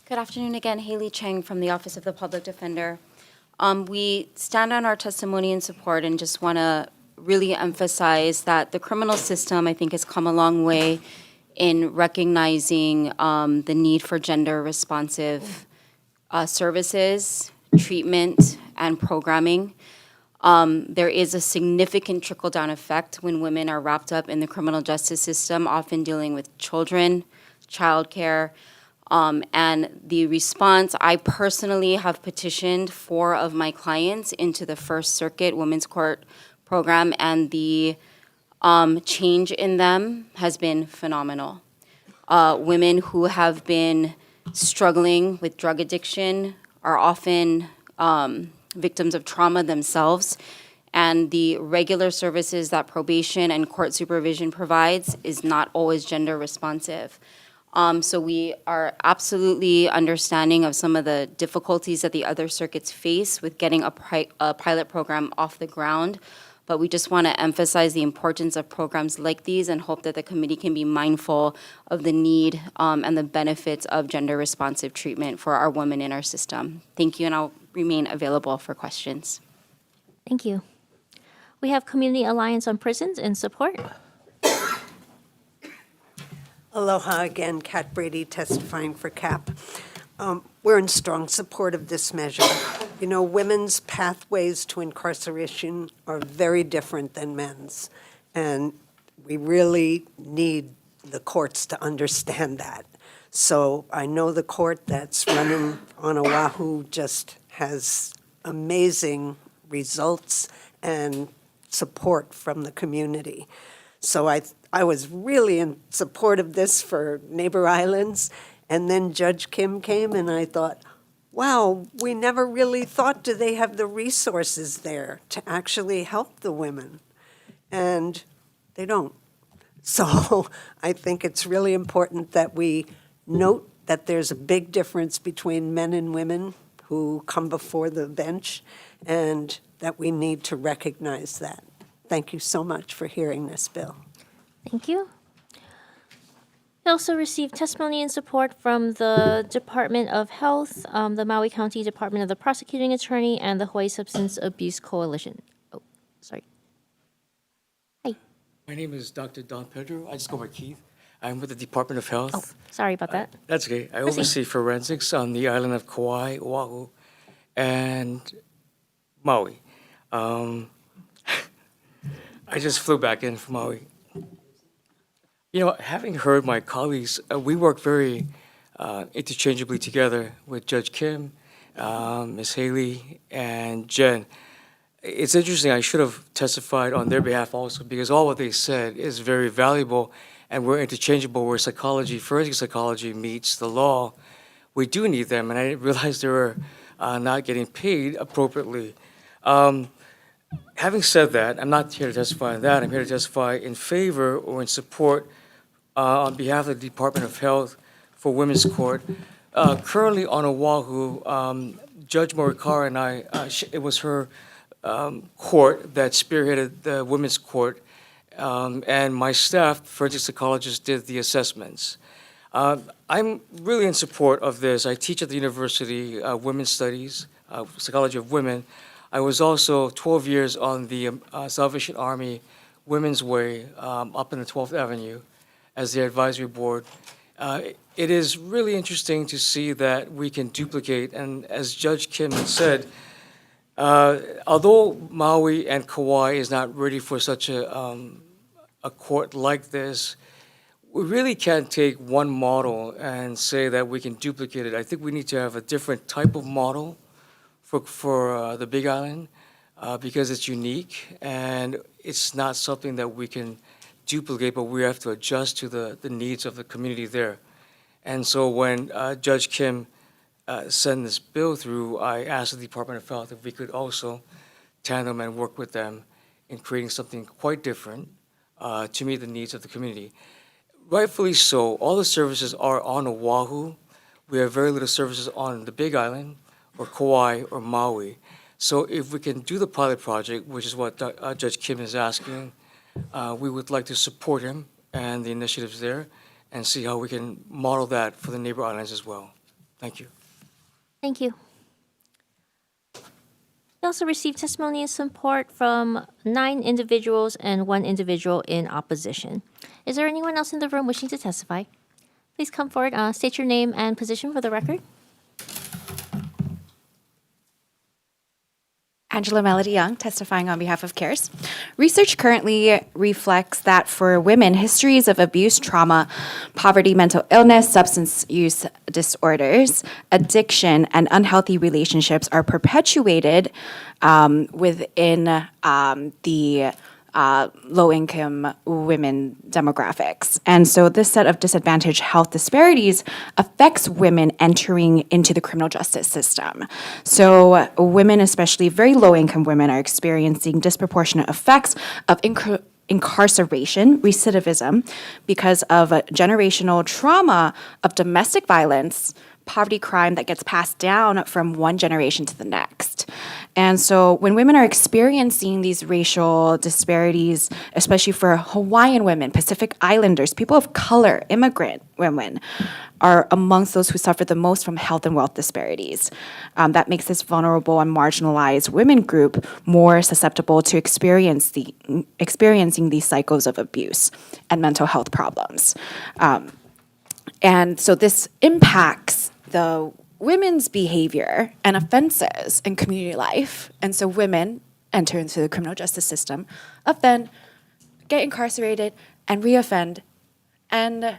Good afternoon again, Haley Cheng from the Office of the Public Defender. We stand on our testimony in support and just want to really emphasize that the criminal system, I think, has come a long way in recognizing the need for gender responsive services, treatment, and programming. There is a significant trickle-down effect when women are wrapped up in the criminal justice system, often dealing with children, childcare, and the response, I personally have petitioned 4 of my clients into the First Circuit Women's Court program, and the change in them has been phenomenal. Women who have been struggling with drug addiction are often victims of trauma themselves, and the regular services that probation and court supervision provides is not always gender responsive. So we are absolutely understanding of some of the difficulties that the other circuits face with getting a pilot program off the ground. But we just want to emphasize the importance of programs like these and hope that the committee can be mindful of the need and the benefits of gender responsive treatment for our women in our system. Thank you, and I'll remain available for questions. Thank you. We have Community Alliance on Prisons in support. Aloha again, Kat Brady testifying for CAP. We're in strong support of this measure. You know, women's pathways to incarceration are very different than men's, and we really need the courts to understand that. So I know the court that's running on Oahu just has amazing results and support from the community. So I was really in support of this for neighbor islands, and then Judge Kim came and I thought, wow, we never really thought, do they have the resources there to actually help the women? And they don't. So I think it's really important that we note that there's a big difference between men and women who come before the bench, and that we need to recognize that. Thank you so much for hearing this bill. Thank you. We also received testimony in support from the Department of Health, the Maui County Department of the Prosecuting Attorney, and the Hawaii Substance Abuse Coalition. Oh, sorry. Hi. My name is Dr. Don Pedro. I just go by Keith. I'm with the Department of Health. Oh, sorry about that. That's okay. I oversee forensics on the island of Kauai, Oahu, and Maui. I just flew back in from Maui. You know, having heard my colleagues, we work very interchangeably together with Judge Kim, Ms. Haley, and Jen. It's interesting, I should have testified on their behalf also, because all what they said is very valuable, and we're interchangeable where psychology, forensic psychology meets the law. We do need them, and I didn't realize they were not getting paid appropriately. Having said that, I'm not here to testify on that. I'm here to testify in favor or in support on behalf of the Department of Health for Women's Court. Currently on Oahu, Judge Morikawa and I, it was her court that spearheaded the Women's Court, and my staff, forensic psychologists, did the assessments. I'm really in support of this. I teach at the University Women's Studies, Psychology of Women. I was also 12 years on the Salvation Army Women's Way up in the 12th Avenue as the advisory board. It is really interesting to see that we can duplicate, and as Judge Kim had said, although Maui and Kauai is not ready for such a court like this, we really can't take one model and say that we can duplicate it. I think we need to have a different type of model for the Big Island because it's unique and it's not something that we can duplicate, but we have to adjust to the needs of the community there. And so when Judge Kim sent this bill through, I asked the Department of Health if we could also tandem and work with them in creating something quite different to meet the needs of the community. Rightfully so, all the services are on Oahu. We have very little services on the Big Island or Kauai or Maui. So if we can do the pilot project, which is what Judge Kim is asking, we would like to support him and the initiatives there and see how we can model that for the neighbor islands as well. Thank you. Thank you. We also received testimony and support from 9 individuals and 1 individual in opposition. Is there anyone else in the room wishing to testify? Please come forward, state your name and position for the record. Angela Melody Young, testifying on behalf of CARES. Research currently reflects that for women, histories of abuse, trauma, poverty, mental illness, substance use disorders, addiction, and unhealthy relationships are perpetuated within the low-income women demographics. And so this set of disadvantaged health disparities affects women entering into the criminal justice system. So women, especially very low-income women, are experiencing disproportionate effects of incarceration, recidivism, because of a generational trauma of domestic violence, poverty, crime that gets passed down from one generation to the next. And so when women are experiencing these racial disparities, especially for Hawaiian women, Pacific Islanders, people of color, immigrant women, are amongst those who suffer the most from health and wealth disparities. That makes this vulnerable and marginalized women group more susceptible to experiencing these cycles of abuse and mental health problems. And so this impacts the women's behavior and offenses in community life. And so women enter into the criminal justice system, offend, get incarcerated, and reoffend. And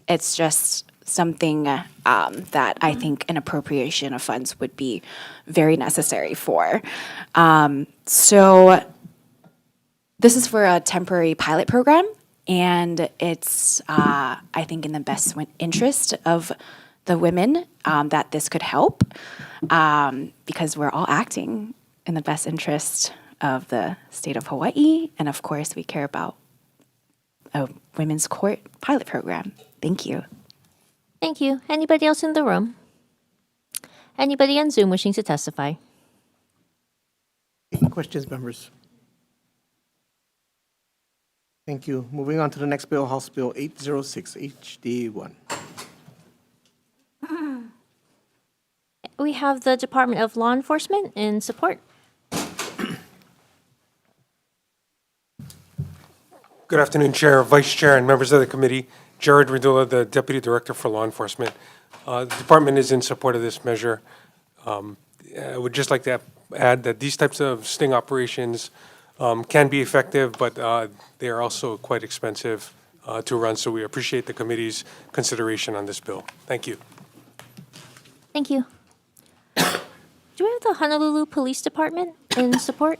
it's just something that I think an appropriation of funds would be very necessary for. So this is for a temporary pilot program, and it's, I think, in the best interest of the women that this could help, because we're all acting in the best interest of the state of Hawaii, and of course we care about a women's court pilot program. Thank you. Thank you. Anybody else in the room? Anybody on Zoom wishing to testify? Any questions, members? Thank you. Moving on to the next bill, House Bill 806, HD1. We have the Department of Law Enforcement in support. Good afternoon, Chair, Vice Chair, and members of the committee. Jared Radula, the Deputy Director for Law Enforcement. The department is in support of this measure. I would just like to add that these types of sting operations can be effective, but they are also quite expensive to run, so we appreciate the committee's consideration on this bill. Thank you. Thank you. Do we have the Honolulu Police Department in support?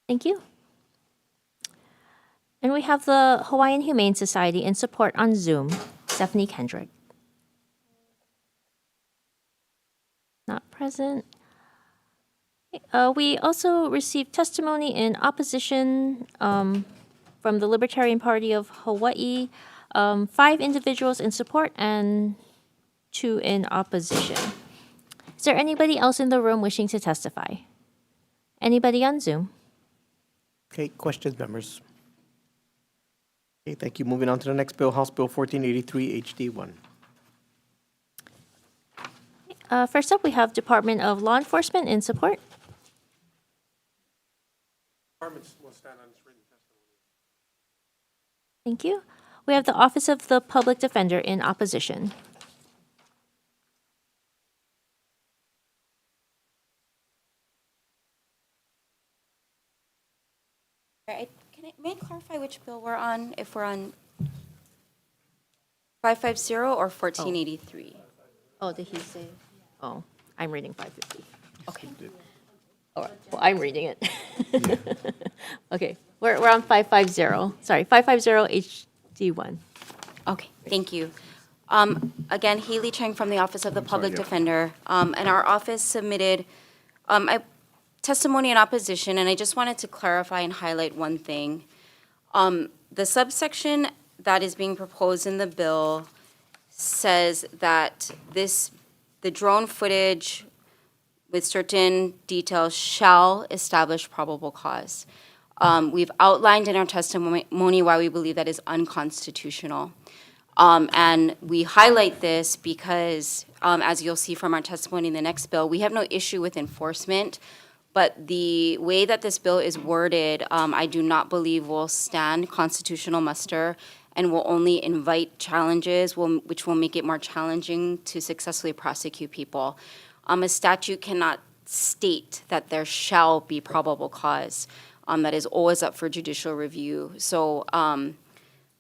Thank you. And we have the Hawaiian Humane Society in support on Zoom. Stephanie Kendrick. Not present. We also received testimony in opposition from the Libertarian Party of Hawaii, 5 individuals in support and 2 in opposition. Is there anybody else in the room wishing to testify? Anybody on Zoom? Okay, questions, members? Okay, thank you. Moving on to the next bill, House Bill 1483, HD1. First up, we have Department of Law Enforcement in support. Departments will stand on its written testimony. Thank you. We have the Office of the Public Defender in opposition. May I clarify which bill we're on? If we're on 550 or 1483? Oh, did he say? Oh. I'm reading 550. Okay. All right, well, I'm reading it. Okay, we're on 550. Sorry, 550 HD1. Okay, thank you. Again, Haley Chang from the Office of the Public Defender, and our office submitted testimony in opposition, and I just wanted to clarify and highlight one thing. The subsection that is being proposed in the bill says that the drone footage with certain details shall establish probable cause. We've outlined in our testimony why we believe that is unconstitutional. And we highlight this because, as you'll see from our testimony in the next bill, we have no issue with enforcement, but the way that this bill is worded, I do not believe will stand constitutional muster and will only invite challenges, which will make it more challenging to successfully prosecute people. A statute cannot state that there shall be probable cause. That is always up for judicial review. So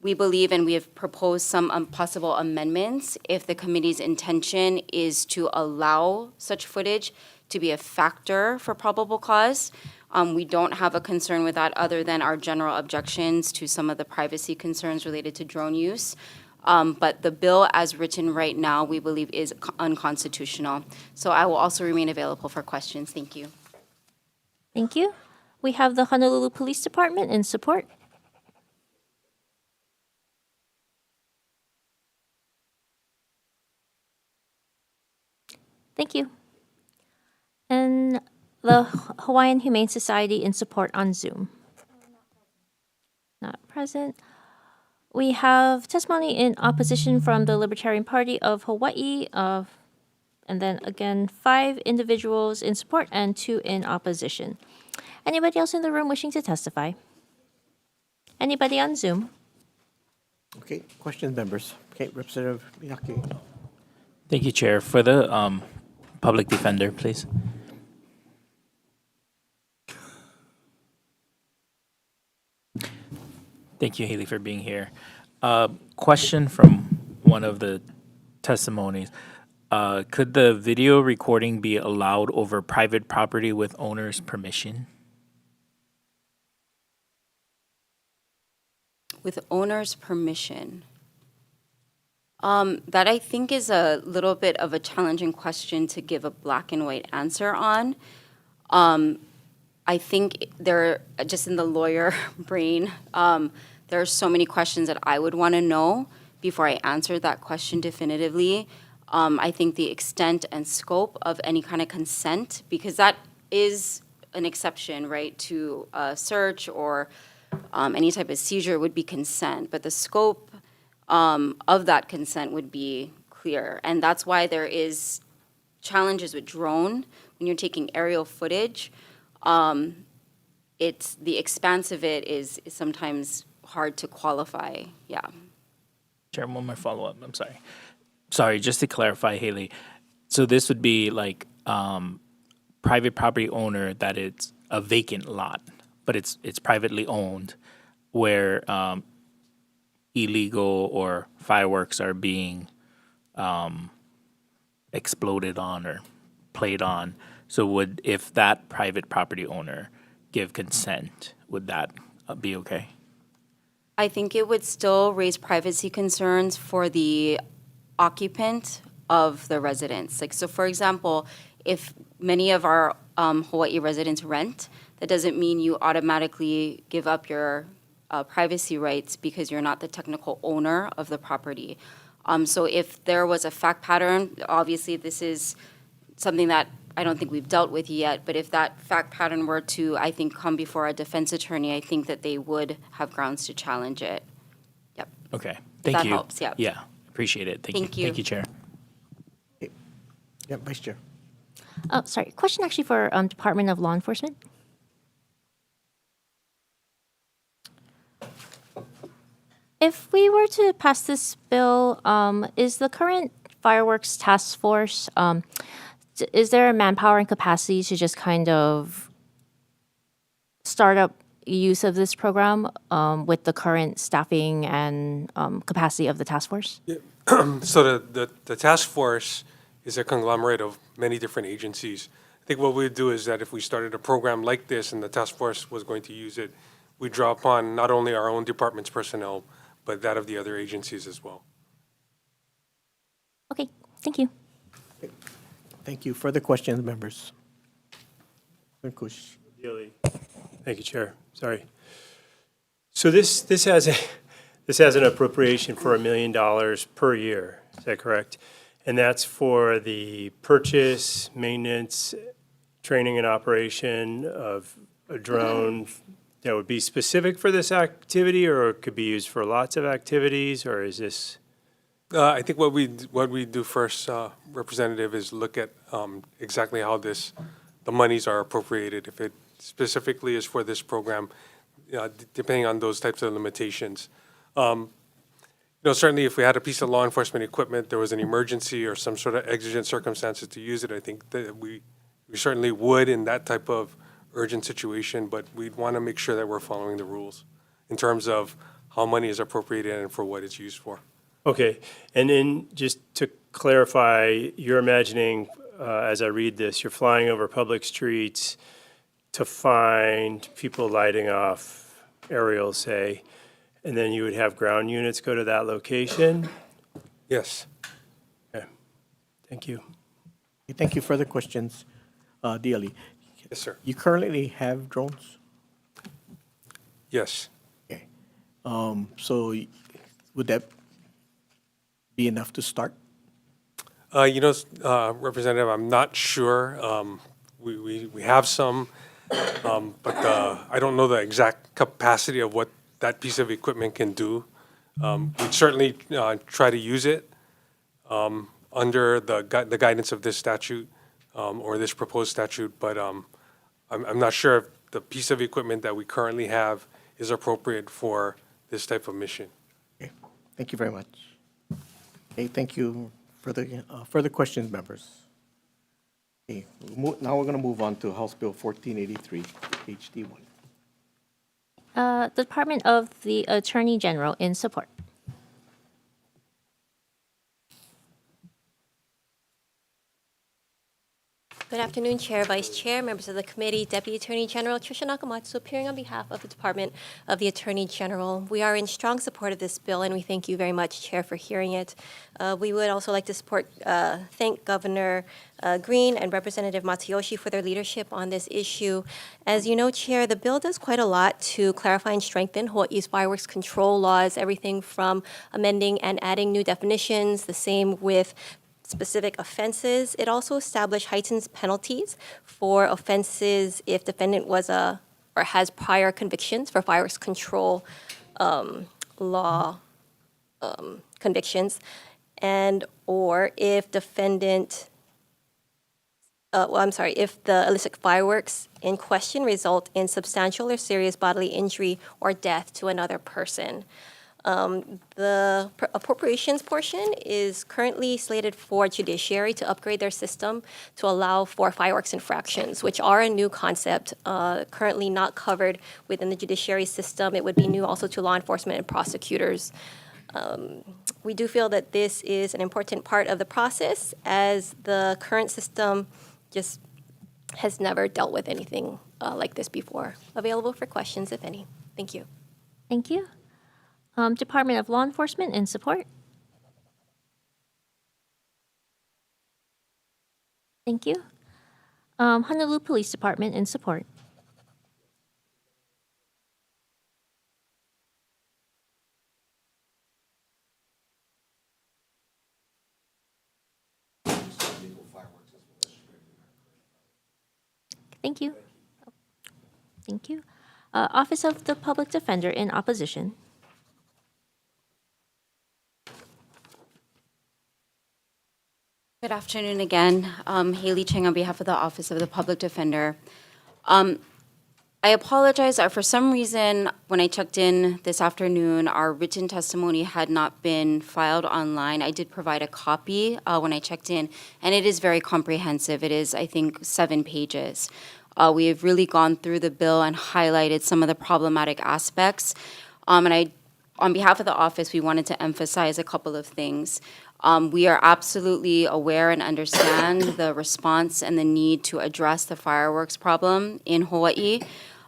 we believe, and we have proposed some possible amendments if the committee's intention is to allow such footage to be a factor for probable cause. We don't have a concern with that other than our general objections to some of the privacy concerns related to drone use. But the bill as written right now, we believe is unconstitutional. So I will also remain available for questions. Thank you. Thank you. We have the Honolulu Police Department in support. Thank you. And the Hawaiian Humane Society in support on Zoom. Not present. We have testimony in opposition from the Libertarian Party of Hawaii, and then again, 5 individuals in support and 2 in opposition. Anybody else in the room wishing to testify? Anybody on Zoom? Okay, questions, members? Okay, Representative Miyake. Thank you, Chair. For the public defender, please. Thank you, Haley, for being here. Question from one of the testimonies. Could the video recording be allowed over private property with owner's permission? With owner's permission. That I think is a little bit of a challenging question to give a black and white answer on. I think just in the lawyer brain, there are so many questions that I would want to know before I answer that question definitively. I think the extent and scope of any kind of consent, because that is an exception, right, to a search or any type of seizure would be consent, but the scope of that consent would be clear. And that's why there is challenges with drone. When you're taking aerial footage, it's the expanse of it is sometimes hard to qualify. Yeah. Chair, one more follow-up. I'm sorry. Sorry, just to clarify, Haley. So this would be like private property owner that it's a vacant lot, but it's privately owned, where illegal or fireworks are being exploded on or played on. So if that private property owner give consent, would that be okay? I think it would still raise privacy concerns for the occupant of the residence. Like, so for example, if many of our Hawaii residents rent, that doesn't mean you automatically give up your privacy rights because you're not the technical owner of the property. So if there was a fact pattern, obviously this is something that I don't think we've dealt with yet, but if that fact pattern were to, I think, come before a defense attorney, I think that they would have grounds to challenge it. Yep. Okay, thank you. That helps, yep. Yeah, appreciate it. Thank you. Thank you, Chair. Yeah, Vice Chair. Oh, sorry. Question actually for Department of Law Enforcement. If we were to pass this bill, is the current fireworks task force, is there a manpower and capacity to just kind of start up use of this program with the current staffing and capacity of the task force? Yeah. So the task force is a conglomerate of many different agencies. I think what we'd do is that if we started a program like this and the task force was going to use it, we'd draw upon not only our own department's personnel, but that of the other agencies as well. Okay, thank you. Thank you. Further questions, members? Kush. Thank you, Chair. Sorry. So this has an appropriation for $1 million per year. Is that correct? And that's for the purchase, maintenance, training, and operation of a drone that would be specific for this activity, or it could be used for lots of activities, or is this? I think what we do first, Representative, is look at exactly how the monies are appropriated. If it specifically is for this program, depending on those types of limitations. Certainly if we had a piece of law enforcement equipment, there was an emergency or some sort of exigent circumstances to use it, I think that we certainly would in that type of urgent situation, but we'd want to make sure that we're following the rules in terms of how money is appropriated and for what it's used for. Okay, and then just to clarify, you're imagining, as I read this, you're flying over public streets to find people lighting off aerials, say, and then you would have ground units go to that location? Yes. Okay, thank you. Thank you. Further questions? DLE. Yes, sir. You currently have drones? Yes. Okay. So would that be enough to start? Representative, I'm not sure. We have some, but I don't know the exact capacity of what that piece of equipment can do. We'd certainly try to use it under the guidance of this statute or this proposed statute, but I'm not sure if the piece of equipment that we currently have is appropriate for this type of mission. Okay. Thank you very much. Okay, thank you. Further questions, members? Okay, now we're going to move on to House Bill 1483, HD1. The Department of the Attorney General in support. Good afternoon, Chair, Vice Chair, members of the committee, Deputy Attorney General Tricia Nakamatsu, appearing on behalf of the Department of the Attorney General. We are in strong support of this bill, and we thank you very much, Chair, for hearing it. We would also like to thank Governor Green and Representative Matsuyoshi for their leadership on this issue. As you know, Chair, the bill does quite a lot to clarify and strengthen Hawaii's fireworks control laws, everything from amending and adding new definitions, the same with specific offenses. It also established heightened penalties for offenses if defendant was or has prior convictions for fireworks control law convictions, and or if defendant, if the illicit fireworks in question result in substantial or serious bodily injury or death to another person. The appropriations portion is currently slated for Judiciary to upgrade their system to allow for fireworks infractions, which are a new concept, currently not covered within the Judiciary system. It would be new also to law enforcement and prosecutors. We do feel that this is an important part of the process, as the current system just has never dealt with anything like this before. Available for questions, if any. Thank you. Thank you. Department of Law Enforcement in support. Thank you. Honolulu Police Department in support. Thank you. Thank you. Office of the Public Defender in opposition. Good afternoon again. Haley Cheng on behalf of the Office of the Public Defender. I apologize. For some reason, when I checked in this afternoon, our written testimony had not been filed online. I did provide a copy when I checked in, and it is very comprehensive. It is, I think, 7 pages. We have really gone through the bill and highlighted some of the problematic aspects. On behalf of the office, we wanted to emphasize a couple of things. We are absolutely aware and understand the response and the need to address the fireworks problem in Hawaii.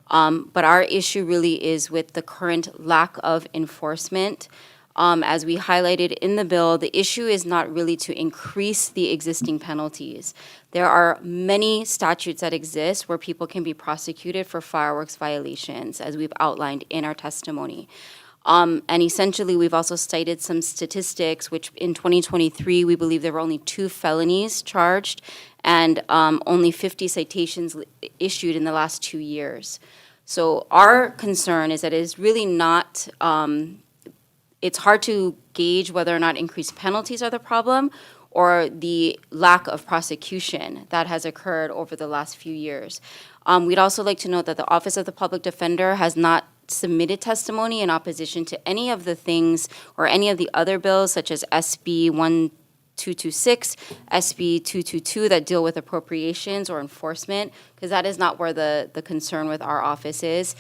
But our issue really is with the current lack of enforcement. As we highlighted in the bill, the issue is not really to increase the existing penalties. There are many statutes that exist where people can be prosecuted for fireworks violations, as we've outlined in our testimony. And essentially, we've also cited some statistics, which in 2023, we believe there were only 2 felonies charged and only 50 citations issued in the last 2 years. So our concern is that it is really not, it's hard to gauge whether or not increased penalties are the problem or the lack of prosecution that has occurred over the last few years. We'd also like to note that the Office of the Public Defender has not submitted testimony in opposition to any of the things or any of the other bills, such as SB 1226, SB 222, that deal with appropriations or enforcement, because that is not where the concern with our office is.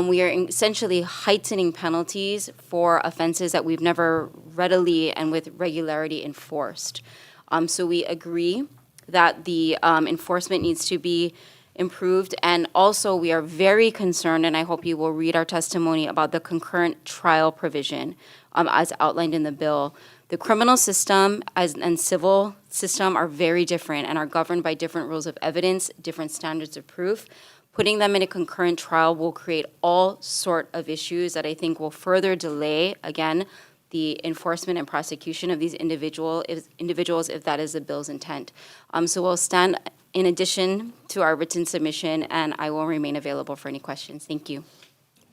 We are essentially heightening penalties for offenses that we've never readily and with regularity enforced. So we agree that the enforcement needs to be improved, and also we are very concerned, and I hope you will read our testimony about the concurrent trial provision as outlined in the bill. The criminal system and civil system are very different and are governed by different rules of evidence, different standards of proof. Putting them in a concurrent trial will create all sort of issues that I think will further delay, again, the enforcement and prosecution of these individuals if that is the bill's intent. So we'll stand in addition to our written submission, and I will remain available for any questions. Thank you.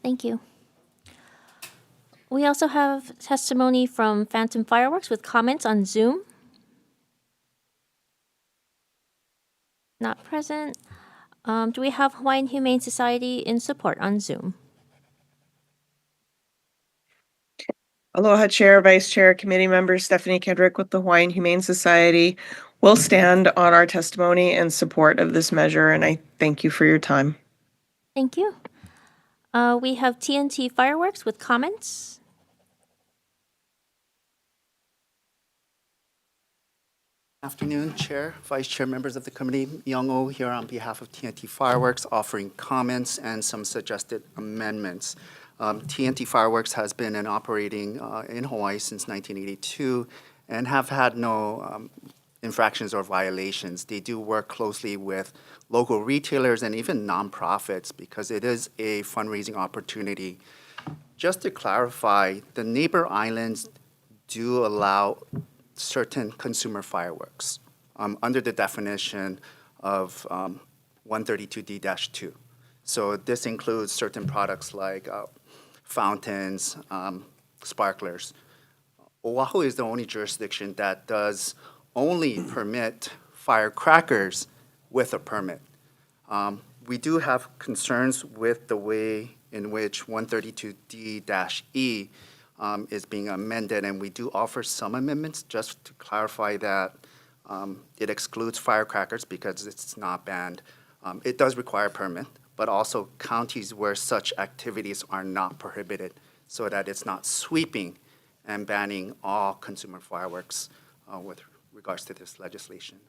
Thank you. We also have testimony from Phantom Fireworks with comments on Zoom. Not present. Do we have Hawaiian Humane Society in support on Zoom? Aloha Chair, Vice Chair, Committee Member Stephanie Kedrick with the Hawaiian Humane Society. We'll stand on our testimony in support of this measure, and I thank you for your time. Thank you. We have TNT Fireworks with comments. Afternoon, Chair, Vice Chair, members of the committee. Young-O here on behalf of TNT Fireworks, offering comments and some suggested amendments. TNT Fireworks has been operating in Hawaii since 1982 and have had no infractions or violations. They do work closely with local retailers and even nonprofits because it is a fundraising opportunity. Just to clarify, the neighbor islands do allow certain consumer fireworks under the definition of 132D-2. So this includes certain products like fountains, sparklers. Oahu is the only jurisdiction that does only permit firecrackers with a permit. We do have concerns with the way in which 132D-E is being amended, and we do offer some amendments just to clarify that it excludes firecrackers because it's not banned. It does require a permit, but also counties where such activities are not prohibited so that it's not sweeping and banning all consumer fireworks with regards to this legislation.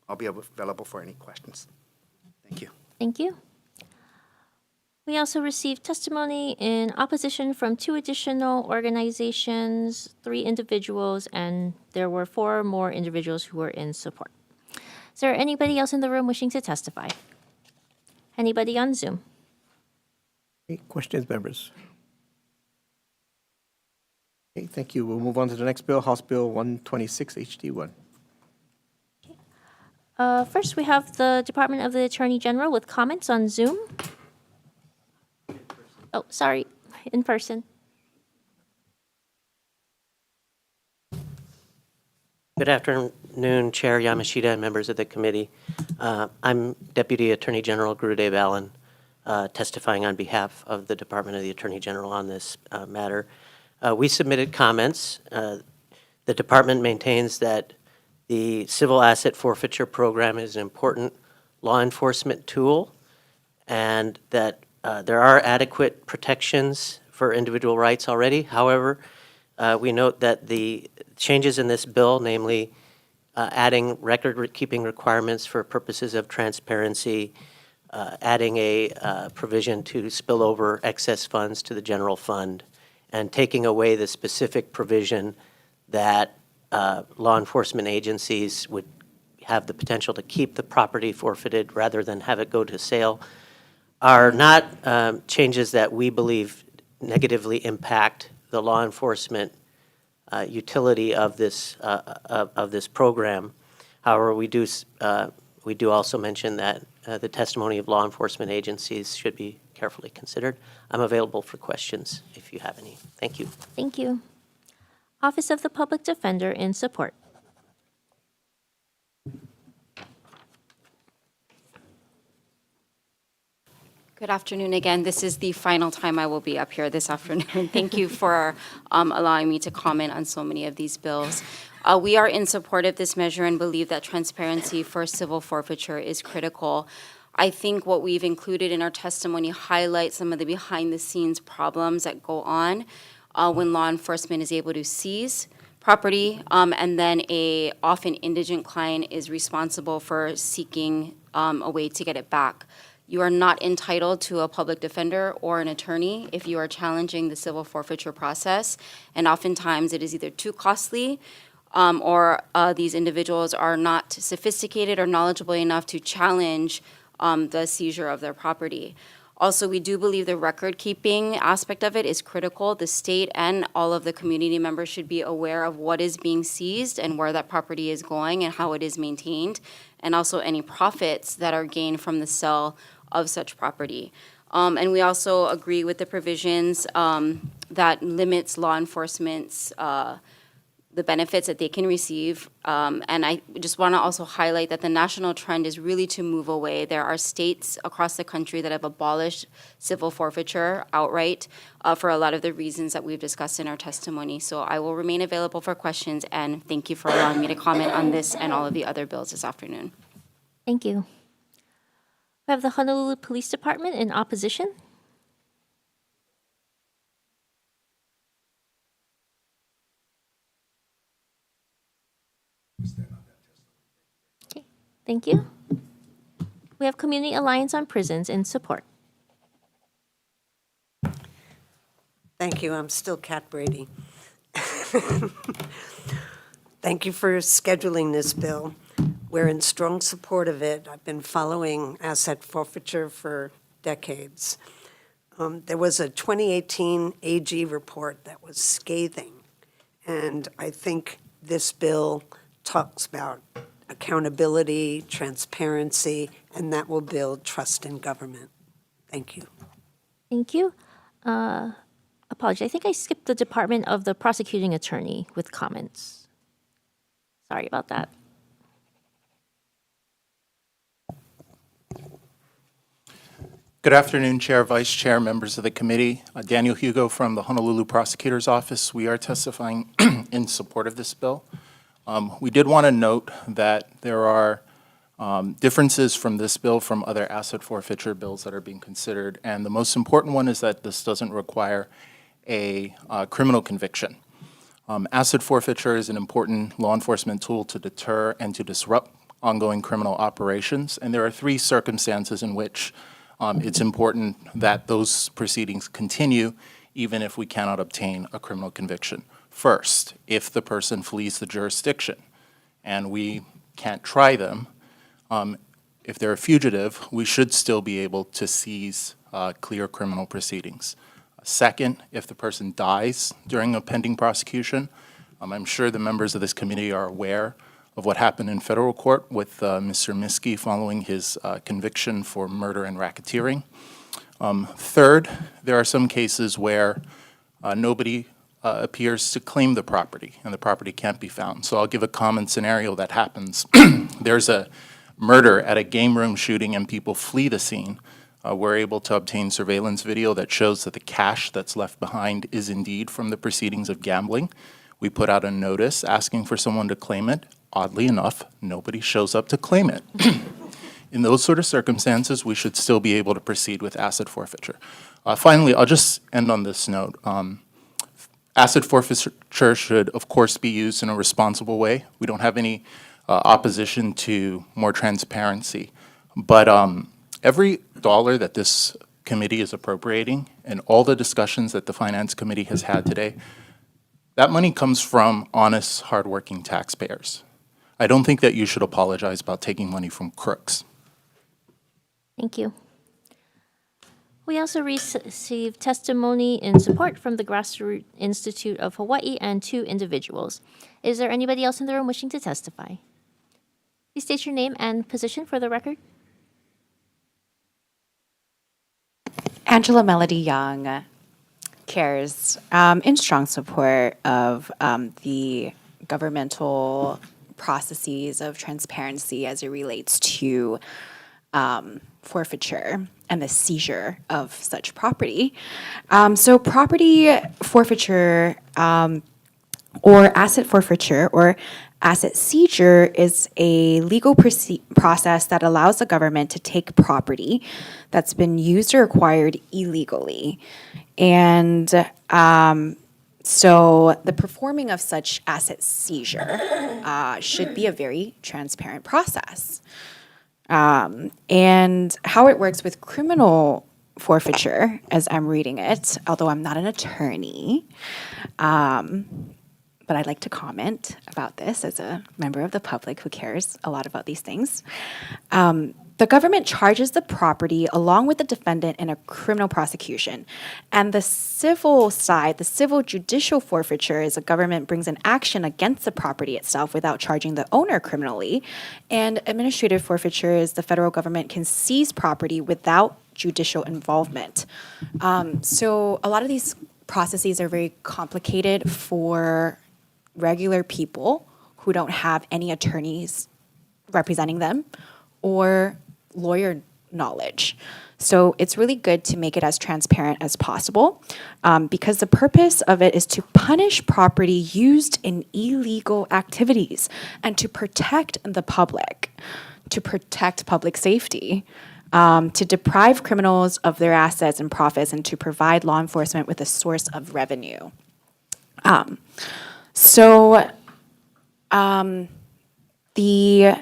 I'll be available for any questions. Thank you. Thank you. We also received testimony in opposition from 2 additional organizations, 3 individuals, and there were 4 more individuals who were in support. Is there anybody else in the room wishing to testify? Anybody on Zoom? Any questions, members? Okay, thank you. We'll move on to the next bill, House Bill 126 HD1. First, we have the Department of the Attorney General with comments on Zoom. Oh, sorry, in person. Good afternoon, Chair Yamashita and members of the committee. I'm Deputy Attorney General Gurudev Allen, testifying on behalf of the Department of the Attorney General on this matter. We submitted comments. The department maintains that the civil asset forfeiture program is an important law enforcement tool and that there are adequate protections for individual rights already. However, We note that the changes in this bill, namely adding record-keeping requirements for purposes of transparency, adding a provision to spill over excess funds to the general fund, and taking away the specific provision that law enforcement agencies would have the potential to keep the property forfeited rather than have it go to sale, are not changes that we believe negatively impact the law enforcement utility of this program. However, we do also mention that the testimony of law enforcement agencies should be carefully considered. I'm available for questions if you have any. Thank you. Thank you. Office of the Public Defender in support. Good afternoon again. This is the final time I will be up here this afternoon. Thank you for allowing me to comment on so many of these bills. We are in support of this measure and believe that transparency for civil forfeiture is critical. I think what we've included in our testimony highlights some of the behind-the-scenes problems that go on when law enforcement is able to seize property, and then a often indigent client is responsible for seeking a way to get it back. You are not entitled to a public defender or an attorney if you are challenging the civil forfeiture process, and oftentimes it is either too costly or these individuals are not sophisticated or knowledgeable enough to challenge the seizure of their property. Also, we do believe the record-keeping aspect of it is critical. The state and all of the community members should be aware of what is being seized and where that property is going and how it is maintained, and also any profits that are gained from the sale of such property. And we also agree with the provisions that limits law enforcement's the benefits that they can receive. And I just want to also highlight that the national trend is really to move away. There are states across the country that have abolished civil forfeiture outright for a lot of the reasons that we've discussed in our testimony. So I will remain available for questions, and thank you for allowing me to comment on this and all of the other bills this afternoon. Thank you. We have the Honolulu Police Department in opposition. Okay, thank you. We have Community Alliance on Prisons in support. Thank you. I'm still Kat Brady. Thank you for scheduling this bill. We're in strong support of it. I've been following asset forfeiture for decades. There was a 2018 AG report that was scathing, and I think this bill talks about accountability, transparency, and that will build trust in government. Thank you. Thank you. Apology, I think I skipped the Department of the Prosecuting Attorney with comments. Sorry about that. Good afternoon, Chair, Vice Chair, members of the committee. Daniel Hugo from the Honolulu Prosecutor's Office. We are testifying in support of this bill. We did want to note that there are differences from this bill from other asset forfeiture bills that are being considered, and the most important one is that this doesn't require a criminal conviction. Asset forfeiture is an important law enforcement tool to deter and to disrupt ongoing criminal operations, and there are three circumstances in which it's important that those proceedings continue even if we cannot obtain a criminal conviction. First, if the person flees the jurisdiction and we can't try them, if they're a fugitive, we should still be able to seize clear criminal proceedings. Second, if the person dies during a pending prosecution, I'm sure the members of this committee are aware of what happened in federal court with Mr. Miskey following his conviction for murder and racketeering. Third, there are some cases where nobody appears to claim the property and the property can't be found. So I'll give a common scenario that happens. There's a murder at a game room shooting and people flee the scene. We're able to obtain surveillance video that shows that the cash that's left behind is indeed from the proceedings of gambling. We put out a notice asking for someone to claim it. Oddly enough, nobody shows up to claim it. In those sort of circumstances, we should still be able to proceed with asset forfeiture. Finally, I'll just end on this note. Asset forfeiture should, of course, be used in a responsible way. We don't have any opposition to more transparency. But every dollar that this committee is appropriating and all the discussions that the Finance Committee has had today, that money comes from honest, hardworking taxpayers. I don't think that you should apologize about taking money from crooks. Thank you. We also received testimony in support from the Grassroots Institute of Hawaii and 2 individuals. Is there anybody else in the room wishing to testify? Please state your name and position for the record. Angela Melody Young cares in strong support of the governmental processes of transparency as it relates to forfeiture and the seizure of such property. So property forfeiture or asset forfeiture or asset seizure is a legal process that allows the government to take property that's been used or acquired illegally. And so the performing of such asset seizure should be a very transparent process. And how it works with criminal forfeiture, as I'm reading it, although I'm not an attorney, but I'd like to comment about this as a member of the public who cares a lot about these things. The government charges the property along with the defendant in a criminal prosecution. And the civil side, the civil judicial forfeiture, is the government brings an action against the property itself without charging the owner criminally. And administrative forfeiture is the federal government can seize property without judicial involvement. So a lot of these processes are very complicated for regular people who don't have any attorneys representing them or lawyer knowledge. So it's really good to make it as transparent as possible because the purpose of it is to punish property used in illegal activities and to protect the public, to protect public safety, to deprive criminals of their assets and profits, and to provide law enforcement with a source of revenue. The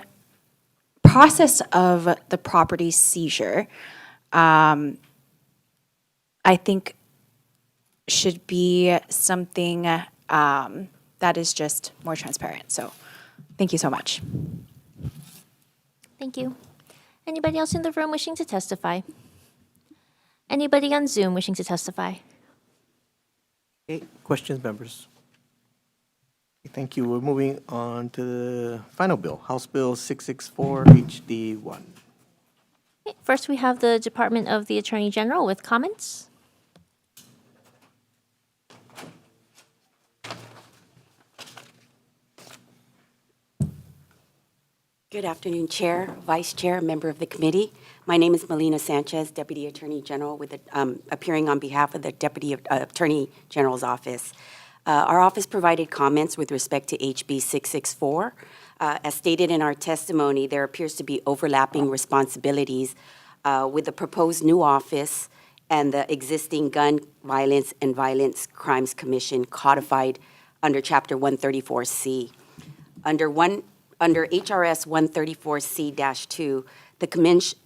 process of the property seizure, I think, should be something that is just more transparent. So thank you so much. Thank you. Anybody else in the room wishing to testify? Anybody on Zoom wishing to testify? Okay, questions, members? Thank you. We're moving on to the final bill, House Bill 664 HD1. Okay, first, we have the Department of the Attorney General with comments. Good afternoon, Chair, Vice Chair, member of the committee. My name is Melina Sanchez, Deputy Attorney General, with appearing on behalf of the Deputy Attorney General's office. Our office provided comments with respect to HB 664. As stated in our testimony, there appears to be overlapping responsibilities with the proposed new office and the existing Gun Violence and Violence Crimes Commission codified under Chapter 134C. Under HRS 134C-2, the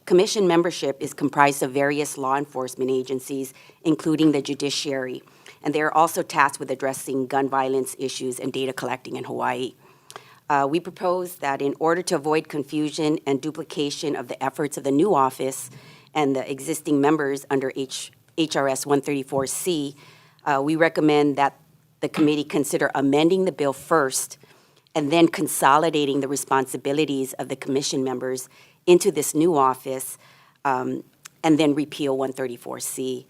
commission membership is comprised of various law enforcement agencies, including the judiciary, and they are also tasked with addressing gun violence issues and data collecting in Hawaii. We propose that in order to avoid confusion and duplication of the efforts of the new office and the existing members under HRS 134C, we recommend that the committee consider amending the bill first and then consolidating the responsibilities of the commission members into this new office, and then repeal 134C.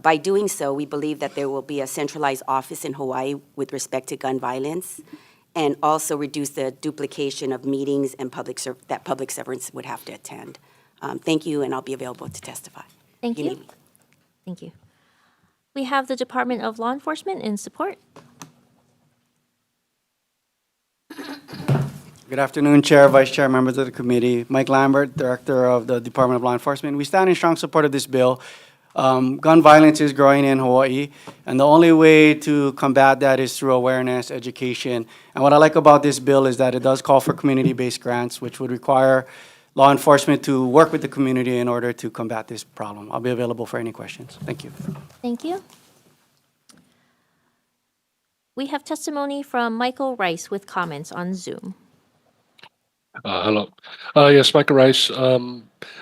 By doing so, we believe that there will be a centralized office in Hawaii with respect to gun violence, and also reduce the duplication of meetings and that public servants would have to attend. Thank you, and I'll be available to testify. Thank you. Thank you. We have the Department of Law Enforcement in support. Good afternoon, Chair, Vice Chair, members of the committee. Mike Lambert, Director of the Department of Law Enforcement. We stand in strong support of this bill. Gun violence is growing in Hawaii, and the only way to combat that is through awareness, education. And what I like about this bill is that it does call for community-based grants, which would require law enforcement to work with the community in order to combat this problem. I'll be available for any questions. Thank you. Thank you. We have testimony from Michael Rice with comments on Zoom. Hello. Yes, Michael Rice.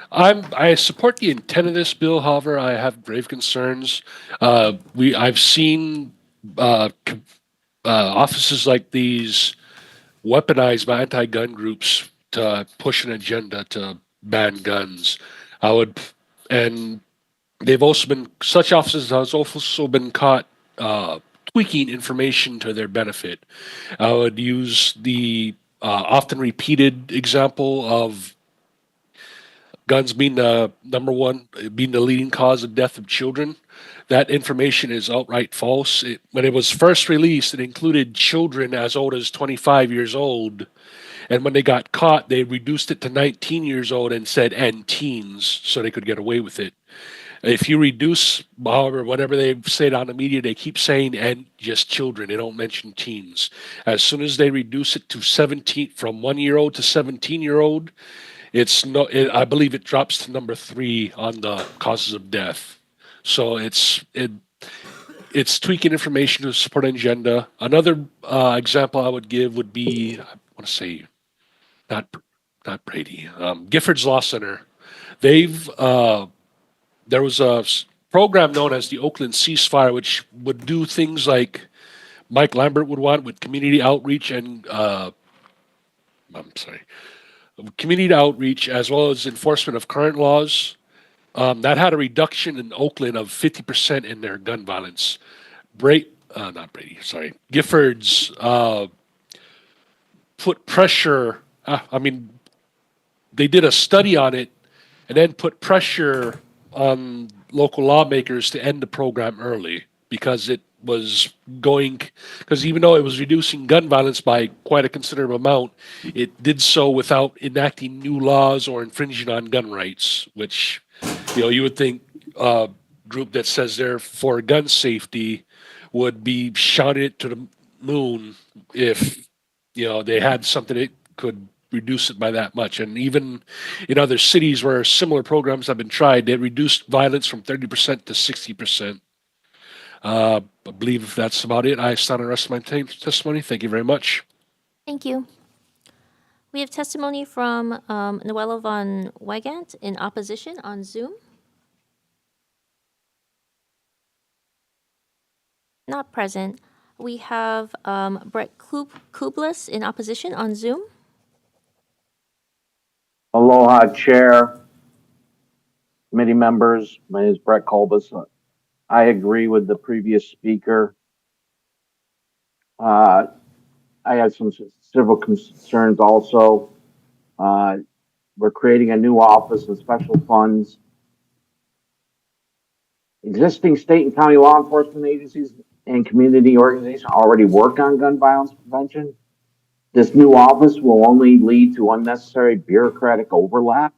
I support the intent of this bill. However, I have grave concerns. I've seen offices like these weaponized by anti-gun groups to push an agenda to ban guns. And they've also been, such offices have also been caught tweaking information to their benefit. I would use the often repeated example of guns being the being the leading cause of death of children. That information is outright false. When it was first released, it included children as old as 25 years old. And when they got caught, they reduced it to 19 years old and said, and teens, so they could get away with it. If you reduce, however, whatever they say it on the media, they keep saying, and just children. They don't mention teens. As soon as they reduce it to 17, from 1-year-old to 17-year-old, I believe it drops to number 3 on the causes of death. So it's tweaking information to support an agenda. Another example I would give would be, I want to say, not Brady, Giffords Law Center. There was a program known as the Oakland Ceasefire, which would do things like Mike Lambert would want with community outreach and community outreach as well as enforcement of current laws. That had a reduction in Oakland of 50% in their gun violence. Giffords put pressure. They did a study on it and then put pressure on local lawmakers to end the program early because even though it was reducing gun violence by quite a considerable amount, it did so without enacting new laws or infringing on gun rights, which, you would think a group that says they're for gun safety would be shouting it to the moon if, they had something that could reduce it by that much. And even in other cities where similar programs have been tried, they reduced violence from 30% to 60%. I believe that's about it. I stand on the rest of my testimony. Thank you very much. Thank you. We have testimony from Noella von Wygant in opposition on Zoom. Not present. We have Brett Kublis in opposition on Zoom. Aloha, Chair, committee members. My name is Brett Kolbus. I agree with the previous speaker. I had several concerns also. We're creating a new office and special funds. Existing state and county law enforcement agencies and community organizations already work on gun violence prevention. This new office will only lead to unnecessary bureaucratic overlap.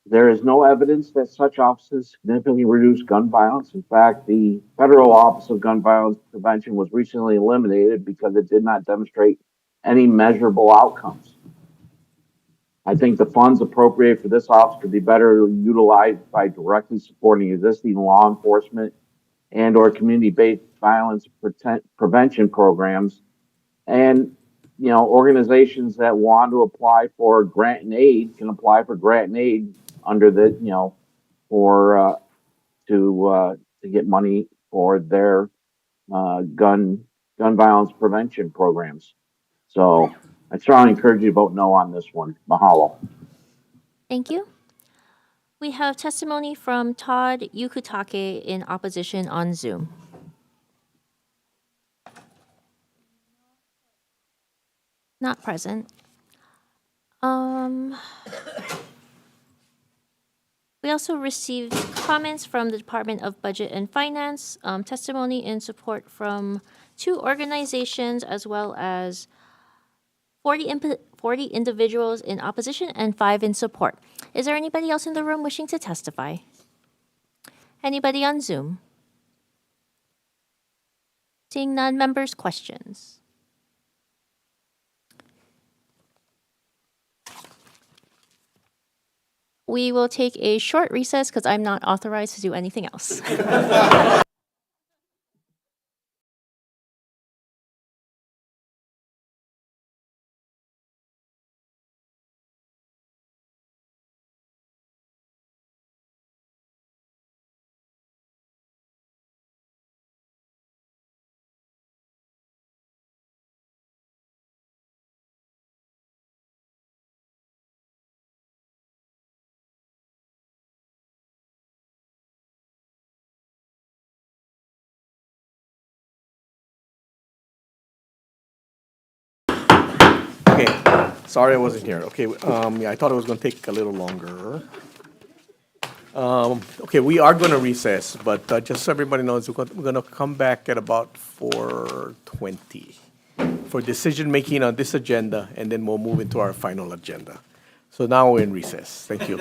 There is no evidence that such offices significantly reduce gun violence. In fact, the Federal Office of Gun Violence Prevention was recently eliminated because it did not demonstrate any measurable outcomes. I think the funds appropriated for this office could be better utilized by directly supporting existing law enforcement and or community-based violence prevention programs. And organizations that want to apply for grant and aid can apply for grant and aid under the, to get money for their gun violence prevention programs. So I strongly encourage you to vote no on this one. Mahalo. Thank you. We have testimony from Todd Yukutake in opposition on Zoom. Not present. We also received comments from the Department of Budget and Finance, testimony in support from 2 organizations, as well as 40 individuals in opposition and 5 in support. Is there anybody else in the room wishing to testify? Anybody on Zoom? Seeing none, members' questions. We will take a short recess because I'm not authorized to do anything else. Okay, sorry I wasn't here. Okay, yeah, I thought it was gonna take a little longer. Okay, we are gonna recess, but just so everybody knows, we're gonna come back at about 4:20 for decision-making on this agenda, and then we'll move into our final agenda. So now we're in recess. Thank you.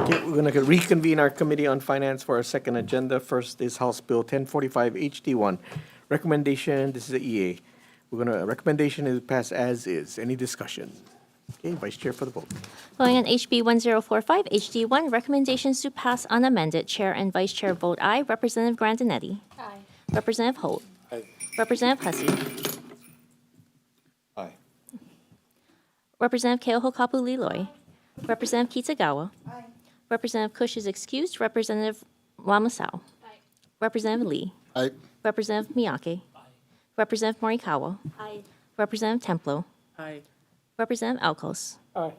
Okay, we're going to reconvene our Committee on Finance for our second agenda. First is House Bill 1045 HD1. Recommendation, this is the EA. Recommendation is pass as is. Any discussion? Okay, Vice Chair for the vote. Voting on HB 1045 HD1, recommendations to pass unamended. Chair and Vice Chair vote aye. Representative Grandinetti. Aye. Representative Holt. Aye. Representative Hussey. Aye. Representative Keohokapu Liloy. Representative Kitagawa. Aye. Representative Kush is excused. Representative Wamasao. Aye. Representative Lee. Aye. Representative Miyake. Representative Morikawa. Aye. Representative Templo. Aye. Representative Alcos. Aye.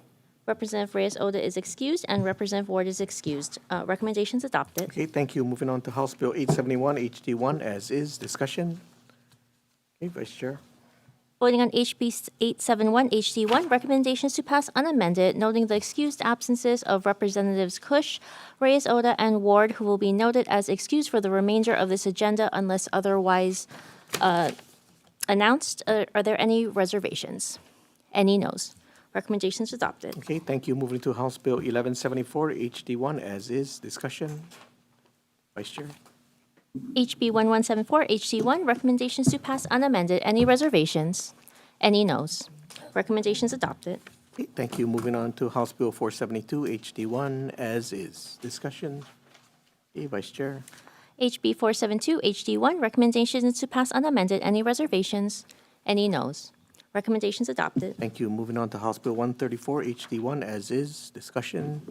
Representative Reyes Oda is excused, and Representative Ward is excused. Recommendations adopted. Okay, thank you. Moving on to House Bill 871 HD1 as is. Discussion. Okay, Vice Chair. Voting on HB 871 HD1, recommendations to pass unamended, noting the excused absences of Representatives Kush, Reyes Oda, and Ward, who will be noted as excused for the remainder of this agenda unless otherwise announced. Are there any reservations? Any noes? Recommendations adopted. Okay, thank you. Moving to House Bill 1174 HD1 as is. Discussion. Vice Chair. HB 1174 HD1, recommendations to pass unamended. Any reservations? Any noes? Recommendations adopted. Okay, thank you. Moving on to House Bill 472 HD1 as is. Discussion. Okay, Vice Chair. HB 472 HD1, recommendations to pass unamended. Any reservations? Any noes? Recommendations adopted. Thank you. Moving on to House Bill 134 HD1 as is. Discussion.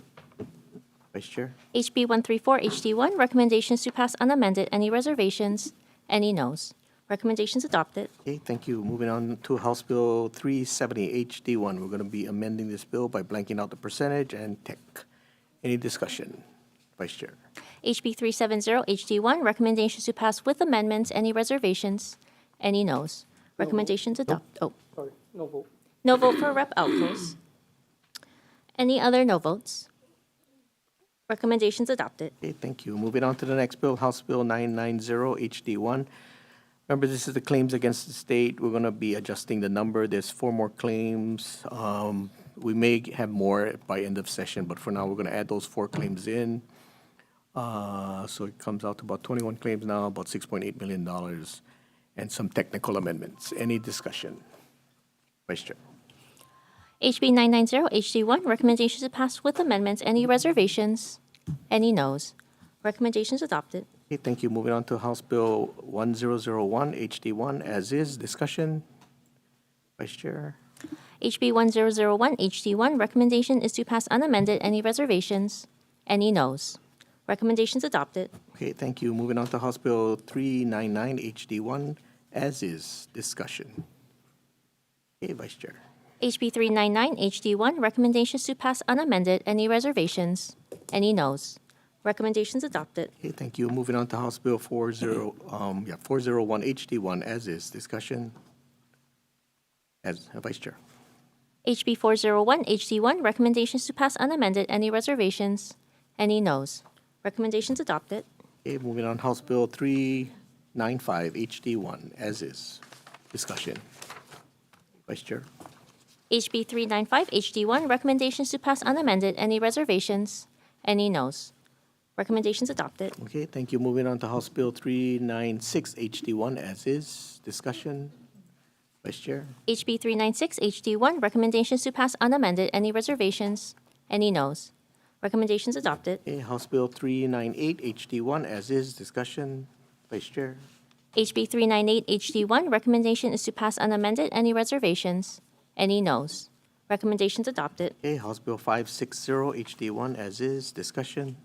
Vice Chair. HB 134 HD1, recommendations to pass unamended. Any reservations? Any noes? Recommendations adopted. Okay, thank you. Moving on to House Bill 370 HD1. We're going to be amending this bill by blanking out the percentage and tech. Any discussion? Vice Chair. HB 370 HD1, recommendations to pass with amendments. Any reservations? Any noes? Recommendations adopted. Oh, Sorry, no vote. no vote for Rep. Alcos. Any other no votes? Recommendations adopted. Okay, thank you. Moving on to the next bill, House Bill 990 HD1. Remember, this is the claims against the state. We're going to be adjusting the number. There's 4 more claims. We may have more by end of session, but for now, we're going to add those 4 claims in. So it comes out to about 21 claims now, about $6.8 million, and some technical amendments. Any discussion? Vice Chair. HB 990 HD1, recommendations to pass with amendments. Any reservations? Any noes? Recommendations adopted. Okay, thank you. Moving on to House Bill 1001 HD1 as is. Discussion. Vice Chair. HB 1001 HD1, recommendation is to pass unamended. Any reservations? Any noes? Recommendations adopted. Okay, thank you. Moving on to House Bill 399 HD1 as is. Discussion. Okay, Vice Chair. HB 399 HD1, recommendations to pass unamended. Any reservations? Any noes? Recommendations adopted. Okay, thank you. Moving on to House Bill 401 HD1 as is. Discussion. As Vice Chair. HB 401 HD1, recommendations to pass unamended. Any reservations? Any noes? Recommendations adopted. Okay, moving on House Bill 395 HD1 as is. Discussion. Vice Chair. HB 395 HD1, recommendations to pass unamended. Any reservations? Any noes? Recommendations adopted. Okay, thank you. Moving on to House Bill 396 HD1 as is. Discussion. Vice Chair. HB 396 HD1, recommendations to pass unamended. Any reservations? Any noes? Recommendations adopted. Okay, House Bill 398 HD1 as is. Discussion. Vice Chair. HB 398 HD1, recommendation is to pass unamended. Any reservations? Any noes? Recommendations adopted. Okay, House Bill 560 HD1 as is. Discussion.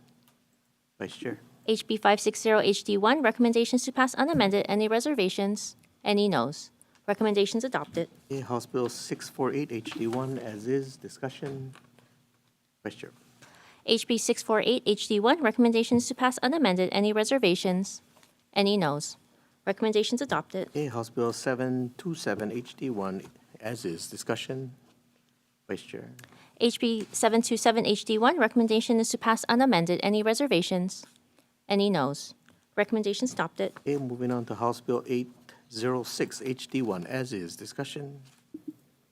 Vice Chair. HB 560 HD1, recommendations to pass unamended. Any reservations? Any noes? Recommendations adopted. Okay, House Bill 648 HD1 as is. Discussion. Vice Chair. HB 648 HD1, recommendations to pass unamended. Any reservations? Any noes? Recommendations adopted. Okay, House Bill 727 HD1 as is. Discussion. Vice Chair. HB 727 HD1, recommendation is to pass unamended. Any reservations? Any noes? Recommendations adopted. Okay, moving on to House Bill 806 HD1 as is. Discussion.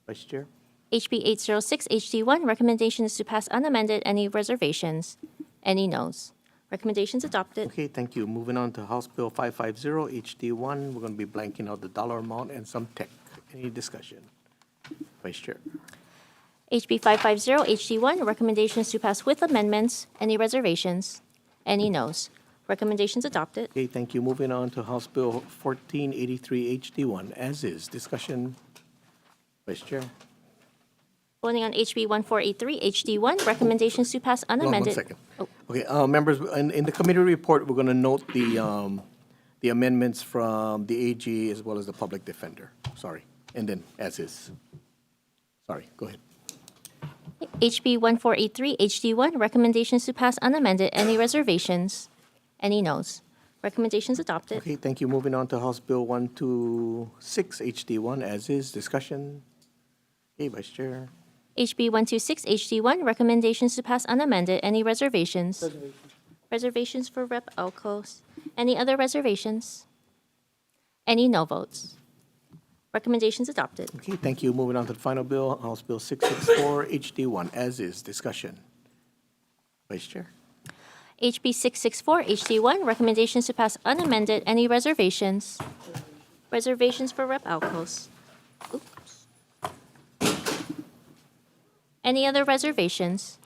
Vice Chair. HB 806 HD1, recommendation is to pass unamended. Any reservations? Any noes? Recommendations adopted. Okay, thank you. Moving on to House Bill 550 HD1. We're going to be blanking out the dollar amount and some tech. Any discussion? Vice Chair. HB 550 HD1, recommendation is to pass with amendments. Any reservations? Any noes? Recommendations adopted. Okay, thank you. Moving on to House Bill 1483 HD1, as is. Discussion. Vice Chair. Voting on HB 1483 HD1, recommendations to pass unamended. 1 second. Oh. Okay, members, in the committee report, we're going to note the amendments from the AG as well as the public defender. Sorry. And then as is. Sorry, go ahead. HB 1483 HD1, recommendations to pass unamended. Any reservations? Any noes? Recommendations adopted. Okay, thank you. Moving on to House Bill 126 HD1, as is. Discussion. Okay, Vice Chair. HB 126 HD1, recommendations to pass unamended. Any reservations? Reservations for Rep. Elkos. Any other reservations? Any no votes? Recommendations adopted. Okay, thank you. Moving on to the final bill, House Bill 664 HD1, as is. Discussion. Vice Chair. HB 664 HD1, recommendations to pass unamended. Any reservations? Reservations for Rep. Alcos. Oops. Any other reservations?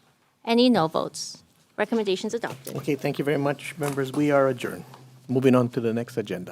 Any no votes? Recommendations adopted. Okay, thank you very much, members. We are adjourned. Moving on to the next agenda.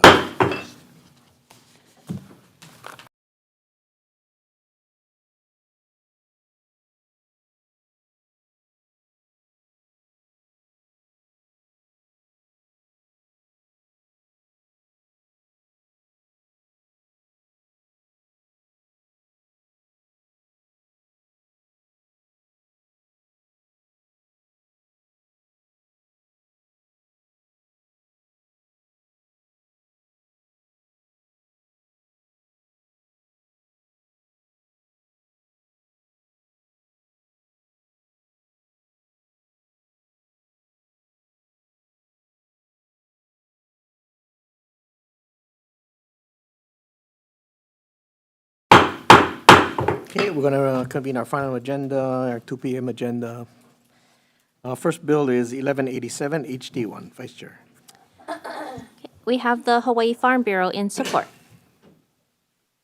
Okay, we're going to convene our final agenda, our 2 p.m. agenda. First bill is 1187 HD1. Vice Chair. We have the Hawaii Farm Bureau in support.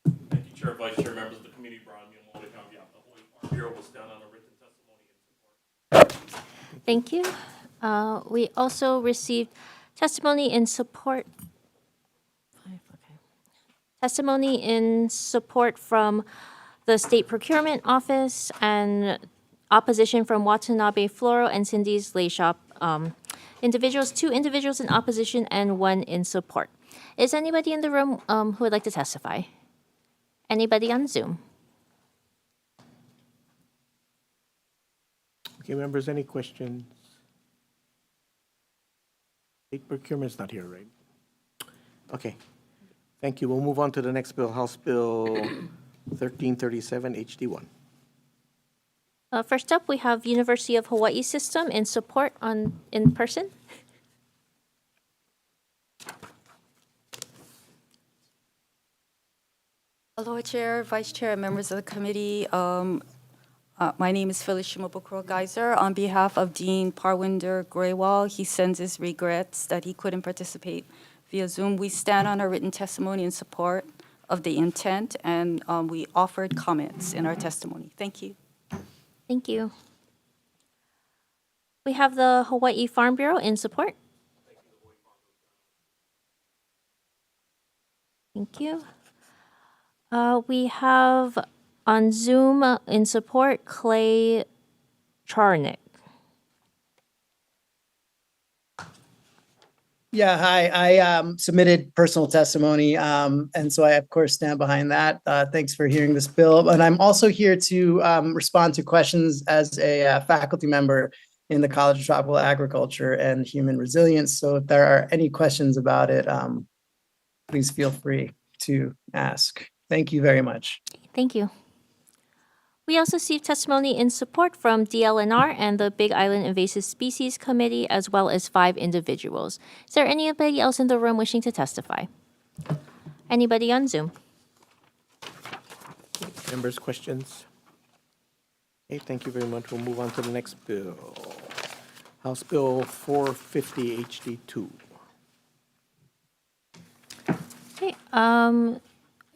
Thank you, Chair, Vice Chair, members of the committee. Brian Miyamori, on behalf of the Hawaii Farm Bureau, will stand on a written testimony in support. Thank you. We also received testimony in support. Testimony in support from the State Procurement Office and opposition from Watanabe Floral and Cindy's Lay Shop. Two individuals in opposition and one in support. Is anybody in the room who would like to testify? Anybody on Zoom? Okay, members, any questions? State procurement's not here, right? Okay, thank you. We'll move on to the next bill, House Bill 1337 HD1. First up, we have University of Hawaii System in support in person. Aloha, Chair, Vice Chair, and members of the committee. My name is Phyllis Shimabukuro-Geyser. On behalf of Dean Parwinder Graywal, he sends his regrets that he couldn't participate via Zoom. We stand on our written testimony in support of the intent, and we offered comments in our testimony. Thank you. Thank you. We have the Hawaii Farm Bureau in support. Thank you. We have on Zoom in support Clay Charnick. Yeah, hi. I submitted personal testimony, and so I, of course, stand behind that. Thanks for hearing this bill. And I'm also here to respond to questions as a faculty member in the College of Tropical Agriculture and Human Resilience. So if there are any questions about it, please feel free to ask. Thank you very much. Thank you. We also received testimony in support from DLNR and the Big Island Invasive Species Committee, as well as 5 individuals. Is there anybody else in the room wishing to testify? Anybody on Zoom? Members, questions? Okay, thank you very much. We'll move on to the next bill. House Bill 450 HD2. Okay, I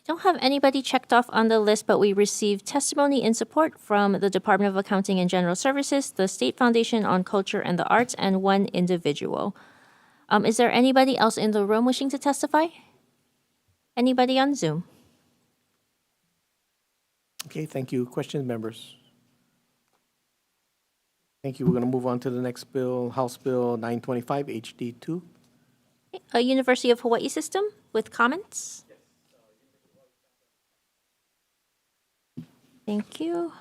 don't have anybody checked off on the list, but we received testimony in support from the Department of Accounting and General Services, the State Foundation on Culture and the Arts, and one individual. Is there anybody else in the room wishing to testify? Anybody on Zoom? Okay, thank you. Questions, members? Thank you. We're going to move on to the next bill, House Bill 925 HD2. A University of Hawaii system with comments? Thank you.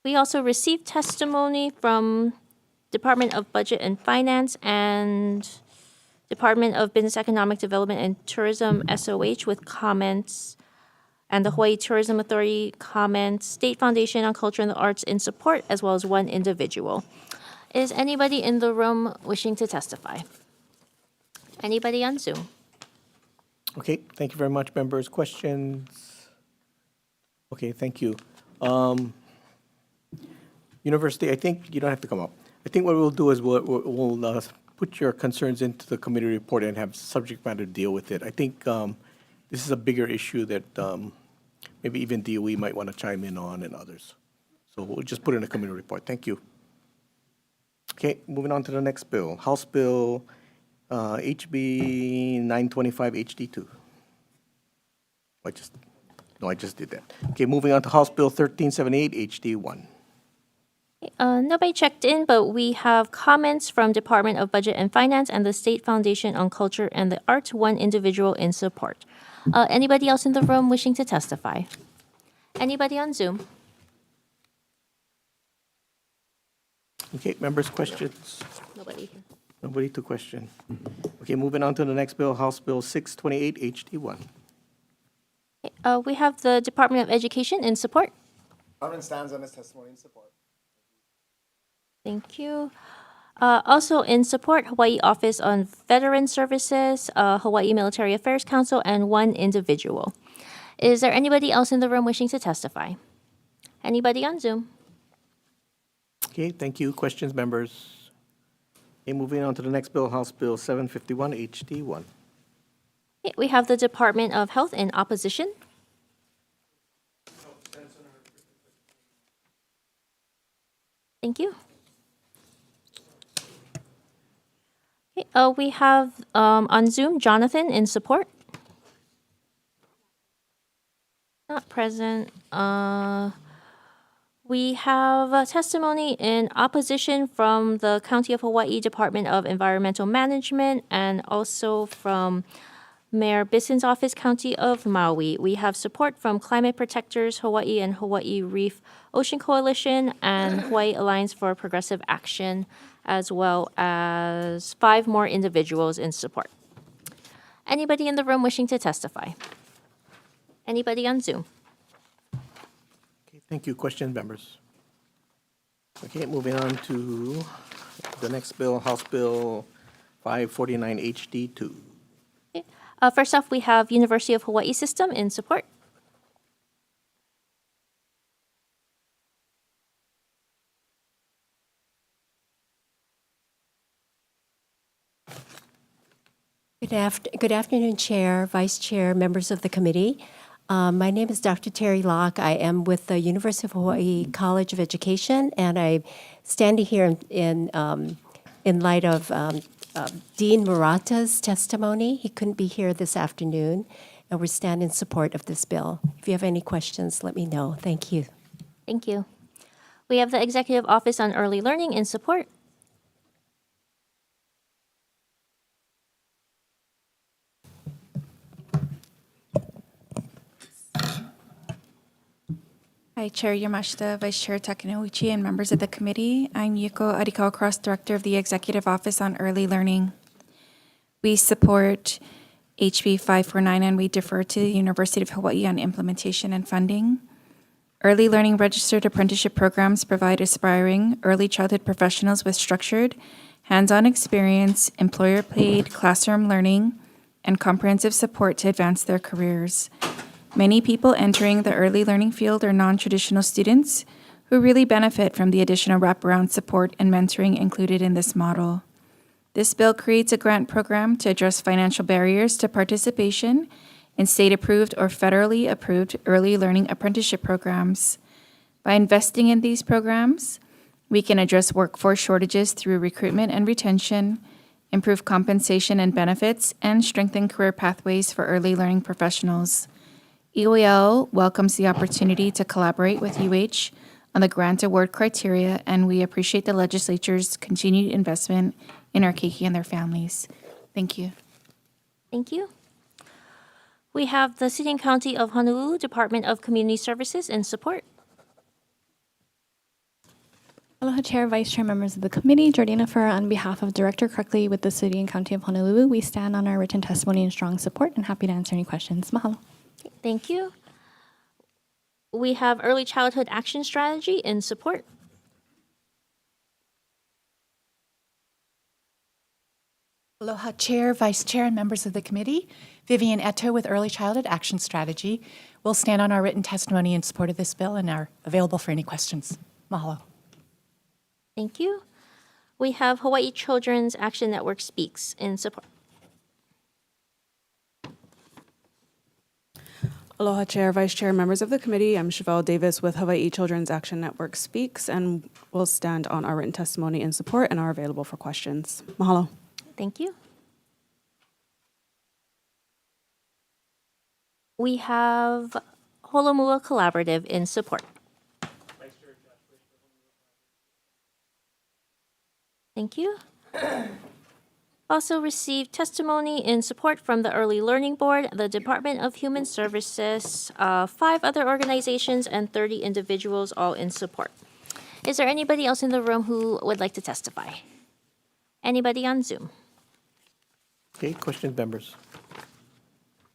We also received testimony from Department of Budget and Finance and Department of Business Economic Development and Tourism, SOH, with comments, and the Hawaii Tourism Authority comments, State Foundation on Culture and the Arts in support, as well as one individual. Is anybody in the room wishing to testify? Anybody on Zoom? Okay, thank you very much, members. Questions? Okay, thank you. University, I think you don't have to come up. I think what we'll do is we'll put your concerns into the committee report and have subject matter deal with it. I think this is a bigger issue that maybe even DOE might want to chime in on and others. So we'll just put it in the committee report. Thank you. Okay, moving on to the next bill. House Bill HB 925 HD2. I just did that. Okay, moving on to House Bill 1378 HD1. Nobody checked in, but we have comments from Department of Budget and Finance and the State Foundation on Culture and the Arts, one individual in support. Anybody else in the room wishing to testify? Anybody on Zoom? Okay, members, questions? Nobody here. Nobody to question. Okay, moving on to the next bill, House Bill 628 HD1. We have the Department of Education in support. Department stands on its testimony in support. Thank you. Also in support, Hawaii Office on Veteran Services, Hawaii Military Affairs Council, and one individual. Is there anybody else in the room wishing to testify? Anybody on Zoom? Okay, thank you. Questions, members? Okay, moving on to the next bill, House Bill 751 HD1. We have the Department of Health in opposition. Thank you. Okay, we have on Zoom Jonathan in support. Not present. We have testimony in opposition from the County of Hawaii Department of Environmental Management and also from Mayor Bisson's office, County of Maui. We have support from Climate Protectors Hawaii and Hawaii Reef Ocean Coalition and Hawaii Alliance for Progressive Action, as well as 5 more individuals in support. Anybody in the room wishing to testify? Anybody on Zoom? Okay, thank you. Questions, members? Okay, moving on to the next bill, House Bill 549 HD2. First off, we have University of Hawaii system in support. Good afternoon, Chair, Vice Chair, members of the committee. My name is Dr. Terry Locke. I am with the University of Hawaii College of Education, and I'm standing here in light of Dean Murata's testimony. He couldn't be here this afternoon, and we stand in support of this bill. If you have any questions, let me know. Thank you. Thank you. We have the Executive Office on Early Learning in support. Hi, Chair Yamashita, Vice Chair Takanouchi, and members of the committee. I'm Yuko Arikawa Cross, Director of the Executive Office on Early Learning. We support HB 549, and we defer to the University of Hawaii on implementation and funding. Early Learning registered apprenticeship programs provide aspiring early childhood professionals with structured, hands-on experience, employer-paid classroom learning, and comprehensive support to advance their careers. Many people entering the early learning field are non-traditional students who really benefit from the additional wraparound support and mentoring included in this model. This bill creates a grant program to address financial barriers to participation in state-approved or federally approved early learning apprenticeship programs. By investing in these programs, we can address workforce shortages through recruitment and retention, improve compensation and benefits, and strengthen career pathways for early learning professionals. EOL welcomes the opportunity to collaborate with UH on the grant award criteria, and we appreciate the legislature's continued investment in our keiki and their families. Thank you. Thank you. We have the City and County of Honolulu Department of Community Services in support. Aloha Chair, Vice Chair, members of the committee. Jordana Furr on behalf of Director Cruckley with the City and County of Honolulu. We stand on our written testimony in strong support and happy to answer any questions. Mahalo. Thank you. We have Early Childhood Action Strategy in support. Aloha Chair, Vice Chair, and members of the committee. Vivian Eto with Early Childhood Action Strategy. We'll stand on our written testimony in support of this bill and are available for any questions. Mahalo. Thank you. We have Hawaii Children's Action Network Speaks in support. Aloha Chair, Vice Chair, members of the committee. I'm Chevelle Davis with Hawaii Children's Action Network Speaks, and we'll stand on our written testimony in support and are available for questions. Mahalo. Thank you. We have Holomua Collaborative in support. Thank you. Also received testimony in support from the Early Learning Board, the Department of Human Services, 5 other organizations, and 30 individuals, all in support. Is there anybody else in the room who would like to testify? Anybody on Zoom? Okay, questions, members?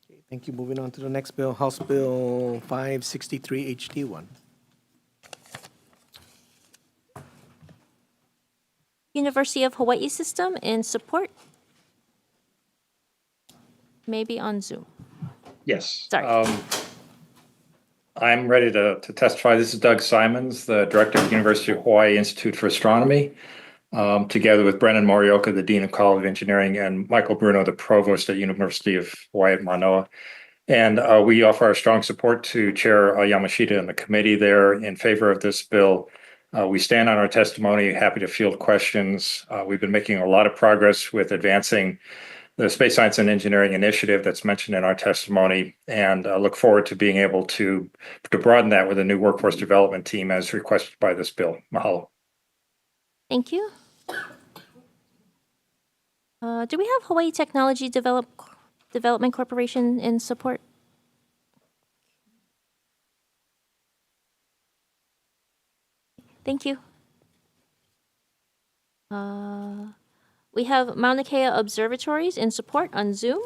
Okay, thank you. Moving on to the next bill, House Bill 563 HD1. University of Hawaii System in support. Maybe on Zoom. Yes. Sorry. I'm ready to testify. This is Doug Simons, the Director of the University of Hawaii Institute for Astronomy, together with Brennan Morioka, the Dean of College of Engineering, and Michael Bruno, the Provost at University of Hawaii at Manoa. And we offer our strong support to Chair Yamashita and the committee there in favor of this bill. We stand on our testimony, happy to field questions. We've been making a lot of progress with advancing the Space Science and Engineering Initiative that's mentioned in our testimony, and look forward to being able to broaden that with a new workforce development team as requested by this bill. Mahalo. Thank you. Do we have Hawaii Technology Development Corporation in support? Thank you. We have Mauna Kea Observatories in support on Zoom.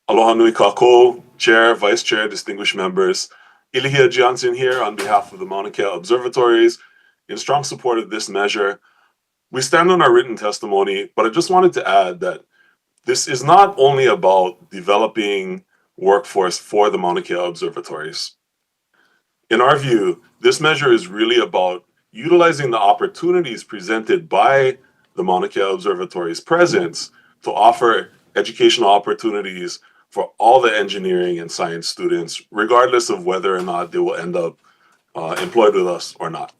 Aloha nui kākou, Chair, Vice Chair, distinguished members. Ilihia Johnson here on behalf of the Mauna Kea Observatories in strong support of this measure. We stand on our written testimony, but I just wanted to add that this is not only about developing workforce for the Mauna Kea Observatories. In our view, this measure is really about utilizing the opportunities presented by the Mauna Kea Observatory's presence to offer educational opportunities for all the engineering and science students, regardless of whether or not they will end up employed with us or not.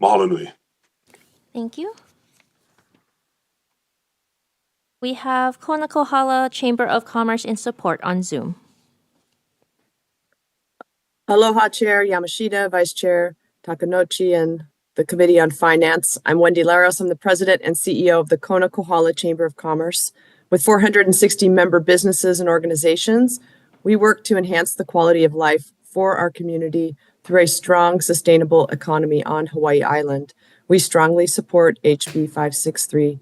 Mahalo nui. Thank you. We have Kona Kohala Chamber of Commerce in support on Zoom. Aloha Chair Yamashita, Vice Chair Takanochi, and the Committee on Finance. I'm Wendy Laros. I'm the President and CEO of the Kona Kohala Chamber of Commerce. With 460 member businesses and organizations, we work to enhance the quality of life for our community through a strong, sustainable economy on Hawaii Island. We strongly support HB 563.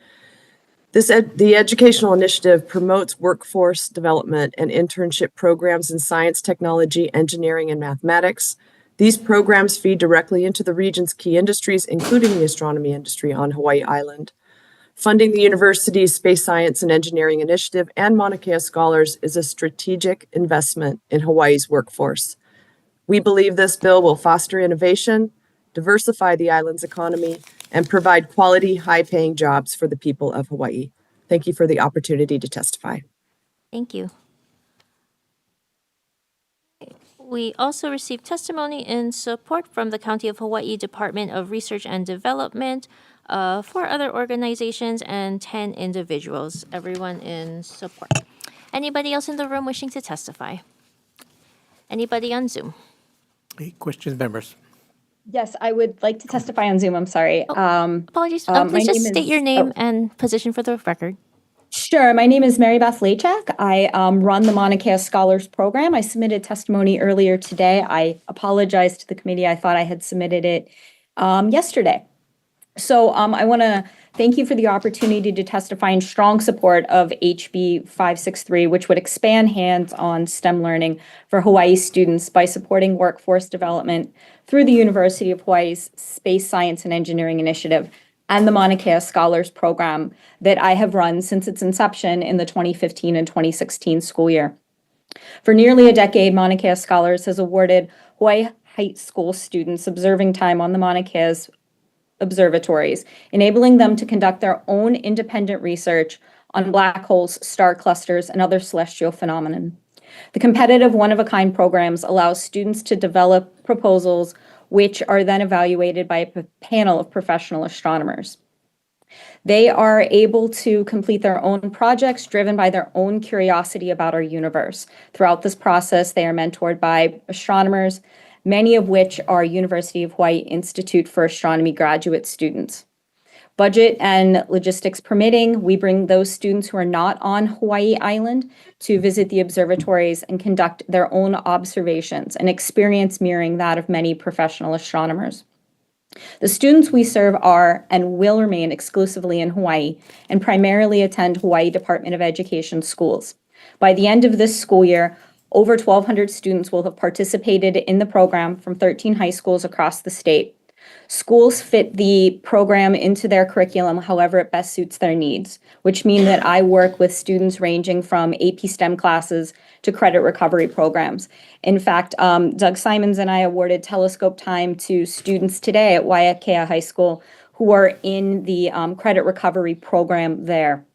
The educational initiative promotes workforce development and internship programs in science, technology, engineering, and mathematics. These programs feed directly into the region's key industries, including the astronomy industry on Hawaii Island. Funding the university's Space Science and Engineering Initiative and Mauna Kea Scholars is a strategic investment in Hawaii's workforce. We believe this bill will foster innovation, diversify the island's economy, and provide quality, high-paying jobs for the people of Hawaii. Thank you for the opportunity to testify. Thank you. We also received testimony in support from the County of Hawaii Department of Research and Development, 4 other organizations, and 10 individuals, everyone in support. Anybody else in the room wishing to testify? Anybody on Zoom? Any questions, members? Yes, I would like to testify on Zoom. I'm sorry. Apologies. my Please just name state is- your name and position for the record. Sure. My name is Mary Beth Lachak. I run the Mauna Kea Scholars Program. I submitted testimony earlier today. I apologize to the committee. I thought I had submitted it yesterday. So I want to thank you for the opportunity to testify in strong support of HB 563, which would expand hands-on STEM learning for Hawaii students by supporting workforce development through the University of Hawaii's Space Science and Engineering Initiative and the Mauna Kea Scholars Program that I have run since its inception in the 2015 and 2016 school year. For nearly a decade, Mauna Kea Scholars has awarded Hawaii high school students observing time on the Mauna Kea's observatories, enabling them to conduct their own independent research on black holes, star clusters, and other celestial phenomena. The competitive one-of-a-kind programs allow students to develop proposals which are then evaluated by a panel of professional astronomers. They are able to complete their own projects driven by their own curiosity about our universe. Throughout this process, they are mentored by astronomers, many of which are University of Hawaii Institute for Astronomy graduate students. Budget and logistics permitting, we bring those students who are not on Hawaii Island to visit the observatories and conduct their own observations, an experience mirroring that of many professional astronomers. The students we serve are and will remain exclusively in Hawaii and primarily attend Hawaii Department of Education schools. By the end of this school year, over 1,200 students will have participated in the program from 13 high schools across the state. Schools fit the program into their curriculum however it best suits their needs, which means that I work with students ranging from AP STEM classes to credit recovery programs. In fact, Doug Simons and I awarded telescope time to students today at Waiakea High School who are in the credit recovery program there.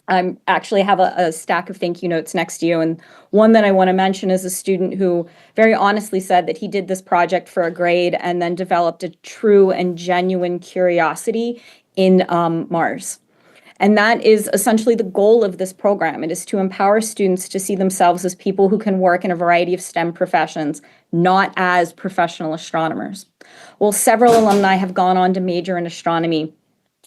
I actually have a stack of thank you notes next to you. And one that I want to mention is a student who very honestly said that he did this project for a grade and then developed a true and genuine curiosity in Mars. And that is essentially the goal of this program. It is to empower students to see themselves as people who can work in a variety of STEM professions, not as professional astronomers. Well, several alumni have gone on to major in astronomy.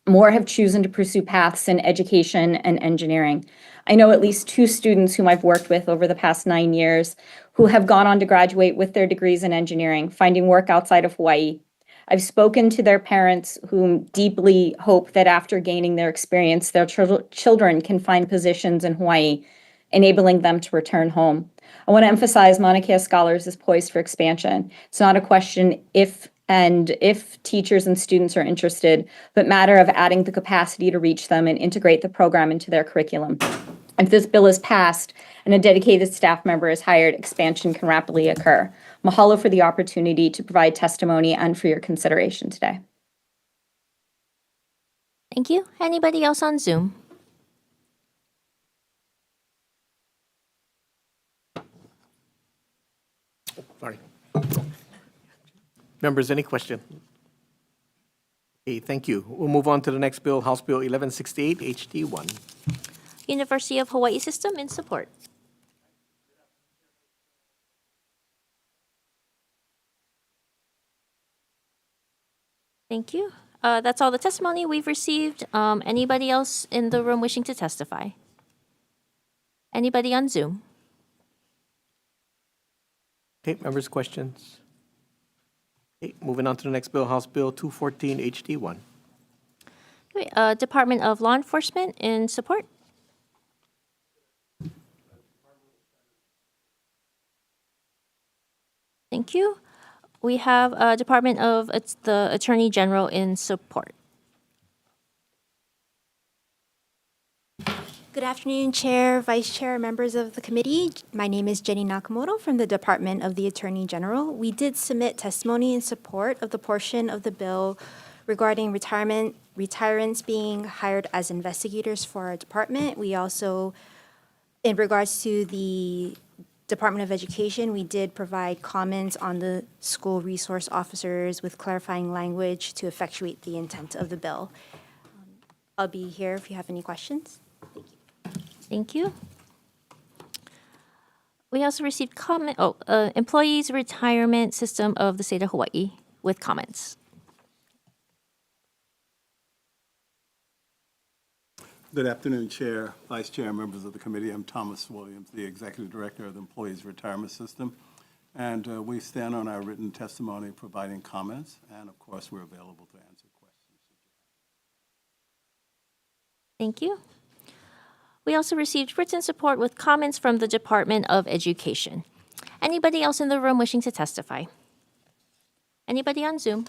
More have chosen to pursue paths in education and engineering. I know at least 2 students whom I've worked with over the past 9 years who have gone on to graduate with their degrees in engineering, finding work outside of Hawaii. I've spoken to their parents whom deeply hope that after gaining their experience, their children can find positions in Hawaii, enabling them to return home. I want to emphasize Mauna Kea Scholars is poised for expansion. It's not a question if teachers and students are interested, but matter of adding the capacity to reach them and integrate the program into their curriculum. If this bill is passed and a dedicated staff member is hired, expansion can rapidly occur. Mahalo for the opportunity to provide testimony and for your consideration today. Thank you. Anybody else on Zoom? Sorry. Members, any question? Okay, thank you. We'll move on to the next bill, House Bill 1168, HD1. University of Hawaii System in support. Thank you. That's all the testimony we've received. Anybody else in the room wishing to testify? Anybody on Zoom? Okay, members, questions? Okay, moving on to the next bill, House Bill 214, HD1. Okay, Department of Law Enforcement in support. Thank you. We have Department of the Attorney General in support. Good afternoon, Chair, Vice Chair, members of the committee. My name is Jenny Nakamoto from the Department of the Attorney General. We did submit testimony in support of the portion of the bill regarding retirements being hired as investigators for our department. We also, in regards to the Department of Education, we did provide comments on the school resource officers with clarifying language to effectuate the intent of the bill. I'll be here if you have any questions. Thank you. We also received employees retirement system of the state of Hawaii with comments. Good afternoon, Chair, Vice Chair, and members of the committee. I'm Thomas Williams, the Executive Director of the Employees Retirement System. And we stand on our written testimony providing comments. And of course, we're available to answer questions. Thank you. We also received written support with comments from the Department of Education. Anybody else in the room wishing to testify? Anybody on Zoom?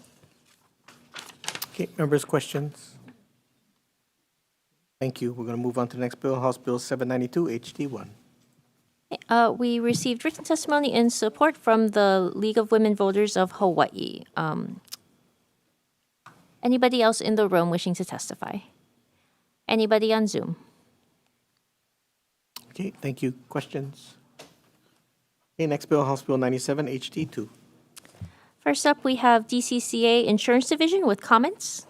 Okay, members, questions? Thank you. We're going to move on to the next bill, House Bill 792 HD1. We received written testimony in support from the League of Women Voters of Hawaii. Anybody else in the room wishing to testify? Anybody on Zoom? Okay, thank you. Questions? Okay, next bill, House Bill 97 HD2. First up, we have DCCA Insurance Division with comments.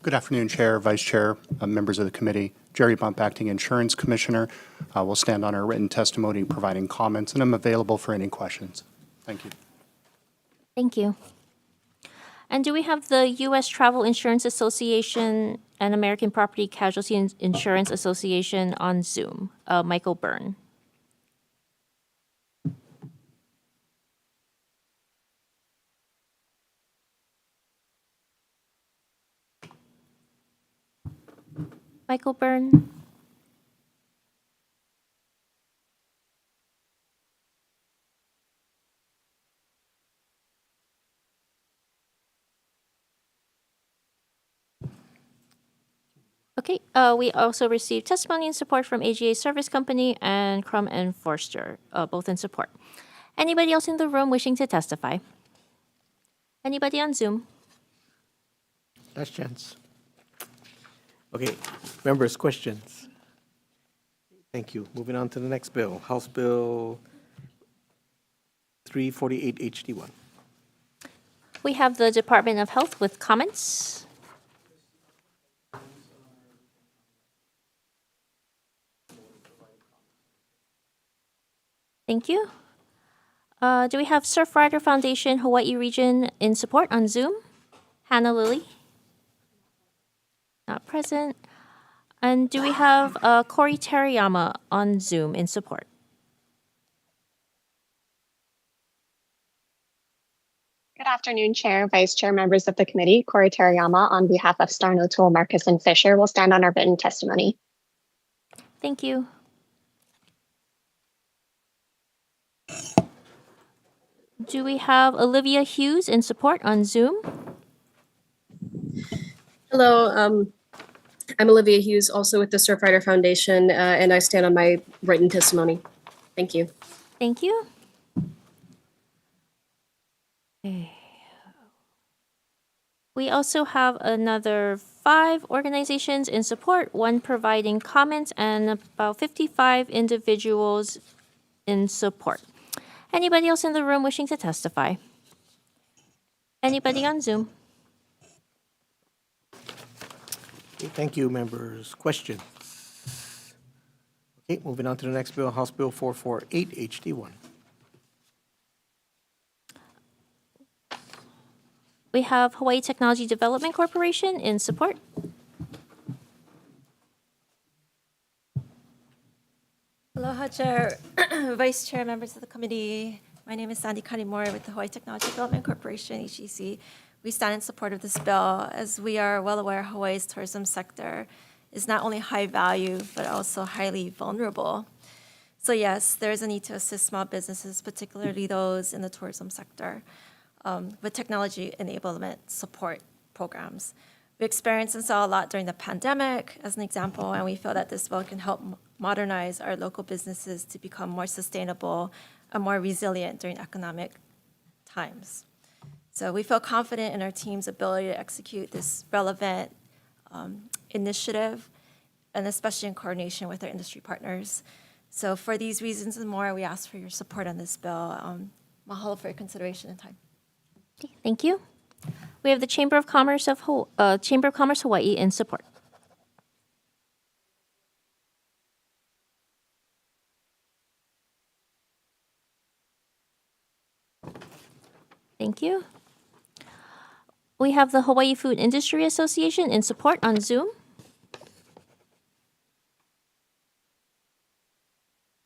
Good afternoon, Chair, Vice Chair, members of the committee. Jerry Bump, Acting Insurance Commissioner. Will stand on our written testimony providing comments, and I'm available for any questions. Thank you. Thank you. And do we have the U.S. Travel Insurance Association and American Property Casualty Insurance Association on Zoom? Michael Byrne. Michael Byrne. Okay, we also received testimony and support from AGA Service Company and Crum and Forster, both in support. Anybody else in the room wishing to testify? Anybody on Zoom? Last chance. Okay, members, questions? Thank you. Moving on to the next bill, House Bill 348 HD1. We have the Department of Health with comments. Thank you. Do we have Surfrider Foundation Hawaii Region in support on Zoom? Hannah Lilly? Not present. And do we have Corey Teriyama on Zoom in support? Good afternoon, Chair, Vice Chair, members of the committee. Corey Teriyama on behalf of Starn O'Toole, Marcus, and Fisher will stand on our written testimony. Thank you. Do we have Olivia Hughes in support on Zoom? Hello, I'm Olivia Hughes, also with the Surfrider Foundation, and I stand on my written testimony. Thank you. Thank you. Okay. We also have another 5 organizations in support, 1 providing comments, and about 55 individuals in support. Anybody else in the room wishing to testify? Anybody on Zoom? Okay, thank you, members. Questions? Okay, moving on to the next bill, House Bill 448 HD1. We have Hawaii Technology Development Corporation in support. Aloha, Chair, Vice Chair, members of the committee. My name is Sandy Kanimura with the Hawaii Technology Development Corporation, HEC. We stand in support of this bill. As we are well aware, Hawaii's tourism sector is not only high value, but also highly vulnerable. So yes, there is a need to assist small businesses, particularly those in the tourism sector, with technology enablement support programs. We experienced and saw a lot during the pandemic, as an example, and we feel that this bill can help modernize our local businesses to become more sustainable and more resilient during economic times. So we feel confident in our team's ability to execute this relevant initiative, and especially in coordination with our industry partners. So for these reasons and more, we ask for your support on this bill. Mahalo for your consideration and time. Okay, thank you. We have the Chamber of Commerce Hawaii in support. Thank you. We have the Hawaii Food Industry Association in support on Zoom.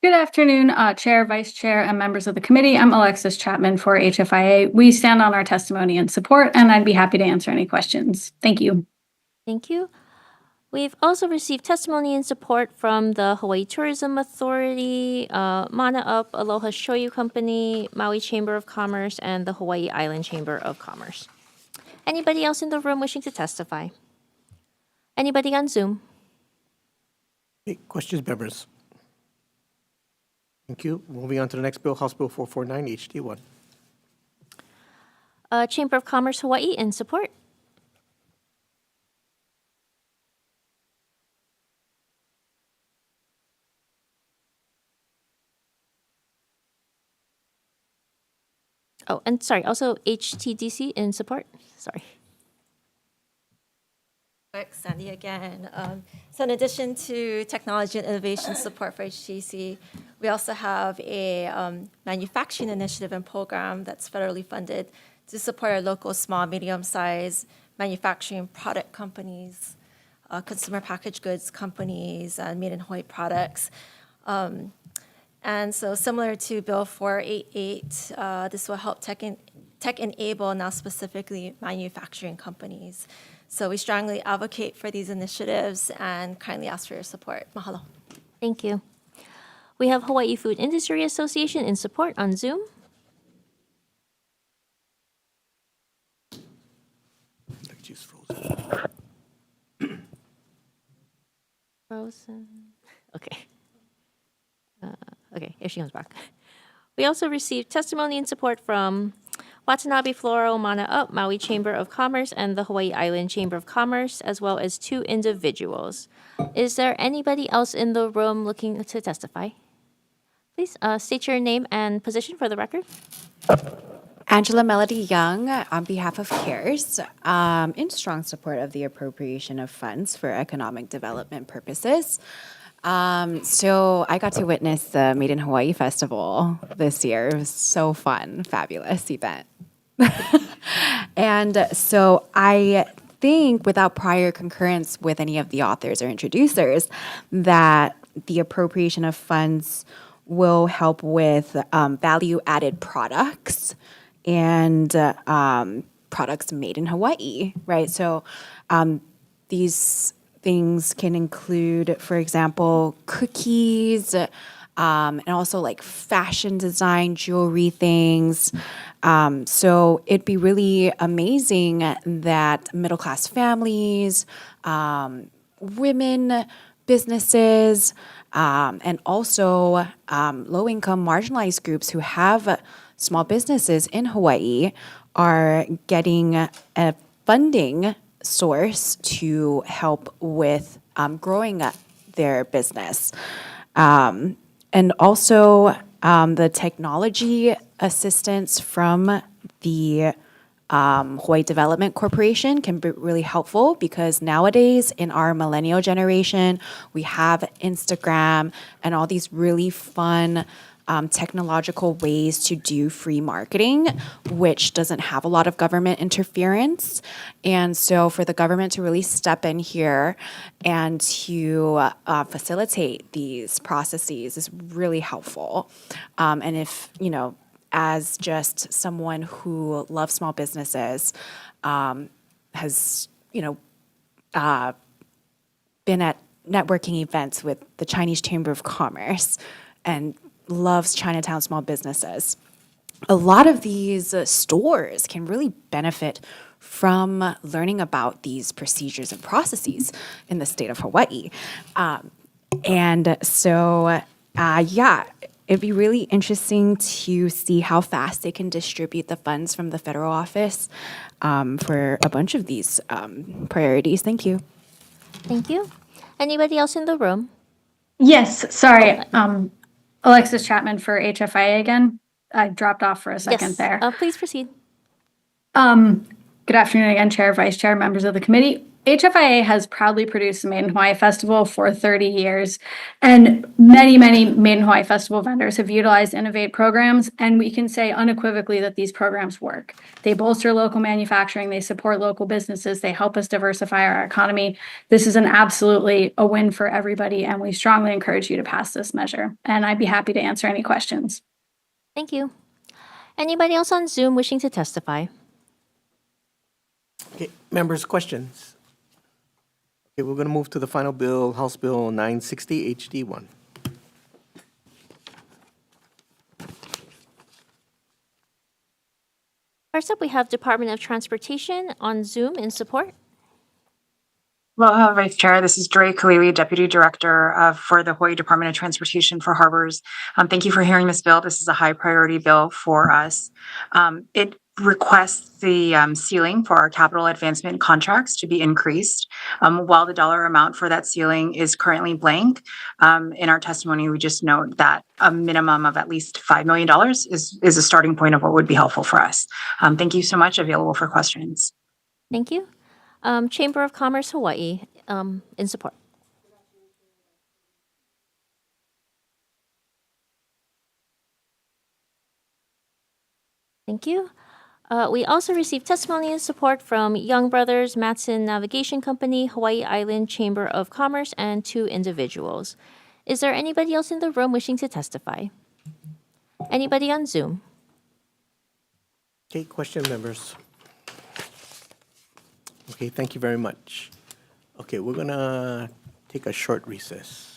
Good afternoon, Chair, Vice Chair, and members of the committee. I'm Alexis Chapman for HFIA. We stand on our testimony in support, and I'd be happy to answer any questions. Thank you. Thank you. We've also received testimony in support from the Hawaii Tourism Authority, Mana Up, Aloha Shoyu Company, Maui Chamber of Commerce, and the Hawaii Island Chamber of Commerce. Anybody else in the room wishing to testify? Anybody on Zoom? Okay, questions, members? Thank you. Moving on to the next bill, House Bill 449, HD1. Chamber of Commerce Hawaii in support. Oh, and sorry, also HTDC in support. Sorry. Sandy again. So in addition to technology and innovation support for HTC, we also have a manufacturing initiative and program that's federally funded to support our local small, medium-sized manufacturing product companies, consumer packaged goods companies, and made in Hawaii products. And so similar to Bill 488, this will help tech enable now specifically manufacturing companies. So we strongly advocate for these initiatives and kindly ask for your support. Mahalo. Thank you. We have Hawaii Food Industry Association in support on Zoom. She's frozen. Frozen. Okay. Okay, here she comes back. We also received testimony in support from Watanabe Floral, Mana Up, Maui Chamber of Commerce, and the Hawaii Island Chamber of Commerce, as well as 2 individuals. Is there anybody else in the room looking to testify? Please state your name and position for the record. Angela Melody Young on behalf of CARES, in strong support of the appropriation of funds for economic development purposes. So I got to witness the Made in Hawaii Festival this year. It was so fun, fabulous event. And so I think without prior concurrence with any of the authors or introducers that the appropriation of funds will help with value-added products and products made in Hawaii, right? So these things can include, for example, cookies, and also like fashion design, jewelry things. So it'd be really amazing that middle-class families, women, businesses, and also low-income marginalized groups who have small businesses in Hawaii are getting a funding source to help with growing their business. And also the technology assistance from the Hawaii Development Corporation can be really helpful because nowadays in our millennial generation, we have Instagram and all these really fun technological ways to do free marketing, which doesn't have a lot of government interference. And so for the government to really step in here and to facilitate these processes is really helpful. And if, you know, as just someone who loves small businesses, has, you know, been at networking events with the Chinese Chamber of Commerce and loves Chinatown small businesses. a lot of these stores can really benefit from learning about these procedures and processes in the state of Hawaii. And so, yeah, it'd be really interesting to see how fast they can distribute the funds from the federal office for a bunch of these priorities. Thank you. Thank you. Anybody else in the room? Yes, sorry. Alexis Chapman for HFIA again. I dropped off for a second Yes. there. Please proceed. Good afternoon again, Chair, Vice Chair, members of the committee. HFIA has proudly produced the Made in Hawaii Festival for 30 years, and many Made in Hawaii Festival vendors have utilized Innovate programs, and we can say unequivocally that these programs work. They bolster local manufacturing, they support local businesses, they help us diversify our economy. This is absolutely a win for everybody, and we strongly encourage you to pass this measure. And I'd be happy to answer any questions. Thank you. Anybody else on Zoom wishing to testify? Okay, members, questions? Okay, we're going to move to the final bill, House Bill 960 HD1. First up, we have Department of Transportation on Zoom in support. Aloha, Vice Chair. This is Dre Kalili, Deputy Director for the Hawaii Department of Transportation for Harbors. Thank you for hearing this bill. This is a high priority bill for us. It requests the ceiling for our capital advancement contracts to be increased. While the dollar amount for that ceiling is currently blank, in our testimony, we just note that a minimum of at least $5 million is a starting point of what would be helpful for us. Thank you so much. Available for questions. Thank you. Chamber of Commerce Hawaii in support. Thank you. We also received testimony and support from Young Brothers Matson Navigation Company, Hawaii Island Chamber of Commerce, and 2 individuals. Is there anybody else in the room wishing to testify? Anybody on Zoom? Okay, question, members. Okay, thank you very much. Okay, we're going to take a short recess.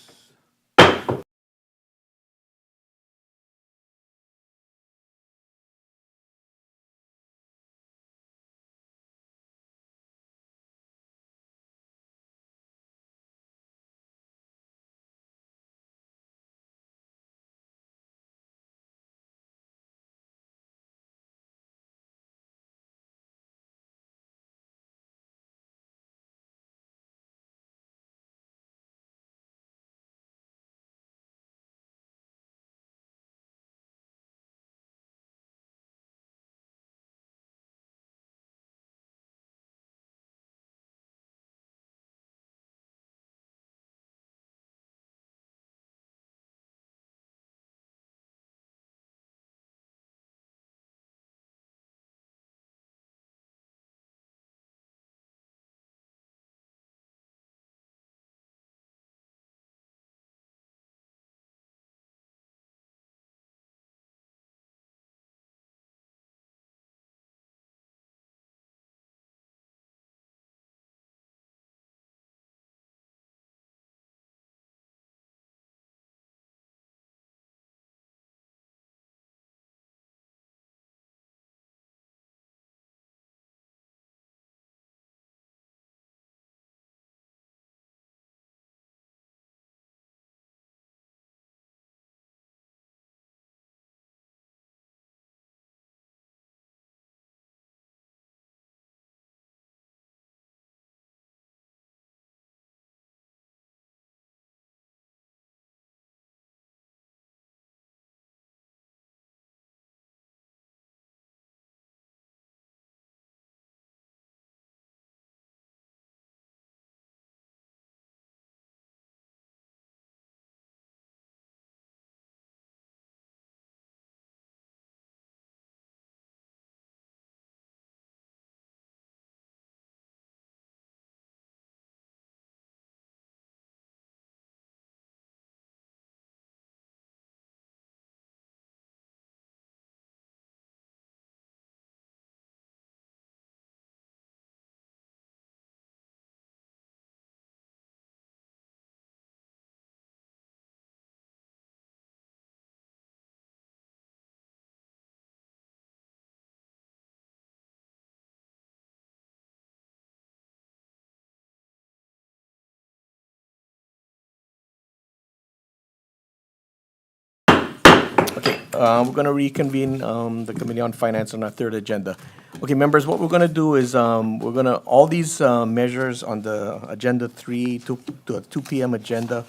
Okay, we're going to reconvene the Committee on Finance on our third agenda. Okay, members, what we're going to do is we're going to, all these measures on the agenda 3 to 2 p.m. agenda,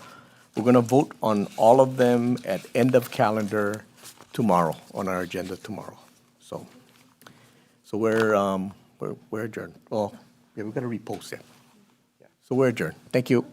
we're going to vote on all of them at end of calendar tomorrow, on our agenda tomorrow. So we're adjourned. Oh, yeah, we've got to repost it. So we're adjourned. Thank you.